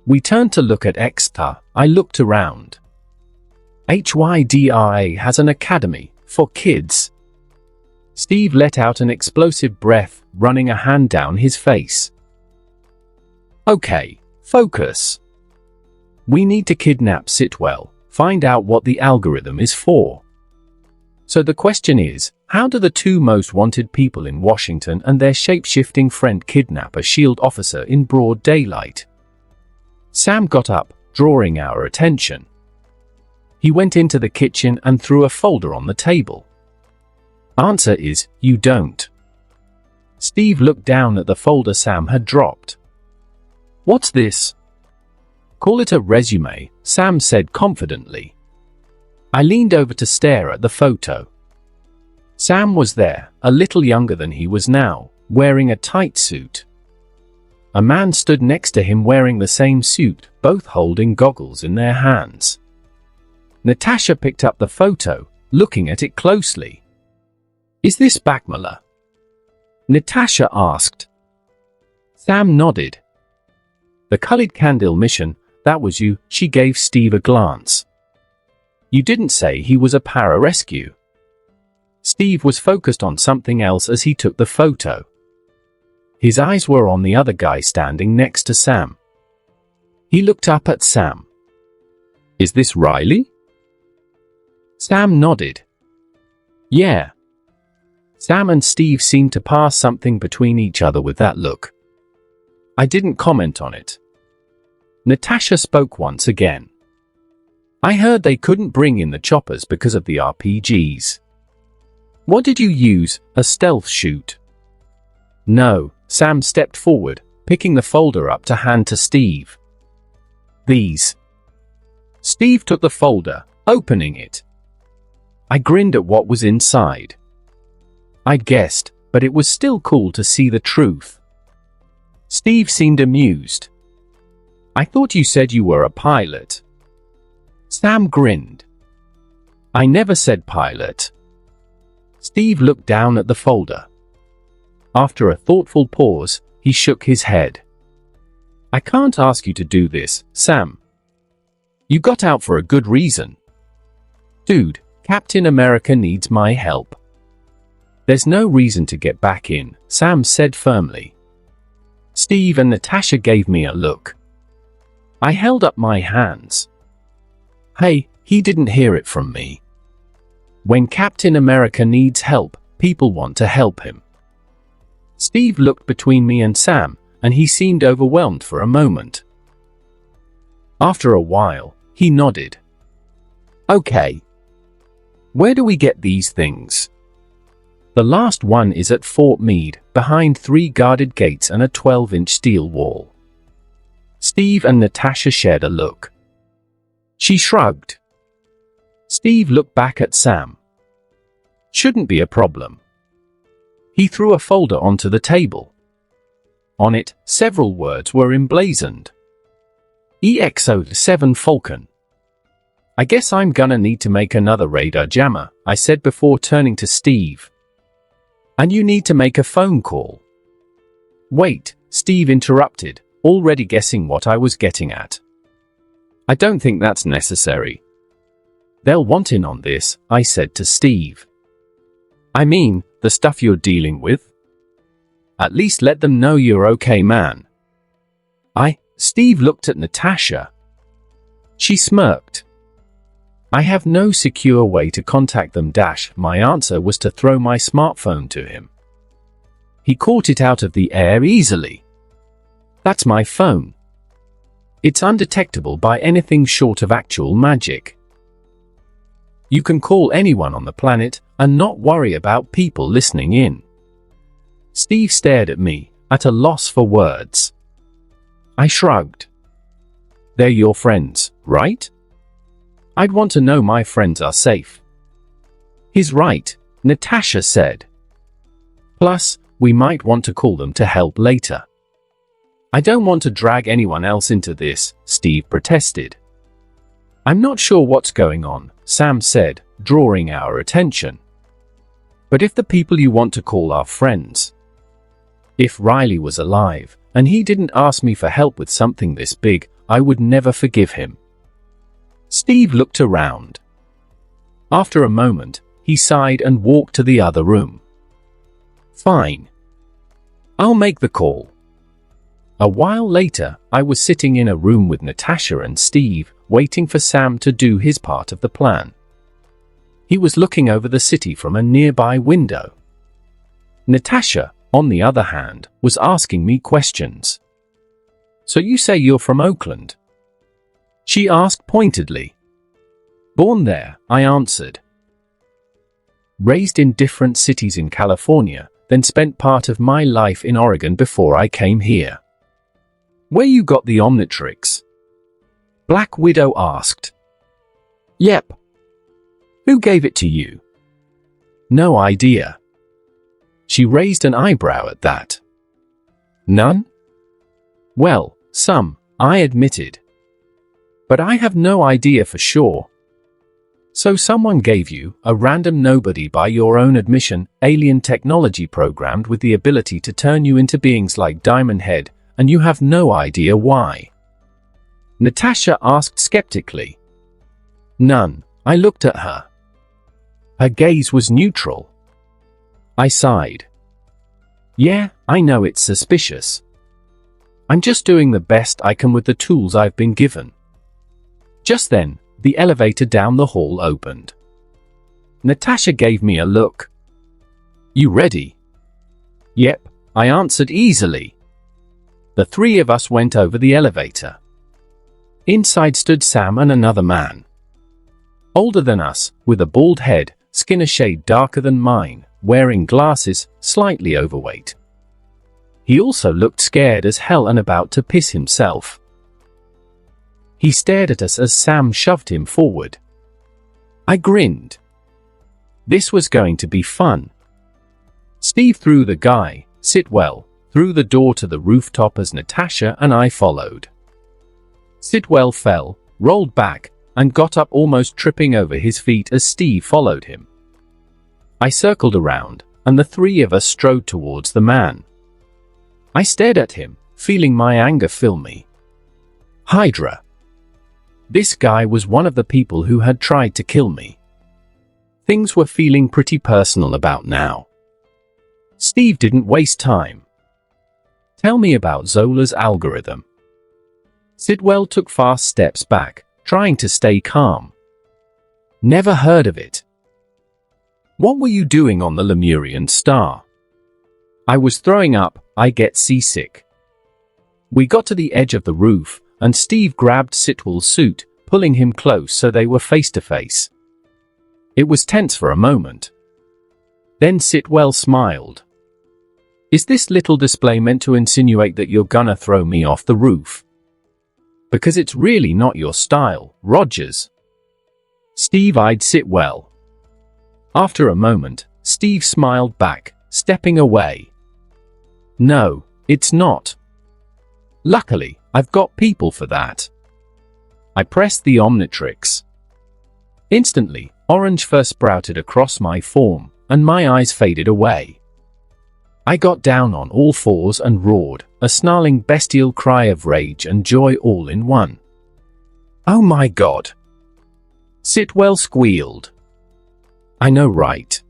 We turned to look at Exta. I looked around. HYDRA has an academy for kids. Steve let out an explosive breath, running a hand down his face. Okay, focus. We need to kidnap Sitwell, find out what the algorithm is for. So the question is, how do the two most wanted people in Washington and their shape-shifting friend kidnap a SHIELD officer in broad daylight? Sam got up, drawing our attention. He went into the kitchen and threw a folder on the table. Answer is, you don't. Steve looked down at the folder Sam had dropped. What's this? Call it a resume, Sam said confidently. I leaned over to stare at the photo. Sam was there, a little younger than he was now, wearing a tight suit. A man stood next to him wearing the same suit, both holding goggles in their hands. Natasha picked up the photo, looking at it closely. Is this Backmiller? Natasha asked. Sam nodded. The colored candle mission, that was you, she gave Steve a glance. You didn't say he was a pararescue. Steve was focused on something else as he took the photo. His eyes were on the other guy standing next to Sam. He looked up at Sam. Is this Riley? Sam nodded. Yeah. Sam and Steve seemed to pass something between each other with that look. I didn't comment on it. Natasha spoke once again. I heard they couldn't bring in the choppers because of the RPGs. What did you use, a stealth shoot? No, Sam stepped forward, picking the folder up to hand to Steve. These. Steve took the folder, opening it. I grinned at what was inside. I'd guessed, but it was still cool to see the truth. Steve seemed amused. I thought you said you were a pilot. Sam grinned. I never said pilot. Steve looked down at the folder. After a thoughtful pause, he shook his head. I can't ask you to do this, Sam. You got out for a good reason. Dude, Captain America needs my help. There's no reason to get back in, Sam said firmly. Steve and Natasha gave me a look. I held up my hands. Hey, he didn't hear it from me. When Captain America needs help, people want to help him. Steve looked between me and Sam, and he seemed overwhelmed for a moment. After a while, he nodded. Okay. Where do we get these things? The last one is at Fort Meade, behind 3 guarded gates and a 12-inch steel wall. Steve and Natasha shared a look. She shrugged. Steve looked back at Sam. Shouldn't be a problem. He threw a folder onto the table. On it, several words were emblazoned. EXO-7 Falcon. I guess I'm gonna need to make another radar jammer, I said before turning to Steve. And you need to make a phone call. Wait, Steve interrupted, already guessing what I was getting at. I don't think that's necessary. They'll want in on this, I said to Steve. I mean, the stuff you're dealing with? At least let them know you're okay, man. Steve looked at Natasha. She smirked. I have no secure way to contact them. My answer was to throw my smartphone to him. He caught it out of the air easily. That's my phone. It's undetectable by anything short of actual magic. You can call anyone on the planet and not worry about people listening in. Steve stared at me, at a loss for words. I shrugged. They're your friends, right? I'd want to know my friends are safe. He's right, Natasha said. Plus, we might want to call them to help later. I don't want to drag anyone else into this, Steve protested. I'm not sure what's going on, Sam said, drawing our attention. But if the people you want to call are friends. If Riley was alive, and he didn't ask me for help with something this big, I would never forgive him. Steve looked around. After a moment, he sighed and walked to the other room. Fine. I'll make the call. A while later, I was sitting in a room with Natasha and Steve, waiting for Sam to do his part of the plan. He was looking over the city from a nearby window. Natasha, on the other hand, was asking me questions. So you say you're from Oakland? She asked pointedly. Born there, I answered. Raised in different cities in California, then spent part of my life in Oregon before I came here. Where you got the Omnitrix? Black Widow asked. Yep. Who gave it to you? No idea. She raised an eyebrow at that. None? Well, some, I admitted. But I have no idea for sure. So someone gave you, a random nobody by your own admission, alien technology programmed with the ability to turn you into beings like Diamond Head, and you have no idea why? Natasha asked skeptically. None. I looked at her. Her gaze was neutral. I sighed. Yeah, I know it's suspicious. I'm just doing the best I can with the tools I've been given. Just then, the elevator down the hall opened. Natasha gave me a look. You ready? Yep, I answered easily. The three of us went over the elevator. Inside stood Sam and another man. Older than us, with a bald head, skin a shade darker than mine, wearing glasses, slightly overweight. He also looked scared as hell and about to piss himself. He stared at us as Sam shoved him forward. I grinned. This was going to be fun. Steve threw the guy, Sitwell, through the door to the rooftop as Natasha and I followed. Sitwell fell, rolled back, and got up almost tripping over his feet as Steve followed him. I circled around, and the three of us strode towards the man. I stared at him, feeling my anger fill me. Hydra. This guy was one of the people who had tried to kill me. Things were feeling pretty personal about now. Steve didn't waste time. Tell me about Zola's algorithm. Sitwell took fast steps back, trying to stay calm. Never heard of it. What were you doing on the Lemurian star? I was throwing up. I get seasick. We got to the edge of the roof, and Steve grabbed Sitwell's suit, pulling him close so they were face to face. It was tense for a moment. Then Sitwell smiled. Is this little display meant to insinuate that you're gonna throw me off the roof? Because it's really not your style, Rogers. Steve eyed Sitwell. After a moment, Steve smiled back, stepping away. No, it's not. Luckily, I've got people for that. I pressed the Omnitrix. Instantly, orange fur sprouted across my form, and my eyes faded away. I got down on all fours and roared, a snarling bestial cry of rage and joy all in one. Oh my God! Sitwell squealed. I know, right?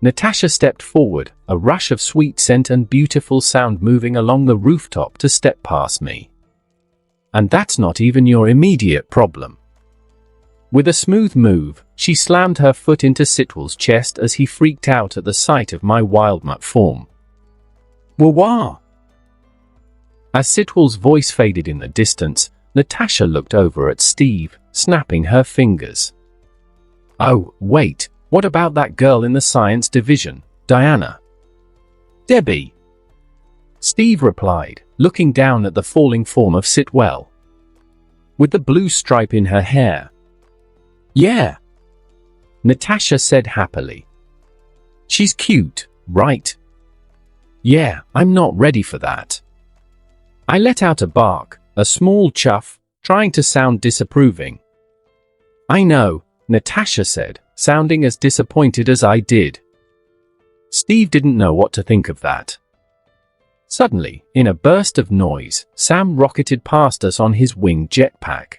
Natasha stepped forward, a rush of sweet scent and beautiful sound moving along the rooftop to step past me. And that's not even your immediate problem. With a smooth move, she slammed her foot into Sitwell's chest as he freaked out at the sight of my wildmutt form. Wah-wah! As Sitwell's voice faded in the distance, Natasha looked over at Steve, snapping her fingers. Oh, wait, what about that girl in the science division, Diana? Debbie. Steve replied, looking down at the falling form of Sitwell. With the blue stripe in her hair. Yeah. Natasha said happily. She's cute, right? Yeah, I'm not ready for that. I let out a bark, a small chuff, trying to sound disapproving. I know, Natasha said, sounding as disappointed as I did. Steve didn't know what to think of that. Suddenly, in a burst of noise, Sam rocketed past us on his winged jetpack.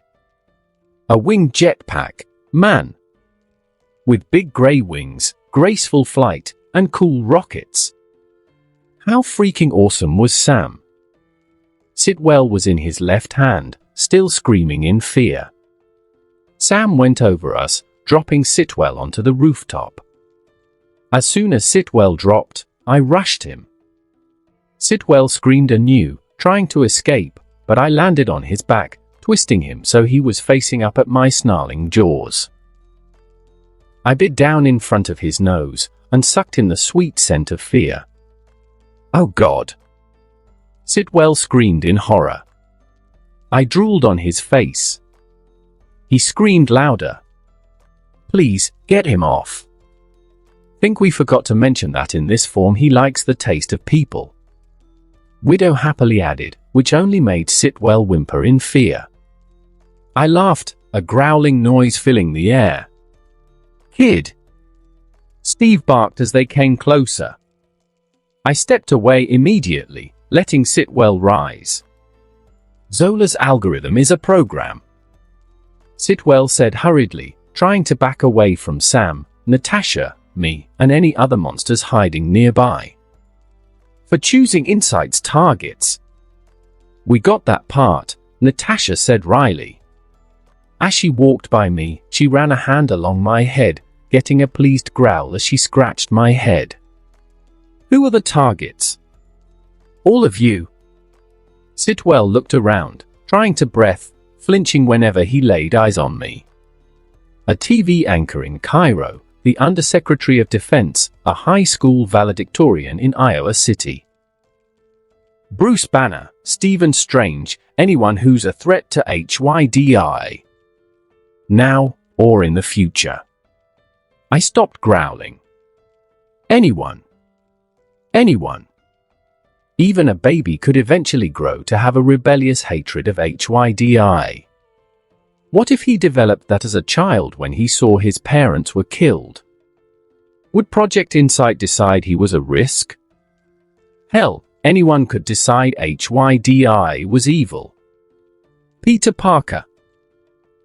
A winged jetpack, man! with big grey wings, graceful flight, and cool rockets. How freaking awesome was Sam? Sitwell was in his left hand, still screaming in fear. Sam went over us, dropping Sitwell onto the rooftop. As soon as Sitwell dropped, I rushed him. Sitwell screamed anew, trying to escape, but I landed on his back, twisting him so he was facing up at my snarling jaws. I bit down in front of his nose and sucked in the sweet scent of fear. Oh God! Sitwell screamed in horror. I drooled on his face. He screamed louder. Please, get him off. Think we forgot to mention that in this form he likes the taste of people. Widow happily added, which only made Sitwell whimper in fear. I laughed, a growling noise filling the air. Kid! Steve barked as they came closer. I stepped away immediately, letting Sitwell rise. Zola's algorithm is a program, Sitwell said hurriedly, trying to back away from Sam, Natasha, me, and any other monsters hiding nearby. For choosing Insight's targets. We got that part, Natasha said wryly. As she walked by me, she ran a hand along my head, getting a pleased growl as she scratched my head. Who are the targets? All of you. Sitwell looked around, trying to breath, flinching whenever he laid eyes on me. A TV anchor in Cairo, the Undersecretary of Defense, a high school valedictorian in Iowa City. Bruce Banner, Stephen Strange, anyone who's a threat to HYDI. Now, or in the future. I stopped growling. Anyone. Anyone. Even a baby could eventually grow to have a rebellious hatred of HYDI. What if he developed that as a child when he saw his parents were killed? Would Project Insight decide he was a risk? Hell, anyone could decide HYDI was evil. Peter Parker,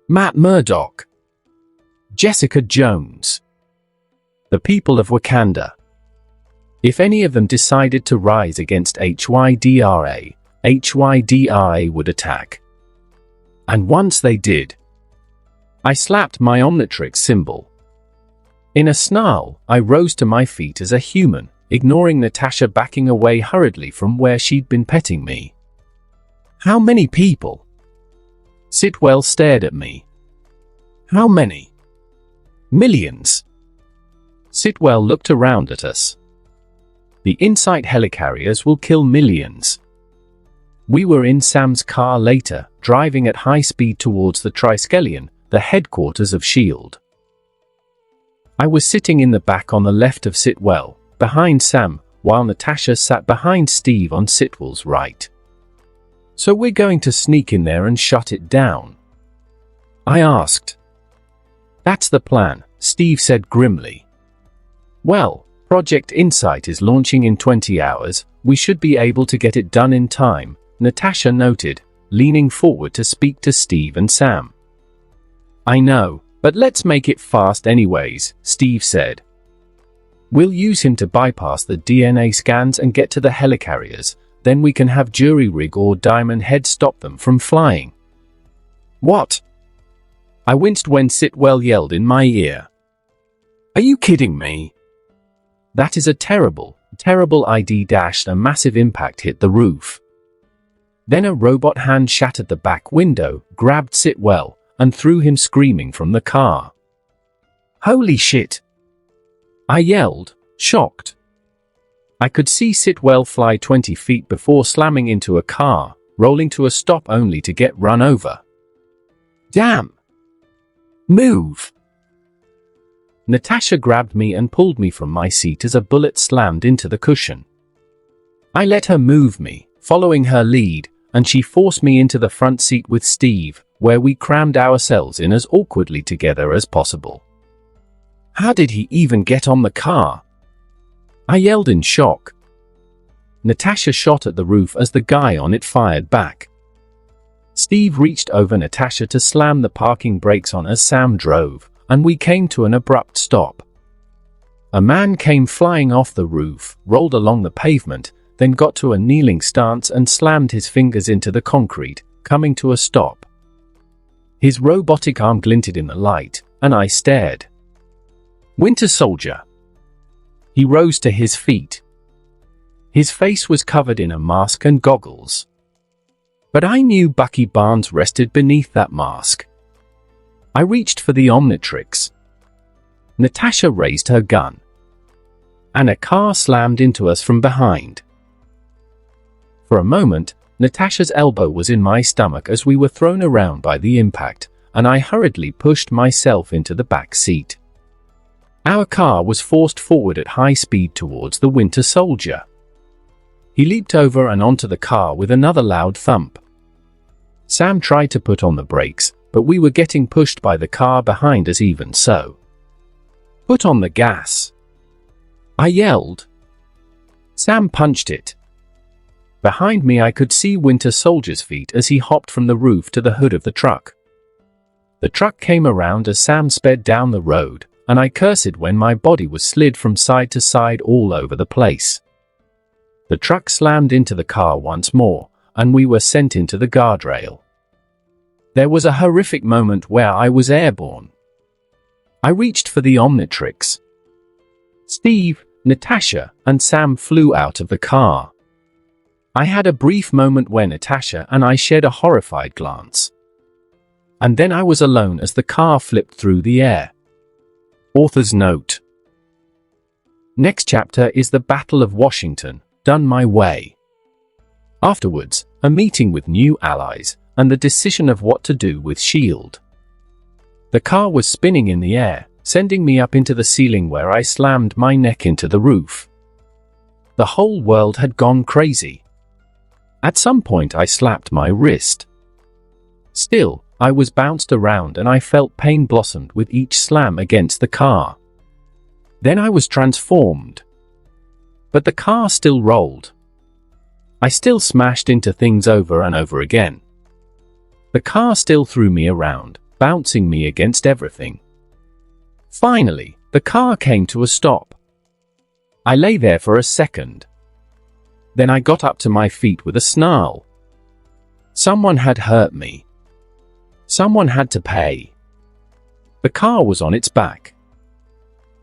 Matt Murdock, Jessica Jones, the people of Wakanda. If any of them decided to rise against HYDI, HYDI would attack. And once they did, I slapped my Omnitrix symbol. In a snarl, I rose to my feet as a human, ignoring Natasha backing away hurriedly from where she'd been petting me. How many people? Sitwell stared at me. How many? Millions. Sitwell looked around at us. The Insight helicarriers will kill millions. We were in Sam's car later, driving at high speed towards the Triskelion, the headquarters of S.H.I.E.L.D. I was sitting in the back on the left of Sitwell, behind Sam, while Natasha sat behind Steve on Sitwell's right. So we're going to sneak in there and shut it down? I asked. That's the plan, Steve said grimly. Well, Project Insight is launching in 20 hours, we should be able to get it done in time, Natasha noted, leaning forward to speak to Steve and Sam. I know, but let's make it fast anyways, Steve said. We'll use him to bypass the DNA scans and get to the helicarriers, then we can have Jury Rig or Diamond Head stop them from flying. What? I winced when Sitwell yelled in my ear. Are you kidding me? That is a terrible, terrible idea. A massive impact hit the roof. Then a robot hand shattered the back window, grabbed Sitwell, and threw him screaming from the car. Holy shit! I yelled, shocked. I could see Sitwell fly 20 feet before slamming into a car, rolling to a stop only to get run over. Damn! Move! Natasha grabbed me and pulled me from my seat as a bullet slammed into the cushion. I let her move me, following her lead, and she forced me into the front seat with Steve, where we crammed ourselves in as awkwardly together as possible. How did he even get on the car? I yelled in shock. Natasha shot at the roof as the guy on it fired back. Steve reached over Natasha to slam the parking brakes on as Sam drove, and we came to an abrupt stop. A man came flying off the roof, rolled along the pavement, then got to a kneeling stance and slammed his fingers into the concrete, coming to a stop. His robotic arm glinted in the light, and I stared. Winter Soldier. He rose to his feet. His face was covered in a mask and goggles. But I knew Bucky Barnes rested beneath that mask. I reached for the Omnitrix. Natasha raised her gun. And a car slammed into us from behind. For a moment, Natasha's elbow was in my stomach as we were thrown around by the impact, and I hurriedly pushed myself into the back seat. Our car was forced forward at high speed towards the Winter Soldier. He leaped over and onto the car with another loud thump. Sam tried to put on the brakes, but we were getting pushed by the car behind us even so. "Put on the gas!" I yelled. Sam punched it. Behind me I could see Winter Soldier's feet as he hopped from the roof to the hood of the truck. The truck came around as Sam sped down the road, and I cursed when my body was slid from side to side all over the place. The truck slammed into the car once more, and we were sent into the guardrail. There was a horrific moment where I was airborne. I reached for the Omnitrix. Steve, Natasha, and Sam flew out of the car. I had a brief moment where Natasha and I shared a horrified glance. And then I was alone as the car flipped through the air. Author's note. Next chapter is the Battle of Washington, done my way. Afterwards, a meeting with new allies, and the decision of what to do with S.H.I.E.L.D. The car was spinning in the air, sending me up into the ceiling where I slammed my neck into the roof. The whole world had gone crazy. At some point I slapped my wrist. Still, I was bounced around and I felt pain blossomed with each slam against the car. Then I was transformed. But the car still rolled. I still smashed into things over and over again. The car still threw me around, bouncing me against everything. Finally, the car came to a stop. I lay there for a second. Then I got up to my feet with a snarl. Someone had hurt me. Someone had to pay. The car was on its back.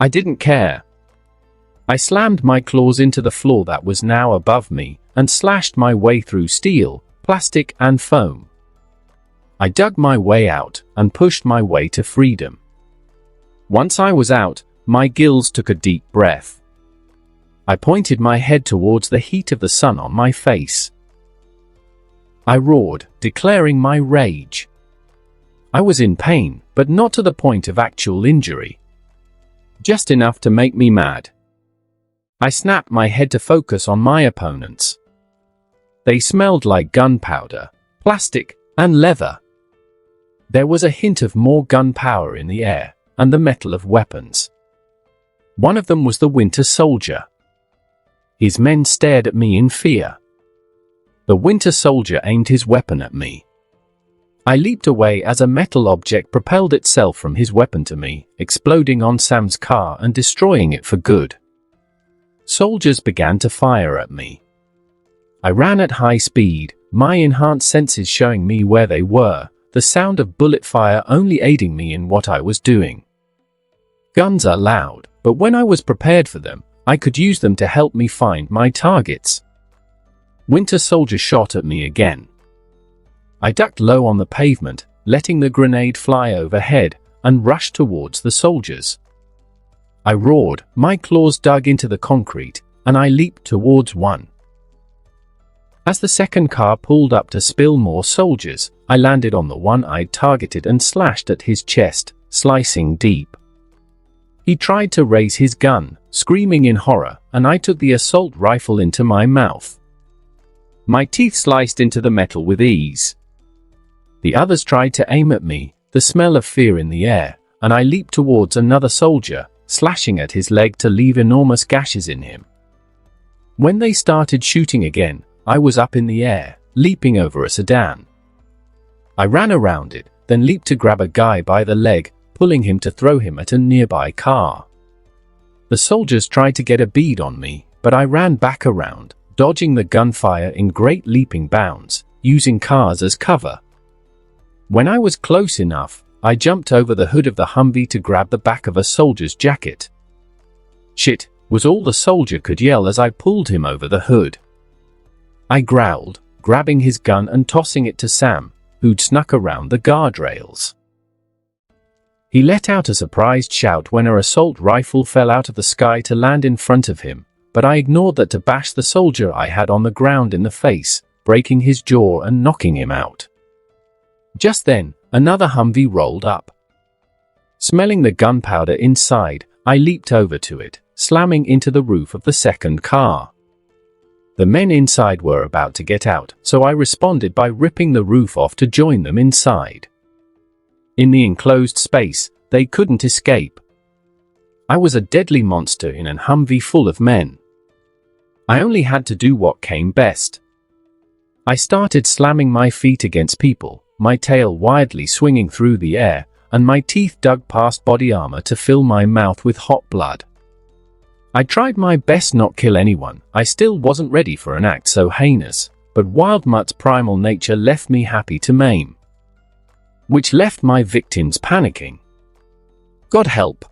I didn't care. I slammed my claws into the floor that was now above me and slashed my way through steel, plastic, and foam. I dug my way out and pushed my way to freedom. Once I was out, my gills took a deep breath. I pointed my head towards the heat of the sun on my face. I roared, declaring my rage. I was in pain, but not to the point of actual injury. Just enough to make me mad. I snapped my head to focus on my opponents. They smelled like gunpowder, plastic, and leather. There was a hint of more gunpowder in the air, and the metal of weapons. One of them was the Winter Soldier. His men stared at me in fear. The Winter Soldier aimed his weapon at me. I leaped away as a metal object propelled itself from his weapon to me, exploding on Sam's car and destroying it for good. Soldiers began to fire at me. I ran at high speed, my enhanced senses showing me where they were, the sound of bullet fire only aiding me in what I was doing. Guns are loud, but when I was prepared for them, I could use them to help me find my targets. Winter Soldier shot at me again. I ducked low on the pavement, letting the grenade fly overhead, and rushed towards the soldiers. I roared, my claws dug into the concrete, and I leaped towards one. As the second car pulled up to spill more soldiers, I landed on the one I'd targeted and slashed at his chest, slicing deep. He tried to raise his gun, screaming in horror, and I took the assault rifle into my mouth. My teeth sliced into the metal with ease. The others tried to aim at me, the smell of fear in the air, and I leaped towards another soldier, slashing at his leg to leave enormous gashes in him. When they started shooting again, I was up in the air, leaping over a sedan. I ran around it, then leaped to grab a guy by the leg, pulling him to throw him at a nearby car. The soldiers tried to get a bead on me, but I ran back around, dodging the gunfire in great leaping bounds, using cars as cover. When I was close enough, I jumped over the hood of the Humvee to grab the back of a soldier's jacket. "Shit," was all the soldier could yell as I pulled him over the hood. I growled, grabbing his gun and tossing it to Sam, who'd snuck around the guardrails. He let out a surprised shout when an assault rifle fell out of the sky to land in front of him, but I ignored that to bash the soldier I had on the ground in the face, breaking his jaw and knocking him out. Just then, another Humvee rolled up. Smelling the gunpowder inside, I leaped over to it, slamming into the roof of the second car. The men inside were about to get out, so I responded by ripping the roof off to join them inside. In the enclosed space, they couldn't escape. I was a deadly monster in an Humvee full of men. I only had to do what came best. I started slamming my feet against people, my tail wildly swinging through the air, and my teeth dug past body armor to fill my mouth with hot blood. I tried my best not kill anyone. I still wasn't ready for an act so heinous, but Wild Mutt's primal nature left me happy to maim, which left my victims panicking. God help!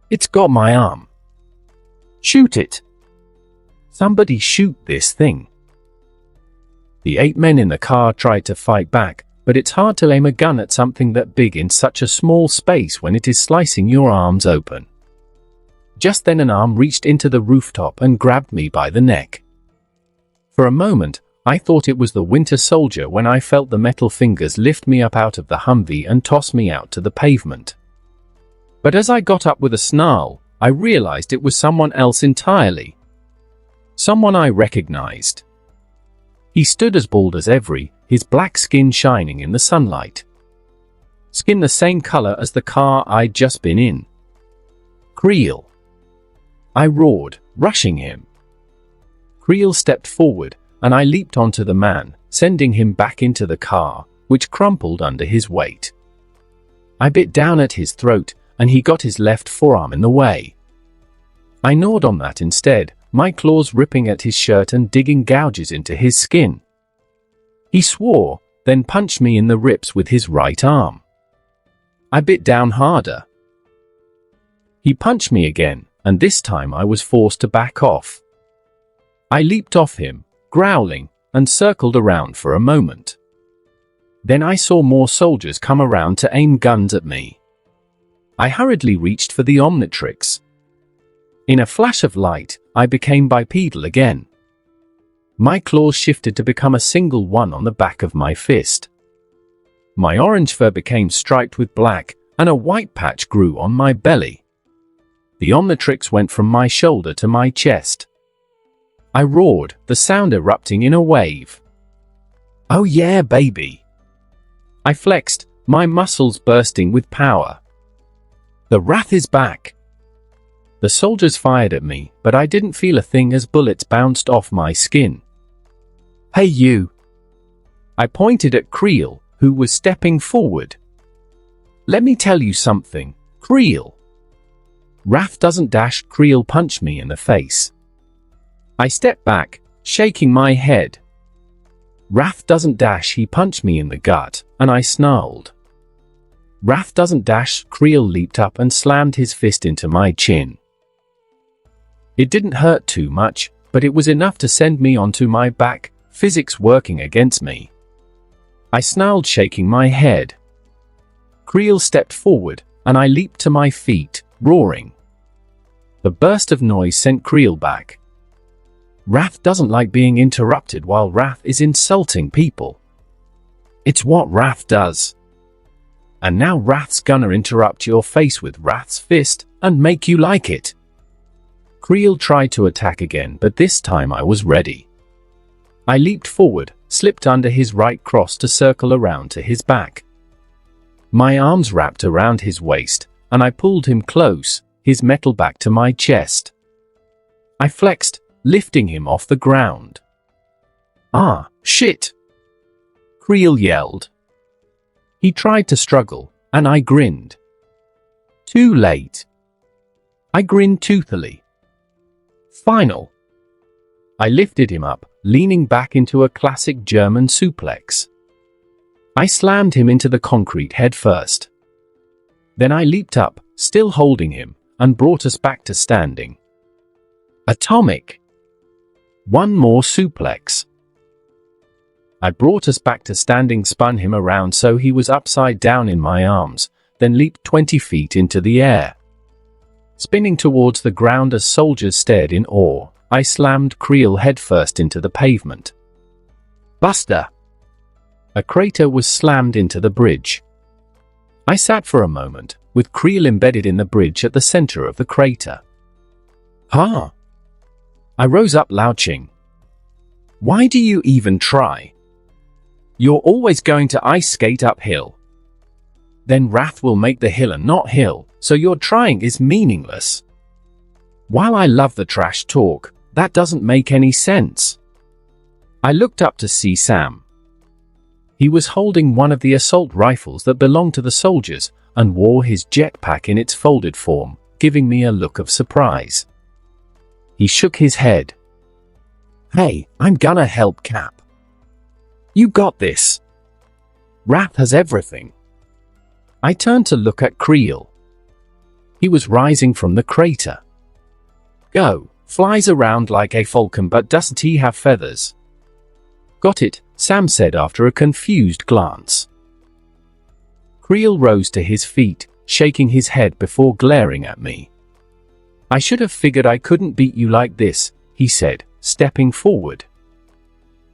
It's got my arm. Shoot it! Somebody shoot this thing. The 8 men in the car tried to fight back, but it's hard to aim a gun at something that big in such a small space when it is slicing your arms open. Just then an arm reached into the rooftop and grabbed me by the neck. For a moment, I thought it was the Winter Soldier when I felt the metal fingers lift me up out of the Humvee and toss me out to the pavement. But as I got up with a snarl, I realized it was someone else entirely. Someone I recognized. He stood as bald as every, his black skin shining in the sunlight. Skin the same color as the car I'd just been in. Creel! I roared, rushing him. Creel stepped forward, and I leaped onto the man, sending him back into the car, which crumpled under his weight. I bit down at his throat, and he got his left forearm in the way. I gnawed on that instead, my claws ripping at his shirt and digging gouges into his skin. He swore, then punched me in the ribs with his right arm. I bit down harder. He punched me again, and this time I was forced to back off. I leaped off him, growling, and circled around for a moment. Then I saw more soldiers come around to aim guns at me. I hurriedly reached for the Omnitrix. In a flash of light, I became bipedal again. My claws shifted to become a single one on the back of my fist. My orange fur became striped with black, and a white patch grew on my belly. The Omnitrix went from my shoulder to my chest. I roared, the sound erupting in a wave. Oh yeah, baby! I flexed, my muscles bursting with power. The wrath is back! The soldiers fired at me, but I didn't feel a thing as bullets bounced off my skin. Hey you! I pointed at Creel, who was stepping forward. Let me tell you something, Creel. Wrath doesn't dash. Creel punched me in the face. I stepped back, shaking my head. Wrath doesn't dash. He punched me in the gut, and I snarled. Wrath doesn't dash. Creel leaped up and slammed his fist into my chin. It didn't hurt too much, but it was enough to send me onto my back, physics working against me. I snarled, shaking my head. Creel stepped forward, and I leaped to my feet, roaring. The burst of noise sent Creel back. Wrath doesn't like being interrupted while Wrath is insulting people. It's what Wrath does. And now Wrath's gonna interrupt your face with Wrath's fist, and make you like it. Creel tried to attack again, but this time I was ready. I leaped forward, slipped under his right cross to circle around to his back. My arms wrapped around his waist, and I pulled him close, his metal back to my chest. I flexed, lifting him off the ground. Ah, shit! Creel yelled. He tried to struggle, and I grinned. Too late. I grinned toothily. Final. I lifted him up, leaning back into a classic German suplex. I slammed him into the concrete head first. Then I leaped up, still holding him, and brought us back to standing. Atomic. One more suplex. I brought us back to standing, spun him around so he was upside down in my arms, then leaped 20 feet into the air. Spinning towards the ground as soldiers stared in awe, I slammed Creel headfirst into the pavement. Buster! A crater was slammed into the bridge. I sat for a moment, with Creel embedded in the bridge at the center of the crater. Huh? I rose up, louching. Why do you even try? You're always going to ice skate uphill. Then Wrath will make the hill and not hill, so your trying is meaningless. While I love the trash talk, that doesn't make any sense. I looked up to see Sam. He was holding one of the assault rifles that belonged to the soldiers and wore his jetpack in its folded form, giving me a look of surprise. He shook his head. Hey, I'm gonna help Cap. You got this. Wrath has everything. I turned to look at Creel. He was rising from the crater. Go, flies around like a falcon, but doesn't he have feathers? Got it, Sam said after a confused glance. Creel rose to his feet, shaking his head before glaring at me. I should have figured I couldn't beat you like this, he said, stepping forward.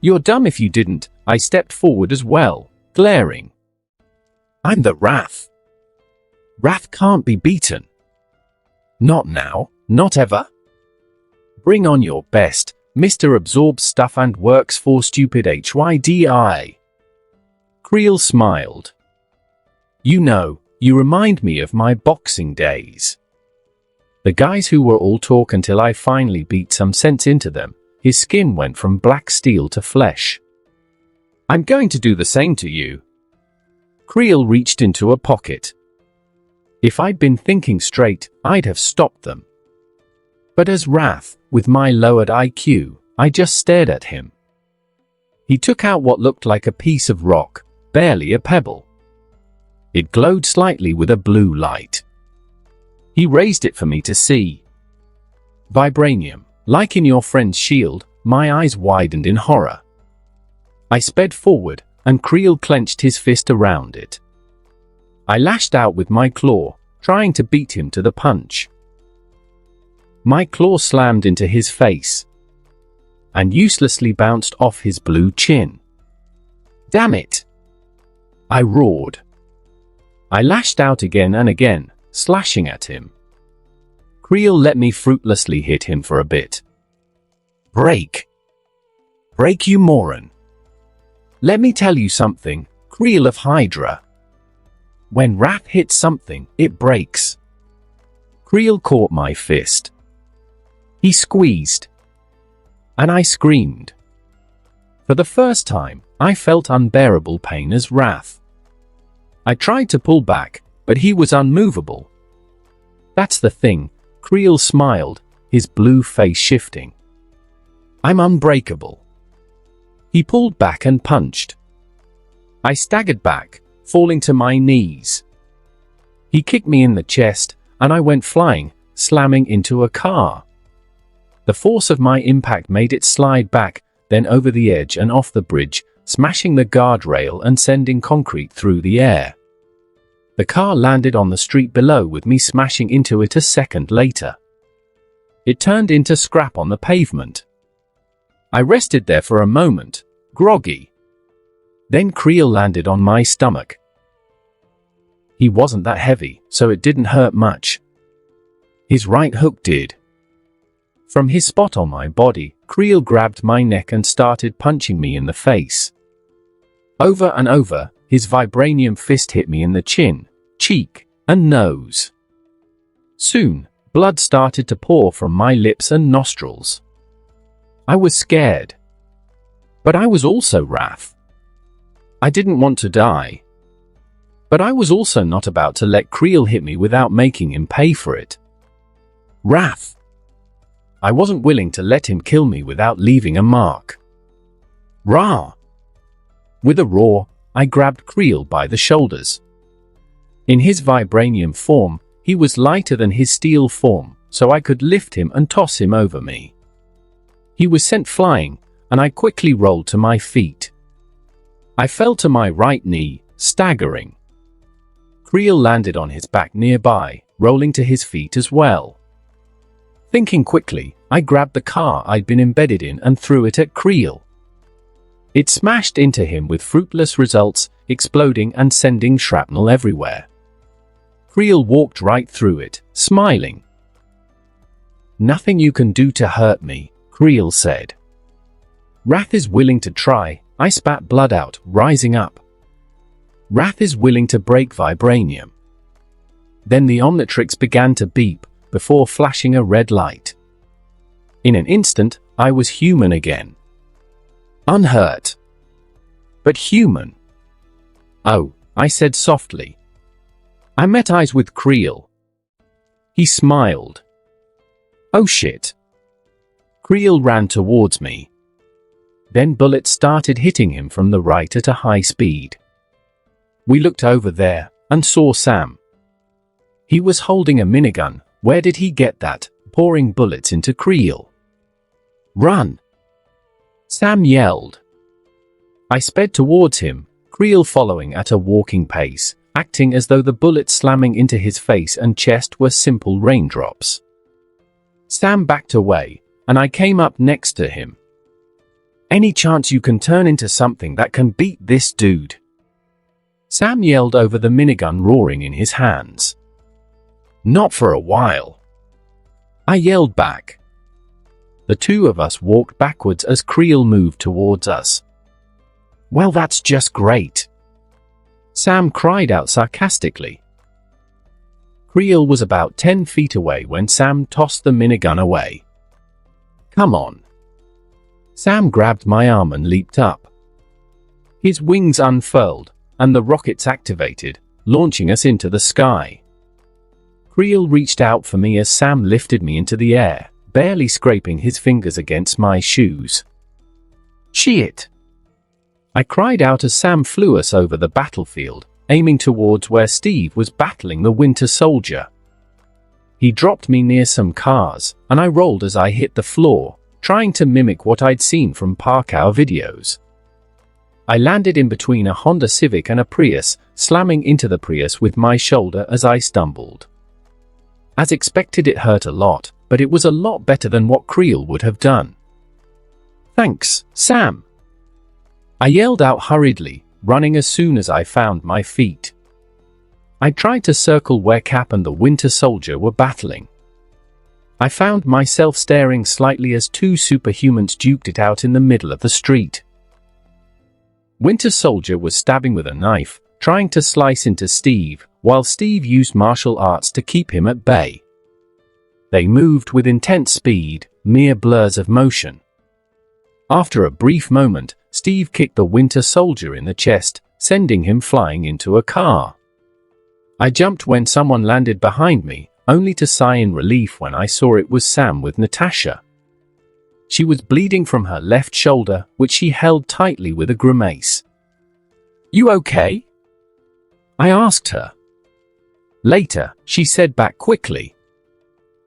You're dumb if you didn't. I stepped forward as well, glaring. I'm the Wrath. Wrath can't be beaten. Not now, not ever. Bring on your best. Mr. absorbs stuff and works for stupid HYDI. Creel smiled. You know, you remind me of my boxing days. The guys who were all talk until I finally beat some sense into them. His skin went from black steel to flesh. I'm going to do the same to you. Creel reached into a pocket. If I'd been thinking straight, I'd have stopped them. But as Wrath, with my lowered IQ, I just stared at him. He took out what looked like a piece of rock, barely a pebble. It glowed slightly with a blue light. He raised it for me to see. Vibranium, like in your friend's shield. My eyes widened in horror. I sped forward, and Creel clenched his fist around it. I lashed out with my claw, trying to beat him to the punch. My claw slammed into his face and uselessly bounced off his blue chin. Damn it! I roared. I lashed out again and again, slashing at him. Creel let me fruitlessly hit him for a bit. Break! Break, you moron! Let me tell you something, Creel of Hydra. When Wrath hits something, it breaks. Creel caught my fist. He squeezed. And I screamed. For the first time, I felt unbearable pain as Wrath. I tried to pull back, but he was unmovable. That's the thing, Creel smiled, his blue face shifting. I'm unbreakable. He pulled back and punched. I staggered back, falling to my knees. He kicked me in the chest, and I went flying, slamming into a car. The force of my impact made it slide back, then over the edge and off the bridge, smashing the guardrail and sending concrete through the air. The car landed on the street below with me smashing into it a second later. It turned into scrap on the pavement. I rested there for a moment, groggy. Then Creel landed on my stomach. He wasn't that heavy, so it didn't hurt much. His right hook did. From his spot on my body, Creel grabbed my neck and started punching me in the face. Over and over, his vibranium fist hit me in the chin, cheek, and nose. Soon, blood started to pour from my lips and nostrils. I was scared. But I was also Wrath. I didn't want to die. But I was also not about to let Creel hit me without making him pay for it. Wrath. I wasn't willing to let him kill me without leaving a mark. Rah! With a roar, I grabbed Creel by the shoulders. In his vibranium form, he was lighter than his steel form, so I could lift him and toss him over me. He was sent flying, and I quickly rolled to my feet. I fell to my right knee, staggering. Creel landed on his back nearby, rolling to his feet as well. Thinking quickly, I grabbed the car I'd been embedded in and threw it at Creel. It smashed into him with fruitless results, exploding and sending shrapnel everywhere. Creel walked right through it, smiling. "Nothing you can do to hurt me," Creel said. "Wrath is willing to try." I spat blood out, rising up. "Wrath is willing to break vibranium." Then the Omnitrix began to beep, before flashing a red light. In an instant, I was human again. Unhurt. But human. "Oh," I said softly. I met eyes with Creel. He smiled. "Oh shit." Creel ran towards me. Then bullets started hitting him from the right at a high speed. We looked over there, and saw Sam. He was holding a minigun. Where did he get that, pouring bullets into Creel? "Run!" Sam yelled. I sped towards him, Creel following at a walking pace, acting as though the bullets slamming into his face and chest were simple raindrops. Sam backed away, and I came up next to him. "Any chance you can turn into something that can beat this dude?" Sam yelled over the minigun roaring in his hands. "Not for a while." I yelled back. The two of us walked backwards as Creel moved towards us. "Well, that's just great," Sam cried out sarcastically. Creel was about 10 feet away when Sam tossed the minigun away. "Come on." Sam grabbed my arm and leaped up. His wings unfurled, and the rockets activated, launching us into the sky. Creel reached out for me as Sam lifted me into the air, barely scraping his fingers against my shoes. "Shit!" I cried out as Sam flew us over the battlefield, aiming towards where Steve was battling the Winter Soldier. He dropped me near some cars, and I rolled as I hit the floor, trying to mimic what I'd seen from parkour videos. I landed in between a Honda Civic and a Prius, slamming into the Prius with my shoulder as I stumbled. As expected, it hurt a lot, but it was a lot better than what Creel would have done. "Thanks, Sam," I yelled out hurriedly, running as soon as I found my feet. I tried to circle where Cap and the Winter Soldier were battling. I found myself staring slightly as two superhumans duked it out in the middle of the street. Winter Soldier was stabbing with a knife, trying to slice into Steve, while Steve used martial arts to keep him at bay. They moved with intense speed, mere blurs of motion. After a brief moment, Steve kicked the Winter Soldier in the chest, sending him flying into a car. I jumped when someone landed behind me, only to sigh in relief when I saw it was Sam with Natasha. She was bleeding from her left shoulder, which she held tightly with a grimace. "You okay?" I asked her. Later, she said back quickly.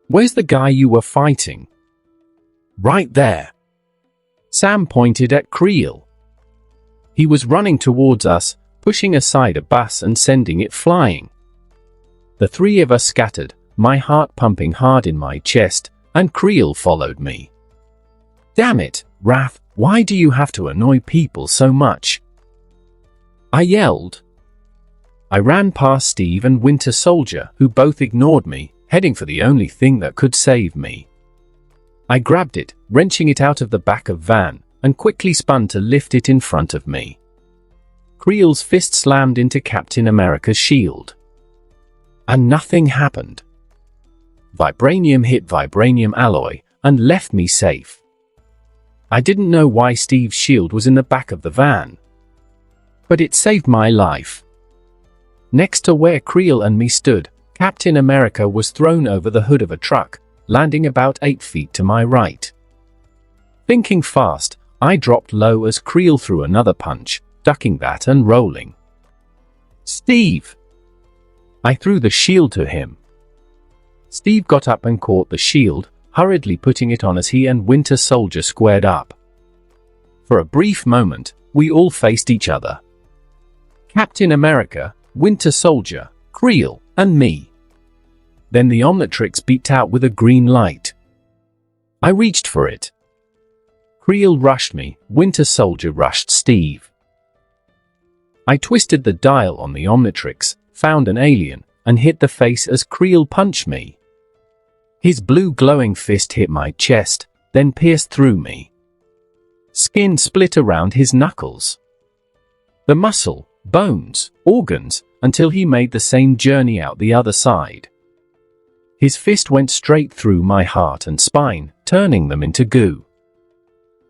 "Where's the guy you were fighting?" "Right there." Sam pointed at Creel. He was running towards us, pushing aside a bus and sending it flying. The three of us scattered, my heart pumping hard in my chest, and Creel followed me. "Damn it, Wrath, why do you have to annoy people so much?" I yelled. I ran past Steve and Winter Soldier, who both ignored me, heading for the only thing that could save me. I grabbed it, wrenching it out of the back of van, and quickly spun to lift it in front of me. Creel's fist slammed into Captain America's shield. And nothing happened. Vibranium hit vibranium alloy, and left me safe. I didn't know why Steve's shield was in the back of the van. But it saved my life. Next to where Creel and me stood, Captain America was thrown over the hood of a truck, landing about 8 feet to my right. Thinking fast, I dropped low as Creel threw another punch, ducking that and rolling. "Steve!" I threw the shield to him. Steve got up and caught the shield, hurriedly putting it on as he and Winter Soldier squared up. For a brief moment, we all faced each other. Captain America, Winter Soldier, Creel, and me. Then the Omnitrix beeped out with a green light. I reached for it. Creel rushed me, Winter Soldier rushed Steve. I twisted the dial on the Omnitrix, found an alien, and hit the face as Creel punched me. His blue glowing fist hit my chest, then pierced through me. Skin split around his knuckles. The muscle, bones, organs, until he made the same journey out the other side. His fist went straight through my heart and spine, turning them into goo.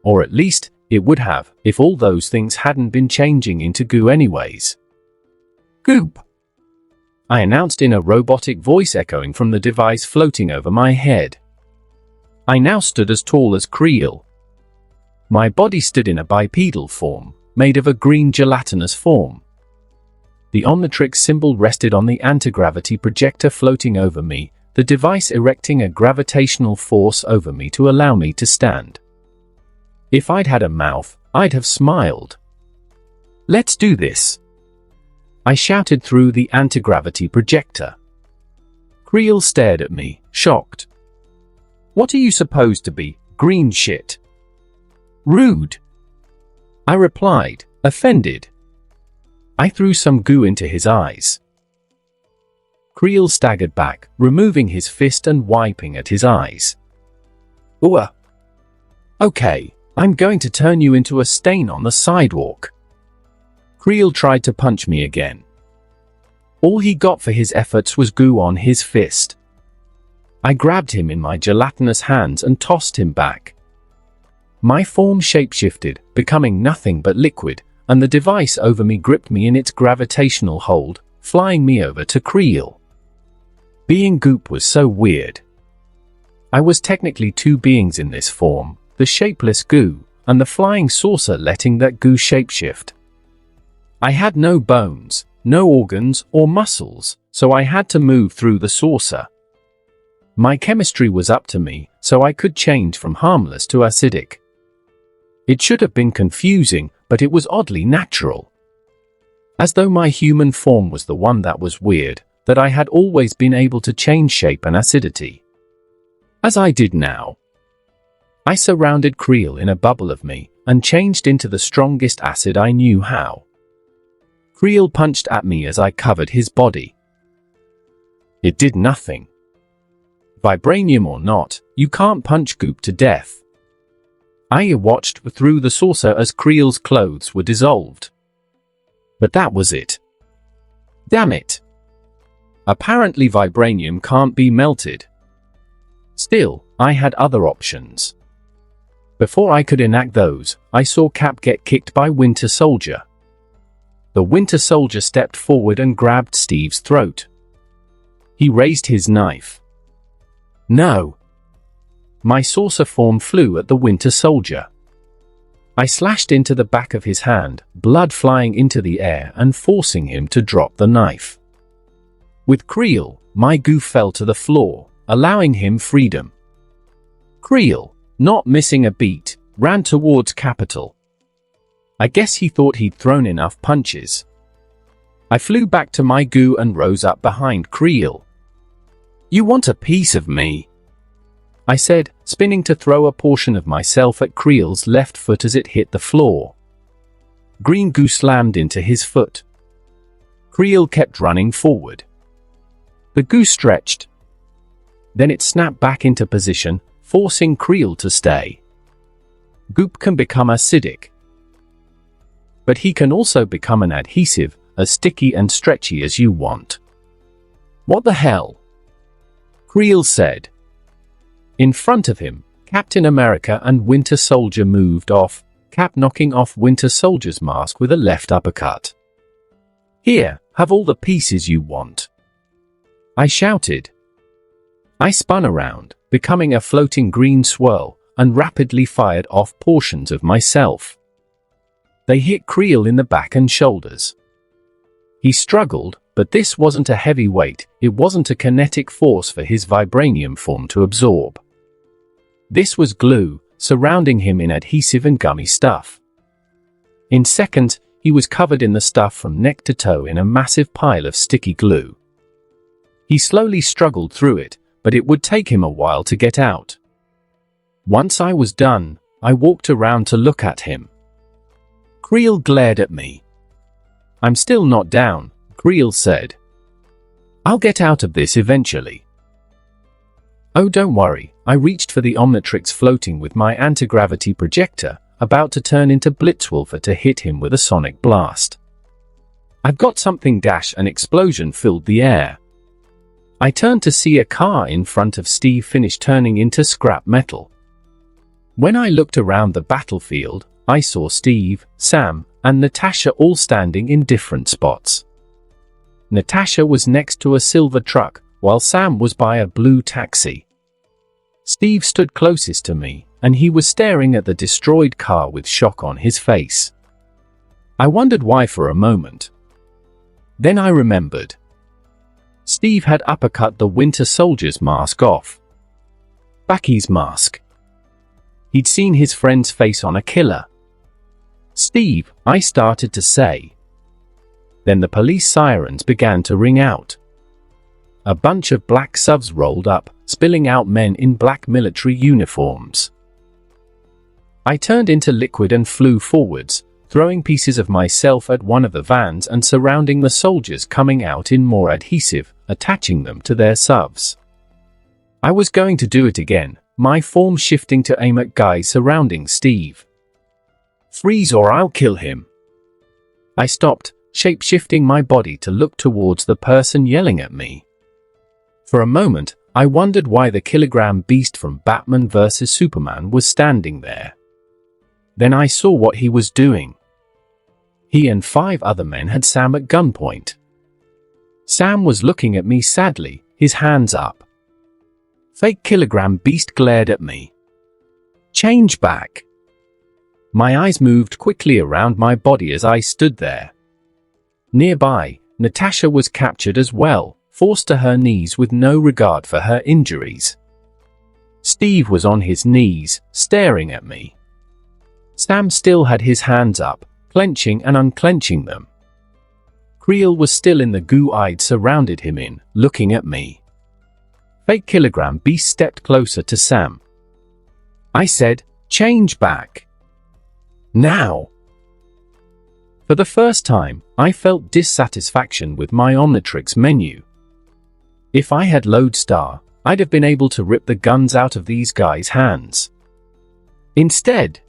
Or at least, it would have, if all those things hadn't been changing into goo anyways. "Goop!" I announced in a robotic voice echoing from the device floating over my head. I now stood as tall as Creel. My body stood in a bipedal form, made of a green gelatinous form. The Omnitrix symbol rested on the anti-gravity projector floating over me, the device erecting a gravitational force over me to allow me to stand. If I'd had a mouth, I'd have smiled. "Let's do this!" I shouted through the anti-gravity projector. Creel stared at me, shocked. "What are you supposed to be, green shit?" "Rude," I replied, offended. I threw some goo into his eyes. Creel staggered back, removing his fist and wiping at his eyes. "Ooh. Okay, I'm going to turn you into a stain on the sidewalk." Creel tried to punch me again. All he got for his efforts was goo on his fist. I grabbed him in my gelatinous hands and tossed him back. My form shapeshifted, becoming nothing but liquid, and the device over me gripped me in its gravitational hold, flying me over to Creel. Being goop was so weird. I was technically two beings in this form, the shapeless goo, and the flying saucer letting that goo shapeshift. I had no bones, no organs or muscles, so I had to move through the saucer. My chemistry was up to me, so I could change from harmless to acidic. It should have been confusing, but it was oddly natural. As though my human form was the one that was weird, that I had always been able to change shape and acidity. As I did now. I surrounded Creel in a bubble of me, and changed into the strongest acid I knew how. Creel punched at me as I covered his body. It did nothing. Vibranium or not, you can't punch goop to death. I watched through the saucer as Creel's clothes were dissolved. But that was it. Damn it. Apparently vibranium can't be melted. Still, I had other options. Before I could enact those, I saw Cap get kicked by Winter Soldier. The Winter Soldier stepped forward and grabbed Steve's throat. He raised his knife. No. My saucer form flew at the Winter Soldier. I slashed into the back of his hand, blood flying into the air and forcing him to drop the knife. With Creel, my goo fell to the floor, allowing him freedom. Creel, not missing a beat, ran towards Capital. I guess he thought he'd thrown enough punches. I flew back to my goo and rose up behind Creel. "You want a piece of me?" I said, spinning to throw a portion of myself at Creel's left foot as it hit the floor. Green goo slammed into his foot. Creel kept running forward. The goo stretched. Then it snapped back into position, forcing Creel to stay. Goop can become acidic. But he can also become an adhesive, as sticky and stretchy as you want. "What the hell?" Creel said. In front of him, Captain America and Winter Soldier moved off, Cap knocking off Winter Soldier's mask with a left uppercut. "Here, have all the pieces you want," I shouted. I spun around, becoming a floating green swirl, and rapidly fired off portions of myself. They hit Creel in the back and shoulders. He struggled, but this wasn't a heavy weight, it wasn't a kinetic force for his vibranium form to absorb. This was glue, surrounding him in adhesive and gummy stuff. In seconds, he was covered in the stuff from neck to toe in a massive pile of sticky glue. He slowly struggled through it, but it would take him a while to get out. Once I was done, I walked around to look at him. Creel glared at me. "I'm still not down," Creel said. "I'll get out of this eventually." "Oh, don't worry," I reached for the Omnitrix floating with my anti-gravity projector, about to turn into Blitzwolfer to hit him with a sonic blast. "I've got something." An explosion filled the air. I turned to see a car in front of Steve finish turning into scrap metal. When I looked around the battlefield, I saw Steve, Sam, and Natasha all standing in different spots. Natasha was next to a silver truck, while Sam was by a blue taxi. Steve stood closest to me, and he was staring at the destroyed car with shock on his face. I wondered why for a moment. Then I remembered. Steve had uppercut the Winter Soldier's mask off. Bucky's mask. He'd seen his friend's face on a killer. "Steve," I started to say. Then the police sirens began to ring out. A bunch of black subs rolled up, spilling out men in black military uniforms. I turned into liquid and flew forwards, throwing pieces of myself at one of the vans and surrounding the soldiers coming out in more adhesive, attaching them to their subs. I was going to do it again, my form shifting to aim at guys surrounding Steve. "Freeze or I'll kill him." I stopped, shape-shifting my body to look towards the person yelling at me. For a moment, I wondered why the kilogram beast from Batman vs. Superman was standing there. Then I saw what he was doing. He and 5 other men had Sam at gunpoint. Sam was looking at me sadly, his hands up. Fake kilogram beast glared at me. "Change back." My eyes moved quickly around my body as I stood there. Nearby, Natasha was captured as well, forced to her knees with no regard for her injuries. Steve was on his knees, staring at me. Sam still had his hands up, clenching and unclenching them. Creel was still in the goo I'd surrounded him in, looking at me. Fake kilogram beast stepped closer to Sam. I said, "Change back. Now." For the first time, I felt dissatisfaction with my Omnitrix menu. If I had Lodestar, I'd have been able to rip the guns out of these guys' hands. Instead,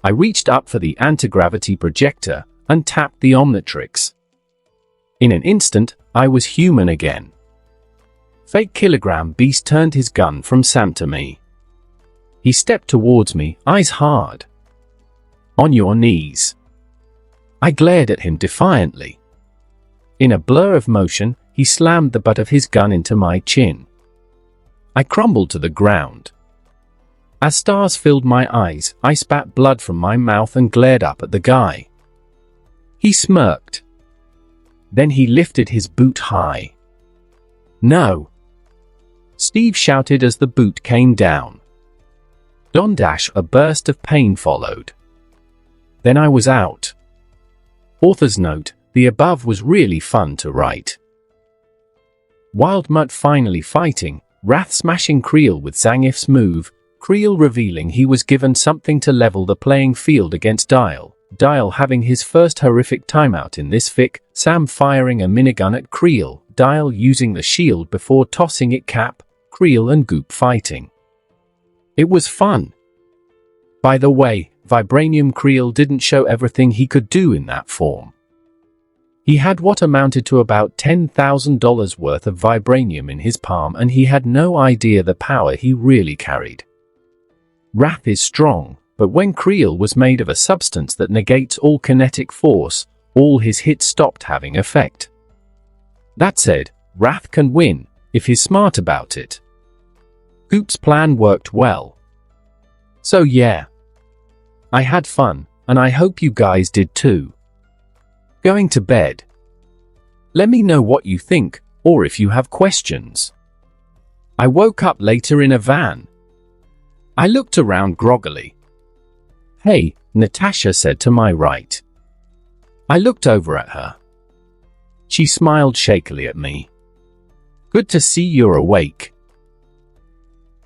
I reached up for the anti-gravity projector and tapped the Omnitrix. In an instant, I was human again. Fake kilogram beast turned his gun from Sam to me. He stepped towards me, eyes hard. "On your knees." I glared at him defiantly. In a blur of motion, he slammed the butt of his gun into my chin. I crumbled to the ground. As stars filled my eyes, I spat blood from my mouth and glared up at the guy. He smirked. Then he lifted his boot high. "No!" Steve shouted as the boot came down. A burst of pain followed. Then I was out. Author's note, the above was really fun to write. Wild Mutt finally fighting, Wrath smashing Creel with Zangief's move, Creel revealing he was given something to level the playing field against Dial having his first horrific timeout in this fic, Sam firing a minigun at Creel, Dial using the shield before tossing it Cap, Creel and Goop fighting. It was fun. By the way, Vibranium Creel didn't show everything he could do in that form. He had what amounted to about $10,000 worth of vibranium in his palm, and he had no idea the power he really carried. Wrath is strong, but when Creel was made of a substance that negates all kinetic force, all his hits stopped having effect. That said, Wrath can win, if he's smart about it. Coop's plan worked well. So yeah. I had fun, and I hope you guys did too. Going to bed. Let me know what you think, or if you have questions. I woke up later in a van. I looked around groggily. Hey, Natasha said to my right. I looked over at her. She smiled shakily at me. Good to see you're awake.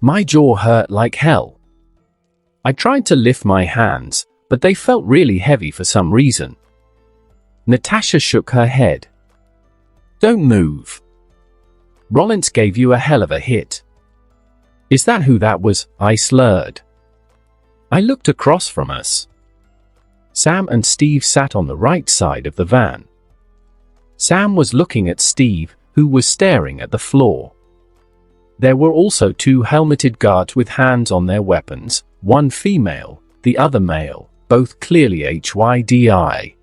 My jaw hurt like hell. I tried to lift my hands, but they felt really heavy for some reason. Natasha shook her head. Don't move. Rollins gave you a hell of a hit. Is that who that was? I slurred. I looked across from us. Sam and Steve sat on the right side of the van. Sam was looking at Steve, who was staring at the floor. There were also two helmeted guards with hands on their weapons, one female, the other male, both clearly HYDI.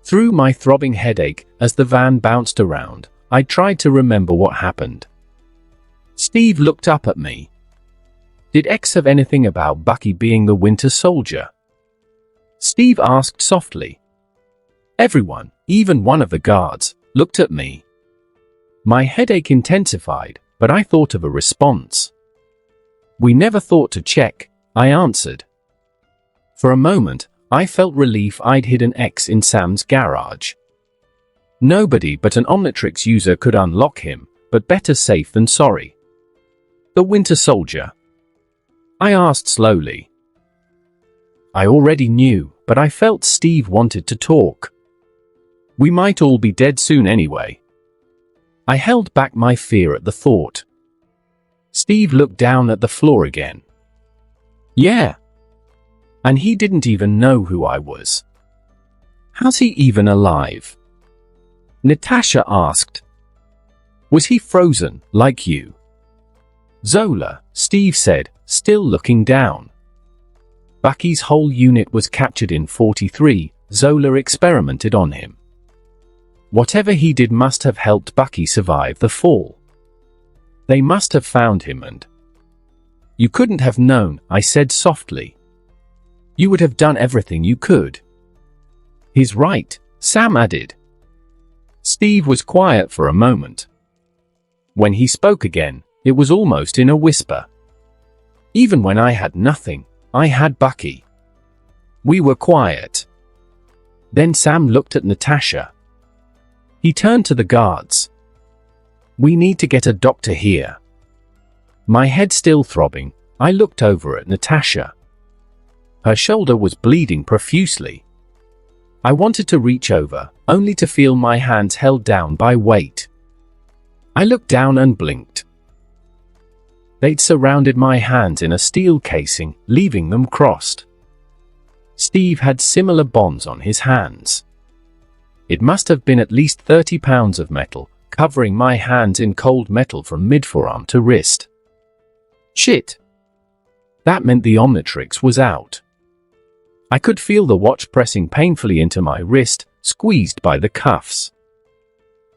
Through my throbbing headache, as the van bounced around, I tried to remember what happened. Steve looked up at me. Did X have anything about Bucky being the Winter Soldier? Steve asked softly. Everyone, even one of the guards, looked at me. My headache intensified, but I thought of a response. We never thought to check, I answered. For a moment, I felt relief I'd hid an X in Sam's garage. Nobody but an Omnitrix user could unlock him, but better safe than sorry. The Winter Soldier? I asked slowly. I already knew, but I felt Steve wanted to talk. We might all be dead soon anyway. I held back my fear at the thought. Steve looked down at the floor again. Yeah. And he didn't even know who I was. How's he even alive? Natasha asked. Was he frozen, like you? Zola, Steve said, still looking down. Bucky's whole unit was captured in 43, Zola experimented on him. Whatever he did must have helped Bucky survive the fall. They must have found him and... You couldn't have known, I said softly. You would have done everything you could. He's right, Sam added. Steve was quiet for a moment. When he spoke again, it was almost in a whisper. Even when I had nothing, I had Bucky. We were quiet. Then Sam looked at Natasha. He turned to the guards. We need to get a doctor here. My head still throbbing, I looked over at Natasha. Her shoulder was bleeding profusely. I wanted to reach over, only to feel my hands held down by weight. I looked down and blinked. They'd surrounded my hands in a steel casing, leaving them crossed. Steve had similar bonds on his hands. It must have been at least 30 pounds of metal, covering my hands in cold metal from mid-forearm to wrist. Shit. That meant the Omnitrix was out. I could feel the watch pressing painfully into my wrist, squeezed by the cuffs.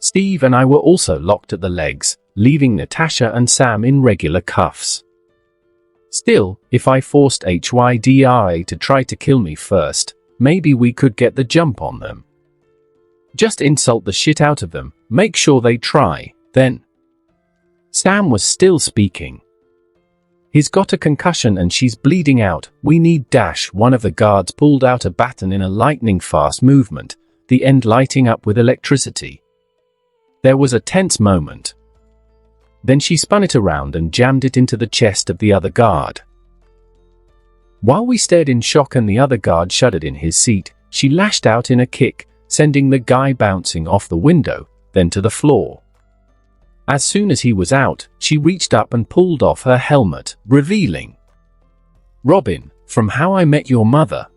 Steve and I were also locked at the legs, leaving Natasha and Sam in regular cuffs. Still, if I forced HYDI to try to kill me first, maybe we could get the jump on them. Just insult the shit out of them, make sure they try, then. Sam was still speaking. He's got a concussion and she's bleeding out, we need dash. One of the guards pulled out a baton in a lightning-fast movement, the end lighting up with electricity. There was a tense moment. Then she spun it around and jammed it into the chest of the other guard. While we stared in shock and the other guard shuddered in his seat, she lashed out in a kick, sending the guy bouncing off the window, then to the floor. As soon as he was out, she reached up and pulled off her helmet, revealing Robin, from How I Met Your Mother.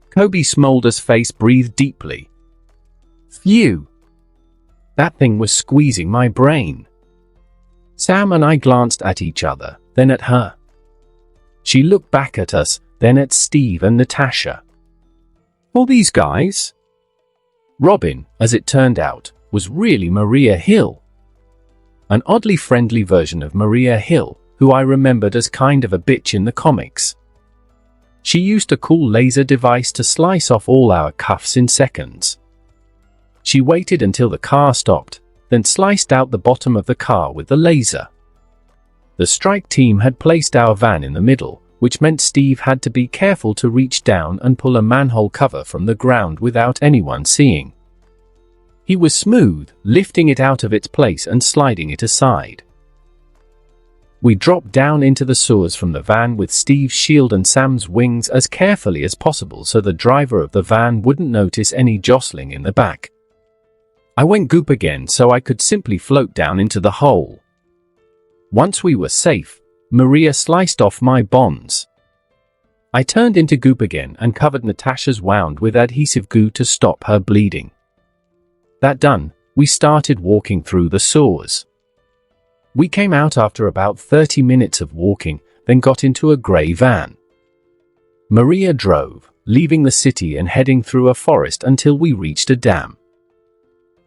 Kobe Smolder's face breathed deeply. Phew. That thing was squeezing my brain. Sam and I glanced at each other, then at her. She looked back at us, then at Steve and Natasha. All these guys? Robin, as it turned out, was really Maria Hill. An oddly friendly version of Maria Hill, who I remembered as kind of a bitch in the comics. She used a cool laser device to slice off all our cuffs in seconds. She waited until the car stopped, then sliced out the bottom of the car with the laser. The strike team had placed our van in the middle, which meant Steve had to be careful to reach down and pull a manhole cover from the ground without anyone seeing. He was smooth, lifting it out of its place and sliding it aside. We dropped down into the sewers from the van with Steve's shield and Sam's wings as carefully as possible so the driver of the van wouldn't notice any jostling in the back. I went goop again so I could simply float down into the hole. Once we were safe, Maria sliced off my bonds. I turned into goop again and covered Natasha's wound with adhesive goo to stop her bleeding. That done, we started walking through the sewers. We came out after about 30 minutes of walking, then got into a grey van. Maria drove, leaving the city and heading through a forest until we reached a dam.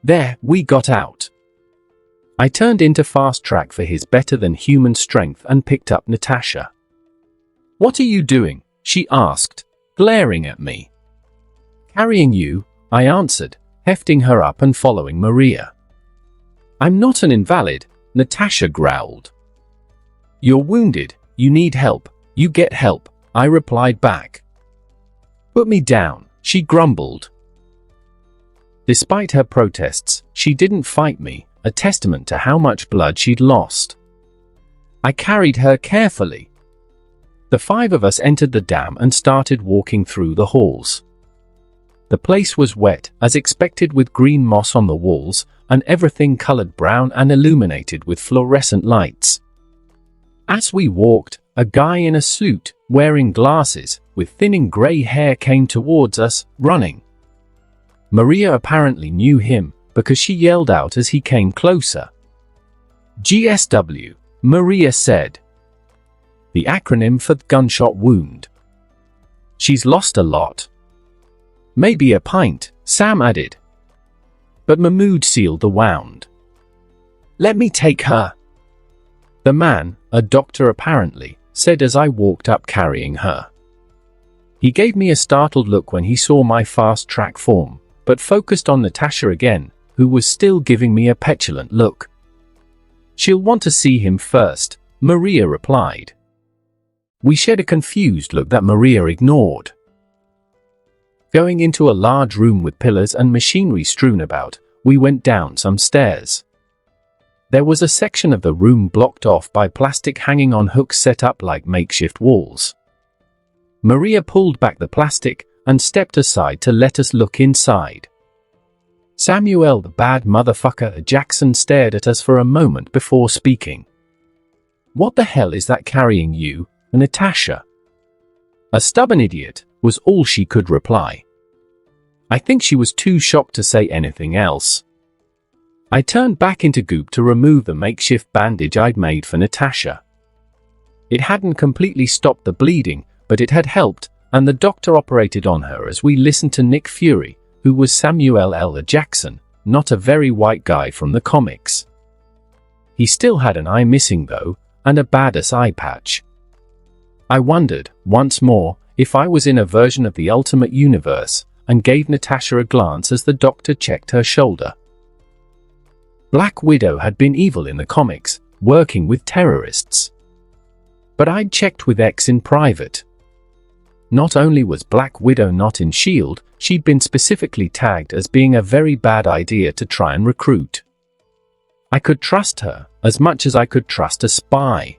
There, we got out. I turned into fast track for his better-than-human strength and picked up Natasha. "What are you doing?" she asked, glaring at me. "Carrying you," I answered, hefting her up and following Maria. "I'm not an invalid," Natasha growled. "You're wounded, you need help, you get help," I replied back. "Put me down," she grumbled. Despite her protests, she didn't fight me, a testament to how much blood she'd lost. I carried her carefully. The five of us entered the dam and started walking through the halls. The place was wet, as expected, with green moss on the walls, and everything colored brown and illuminated with fluorescent lights. As we walked, a guy in a suit, wearing glasses, with thinning gray hair came towards us, running. Maria apparently knew him, because she yelled out as he came closer. "GSW," Maria said. The acronym for gunshot wound. "She's lost a lot." "Maybe a pint," Sam added. But Mahmood sealed the wound. "Let me take her," the man, a doctor apparently, said as I walked up carrying her. He gave me a startled look when he saw my fast-track form, but focused on Natasha again, who was still giving me a petulant look. "She'll want to see him first," Maria replied. We shared a confused look that Maria ignored. Going into a large room with pillars and machinery strewn about, we went down some stairs. There was a section of the room blocked off by plastic hanging on hooks set up like makeshift walls. Maria pulled back the plastic and stepped aside to let us look inside. Samuel the bad motherfucker Jackson stared at us for a moment before speaking. "What the hell is that carrying you, Natasha?" "A stubborn idiot," was all she could reply. I think she was too shocked to say anything else. I turned back into goop to remove the makeshift bandage I'd made for Natasha. It hadn't completely stopped the bleeding, but it had helped, and the doctor operated on her as we listened to Nick Fury, who was Samuel L. Jackson, not a very white guy from the comics. He still had an eye missing though, and a badass eye patch. I wondered, once more, if I was in a version of the Ultimate Universe, and gave Natasha a glance as the doctor checked her shoulder. Black Widow had been evil in the comics, working with terrorists. But I'd checked with X in private. Not only was Black Widow not in S.H.I.E.L.D., she'd been specifically tagged as being a very bad idea to try and recruit. I could trust her, as much as I could trust a spy.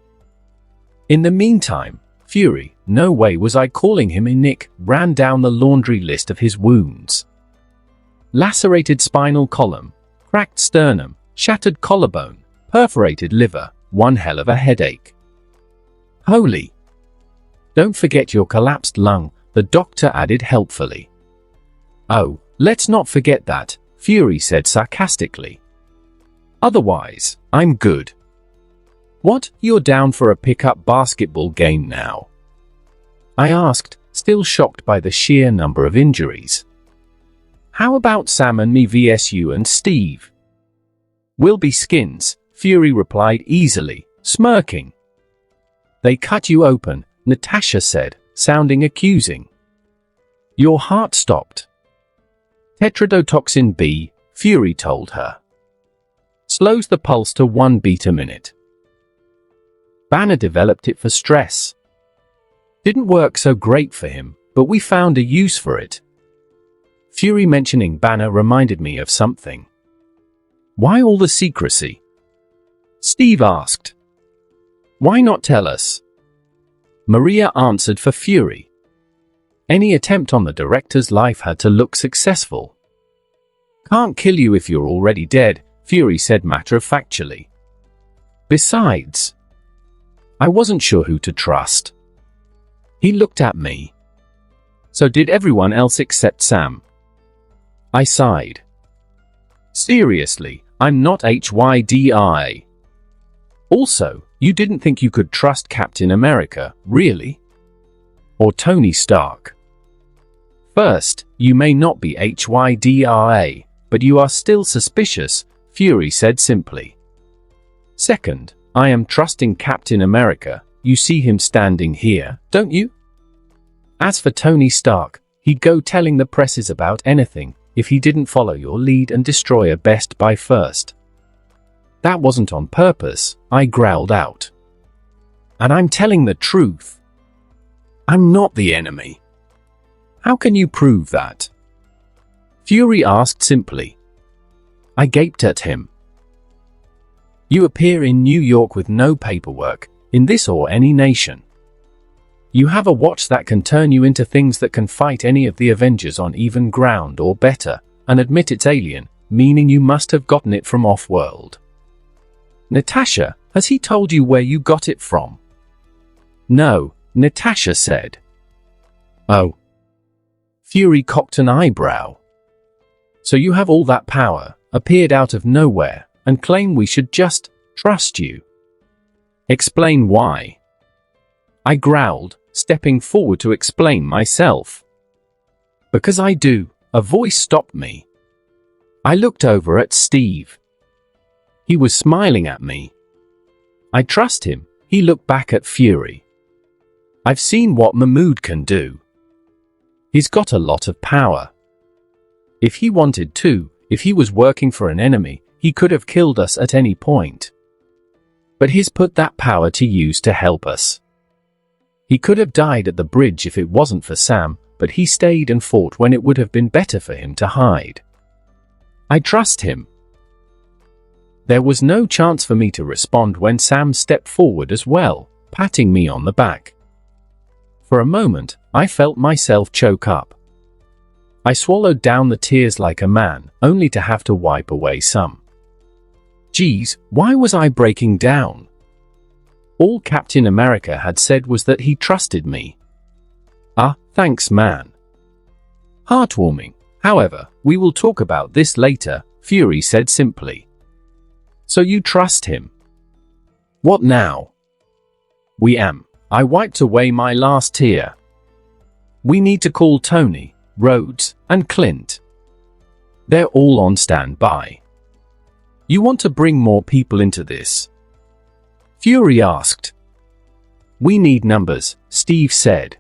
In the meantime, Fury, no way was I calling him a Nick, ran down the laundry list of his wounds. Lacerated spinal column, cracked sternum, shattered collarbone, perforated liver, one hell of a headache. Holy! Don't forget your collapsed lung, the doctor added helpfully. Oh, let's not forget that, Fury said sarcastically. Otherwise, I'm good. What, you're down for a pickup basketball game now? I asked, still shocked by the sheer number of injuries. How about Sam and me vs you and Steve? We'll be skins, Fury replied easily, smirking. They cut you open, Natasha said, sounding accusing. Your heart stopped. Tetrodotoxin B, Fury told her. Slows the pulse to 1 beat a minute. Banner developed it for stress. Didn't work so great for him, but we found a use for it. Fury mentioning Banner reminded me of something. Why all the secrecy? Steve asked. Why not tell us? Maria answered for Fury. Any attempt on the director's life had to look successful. Can't kill you if you're already dead, Fury said matter-of-factly. Besides, I wasn't sure who to trust. He looked at me. So did everyone else except Sam. I sighed. Seriously, I'm not HYDI. Also, you didn't think you could trust Captain America, really? Or Tony Stark? First, you may not be HYDRA, but you are still suspicious, Fury said simply. Second, I am trusting Captain America. You see him standing here, don't you? As for Tony Stark, he'd go telling the presses about anything if he didn't follow your lead and destroy a Best Buy first. That wasn't on purpose, I growled out. And I'm telling the truth. I'm not the enemy. How can you prove that? Fury asked simply. I gaped at him. You appear in New York with no paperwork, in this or any nation. You have a watch that can turn you into things that can fight any of the Avengers on even ground or better, and admit it's alien, meaning you must have gotten it from off-world. Natasha, has he told you where you got it from? No, Natasha said. Oh. Fury cocked an eyebrow. So you have all that power, appeared out of nowhere, and claim we should just trust you. Explain why. I growled, stepping forward to explain myself. Because I do, a voice stopped me. I looked over at Steve. He was smiling at me. I trust him, he looked back at Fury. I've seen what Mahmood can do. He's got a lot of power. If he wanted to, if he was working for an enemy, he could have killed us at any point. But he's put that power to use to help us. He could have died at the bridge if it wasn't for Sam, but he stayed and fought when it would have been better for him to hide. I trust him. There was no chance for me to respond when Sam stepped forward as well, patting me on the back. For a moment, I felt myself choke up. I swallowed down the tears like a man, only to have to wipe away some. Geez, why was I breaking down? All Captain America had said was that he trusted me. Ah, thanks man. Heartwarming. However, we will talk about this later, Fury said simply. So you trust him? What now? We am. I wiped away my last tear. We need to call Tony, Rhodes, and Clint. They're all on standby. You want to bring more people into this? Fury asked. We need numbers, Steve said.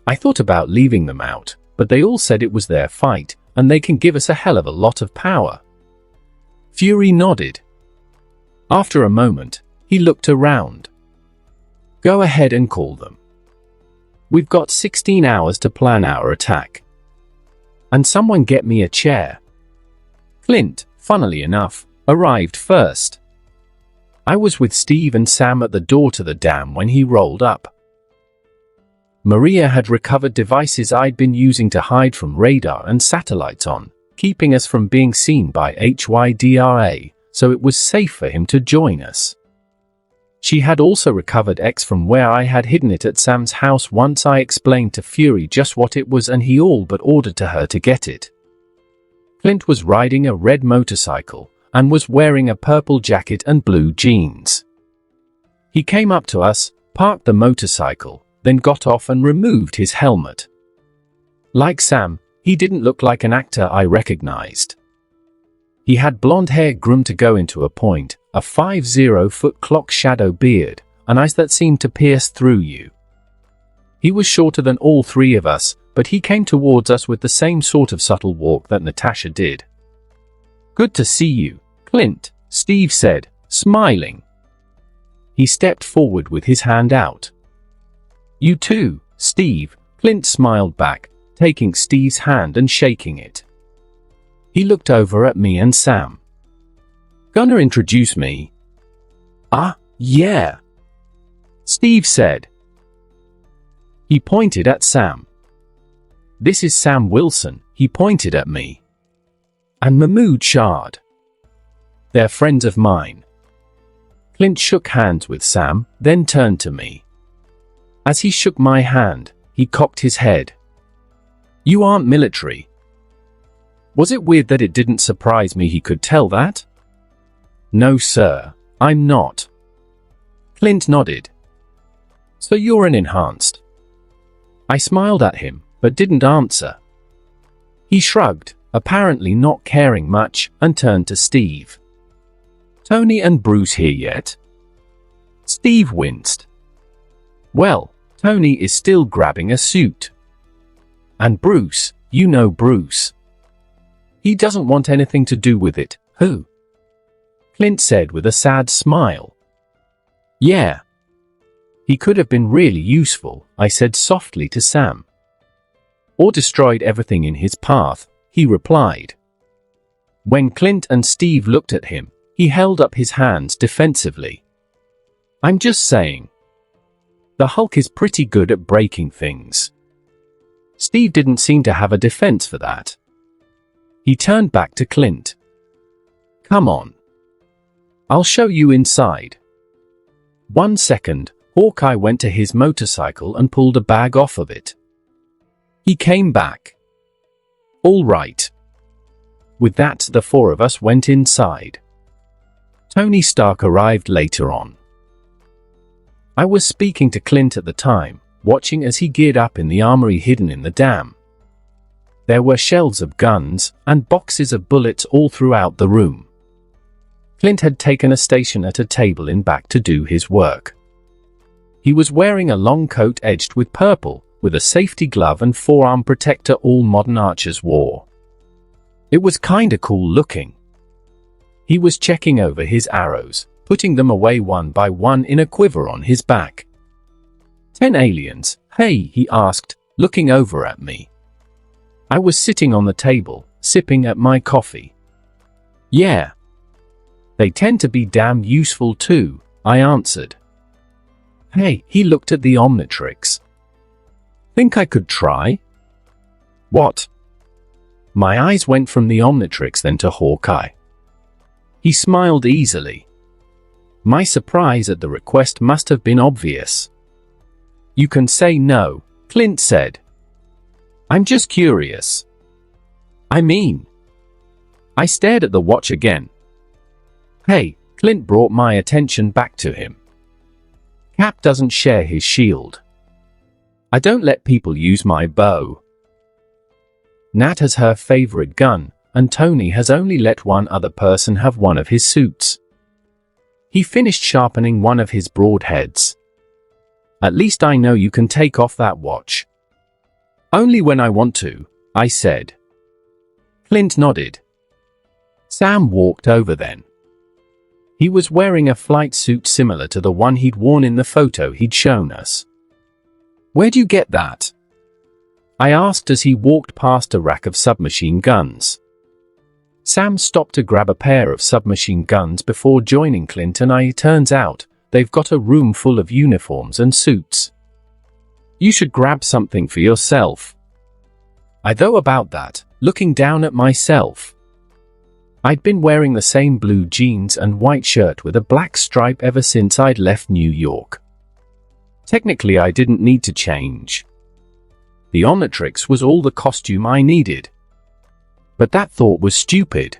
I thought about leaving them out, but they all said it was their fight, and they can give us a hell of a lot of power. Fury nodded. After a moment, he looked around. Go ahead and call them. We've got 16 hours to plan our attack. And someone get me a chair. Clint, funnily enough, arrived first. I was with Steve and Sam at the door to the dam when he rolled up. Maria had recovered devices I'd been using to hide from radar and satellites on, keeping us from being seen by HYDRA, so it was safe for him to join us. She had also recovered X from where I had hidden it at Sam's house once I explained to Fury just what it was, and he all but ordered to her to get it. Clint was riding a red motorcycle and was wearing a purple jacket and blue jeans. He came up to us, parked the motorcycle, then got off and removed his helmet. Like Sam, He didn't look like an actor I recognized. He had blonde hair groomed to go into a point, a 50-foot clock shadow beard, and eyes that seemed to pierce through you. He was shorter than all three of us, but he came towards us with the same sort of subtle walk that Natasha did. "Good to see you, Clint," Steve said, smiling. He stepped forward with his hand out. "You too, Steve," Clint smiled back, taking Steve's hand and shaking it. He looked over at me and Sam. "Gonna introduce me?" "Ah, yeah," Steve said. He pointed at Sam. "This is Sam Wilson," he pointed at me. "And Mahmoud Shard. They're friends of mine." Clint shook hands with Sam, then turned to me. As he shook my hand, he cocked his head. "You aren't military." Was it weird that it didn't surprise me he could tell that? "No, sir, I'm not." Clint nodded. "So you're an enhanced?" I smiled at him, but didn't answer. He shrugged, apparently not caring much, and turned to Steve. "Tony and Bruce here yet?" Steve winced. "Well, Tony is still grabbing a suit. And Bruce, you know Bruce. He doesn't want anything to do with it, who?" Clint said with a sad smile. "Yeah. He could have been really useful," I said softly to Sam. "Or destroyed everything in his path," he replied. When Clint and Steve looked at him, he held up his hands defensively. "I'm just saying. The Hulk is pretty good at breaking things." Steve didn't seem to have a defense for that. He turned back to Clint. "Come on. I'll show you inside." 1 second, Hawkeye went to his motorcycle and pulled a bag off of it. He came back. "All right." With that, the four of us went inside. Tony Stark arrived later on. I was speaking to Clint at the time, watching as he geared up in the armory hidden in the dam. There were shelves of guns and boxes of bullets all throughout the room. Clint had taken a station at a table in back to do his work. He was wearing a long coat edged with purple, with a safety glove and forearm protector all modern archers wore. It was kinda cool looking. He was checking over his arrows, putting them away one by one in a quiver on his back. 10 aliens, hey?" he asked, looking over at me. I was sitting on the table, sipping at my coffee. "Yeah. They tend to be damn useful too," I answered. "Hey," he looked at the Omnitrix. "Think I could try?" "What?" My eyes went from the Omnitrix then to Hawkeye. He smiled easily. My surprise at the request must have been obvious. "You can say no," Clint said. "I'm just curious." "I mean..." I stared at the watch again. "Hey," Clint brought my attention back to him. "Cap doesn't share his shield. I don't let people use my bow. Nat has her favorite gun, and Tony has only let one other person have one of his suits." He finished sharpening one of his broadheads. "At least I know you can take off that watch." "Only when I want to," I said. Clint nodded. Sam walked over then. He was wearing a flight suit similar to the one he'd worn in the photo he'd shown us. "Where'd you get that?" I asked as he walked past a rack of submachine guns. Sam stopped to grab a pair of submachine guns before joining Clint and I. Turns out, they've got a room full of uniforms and suits. "You should grab something for yourself." I thought about that, looking down at myself. I'd been wearing the same blue jeans and white shirt with a black stripe ever since I'd left New York. Technically, I didn't need to change. The Omnitrix was all the costume I needed. But that thought was stupid.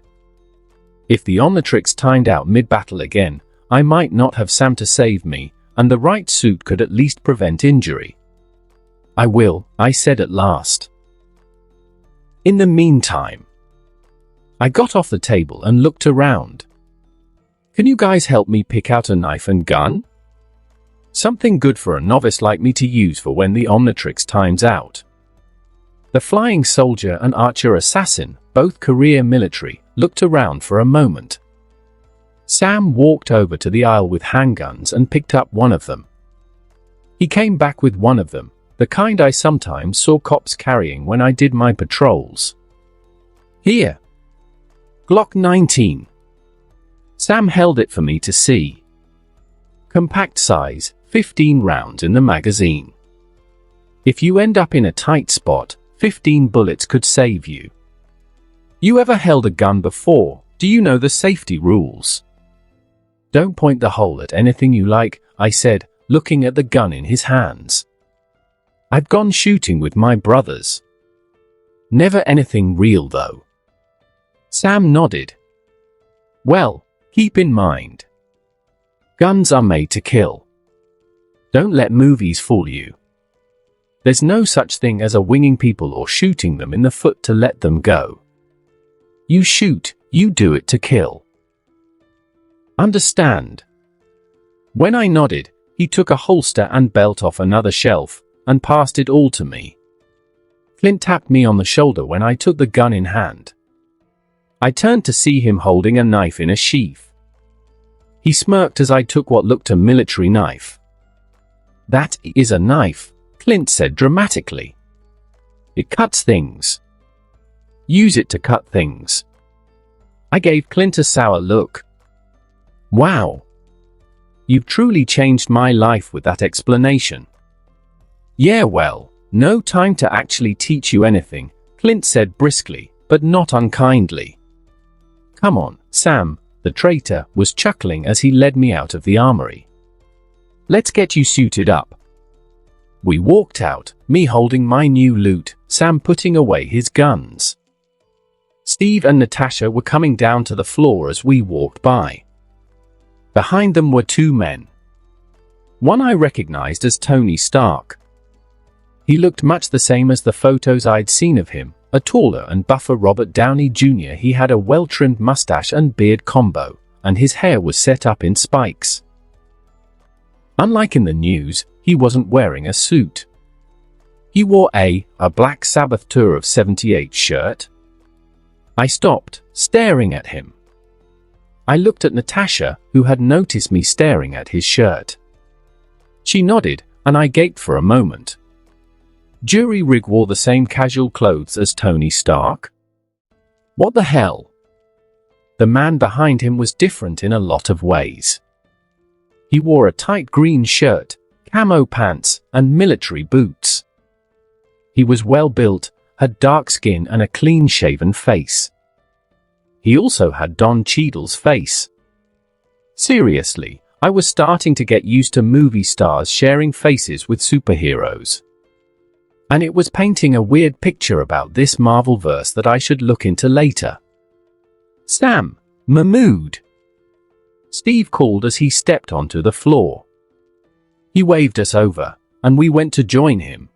If the Omnitrix timed out mid-battle again, I might not have Sam to save me, and the right suit could at least prevent injury. "I will," I said at last. In the meantime, I got off the table and looked around. Can you guys help me pick out a knife and gun? Something good for a novice like me to use for when the Omnitrix time's out. The flying soldier and archer assassin, both career military, looked around for a moment. Sam walked over to the aisle with handguns and picked up one of them. He came back with one of them, the kind I sometimes saw cops carrying when I did my patrols. Here. Glock 19. Sam held it for me to see. Compact size, 15 rounds in the magazine. If you end up in a tight spot, 15 bullets could save you. You ever held a gun before? Do you know the safety rules? Don't point the hole at anything you like, I said, looking at the gun in his hands. I've gone shooting with my brothers. Never anything real though. Sam nodded. Well, keep in mind. Guns are made to kill. Don't let movies fool you. There's no such thing as a winging people or shooting them in the foot to let them go. You shoot, you do it to kill. Understand? When I nodded, he took a holster and belt off another shelf and passed it all to me. Clint tapped me on the shoulder when I took the gun in hand. I turned to see him holding a knife in a sheath. He smirked as I took what looked a military knife. That is a knife, Clint said dramatically. It cuts things. Use it to cut things. I gave Clint a sour look. Wow. You've truly changed my life with that explanation. Yeah, well, no time to actually teach you anything, Clint said briskly, but not unkindly. Come on, Sam, the traitor was chuckling as he led me out of the armory. Let's get you suited up. We walked out, me holding my new loot, Sam putting away his guns. Steve and Natasha were coming down to the floor as we walked by. Behind them were two men. One I recognized as Tony Stark. He looked much the same as the photos I'd seen of him, a taller and buffer Robert Downey Jr. He had a well-trimmed mustache and beard combo, and his hair was set up in spikes. Unlike in the news, he wasn't wearing a suit. He wore a Black Sabbath Tour of 78 shirt. I stopped, staring at him. I looked at Natasha, who had noticed me staring at his shirt. She nodded, and I gaped for a moment. Jury Rig wore the same casual clothes as Tony Stark? What the hell? The man behind him was different in a lot of ways. He wore a tight green shirt, camo pants, and military boots. He was well built, had dark skin and a clean-shaven face. He also had Don Cheadle's face. Seriously, I was starting to get used to movie stars sharing faces with superheroes. And it was painting a weird picture about this Marvelverse that I should look into later. Sam, Mahmood! Steve called as he stepped onto the floor. He waved us over, and we went to join him.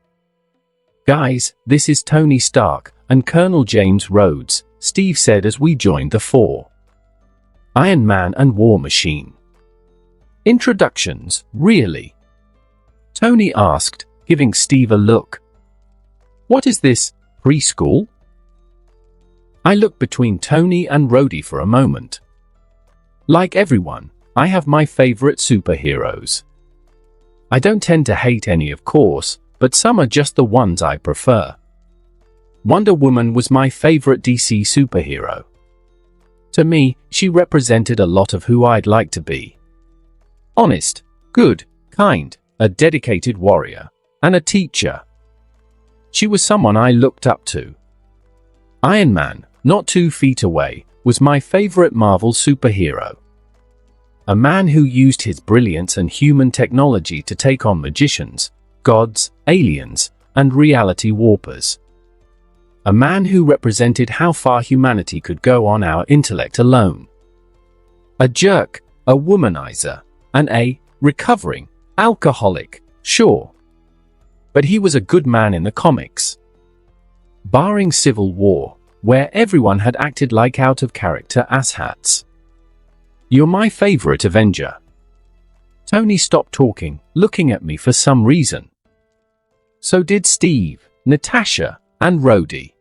Guys, this is Tony Stark and Colonel James Rhodes, Steve said as we joined the four. Iron Man and War Machine. Introductions, really? Tony asked, giving Steve a look. What is this, preschool? I looked between Tony and Rhodey for a moment. Like everyone, I have my favorite superheroes. I don't tend to hate any, of course, but some are just the ones I prefer. Wonder Woman was my favorite DC superhero. To me, she represented a lot of who I'd like to be. Honest, good, kind, a dedicated warrior, and a teacher. She was someone I looked up to. Iron Man, not 2 feet away, was my favorite Marvel superhero. A man who used his brilliance and human technology to take on magicians, gods, aliens, and reality warpers. A man who represented how far humanity could go on our intellect alone. A jerk, a womanizer, and a recovering alcoholic, sure. But he was a good man in the comics. Barring Civil War, where everyone had acted like out-of-character asshats. You're my favorite Avenger. Tony stopped talking, looking at me for some reason. So did Steve, Natasha, and Rhodey.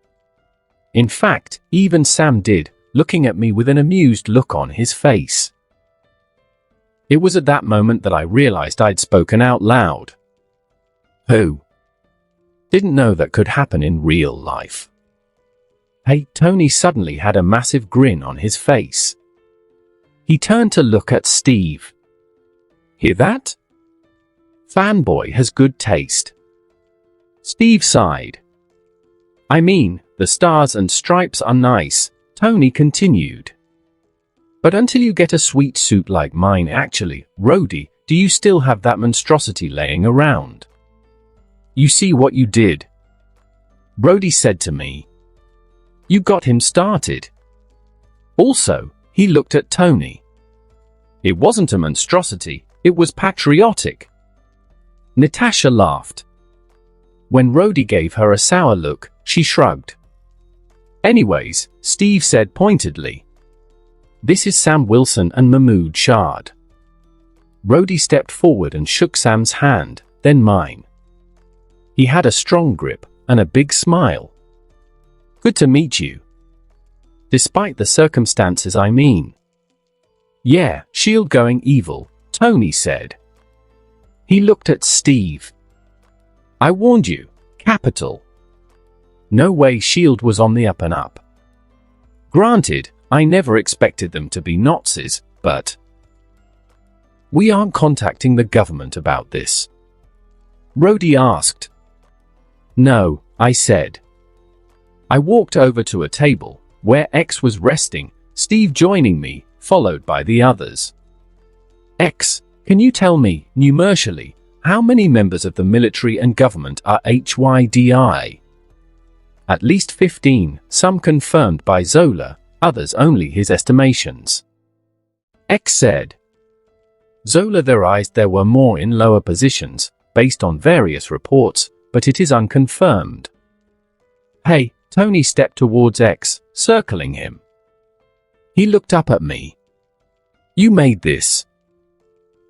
In fact, even Sam did, looking at me with an amused look on his face. It was at that moment that I realized I'd spoken out loud. Who? Didn't know that could happen in real life. Hey, Tony suddenly had a massive grin on his face. He turned to look at Steve. Hear that? Fanboy has good taste. Steve sighed. I mean, the stars and stripes are nice, Tony continued. But until you get a sweet suit like mine actually, Rhodey, do you still have that monstrosity laying around? You see what you did? Rhodey said to me. You got him started. Also, he looked at Tony. It wasn't a monstrosity, it was patriotic. Natasha laughed. When Rhodey gave her a sour look, she shrugged. Anyways, Steve said pointedly. This is Sam Wilson and Mahmood Shard. Rhodey stepped forward and shook Sam's hand, then mine. He had a strong grip and a big smile. Good to meet you. Despite the circumstances, I mean. Yeah, S.H.I.E.L.D. going evil, Tony said. He looked at Steve. I warned you, capital. No way S.H.I.E.L.D. was on the up and up. Granted, I never expected them to be Nazis, but we aren't contacting the government about this. Rhodey asked. No, I said. I walked over to a table, where X was resting, Steve joining me, followed by the others. X, can you tell me, numerically, how many members of the military and government are HYDI? At least 15, some confirmed by Zola, others only his estimations. X said. Zola theorized there were more in lower positions, based on various reports, but it is unconfirmed. Hey, Tony stepped towards X, circling him. He looked up at me. You made this.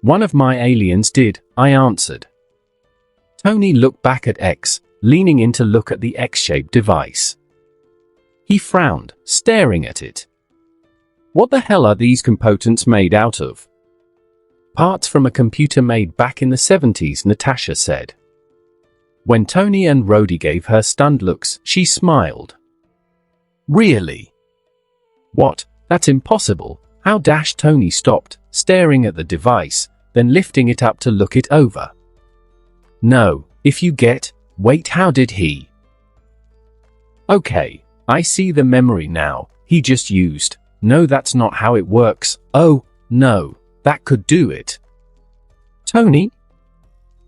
One of my aliens did, I answered. Tony looked back at X, leaning in to look at the X-shaped device. He frowned, staring at it. What the hell are these components made out of? Parts from a computer made back in the 70s, Natasha said. When Tony and Rhodey gave her stunned looks, she smiled. Really? What? That's impossible. How? Tony stopped, staring at the device, then lifting it up to look it over. No, if you get, wait, how did he? Okay, I see the memory now, he just used. No, that's not how it works. Oh, no, that could do it. Tony?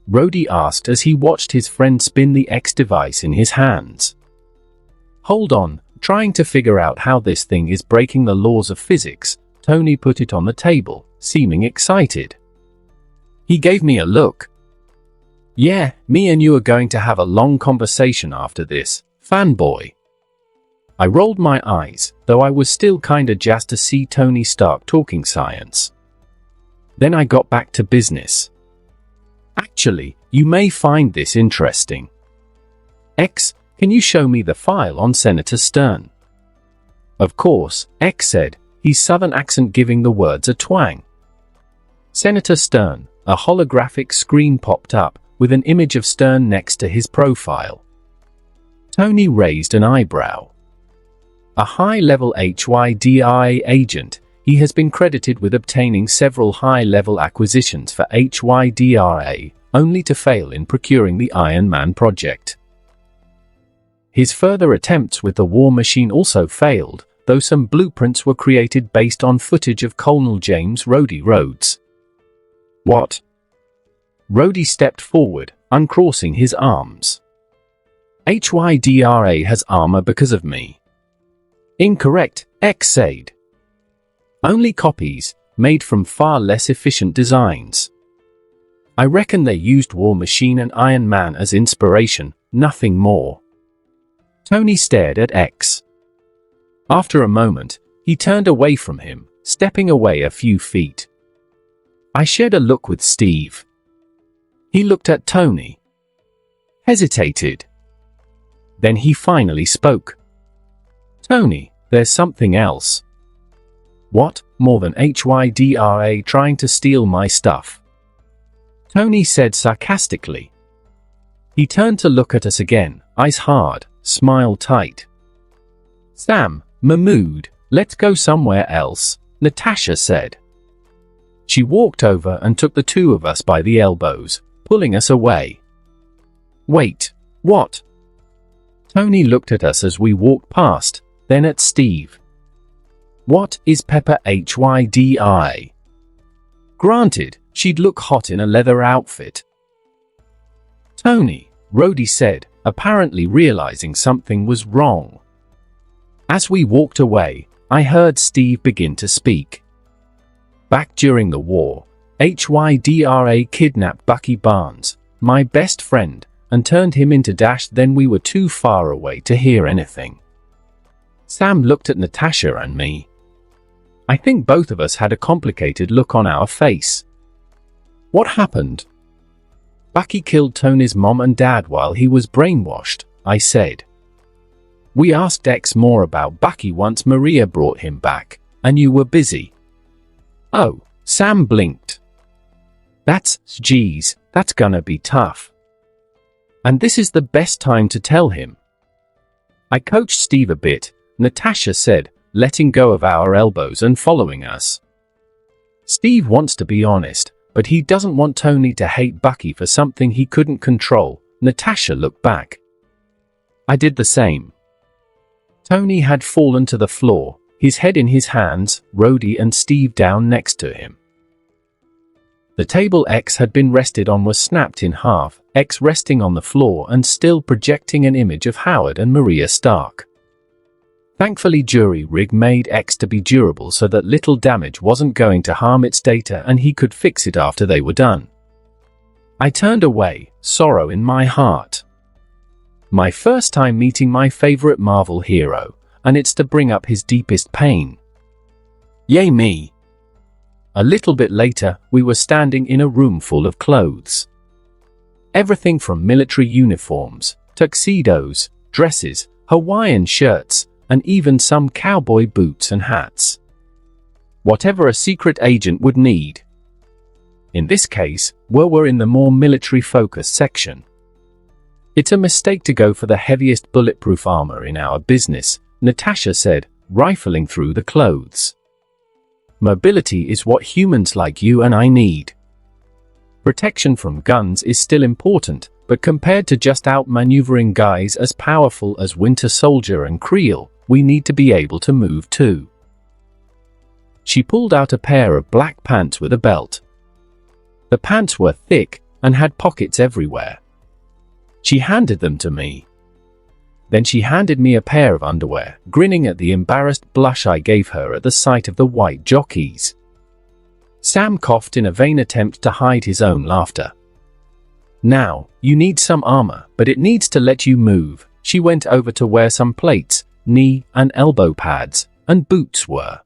Rhodey asked as he watched his friend spin the X device in his hands. Hold on, trying to figure out how this thing is breaking the laws of physics, Tony put it on the table, seeming excited. He gave me a look. Yeah, me and you are going to have a long conversation after this, fanboy. I rolled my eyes, though I was still kinda jazzed to see Tony Stark talking science. Then I got back to business. Actually, you may find this interesting. X, can you show me the file on Senator Stern? Of course, X said, his southern accent giving the words a twang. Senator Stern, a holographic screen popped up, with an image of Stern next to his profile. Tony raised an eyebrow. A high-level HYDI agent, he has been credited with obtaining several high-level acquisitions for HYDRA, only to fail in procuring the Iron Man project. His further attempts with the War Machine also failed, though some blueprints were created based on footage of Colonel James Rhodey Rhodes. What? Rhodey stepped forward, uncrossing his arms. HYDRA has armor because of me. Incorrect, X said. Only copies, made from far less efficient designs. I reckon they used War Machine and Iron Man as inspiration, nothing more. Tony stared at X. After a moment, he turned away from him, stepping away a few feet. I shared a look with Steve. He looked at Tony. Hesitated. Then he finally spoke. Tony, there's something else. What, more than Hydra trying to steal my stuff? Tony said sarcastically. He turned to look at us again, eyes hard, smile tight. Sam, Mahmood, let's go somewhere else, Natasha said. She walked over and took the two of us by the elbows, pulling us away. Wait, what? Tony looked at us as we walked past, then at Steve. What is Pepper Hydra? Granted, she'd look hot in a leather outfit. Tony, Rhodey said, apparently realizing something was wrong. As we walked away, I heard Steve begin to speak. Back during the war, Hydra kidnapped Bucky Barnes, my best friend, and turned him into Dash. Then we were too far away to hear anything. Sam looked at Natasha and me. I think both of us had a complicated look on our face. What happened? Bucky killed Tony's mom and dad while he was brainwashed, I said. We asked X more about Bucky once Maria brought him back, and you were busy. Oh, Sam blinked. Geez, that's gonna be tough. And this is the best time to tell him. I coached Steve a bit, Natasha said, letting go of our elbows and following us. Steve wants to be honest, but he doesn't want Tony to hate Bucky for something he couldn't control. Natasha looked back. I did the same. Tony had fallen to the floor, his head in his hands, Rhodey and Steve down next to him. The table X had been rested on was snapped in half, X resting on the floor and still projecting an image of Howard and Maria Stark. Thankfully, jury rig made X to be durable so that little damage wasn't going to harm its data and he could fix it after they were done. I turned away, sorrow in my heart. My first time meeting my favorite Marvel hero, and it's to bring up his deepest pain. Yay me! A little bit later, we were standing in a room full of clothes. Everything from military uniforms, tuxedos, dresses, Hawaiian shirts, and even some cowboy boots and hats. Whatever a secret agent would need. In this case, we were in the more military-focused section. It's a mistake to go for the heaviest bulletproof armor in our business, Natasha said, rifling through the clothes. Mobility is what humans like you and I need. Protection from guns is still important, but compared to just outmaneuvering guys as powerful as Winter Soldier and Creel, we need to be able to move too. She pulled out a pair of black pants with a belt. The pants were thick and had pockets everywhere. She handed them to me. Then she handed me a pair of underwear, grinning at the embarrassed blush I gave her at the sight of the white jockeys. Sam coughed in a vain attempt to hide his own laughter. Now, you need some armor, but it needs to let you move. She went over to where some plates, knee and elbow pads, and boots were.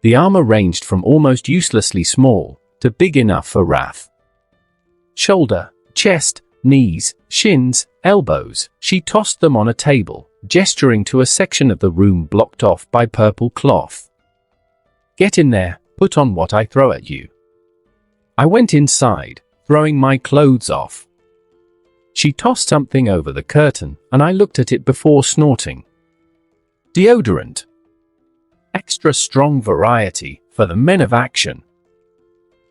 The armor ranged from almost uselessly small to big enough for Wrath. Shoulder, chest, knees, shins, elbows, she tossed them on a table, gesturing to a section of the room blocked off by purple cloth. Get in there, put on what I throw at you. I went inside, throwing my clothes off. She tossed something over the curtain, and I looked at it before snorting. Deodorant. Extra strong variety for the men of action.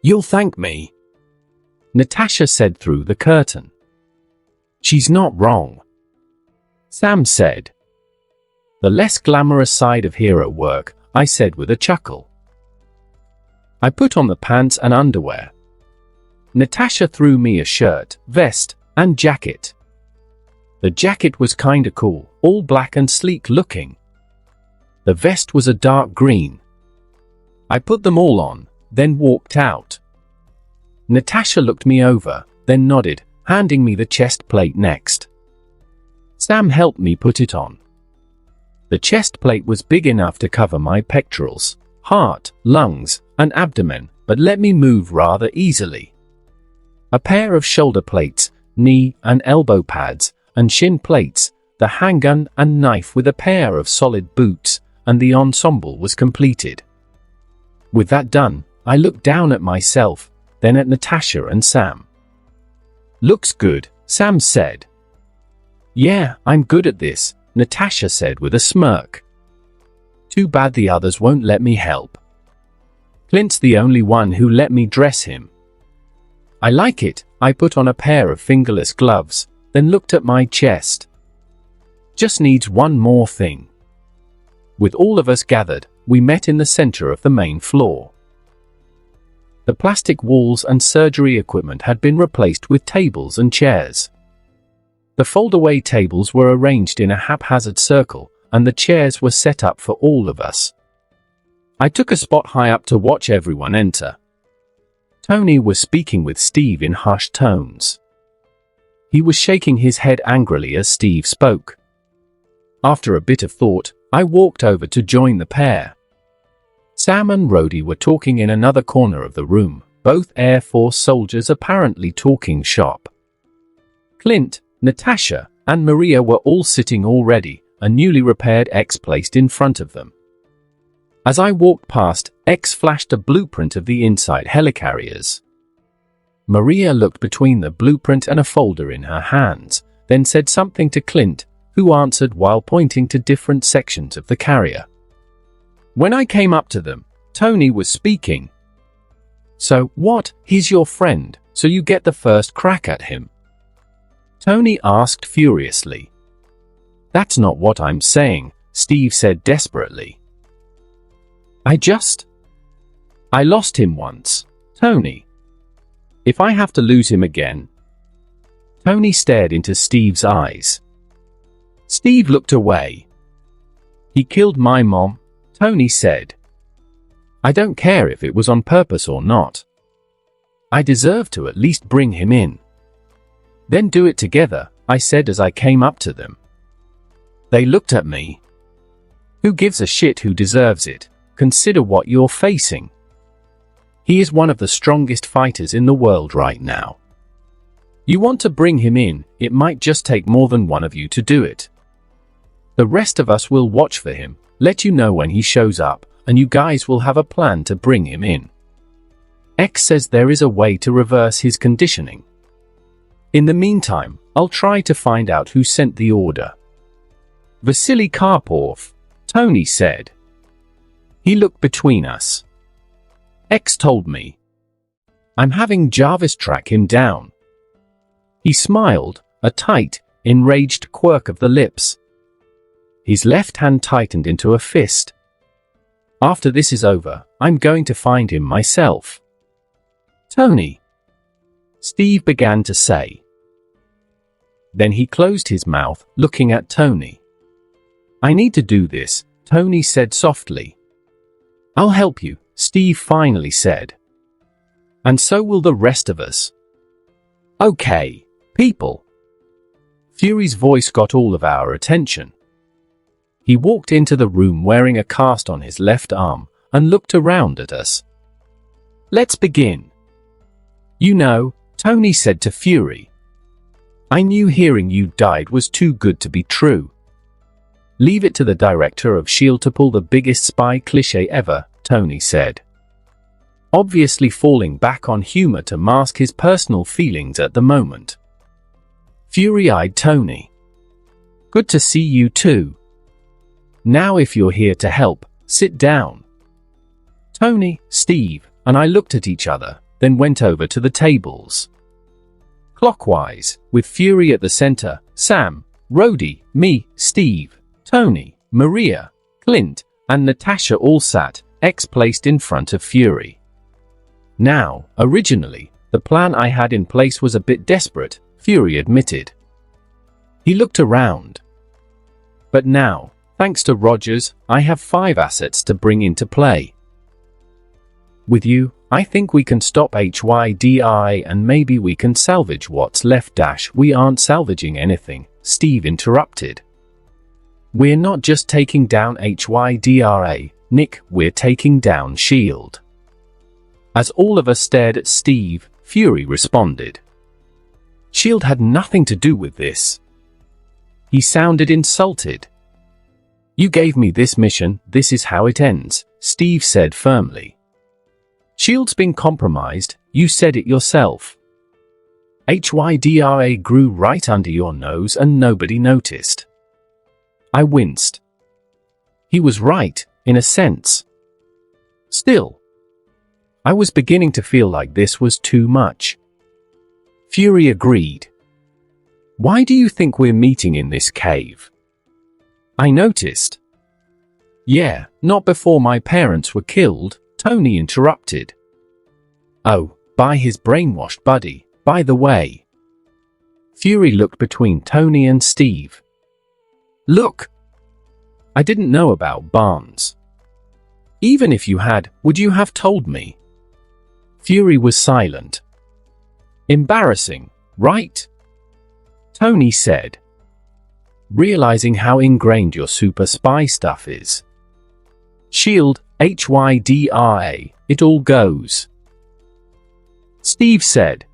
You'll thank me, Natasha said through the curtain. She's not wrong, Sam said. The less glamorous side of hero work, I said with a chuckle. I put on the pants and underwear. Natasha threw me a shirt, vest, and jacket. The jacket was kinda cool, all black and sleek looking. The vest was a dark green. I put them all on, then walked out. Natasha looked me over, then nodded, handing me the chest plate next. Sam helped me put it on. The chest plate was big enough to cover my pectorals, heart, lungs, and abdomen, but let me move rather easily. A pair of shoulder plates, knee and elbow pads, and shin plates, the handgun and knife with a pair of solid boots, and the ensemble was completed. With that done, I looked down at myself, then at Natasha and Sam. "Looks good," Sam said. "Yeah, I'm good at this," Natasha said with a smirk. "Too bad the others won't let me help. Clint's the only one who let me dress him." "I like it." I put on a pair of fingerless gloves, then looked at my chest. "Just needs one more thing." With all of us gathered, we met in the center of the main floor. The plastic walls and surgery equipment had been replaced with tables and chairs. The fold-away tables were arranged in a haphazard circle, and the chairs were set up for all of us. I took a spot high up to watch everyone enter. Tony was speaking with Steve in hushed tones. He was shaking his head angrily as Steve spoke. After a bit of thought, I walked over to join the pair. Sam and Rhodey were talking in another corner of the room, both Air Force soldiers apparently talking shop. Clint, Natasha, and Maria were all sitting already, a newly repaired X placed in front of them. As I walked past, X flashed a blueprint of the inside helicarriers. Maria looked between the blueprint and a folder in her hands, then said something to Clint, who answered while pointing to different sections of the carrier. When I came up to them, Tony was speaking. "So, what, he's your friend, so you get the first crack at him?" Tony asked furiously. "That's not what I'm saying," Steve said desperately. I lost him once, Tony. If I have to lose him again." Tony stared into Steve's eyes. Steve looked away. "He killed my mom," Tony said. "I don't care if it was on purpose or not. I deserve to at least bring him in." "Then do it together," I said as I came up to them. They looked at me. "Who gives a shit who deserves it? Consider what you're facing. He is one of the strongest fighters in the world right now. You want to bring him in, it might just take more than one of you to do it. The rest of us will watch for him, let you know when he shows up, and you guys will have a plan to bring him in. X says there is a way to reverse his conditioning. In the meantime, I'll try to find out who sent the order." "Vasily Karpov," Tony said. He looked between us. "X told me. I'm having Jarvis track him down." He smiled, a tight, enraged quirk of the lips. His left hand tightened into a fist. "After this is over, I'm going to find him myself." "Tony," Steve began to say. Then he closed his mouth, looking at Tony. "I need to do this," Tony said softly. "I'll help you," Steve finally said. "And so will the rest of us. Okay, people." Fury's voice got all of our attention. He walked into the room wearing a cast on his left arm and looked around at us. "Let's begin." "You know," Tony said to Fury, "I knew hearing you died was too good to be true." "Leave it to the director of S.H.I.E.L.D. to pull the biggest spy cliché ever," Tony said. Obviously falling back on humor to mask his personal feelings at the moment. Fury eyed Tony. "Good to see you too. Now if you're here to help, sit down." Tony, Steve, and I looked at each other, then went over to the tables. Clockwise, with Fury at the center, Sam, Rhodey, me, Steve, Tony, Maria, Clint, and Natasha all sat, X placed in front of Fury. Now, originally, the plan I had in place was a bit desperate, Fury admitted. He looked around. But now, thanks to Rogers, I have 5 assets to bring into play. With you, I think we can stop HYDI and maybe we can salvage what's left. We aren't salvaging anything, Steve interrupted. We're not just taking down HYDRA, Nick, we're taking down S.H.I.E.L.D. As all of us stared at Steve, Fury responded. S.H.I.E.L.D. had nothing to do with this. He sounded insulted. You gave me this mission, this is how it ends, Steve said firmly. S.H.I.E.L.D's been compromised, you said it yourself. HYDRA grew right under your nose and nobody noticed. I winced. He was right, in a sense. Still, I was beginning to feel like this was too much. Fury agreed. Why do you think we're meeting in this cave? I noticed. Yeah, not before my parents were killed, Tony interrupted. Oh, by his brainwashed buddy, by the way. Fury looked between Tony and Steve. Look! I didn't know about Barnes. Even if you had, would you have told me? Fury was silent. Embarrassing, right? Tony said. Realizing how ingrained your super spy stuff is. S.H.I.E.L.D., HYDRA, it all goes. Steve said.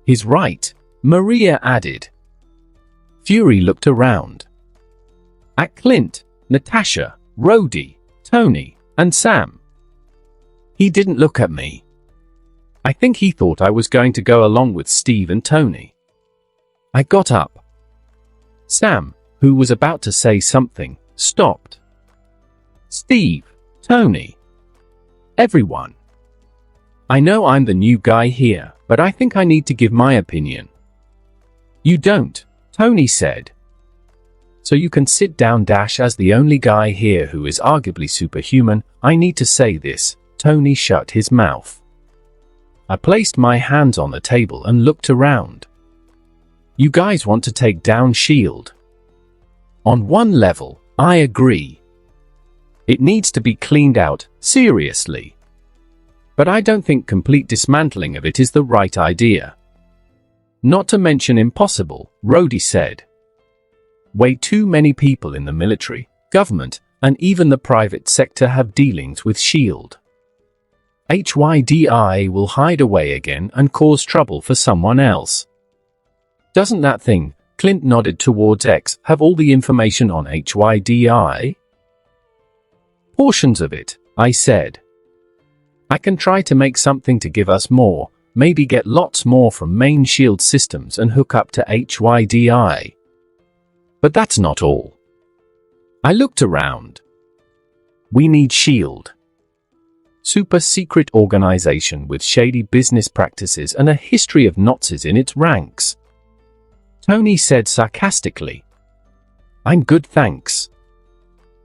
He's right, Maria added. Fury looked around. At Clint, Natasha, Rhodey, Tony, and Sam. He didn't look at me. I think he thought I was going to go along with Steve and Tony. I got up. Sam, who was about to say something, stopped. Steve, Tony. Everyone. I know I'm the new guy here, but I think I need to give my opinion. You don't, Tony said. So you can sit down. As the only guy here who is arguably superhuman, I need to say this. Tony shut his mouth. I placed my hands on the table and looked around. You guys want to take down S.H.I.E.L.D. On one level, I agree. It needs to be cleaned out, seriously. But I don't think complete dismantling of it is the right idea. Not to mention impossible, Rhodey said. Way too many people in the military, government, and even the private sector have dealings with S.H.I.E.L.D. HYDI will hide away again and cause trouble for someone else. Doesn't that thing, Clint nodded towards X, have all the information on HYDI? Portions of it, I said. I can try to make something to give us more, maybe get lots more from main S.H.I.E.L.D. systems and hook up to HYDI. But that's not all. I looked around. We need S.H.I.E.L.D. Super secret organization with shady business practices and a history of Nazis in its ranks. Tony said sarcastically. I'm good, thanks.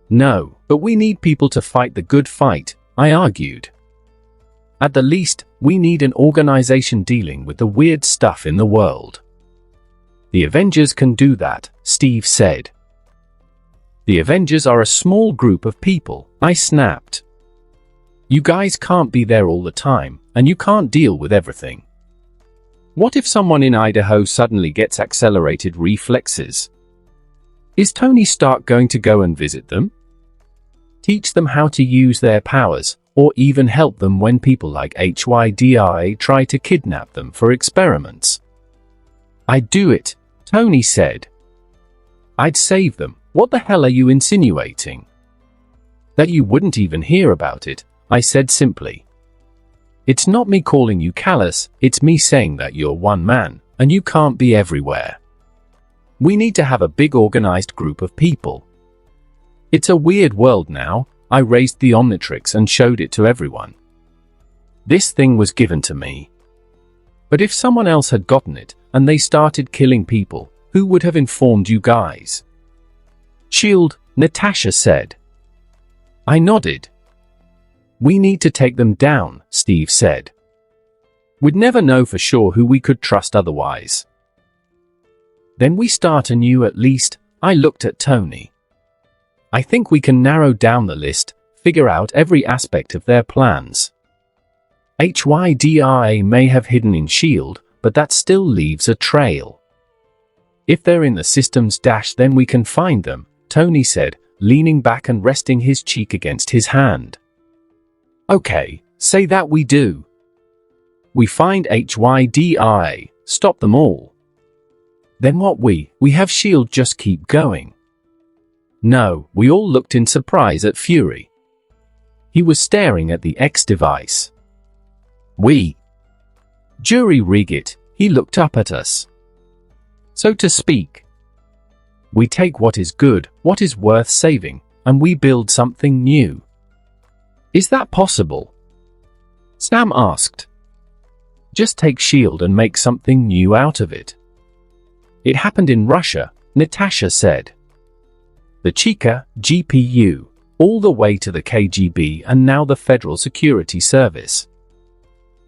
No, but we need people to fight the good fight, I argued. At the least, we need an organization dealing with the weird stuff in the world. The Avengers can do that, Steve said. The Avengers are a small group of people, I snapped. You guys can't be there all the time, and you can't deal with everything. What if someone in Idaho suddenly gets accelerated reflexes? Is Tony Stark going to go and visit them? Teach them how to use their powers, or even help them when people like HYDI try to kidnap them for experiments? I'd do it, Tony said. I'd save them. What the hell are you insinuating? That you wouldn't even hear about it, I said simply. It's not me calling you callous, it's me saying that you're one man, and you can't be everywhere. We need to have a big organized group of people. It's a weird world now. I raised the Omnitrix and showed it to everyone. This thing was given to me. But if someone else had gotten it, and they started killing people, who would have informed you guys? S.H.I.E.L.D., Natasha said. I nodded. We need to take them down, Steve said. We'd never know for sure who we could trust otherwise. Then we start anew at least, I looked at Tony. I think we can narrow down the list, figure out every aspect of their plans. HYDRA may have hidden in SHIELD, but that still leaves a trail. If they're in the system's dash, then we can find them, Tony said, leaning back and resting his cheek against his hand. Okay, say that we do. We find HYDRA, stop them all. Then what we have SHIELD, just keep going. No, we all looked in surprise at Fury. He was staring at the X device. Jury rig it, he looked up at us. So to speak. We take what is good, what is worth saving, and we build something new. Is that possible? Sam asked. Just take SHIELD and make something new out of it. It happened in Russia, Natasha said. The Chika, GPU, all the way to the KGB and now the Federal Security Service.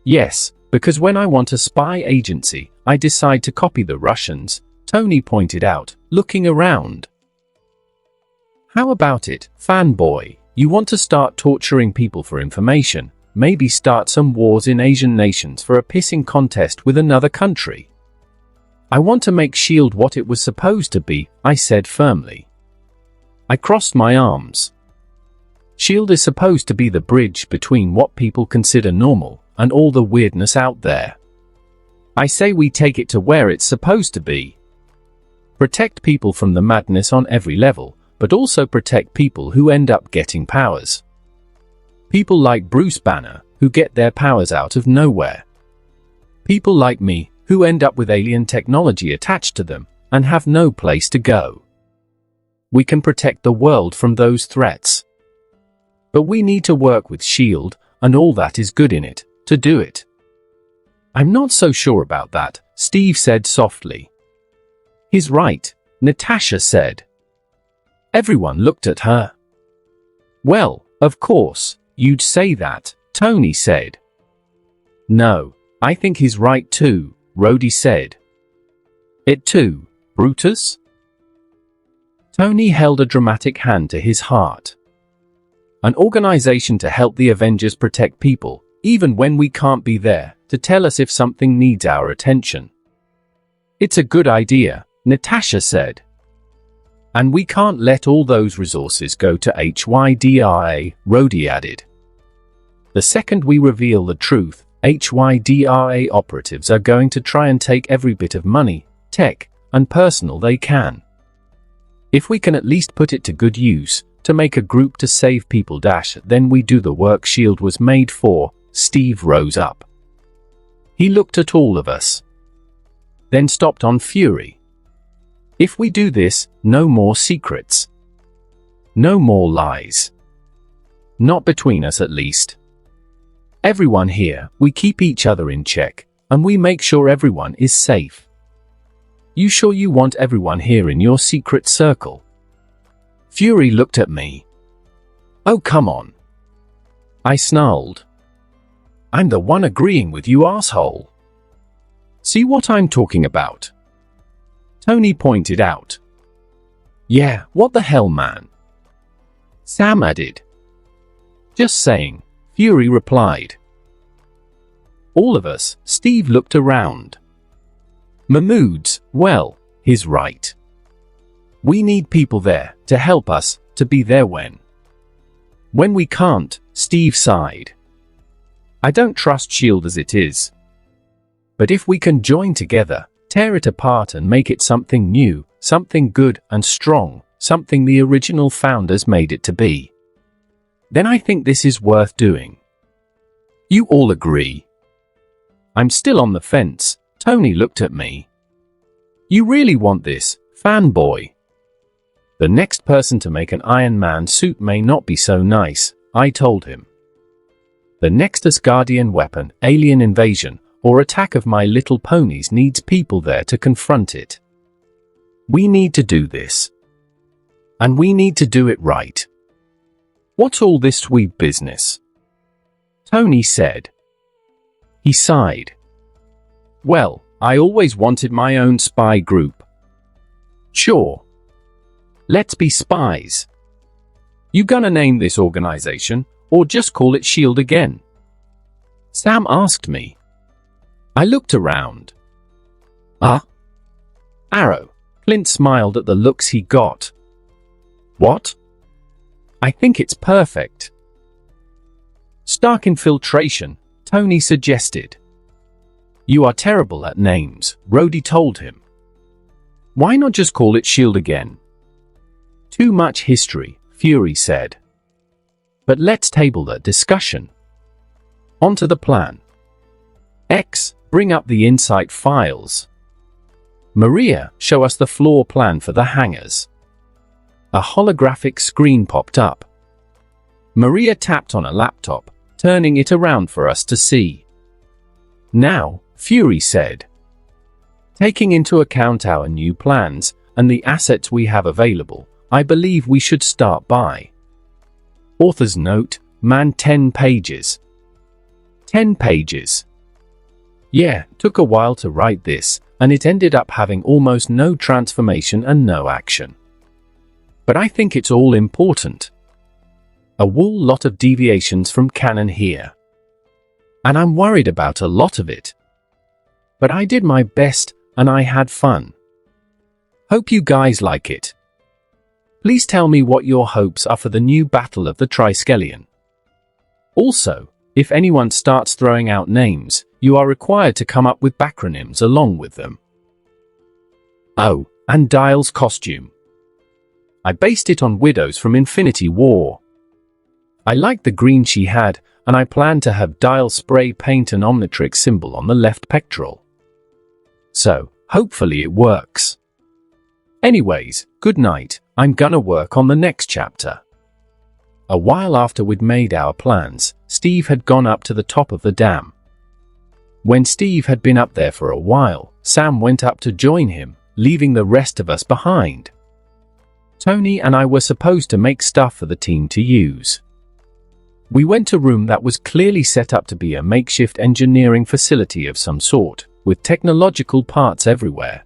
Yes, because when I want a spy agency, I decide to copy the Russians, Tony pointed out, looking around. How about it, fanboy? You want to start torturing people for information, maybe start some wars in Asian nations for a pissing contest with another country. I want to make SHIELD what it was supposed to be, I said firmly. I crossed my arms. SHIELD is supposed to be the bridge between what people consider normal and all the weirdness out there. I say we take it to where it's supposed to be. Protect people from the madness on every level, but also protect people who end up getting powers. People like Bruce Banner, who get their powers out of nowhere. People like me, who end up with alien technology attached to them, and have no place to go. We can protect the world from those threats. But we need to work with SHIELD, and all that is good in it, to do it. I'm not so sure about that, Steve said softly. He's right, Natasha said. Everyone looked at her. Well, of course, you'd say that, Tony said. No, I think he's right too, Rhodey said. It too, Brutus? Tony held a dramatic hand to his heart. An organization to help the Avengers protect people, even when we can't be there, to tell us if something needs our attention. It's a good idea, Natasha said. And we can't let all those resources go to HYDRA, Rhodey added. The second we reveal the truth, HYDRA operatives are going to try and take every bit of money, tech, and personal they can. If we can at least put it to good use, to make a group to save people then we do the work SHIELD was made for. Steve rose up. He looked at all of us. Then stopped on Fury. If we do this, no more secrets. No more lies. Not between us at least. Everyone here, we keep each other in check, and we make sure everyone is safe. You sure you want everyone here in your secret circle? Fury looked at me. Oh, come on. I snarled. I'm the one agreeing with you, asshole. See what I'm talking about? Tony pointed out. Yeah, what the hell, man? Sam added. Just saying, Fury replied. All of us, Steve looked around. Mahmood's, well, he's right. We need people there, to help us, to be there when we can't, Steve sighed. I don't trust SHIELD as it is. But if we can join together, tear it apart and make it something new, something good and strong, something the original founders made it to be, then I think this is worth doing. You all agree? I'm still on the fence, Tony looked at me. You really want this, fanboy? The next person to make an Iron Man suit may not be so nice, I told him. The next Asgardian weapon, alien invasion, or attack of My Little Ponies needs people there to confront it. We need to do this. And we need to do it right. What's all this sweet business? Tony said. He sighed. Well, I always wanted my own spy group. Sure. Let's be spies. You gonna name this organization, or just call it SHIELD again? Sam asked me. I looked around. Arrow. Clint smiled at the looks he got. What? I think it's perfect. Stark infiltration, Tony suggested. You are terrible at names, Rhodey told him. Why not just call it SHIELD again? Too much history, Fury said. But let's table the discussion. Onto the plan. X, bring up the Insight files. Maria, show us the floor plan for the hangars. A holographic screen popped up. Maria tapped on a laptop, turning it around for us to see. Now, Fury said. Taking into account our new plans and the assets we have available, I believe we should start by. Author's note, man 10 pages. 10 pages. Yeah, took a while to write this, and it ended up having almost no transformation and no action. But I think it's all important. A whole lot of deviations from canon here. And I'm worried about a lot of it. But I did my best, and I had fun. Hope you guys like it. Please tell me what your hopes are for the new Battle of the Triskelion. Also, if anyone starts throwing out names, you are required to come up with backronyms along with them. Oh, and Dial's costume. I based it on Widows from Infinity War. I liked the green she had, and I plan to have Dial spray paint an Omnitrix symbol on the left pectoral. So, hopefully it works. Anyways, good night, I'm gonna work on the next chapter. A while after we'd made our plans, Steve had gone up to the top of the dam. When Steve had been up there for a while, Sam went up to join him, leaving the rest of us behind. Tony and I were supposed to make stuff for the team to use. We went to a room that was clearly set up to be a makeshift engineering facility of some sort, with technological parts everywhere.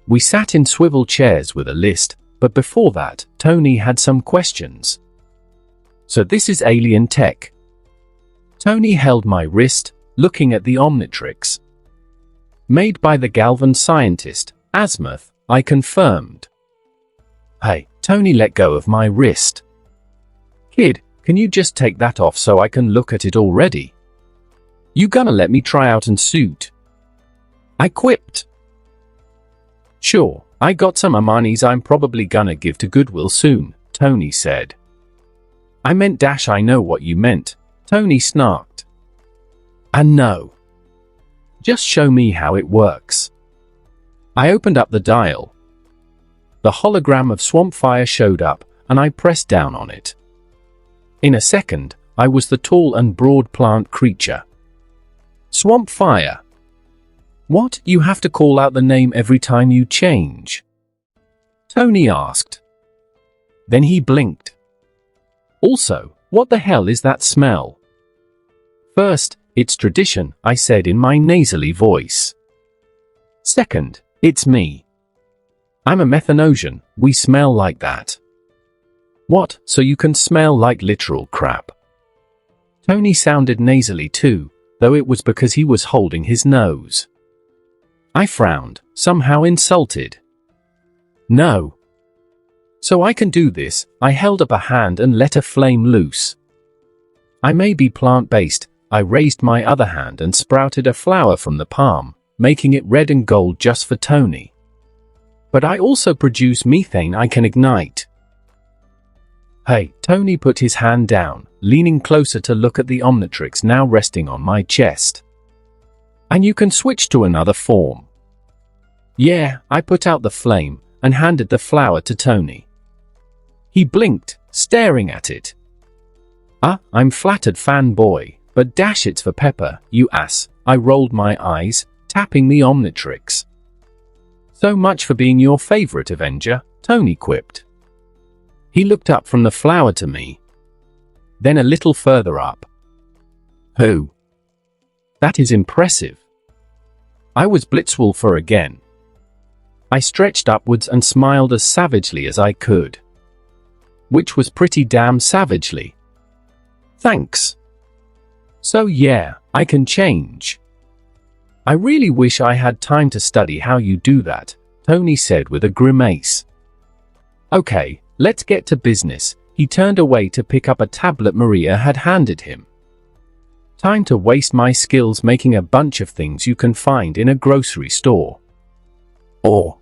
We sat in swivel chairs with a list, but before that, Tony had some questions. So this is alien tech. Tony held my wrist, looking at the Omnitrix. Made by the Galvan scientist, Azimuth, I confirmed. Hey, Tony let go of my wrist. Kid, can you just take that off so I can look at it already? You gonna let me try out and suit? I quipped. Sure, I got some Armani's I'm probably gonna give to Goodwill soon, Tony said. I meant dash I know what you meant, Tony snarked. And no. Just show me how it works. I opened up the dial. The hologram of Swampfire showed up, and I pressed down on it. In a second, I was the tall and broad plant creature. Swampfire. What, you have to call out the name every time you change? Tony asked. Then he blinked. Also, what the hell is that smell? First, it's tradition, I said in my nasally voice. Second, it's me. I'm a Methanosian, we smell like that. What, so you can smell like literal crap? Tony sounded nasally too, though it was because he was holding his nose. I frowned, somehow insulted. No. So I can do this, I held up a hand and let a flame loose. I may be plant-based, I raised my other hand and sprouted a flower from the palm, making it red and gold just for Tony. But I also produce methane I can ignite. Hey, Tony put his hand down, leaning closer to look at the Omnitrix now resting on my chest. And you can switch to another form. Yeah, I put out the flame, and handed the flower to Tony. He blinked, staring at it. I'm flattered fanboy, but dash it's for Pepper, you ass, I rolled my eyes, tapping the Omnitrix. So much for being your favorite Avenger, Tony quipped. He looked up from the flower to me. Then a little further up. Who? That is impressive. I was Blitzwolfer again. I stretched upwards and smiled as savagely as I could. Which was pretty damn savagely. Thanks. So yeah, I can change. I really wish I had time to study how you do that, Tony said with a grimace. Okay, let's get to business. He turned away to pick up a tablet Maria had handed him. Time to waste my skills making a bunch of things you can find in a grocery store. Or.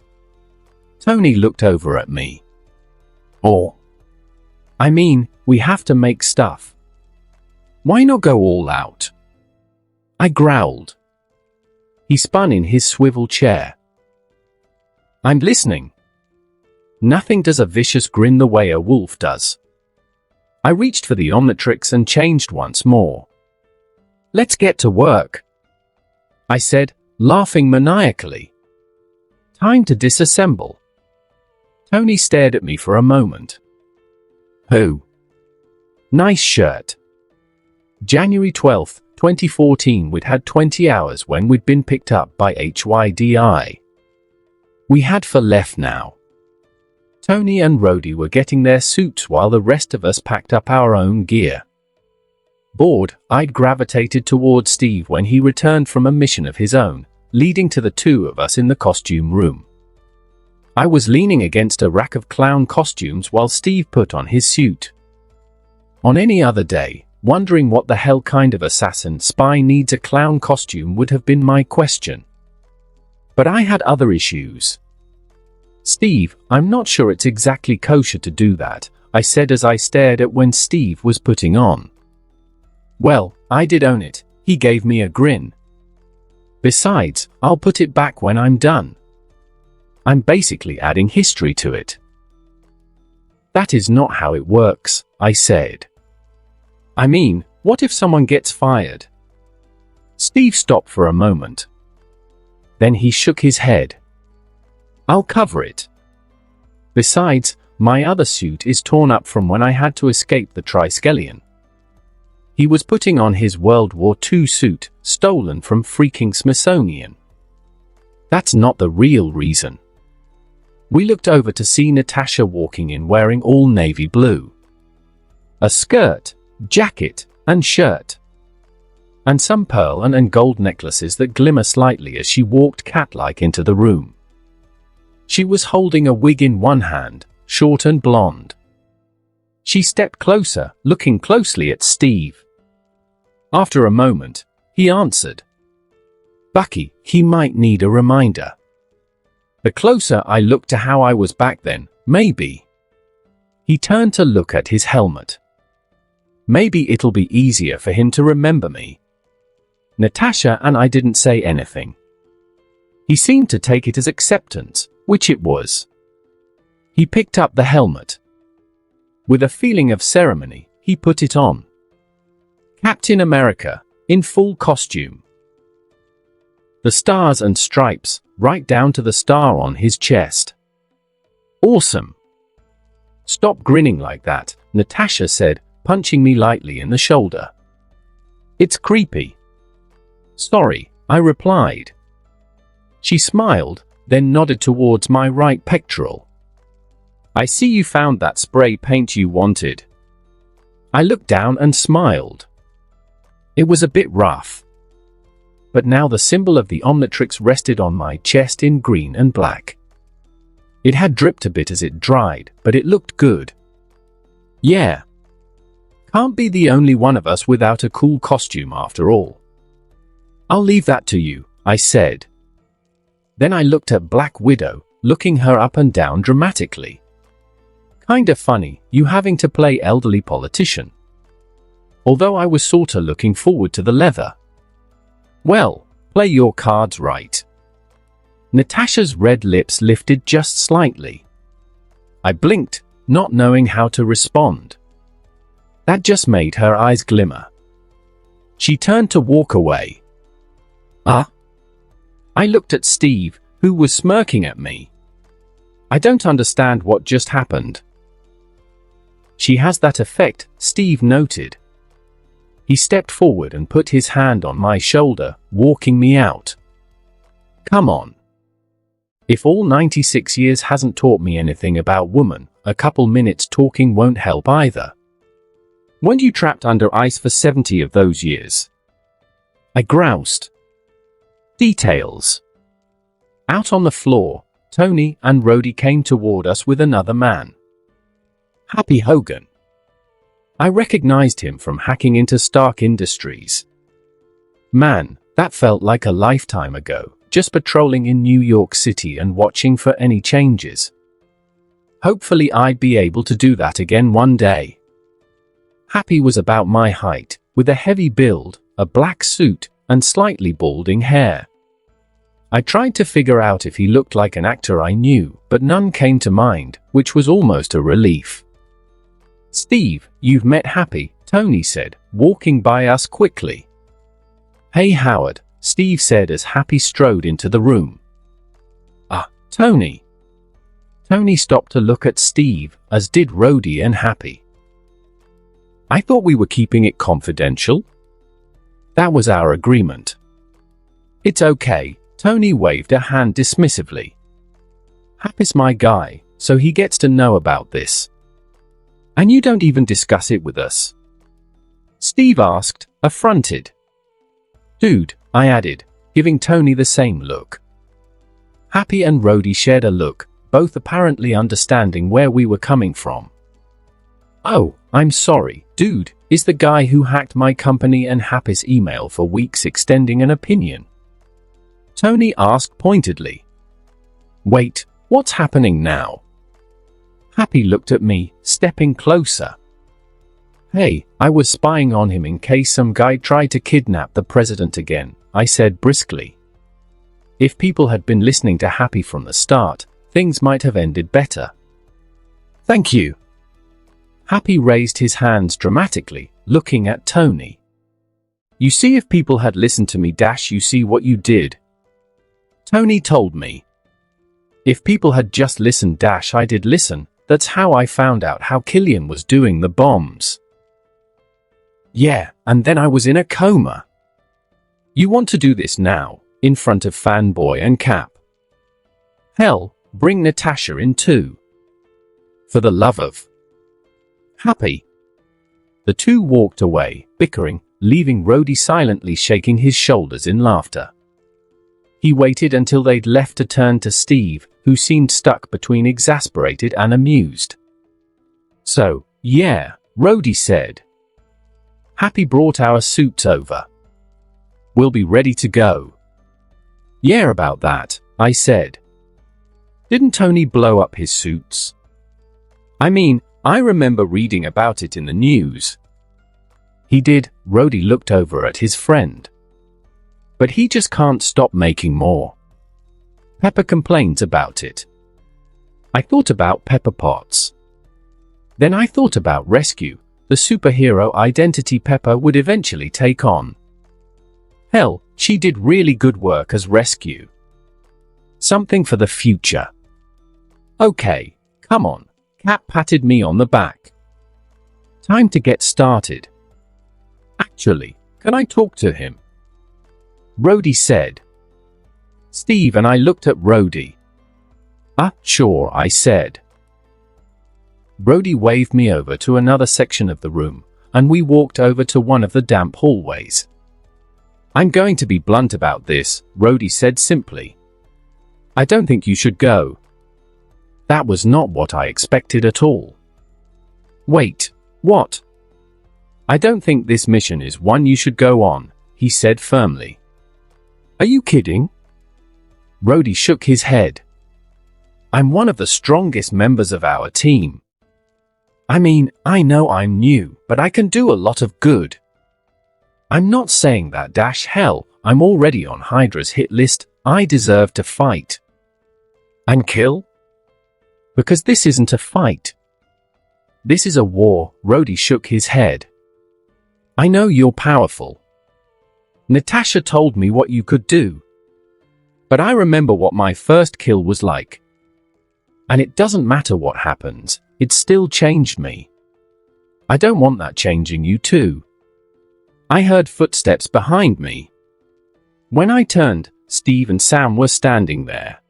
Tony looked over at me. Or. I mean, we have to make stuff. Why not go all out? I growled. He spun in his swivel chair. I'm listening. Nothing does a vicious grin the way a wolf does. I reached for the Omnitrix and changed once more. Let's get to work, I said, laughing maniacally. Time to disassemble. Tony stared at me for a moment. Who? Nice shirt. January 12th, 2014. We'd had 20 hours when we'd been picked up by HYDI. We had for left now. Tony and Rhodey were getting their suits while the rest of us packed up our own gear. Bored, I'd gravitated toward Steve when he returned from a mission of his own, leading to the two of us in the costume room. I was leaning against a rack of clown costumes while Steve put on his suit. On any other day, wondering what the hell kind of assassin spy needs a clown costume would have been my question. But I had other issues. Steve, I'm not sure it's exactly kosher to do that, I said as I stared at when Steve was putting on. Well, I did own it, he gave me a grin. Besides, I'll put it back when I'm done. I'm basically adding history to it. That is not how it works, I said. I mean, what if someone gets fired? Steve stopped for a moment. Then he shook his head. I'll cover it. Besides, my other suit is torn up from when I had to escape the Triskelion. He was putting on his World War II suit, stolen from freaking Smithsonian. That's not the real reason. We looked over to see Natasha walking in wearing all navy blue. A skirt, jacket, and shirt. And some pearl and gold necklaces that glimmer slightly as she walked cat-like into the room. She was holding a wig in one hand, short and blonde. She stepped closer, looking closely at Steve. After a moment, he answered. Bucky, he might need a reminder. The closer I looked to how I was back then, maybe. He turned to look at his helmet. Maybe it'll be easier for him to remember me. Natasha and I didn't say anything. He seemed to take it as acceptance, which it was. He picked up the helmet. With a feeling of ceremony, he put it on. Captain America, in full costume. The stars and stripes, right down to the star on his chest. Awesome. Stop grinning like that, Natasha said, punching me lightly in the shoulder. It's creepy. Sorry, I replied. She smiled, then nodded towards my right pectoral. I see you found that spray paint you wanted. I looked down and smiled. It was a bit rough. But now the symbol of the Omnitrix rested on my chest in green and black. It had dripped a bit as it dried, but it looked good. Yeah. Can't be the only one of us without a cool costume after all. I'll leave that to you, I said. Then I looked at Black Widow, looking her up and down dramatically. Kinda funny, you having to play elderly politician. Although I was sorta looking forward to the leather. Well, play your cards right. Natasha's red lips lifted just slightly. I blinked, not knowing how to respond. That just made her eyes glimmer. She turned to walk away. I looked at Steve, who was smirking at me. I don't understand what just happened. She has that effect, Steve noted. He stepped forward and put his hand on my shoulder, walking me out. Come on. If all 96 years hasn't taught me anything about woman, a couple minutes talking won't help either. Weren't you trapped under ice for 70 of those years? I groused. Details. Out on the floor, Tony and Rhodey came toward us with another man. Happy Hogan. I recognized him from hacking into Stark Industries. Man, that felt like a lifetime ago, just patrolling in New York City and watching for any changes. Hopefully I'd be able to do that again one day. Happy was about my height, with a heavy build, a black suit, and slightly balding hair. I tried to figure out if he looked like an actor I knew, but none came to mind, which was almost a relief. Steve, you've met Happy, Tony said, walking by us quickly. Hey Howard, Steve said as Happy strode into the room. Ah, Tony. Tony stopped to look at Steve, as did Rhodey and Happy. I thought we were keeping it confidential. That was our agreement. It's okay, Tony waved a hand dismissively. Happy's my guy, so he gets to know about this. And you don't even discuss it with us? Steve asked, affronted. Dude, I added, giving Tony the same look. Happy and Rhodey shared a look, both apparently understanding where we were coming from. Oh, I'm sorry, dude, is the guy who hacked my company and Happy's email for weeks extending an opinion? Tony asked pointedly. Wait, what's happening now? Happy looked at me, stepping closer. Hey, I was spying on him in case some guy tried to kidnap the president again, I said briskly. If people had been listening to Happy from the start, things might have ended better. Thank you. Happy raised his hands dramatically, looking at Tony. You see, if people had listened to me, you see what you did. Tony told me. If people had just listened, I did listen. That's how I found out how Killian was doing the bombs. Yeah, and then I was in a coma. You want to do this now, in front of Fanboy and Cap? Hell, bring Natasha in too. For the love of Happy. The two walked away, bickering, leaving Rhodey silently shaking his shoulders in laughter. He waited until they'd left to turn to Steve, who seemed stuck between exasperated and amused. So, yeah, Rhodey said. Happy brought our suits over. We'll be ready to go. Yeah, about that, I said. Didn't Tony blow up his suits? I mean, I remember reading about it in the news. He did, Rhodey looked over at his friend. But he just can't stop making more. Pepper complains about it. I thought about Pepper Potts. Then I thought about Rescue, the superhero identity Pepper would eventually take on. Hell, she did really good work as Rescue. Something for the future. Okay, come on. Cap patted me on the back. Time to get started. Actually, can I talk to him? Rhodey said. Steve and I looked at Rhodey. Sure, I said. Rhodey waved me over to another section of the room, and we walked over to one of the damp hallways. I'm going to be blunt about this, Rhodey said simply. I don't think you should go. That was not what I expected at all. Wait, what? I don't think this mission is one you should go on, he said firmly. Are you kidding? Rhodey shook his head. I'm one of the strongest members of our team. I mean, I know I'm new, but I can do a lot of good. I'm not saying that hell, I'm already on Hydra's hit list, I deserve to fight. And kill? Because this isn't a fight. This is a war, Rhodey shook his head. I know you're powerful. Natasha told me what you could do. But I remember what my first kill was like. And it doesn't matter what happens, it still changed me. I don't want that changing you too. I heard footsteps behind me. When I turned, Steve and Sam were standing there.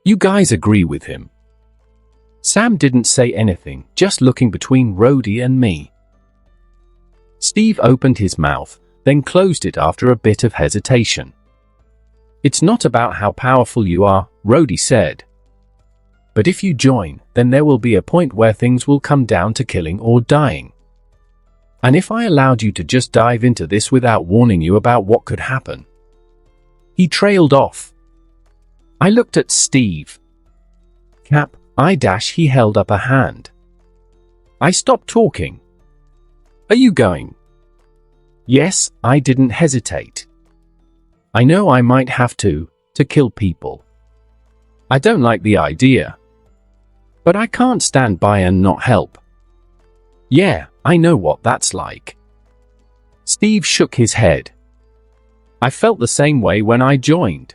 You guys agree with him? Sam didn't say anything, just looking between Rhodey and me. Steve opened his mouth, then closed it after a bit of hesitation. "It's not about how powerful you are," Rhodey said. "But if you join, then there will be a point where things will come down to killing or dying. And if I allowed you to just dive into this without warning you about what could happen..." He trailed off. I looked at Steve. Cap, he held up a hand. I stopped talking. "Are you going?" "Yes," I didn't hesitate. "I know I might have to kill people. I don't like the idea. But I can't stand by and not help." "Yeah, I know what that's like." Steve shook his head. "I felt the same way when I joined."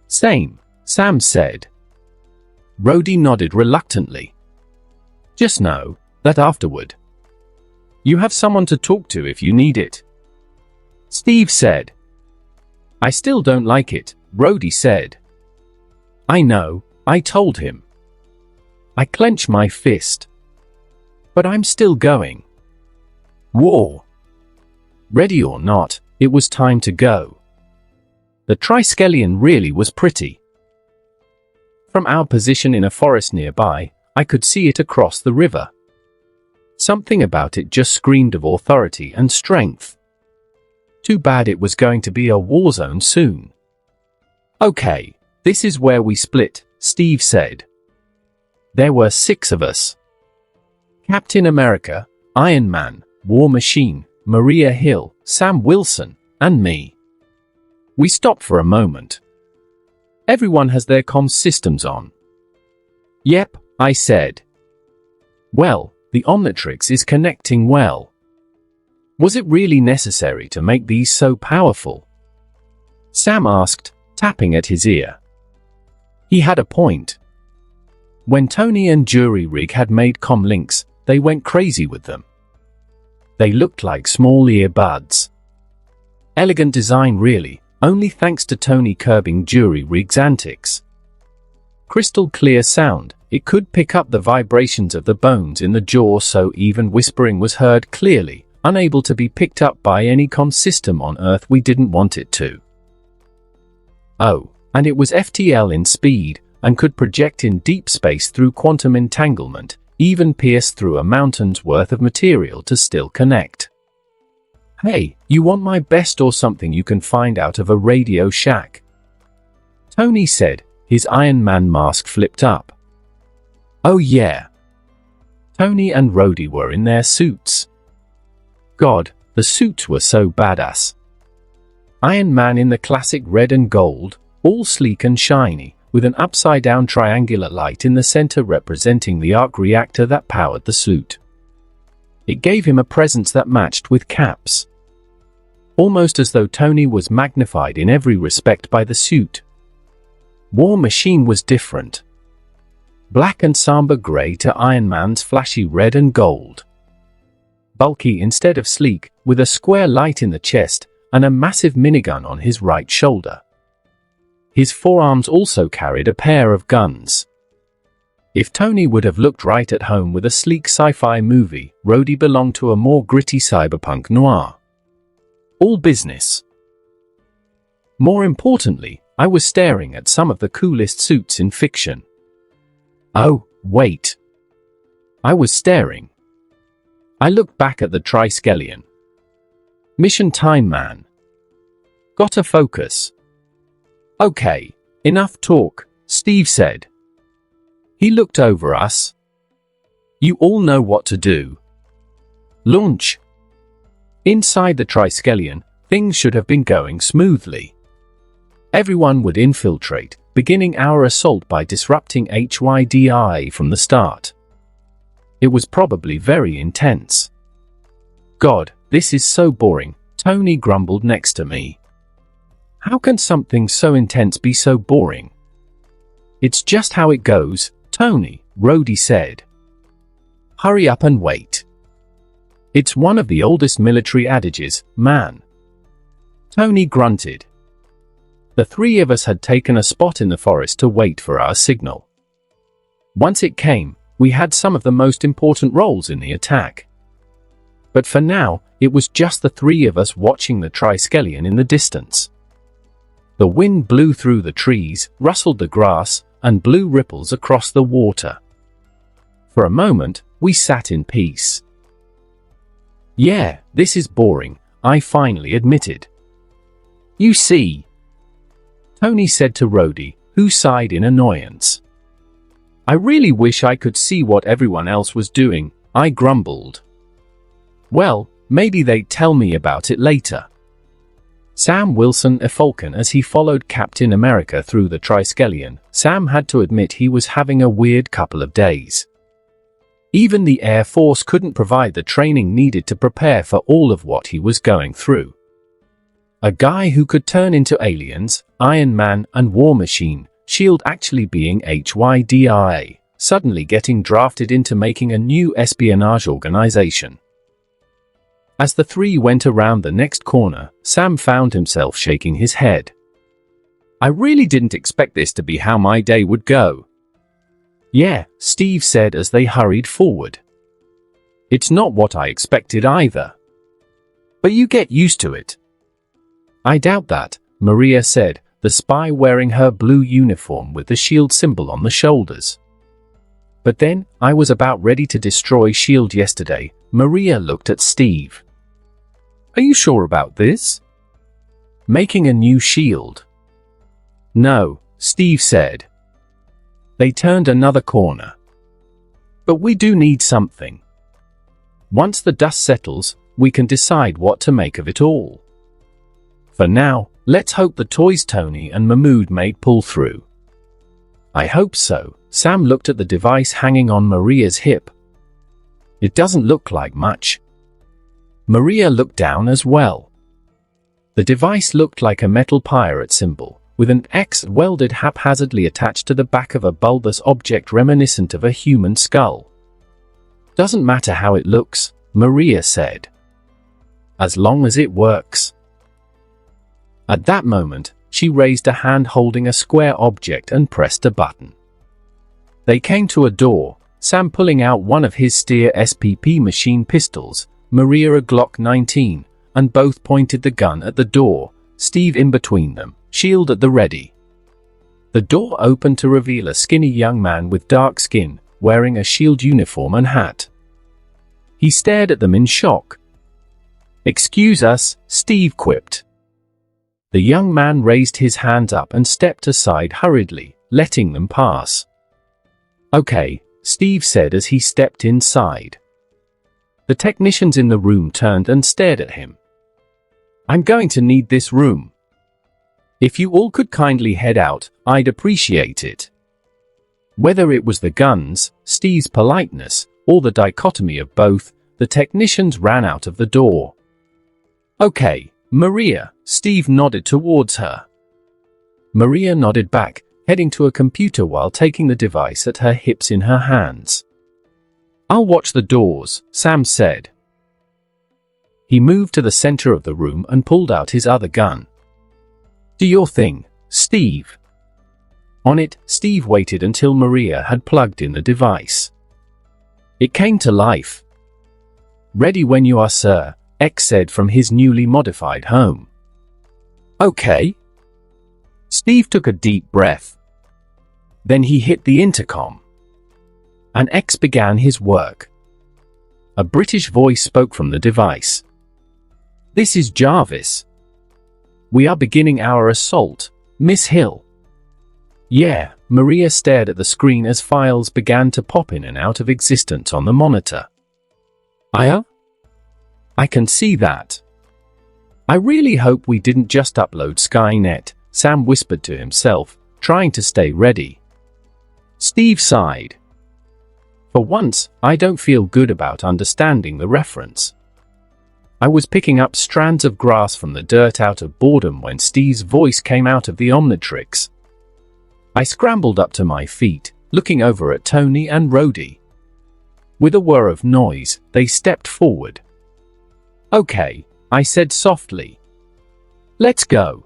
"Same," Sam said. Rhodey nodded reluctantly. "Just know that afterward, you have someone to talk to if you need it," Steve said. "I still don't like it," Rhodey said. "I know," I told him. I clenched my fist. "But I'm still going." War. Ready or not, it was time to go. The Triskelion really was pretty. From our position in a forest nearby, I could see it across the river. Something about it just screamed of authority and strength. Too bad it was going to be a war zone soon. "Okay, this is where we split," Steve said. There were 6 of us. Captain America, Iron Man, War Machine, Maria Hill, Sam Wilson, and me. We stopped for a moment. "Everyone has their comms systems on?" "Yep," I said. "Well, the Omnitrix is connecting well. Was it really necessary to make these so powerful?" Sam asked, tapping at his ear. He had a point. When Tony and Jury Rig had made comm links, they went crazy with them. They looked like small earbuds. Elegant design really, only thanks to Tony curbing Jury Rig's antics. Crystal clear sound, it could pick up the vibrations of the bones in the jaw, so even whispering was heard clearly, unable to be picked up by any comm system on Earth we didn't want it to. Oh, and it was FTL in speed, and could project in deep space through quantum entanglement, even pierce through a mountain's worth of material to still connect. "Hey, you want my best or something you can find out of a Radio Shack?" Tony said, his Iron Man mask flipped up. "Oh yeah." Tony and Rhodey were in their suits. God, the suits were so badass. Iron Man in the classic red and gold, all sleek and shiny, with an upside-down triangular light in the center representing the arc reactor that powered the suit. It gave him a presence that matched with Cap's. Almost as though Tony was magnified in every respect by the suit. War Machine was different. Black and somber gray to Iron Man's flashy red and gold. Bulky instead of sleek, with a square light in the chest, and a massive minigun on his right shoulder. His forearms also carried a pair of guns. If Tony would have looked right at home with a sleek sci-fi movie, Rhodey belonged to a more gritty cyberpunk noir. All business. More importantly, I was staring at some of the coolest suits in fiction. Oh, wait. I was staring. I looked back at the Triskelion. Mission time, man. Gotta focus. Okay, enough talk, Steve said. He looked over us. You all know what to do. Launch. Inside the Triskelion, things should have been going smoothly. Everyone would infiltrate, beginning our assault by disrupting HYDI from the start. It was probably very intense. God, this is so boring, Tony grumbled next to me. How can something so intense be so boring? It's just how it goes, Tony, Rhodey said. Hurry up and wait. It's one of the oldest military adages, man. Tony grunted. The 3 of us had taken a spot in the forest to wait for our signal. Once it came, we had some of the most important roles in the attack. But for now, it was just the three of us watching the Triskelion in the distance. The wind blew through the trees, rustled the grass, and blew ripples across the water. For a moment, we sat in peace. "Yeah, this is boring," I finally admitted. "You see," Tony said to Rhodey, who sighed in annoyance. "I really wish I could see what everyone else was doing," I grumbled. "Well, maybe they'd tell me about it later." Sam Wilson Falcon as he followed Captain America through the Triskelion, Sam had to admit he was having a weird couple of days. Even the Air Force couldn't provide the training needed to prepare for all of what he was going through. A guy who could turn into aliens, Iron Man and War Machine, S.H.I.E.L.D. actually being HYDRA, suddenly getting drafted into making a new espionage organization. As the three went around the next corner, Sam found himself shaking his head. "I really didn't expect this to be how my day would go." "Yeah," Steve said as they hurried forward. "It's not what I expected either. But you get used to it." "I doubt that," Maria said, the spy wearing her blue uniform with the S.H.I.E.L.D. symbol on the shoulders. "But then, I was about ready to destroy S.H.I.E.L.D. yesterday." Maria looked at Steve. "Are you sure about this? Making a new S.H.I.E.L.D.?" "No," Steve said. They turned another corner. "But we do need something. Once the dust settles, we can decide what to make of it all. For now, let's hope the toys Tony and Mahmood made pull through." "I hope so." Sam looked at the device hanging on Maria's hip. "It doesn't look like much." Maria looked down as well. The device looked like a metal pirate symbol, with an X welded haphazardly attached to the back of a bulbous object reminiscent of a human skull. "Doesn't matter how it looks," Maria said. "As long as it works." At that moment, she raised a hand holding a square object and pressed a button. They came to a door, Sam pulling out one of his Steer SPP machine pistols, Maria a Glock 19, and both pointed the gun at the door, Steve in between them, shield at the ready. The door opened to reveal a skinny young man with dark skin, wearing a S.H.I.E.L.D. uniform and hat. He stared at them in shock. "Excuse us," Steve quipped. The young man raised his hands up and stepped aside hurriedly, letting them pass. "Okay," Steve said as he stepped inside. The technicians in the room turned and stared at him. "I'm going to need this room. If you all could kindly head out, I'd appreciate it." Whether it was the guns, Steve's politeness, or the dichotomy of both, the technicians ran out of the door. "Okay, Maria," Steve nodded towards her. Maria nodded back, heading to a computer while taking the device at her hips in her hands. "I'll watch the doors," Sam said. He moved to the center of the room and pulled out his other gun. "Do your thing, Steve." On it, Steve waited until Maria had plugged in the device. It came to life. "Ready when you are, sir," X said from his newly modified home. "Okay." Steve took a deep breath. Then he hit the intercom. And X began his work. A British voice spoke from the device. "This is Jarvis. We are beginning our assault, Miss Hill." "Yeah," Maria stared at the screen as files began to pop in and out of existence on the monitor. I can see that. I really hope we didn't just upload Skynet," Sam whispered to himself, trying to stay ready. Steve sighed. "For once, I don't feel good about understanding the reference." I was picking up strands of grass from the dirt out of boredom when Steve's voice came out of the Omnitrix. I scrambled up to my feet, looking over at Tony and Rhodey. With a whir of noise, they stepped forward. "Okay," I said softly. "Let's go."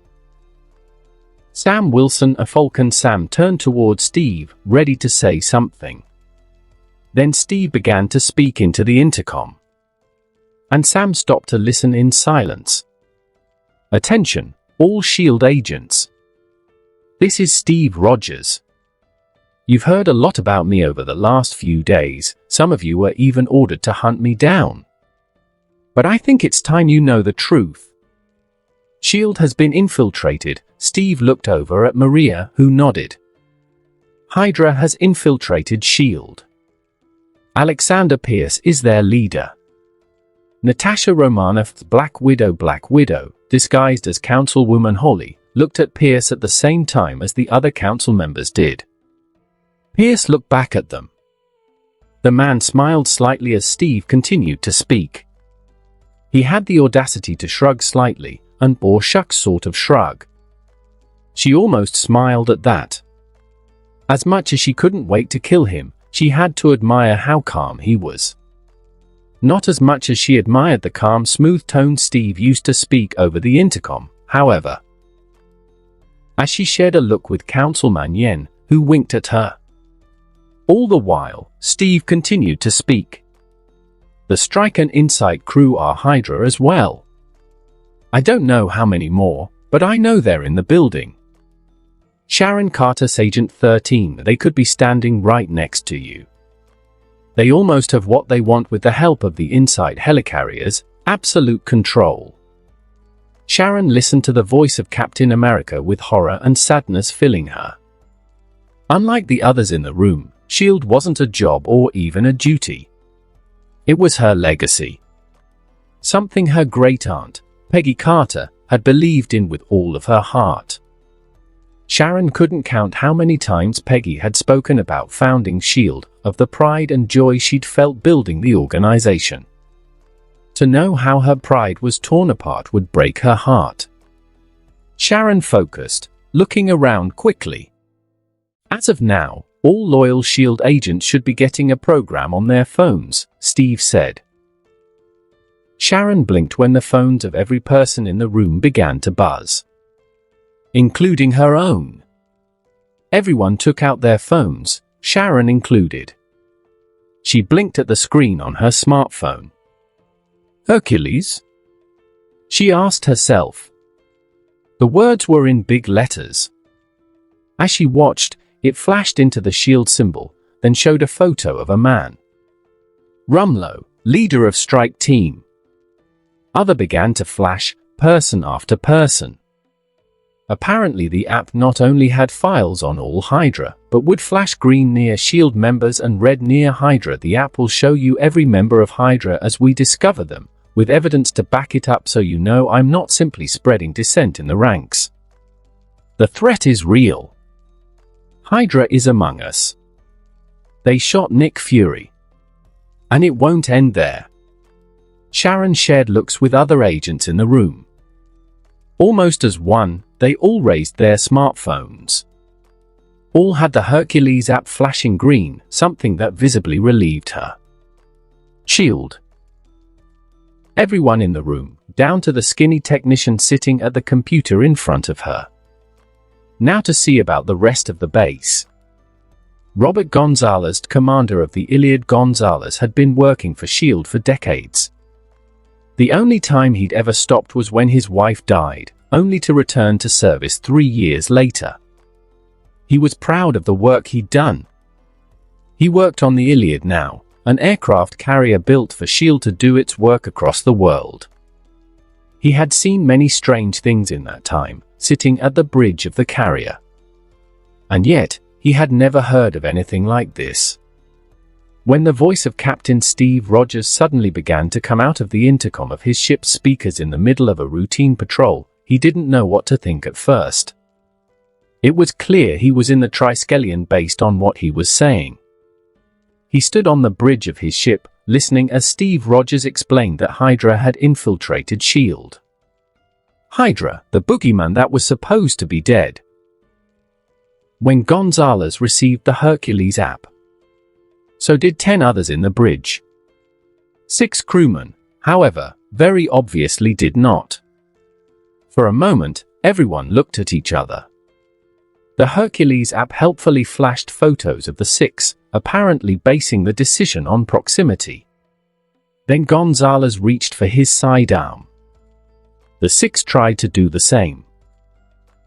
Sam Wilson Falcon Sam turned toward Steve, ready to say something. Then Steve began to speak into the intercom. and Sam stopped to listen in silence. Attention, all SHIELD agents. This is Steve Rogers. You've heard a lot about me over the last few days, some of you were even ordered to hunt me down. But I think it's time you know the truth. SHIELD has been infiltrated. Steve looked over at Maria, who nodded. Hydra has infiltrated SHIELD. Alexander Pierce is their leader. Natasha Romanoff's Black Widow, disguised as Councilwoman Holly, looked at Pierce at the same time as the other council members did. Pierce looked back at them. The man smiled slightly as Steve continued to speak. He had the audacity to shrug slightly, an "or shucks" sort of shrug. She almost smiled at that. As much as she couldn't wait to kill him, she had to admire how calm he was. Not as much as she admired the calm, smooth-toned Steve used to speak over the intercom, however. As she shared a look with Councilman Yen, who winked at her. All the while, Steve continued to speak. The Strike and Insight crew are Hydra as well. I don't know how many more, but I know they're in the building. Sharon Carter's Agent 13, they could be standing right next to you. They almost have what they want with the help of the Insight helicarriers, absolute control. Sharon listened to the voice of Captain America with horror and sadness filling her. Unlike the others in the room, SHIELD wasn't a job or even a duty. It was her legacy. Something her great-aunt, Peggy Carter, had believed in with all of her heart. Sharon couldn't count how many times Peggy had spoken about founding SHIELD, of the pride and joy she'd felt building the organization. To know how her pride was torn apart would break her heart. Sharon focused, looking around quickly. As of now, all loyal SHIELD agents should be getting a program on their phones, Steve said. Sharon blinked when the phones of every person in the room began to buzz. Including her own. Everyone took out their phones, Sharon included. She blinked at the screen on her smartphone. Hercules? She asked herself. The words were in big letters. As she watched, it flashed into the SHIELD symbol, then showed a photo of a man. Rumlow, leader of strike team. Other began to flash, person after person. Apparently the app not only had files on all Hydra, but would flash green near SHIELD members and red near Hydra. The app will show you every member of Hydra as we discover them, with evidence to back it up, so you know I'm not simply spreading dissent in the ranks. The threat is real. Hydra is among us. They shot Nick Fury. And it won't end there. Sharon shared looks with other agents in the room. Almost as one, they all raised their smartphones. All had the Hercules app flashing green, something that visibly relieved her. SHIELD. Everyone in the room, down to the skinny technician sitting at the computer in front of her. Now to see about the rest of the base. Robert Gonzalez, commander of the Iliad Gonzalez, had been working for SHIELD for decades. The only time he'd ever stopped was when his wife died, only to return to service 3 years later. He was proud of the work he'd done. He worked on the Iliad now, an aircraft carrier built for SHIELD to do its work across the world. He had seen many strange things in that time, sitting at the bridge of the carrier. And yet, he had never heard of anything like this. When the voice of Captain Steve Rogers suddenly began to come out of the intercom of his ship's speakers in the middle of a routine patrol, he didn't know what to think at first. It was clear he was in the Triskelion based on what he was saying. He stood on the bridge of his ship, listening as Steve Rogers explained that Hydra had infiltrated SHIELD. Hydra, the boogeyman that was supposed to be dead. When Gonzalez received the Hercules app, so did 10 others in the bridge. 6 crewmen, however, very obviously did not. For a moment, everyone looked at each other. The Hercules app helpfully flashed photos of the 6, apparently basing the decision on proximity. Then Gonzalez reached for his sidearm. The six tried to do the same.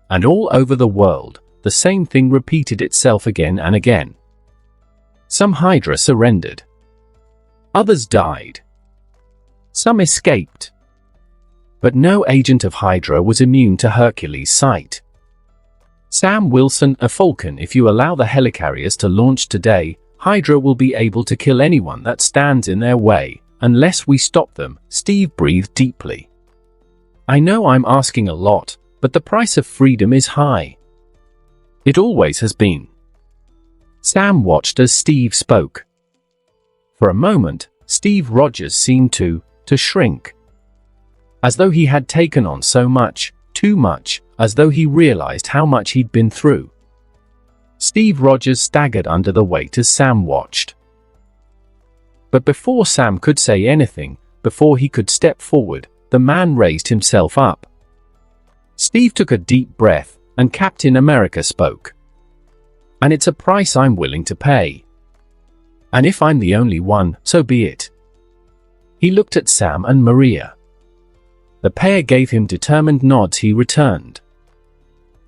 And all over the world, the same thing repeated itself again and again. Some Hydra surrendered. Others died. Some escaped. But no agent of Hydra was immune to Hercules' sight. Sam Wilson, a Falcon, if you allow the helicarriers to launch today, Hydra will be able to kill anyone that stands in their way, unless we stop them. Steve breathed deeply. I know I'm asking a lot, but the price of freedom is high. It always has been. Sam watched as Steve spoke. For a moment, Steve Rogers seemed to shrink. As though he had taken on so much, too much, as though he realized how much he'd been through. Steve Rogers staggered under the weight as Sam watched. But before Sam could say anything, before he could step forward, the man raised himself up. Steve took a deep breath, and Captain America spoke. And it's a price I'm willing to pay. And if I'm the only one, so be it. He looked at Sam and Maria. The pair gave him determined nods. He returned.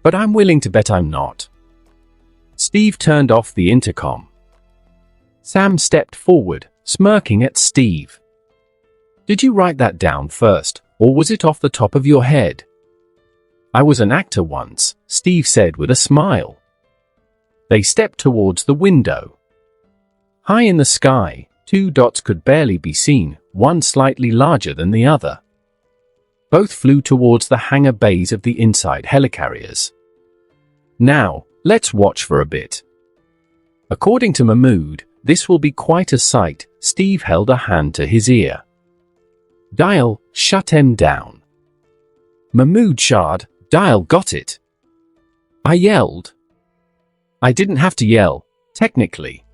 But I'm willing to bet I'm not. Steve turned off the intercom. Sam stepped forward, smirking at Steve. Did you write that down first, or was it off the top of your head? I was an actor once, Steve said with a smile. They stepped towards the window. High in the sky, two dots could barely be seen, one slightly larger than the other. Both flew towards the hangar bays of the inside helicarriers. Now, let's watch for a bit. According to Mahmood, this will be quite a sight. Steve held a hand to his ear. Dial, shut him down. Mahmood shard, Dial got it. I yelled. I didn't have to yell, technically.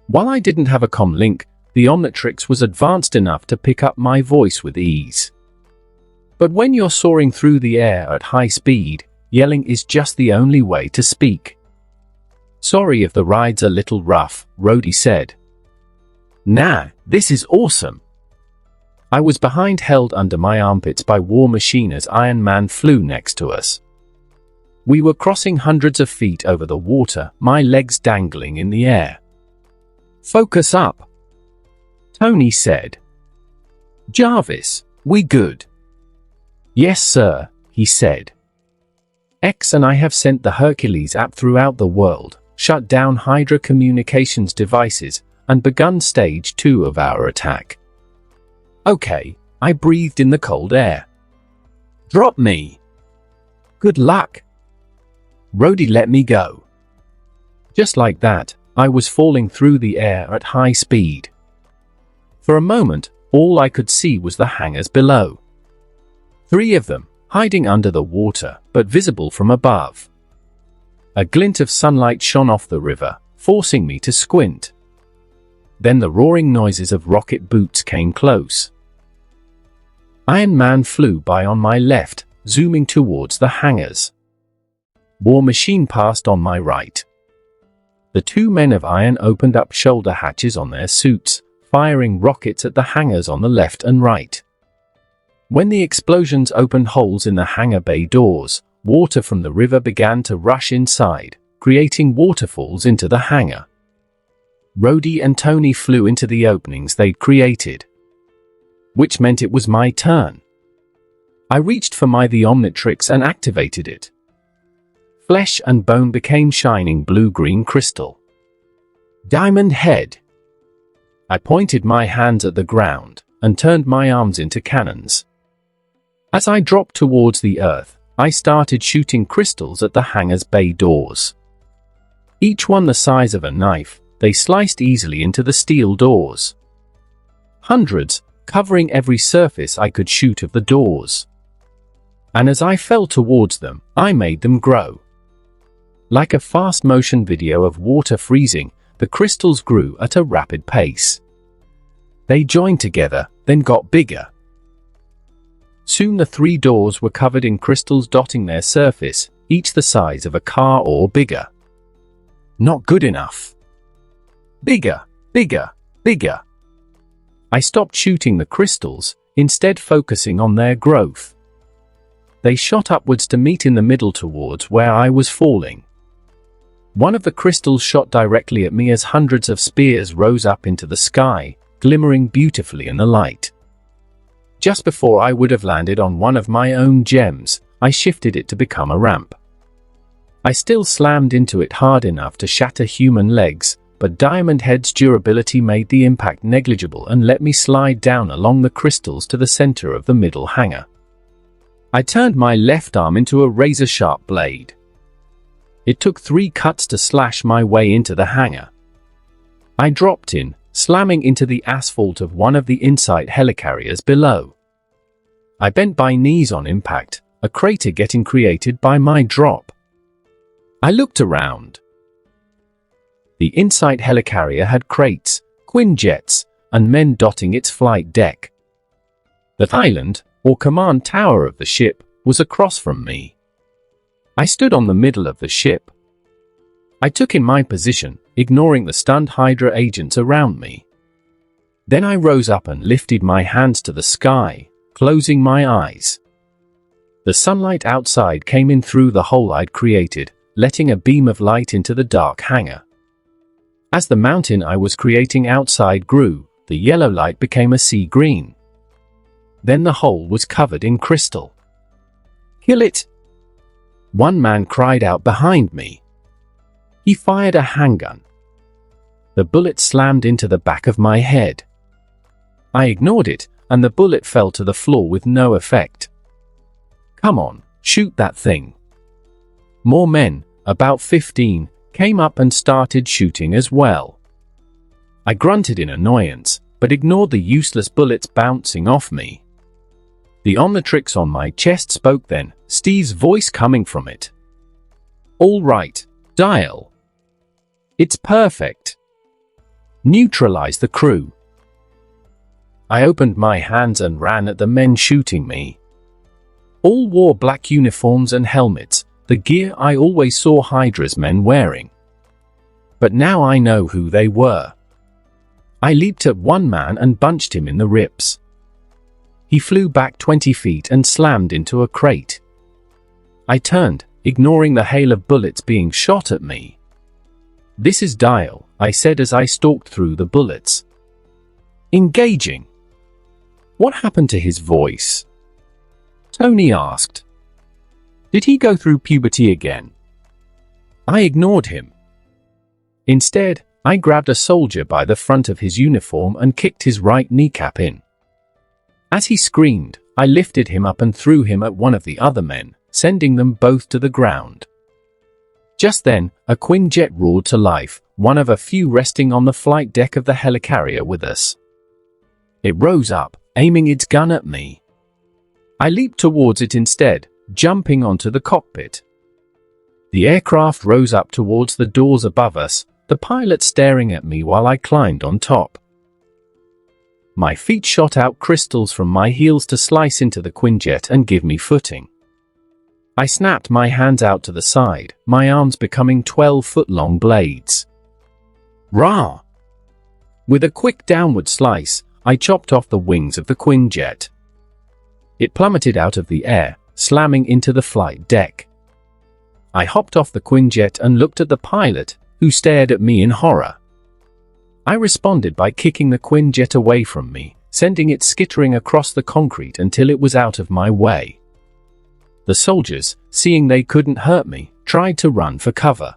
While I didn't have a comm link, the Omnitrix was advanced enough to pick up my voice with ease. But when you're soaring through the air at high speed, yelling is just the only way to speak. Sorry if the ride's a little rough, Rhodey said. Nah, this is awesome. I was behind, held under my armpits by War Machine as Iron Man flew next to us. We were crossing hundreds of feet over the water, my legs dangling in the air. Focus up, Tony said. Jarvis, we good? Yes, sir, he said. X and I have sent the Hercules app throughout the world, shut down Hydra communications devices, and begun stage 2 of our attack. Okay, I breathed in the cold air. Drop me. Good luck. Rhodey let me go. Just like that, I was falling through the air at high speed. For a moment, all I could see was the hangars below. 3 of them, hiding under the water, but visible from above. A glint of sunlight shone off the river, forcing me to squint. Then the roaring noises of rocket boots came close. Iron Man flew by on my left, zooming towards the hangars. War Machine passed on my right. The 2 men of iron opened up shoulder hatches on their suits, firing rockets at the hangars on the left and right. When the explosions opened holes in the hangar bay doors, water from the river began to rush inside, creating waterfalls into the hangar. Rhodey and Tony flew into the openings they'd created. Which meant it was my turn. I reached for the Omnitrix and activated it. Flesh and bone became shining blue-green crystal. Diamond head. I pointed my hands at the ground and turned my arms into cannons. As I dropped towards the earth, I started shooting crystals at the hangar's bay doors. Each one the size of a knife, they sliced easily into the steel doors. Hundreds, covering every surface I could shoot of the doors. And as I fell towards them, I made them grow. Like a fast motion video of water freezing, the crystals grew at a rapid pace. They joined together, then got bigger. Soon the 3 doors were covered in crystals dotting their surface, each the size of a car or bigger. Not good enough. Bigger, bigger, bigger. I stopped shooting the crystals, instead focusing on their growth. They shot upwards to meet in the middle towards where I was falling. One of the crystals shot directly at me as hundreds of spears rose up into the sky, glimmering beautifully in the light. Just before I would have landed on one of my own gems, I shifted it to become a ramp. I still slammed into it hard enough to shatter human legs, but Diamond Head's durability made the impact negligible and let me slide down along the crystals to the center of the middle hangar. I turned my left arm into a razor-sharp blade. It took 3 cuts to slash my way into the hangar. I dropped in, slamming into the asphalt of one of the Insight helicarriers below. I bent my knees on impact, a crater getting created by my drop. I looked around. The Insight helicarrier had crates, Quinjets, and men dotting its flight deck. The island, or command tower of the ship, was across from me. I stood on the middle of the ship. I took in my position, ignoring the stunned Hydra agents around me. Then I rose up and lifted my hands to the sky, closing my eyes. The sunlight outside came in through the hole I'd created, letting a beam of light into the dark hangar. As the mountain I was creating outside grew, the yellow light became a sea green. Then the hole was covered in crystal. "Kill it!" One man cried out behind me. He fired a handgun. The bullet slammed into the back of my head. I ignored it, and the bullet fell to the floor with no effect. "Come on, shoot that thing." More men, about 15, came up and started shooting as well. I grunted in annoyance, but ignored the useless bullets bouncing off me. The Omnitrix on my chest spoke then, Steve's voice coming from it. "All right, dial. It's perfect. Neutralize the crew." I opened my hands and ran at the men shooting me. All wore black uniforms and helmets, the gear I always saw Hydra's men wearing. But now I know who they were. I leaped at one man and bunched him in the ribs. He flew back 20 feet and slammed into a crate. I turned, ignoring the hail of bullets being shot at me. "This is Dial," I said as I stalked through the bullets. "Engaging." What happened to his voice? Tony asked. Did he go through puberty again? I ignored him. Instead, I grabbed a soldier by the front of his uniform and kicked his right kneecap in. As he screamed, I lifted him up and threw him at one of the other men, sending them both to the ground. Just then, a Quinjet roared to life, one of a few resting on the flight deck of the helicarrier with us. It rose up, aiming its gun at me. I leaped towards it instead, jumping onto the cockpit. The aircraft rose up towards the doors above us, the pilot staring at me while I climbed on top. My feet shot out crystals from my heels to slice into the Quinjet and give me footing. I snapped my hands out to the side, my arms becoming 12-foot-long blades. Rah! With a quick downward slice, I chopped off the wings of the Quinjet. It plummeted out of the air, slamming into the flight deck. I hopped off the Quinjet and looked at the pilot, who stared at me in horror. I responded by kicking the Quinjet away from me, sending it skittering across the concrete until it was out of my way. The soldiers, seeing they couldn't hurt me, tried to run for cover.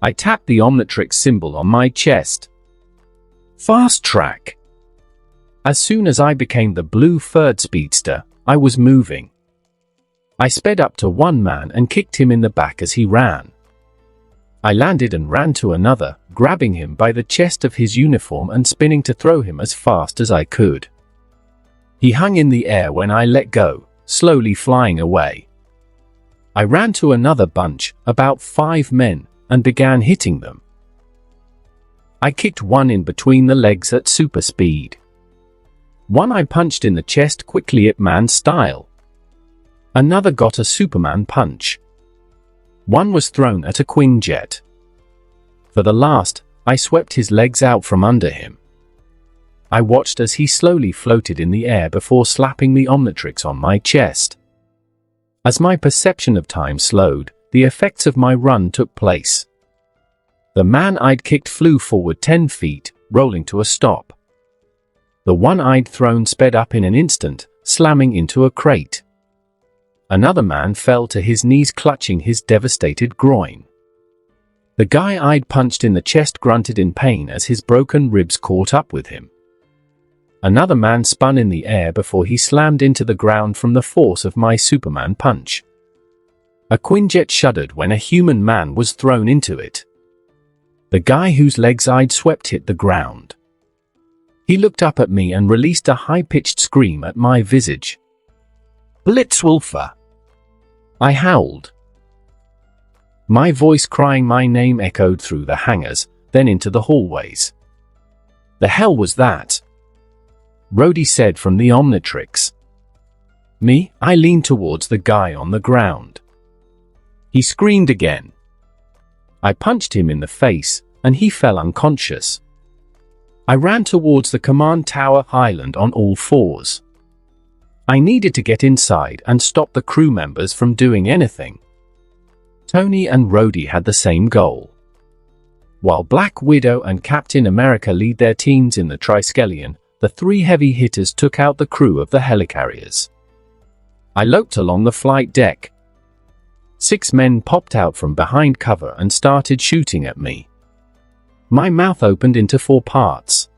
I tapped the Omnitrix symbol on my chest. Fast track. As soon as I became the blue-furred speedster, I was moving. I sped up to one man and kicked him in the back as he ran. I landed and ran to another, grabbing him by the chest of his uniform and spinning to throw him as fast as I could. He hung in the air when I let go, slowly flying away. I ran to another bunch, about 5 men, and began hitting them. I kicked one in between the legs at super speed. One I punched in the chest quickly at man style. Another got a Superman punch. One was thrown at a Quinjet. For the last, I swept his legs out from under him. I watched as he slowly floated in the air before slapping the Omnitrix on my chest. As my perception of time slowed, the effects of my run took place. The man I'd kicked flew forward 10 feet, rolling to a stop. The one I'd thrown sped up in an instant, slamming into a crate. Another man fell to his knees, clutching his devastated groin. The guy I'd punched in the chest grunted in pain as his broken ribs caught up with him. Another man spun in the air before he slammed into the ground from the force of my Superman punch. A Quinjet shuddered when a human man was thrown into it. The guy whose legs I'd swept hit the ground. He looked up at me and released a high-pitched scream at my visage. "Blitzwolfer!" I howled. My voice crying my name echoed through the hangars, then into the hallways. "The hell was that?" Rhodey said from the Omnitrix. Me, I leaned towards the guy on the ground. He screamed again. I punched him in the face, and he fell unconscious. I ran towards the command tower island on all fours. I needed to get inside and stop the crew members from doing anything. Tony and Rhodey had the same goal. While Black Widow and Captain America lead their teams in the Triskelion, the 3 heavy hitters took out the crew of the helicarriers. I loped along the flight deck. 6 men popped out from behind cover and started shooting at me. My mouth opened into 4 parts.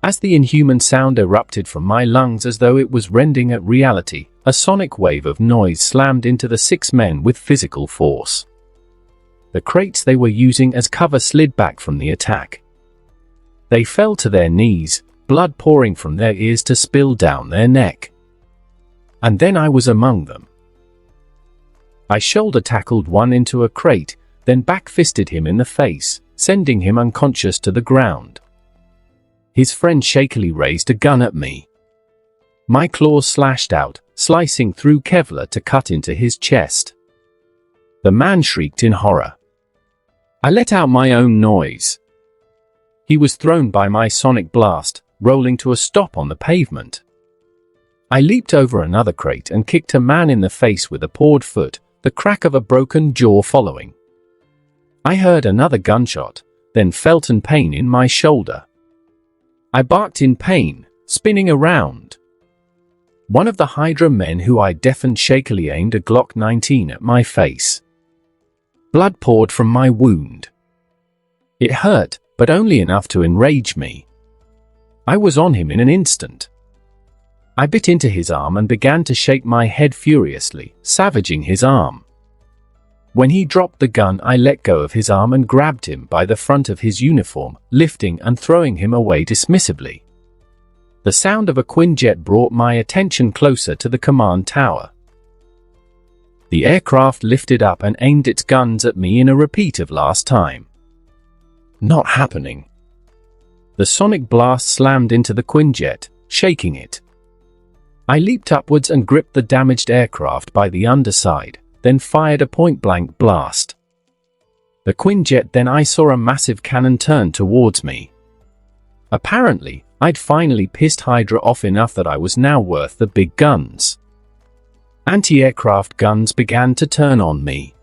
As the inhuman sound erupted from my lungs as though it was rending at reality, a sonic wave of noise slammed into the 6 men with physical force. The crates they were using as cover slid back from the attack. They fell to their knees, blood pouring from their ears to spill down their neck. And then I was among them. I shoulder-tackled one into a crate, then back-fisted him in the face, sending him unconscious to the ground. His friend shakily raised a gun at me. My claws slashed out, slicing through Kevlar to cut into his chest. The man shrieked in horror. I let out my own noise. He was thrown by my sonic blast, rolling to a stop on the pavement. I leaped over another crate and kicked a man in the face with a pawed foot, the crack of a broken jaw following. I heard another gunshot, then felt an pain in my shoulder. I barked in pain, spinning around. One of the Hydra men who I deafened shakily aimed a Glock 19 at my face. Blood poured from my wound. It hurt, but only enough to enrage me. I was on him in an instant. I bit into his arm and began to shake my head furiously, savaging his arm. When he dropped the gun, I let go of his arm and grabbed him by the front of his uniform, lifting and throwing him away dismissively. The sound of a Quinjet brought my attention closer to the command tower. The aircraft lifted up and aimed its guns at me in a repeat of last time. Not happening. The sonic blast slammed into the Quinjet, shaking it. I leaped upwards and gripped the damaged aircraft by the underside, then fired a point-blank blast. The Quinjet, then I saw a massive cannon turn towards me. Apparently, I'd finally pissed Hydra off enough that I was now worth the big guns. Anti-aircraft guns began to turn on me.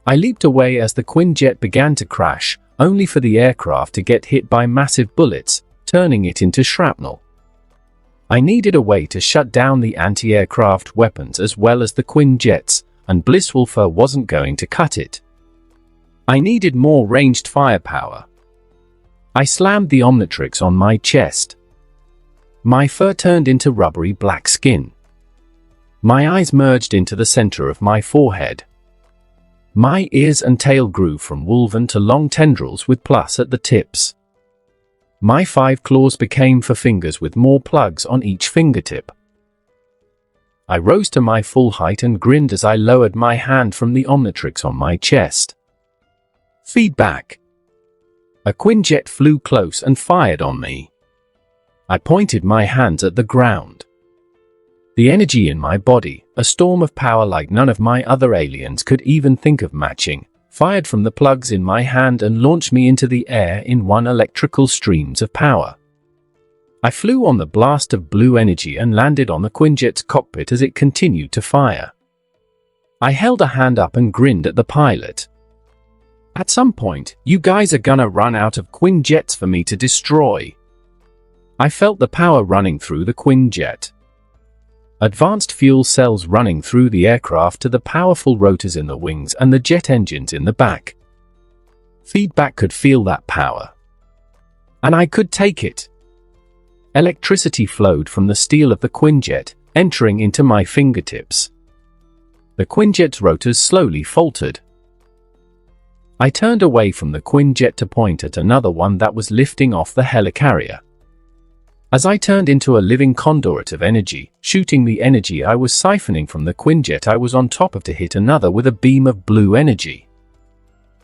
I leaped away as the Quinjet began to crash, only for the aircraft to get hit by massive bullets, turning it into shrapnel. I needed a way to shut down the anti-aircraft weapons as well as the Quinjets, and Blitzwolfer wasn't going to cut it. I needed more ranged firepower. I slammed the Omnitrix on my chest. My fur turned into rubbery black skin. My eyes merged into the center of my forehead. My ears and tail grew from woven to long tendrils with plus at the tips. My 5 claws became 4 fingers with more plugs on each fingertip. I rose to my full height and grinned as I lowered my hand from the Omnitrix on my chest. Feedback. A Quinjet flew close and fired on me. I pointed my hands at the ground. The energy in my body, a storm of power like none of my other aliens could even think of matching, fired from the plugs in my hand and launched me into the air in one electrical streams of power. I flew on the blast of blue energy and landed on the Quinjet's cockpit as it continued to fire. I held a hand up and grinned at the pilot. At some point, you guys are gonna run out of Quinjets for me to destroy. I felt the power running through the Quinjet. Advanced fuel cells running through the aircraft to the powerful rotors in the wings and the jet engines in the back. Feedback could feel that power. And I could take it. Electricity flowed from the steel of the Quinjet, entering into my fingertips. The Quinjet's rotors slowly faltered. I turned away from the Quinjet to point at another one that was lifting off the helicarrier. As I turned into a living conduit of energy, shooting the energy I was siphoning from the Quinjet I was on top of to hit another with a beam of blue energy.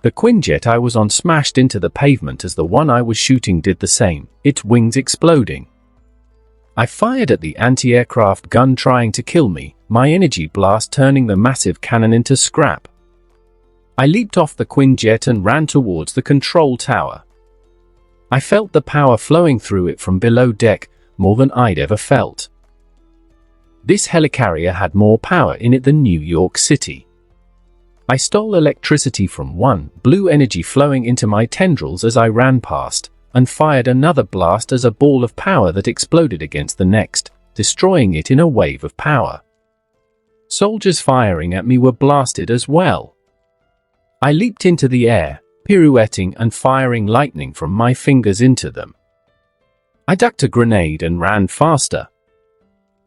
The Quinjet I was on smashed into the pavement as the one I was shooting did the same, its wings exploding. I fired at the anti-aircraft gun trying to kill me, my energy blast turning the massive cannon into scrap. I leaped off the Quinjet and ran towards the control tower. I felt the power flowing through it from below deck, more than I'd ever felt. This helicarrier had more power in it than New York City. I stole electricity from one, blue energy flowing into my tendrils as I ran past, and fired another blast as a ball of power that exploded against the next, destroying it in a wave of power. Soldiers firing at me were blasted as well. I leaped into the air, pirouetting and firing lightning from my fingers into them. I ducked a grenade and ran faster.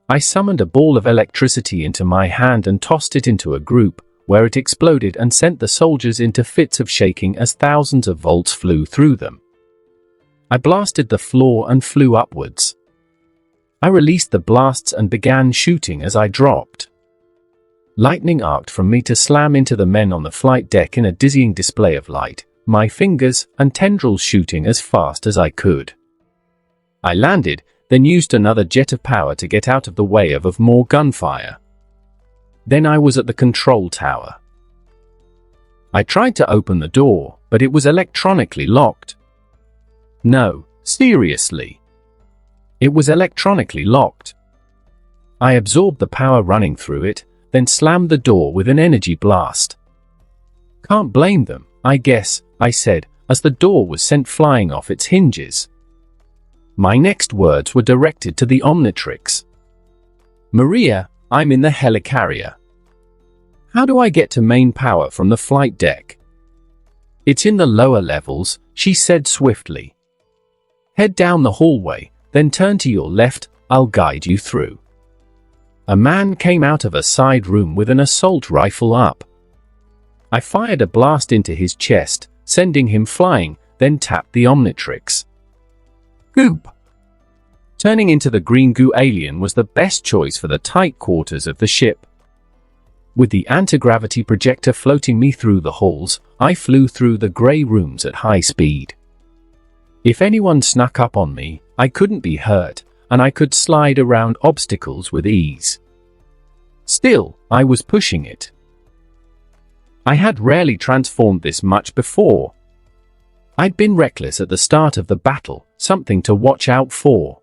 I summoned a ball of electricity into my hand and tossed it into a group, where it exploded and sent the soldiers into fits of shaking as thousands of volts flew through them. I blasted the floor and flew upwards. I released the blasts and began shooting as I dropped. Lightning arced from me to slam into the men on the flight deck in a dizzying display of light, my fingers and tendrils shooting as fast as I could. I landed, then used another jet of power to get out of the way of more gunfire. Then I was at the control tower. I tried to open the door, but it was electronically locked. No, seriously. It was electronically locked. I absorbed the power running through it, then slammed the door with an energy blast. Can't blame them, I guess, I said, as the door was sent flying off its hinges. My next words were directed to the Omnitrix. Maria, I'm in the helicarrier. How do I get to main power from the flight deck? It's in the lower levels, she said swiftly. Head down the hallway, then turn to your left, I'll guide you through. A man came out of a side room with an assault rifle up. I fired a blast into his chest, sending him flying, then tapped the Omnitrix. Goop! Turning into the green goo alien was the best choice for the tight quarters of the ship. With the anti-gravity projector floating me through the halls, I flew through the grey rooms at high speed. If anyone snuck up on me, I couldn't be hurt, and I could slide around obstacles with ease. Still, I was pushing it. I had rarely transformed this much before. I'd been reckless at the start of the battle, something to watch out for.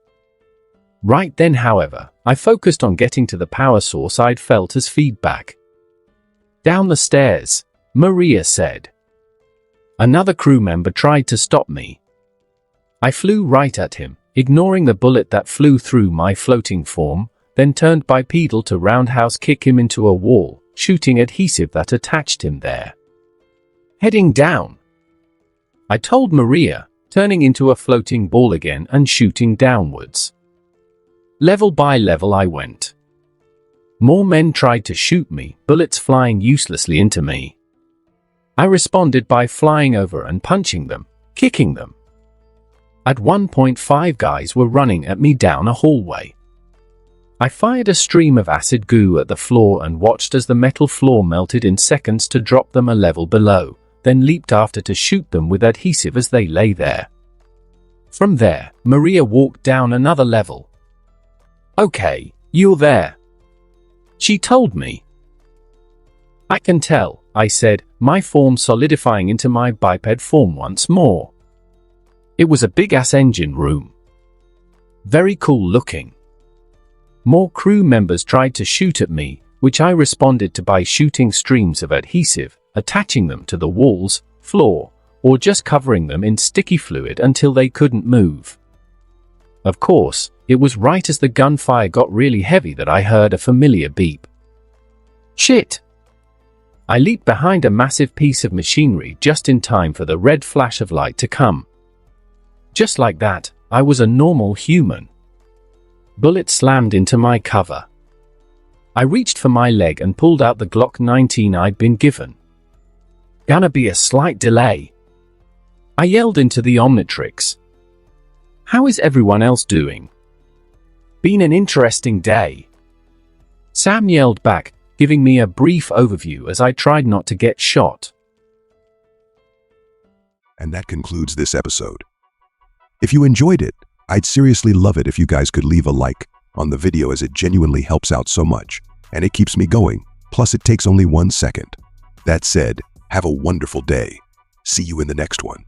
Right then, however, I focused on getting to the power source I'd felt as feedback. Down the stairs, Maria said. Another crew member tried to stop me. I flew right at him, ignoring the bullet that flew through my floating form, then turned bipedal to roundhouse kick him into a wall, shooting adhesive that attached him there. Heading down, I told Maria, turning into a floating ball again and shooting downwards. Level by level I went. More men tried to shoot me, bullets flying uselessly into me. I responded by flying over and punching them, kicking them. At one point 5 guys were running at me down a hallway. I fired a stream of acid goo at the floor and watched as the metal floor melted in seconds to drop them a level below, then leaped after to shoot them with adhesive as they lay there. From there, Maria walked down another level. Okay, you're there, she told me. I can tell, I said, my form solidifying into my biped form once more. It was a big-ass engine room. Very cool looking. More crew members tried to shoot at me, which I responded to by shooting streams of adhesive, attaching them to the walls, floor, or just covering them in sticky fluid until they couldn't move. Of course, it was right as the gunfire got really heavy that I heard a familiar beep. Shit! I leaped behind a massive piece of machinery just in time for the red flash of light to come. Just like that, I was a normal human. Bullet slammed into my cover. I reached for my leg and pulled out the Glock 19 I'd been given. Gonna be a slight delay. I yelled into the Omnitrix. How is everyone else doing? Been an interesting day. Sam yelled back, giving me a brief overview as I tried not to get shot. And that concludes this episode. If you enjoyed it, I'd seriously love it if you guys could leave a like on the video, as it genuinely helps out so much, and it keeps me going, plus it takes only 1 second. That said, have a wonderful day. See you in the next one.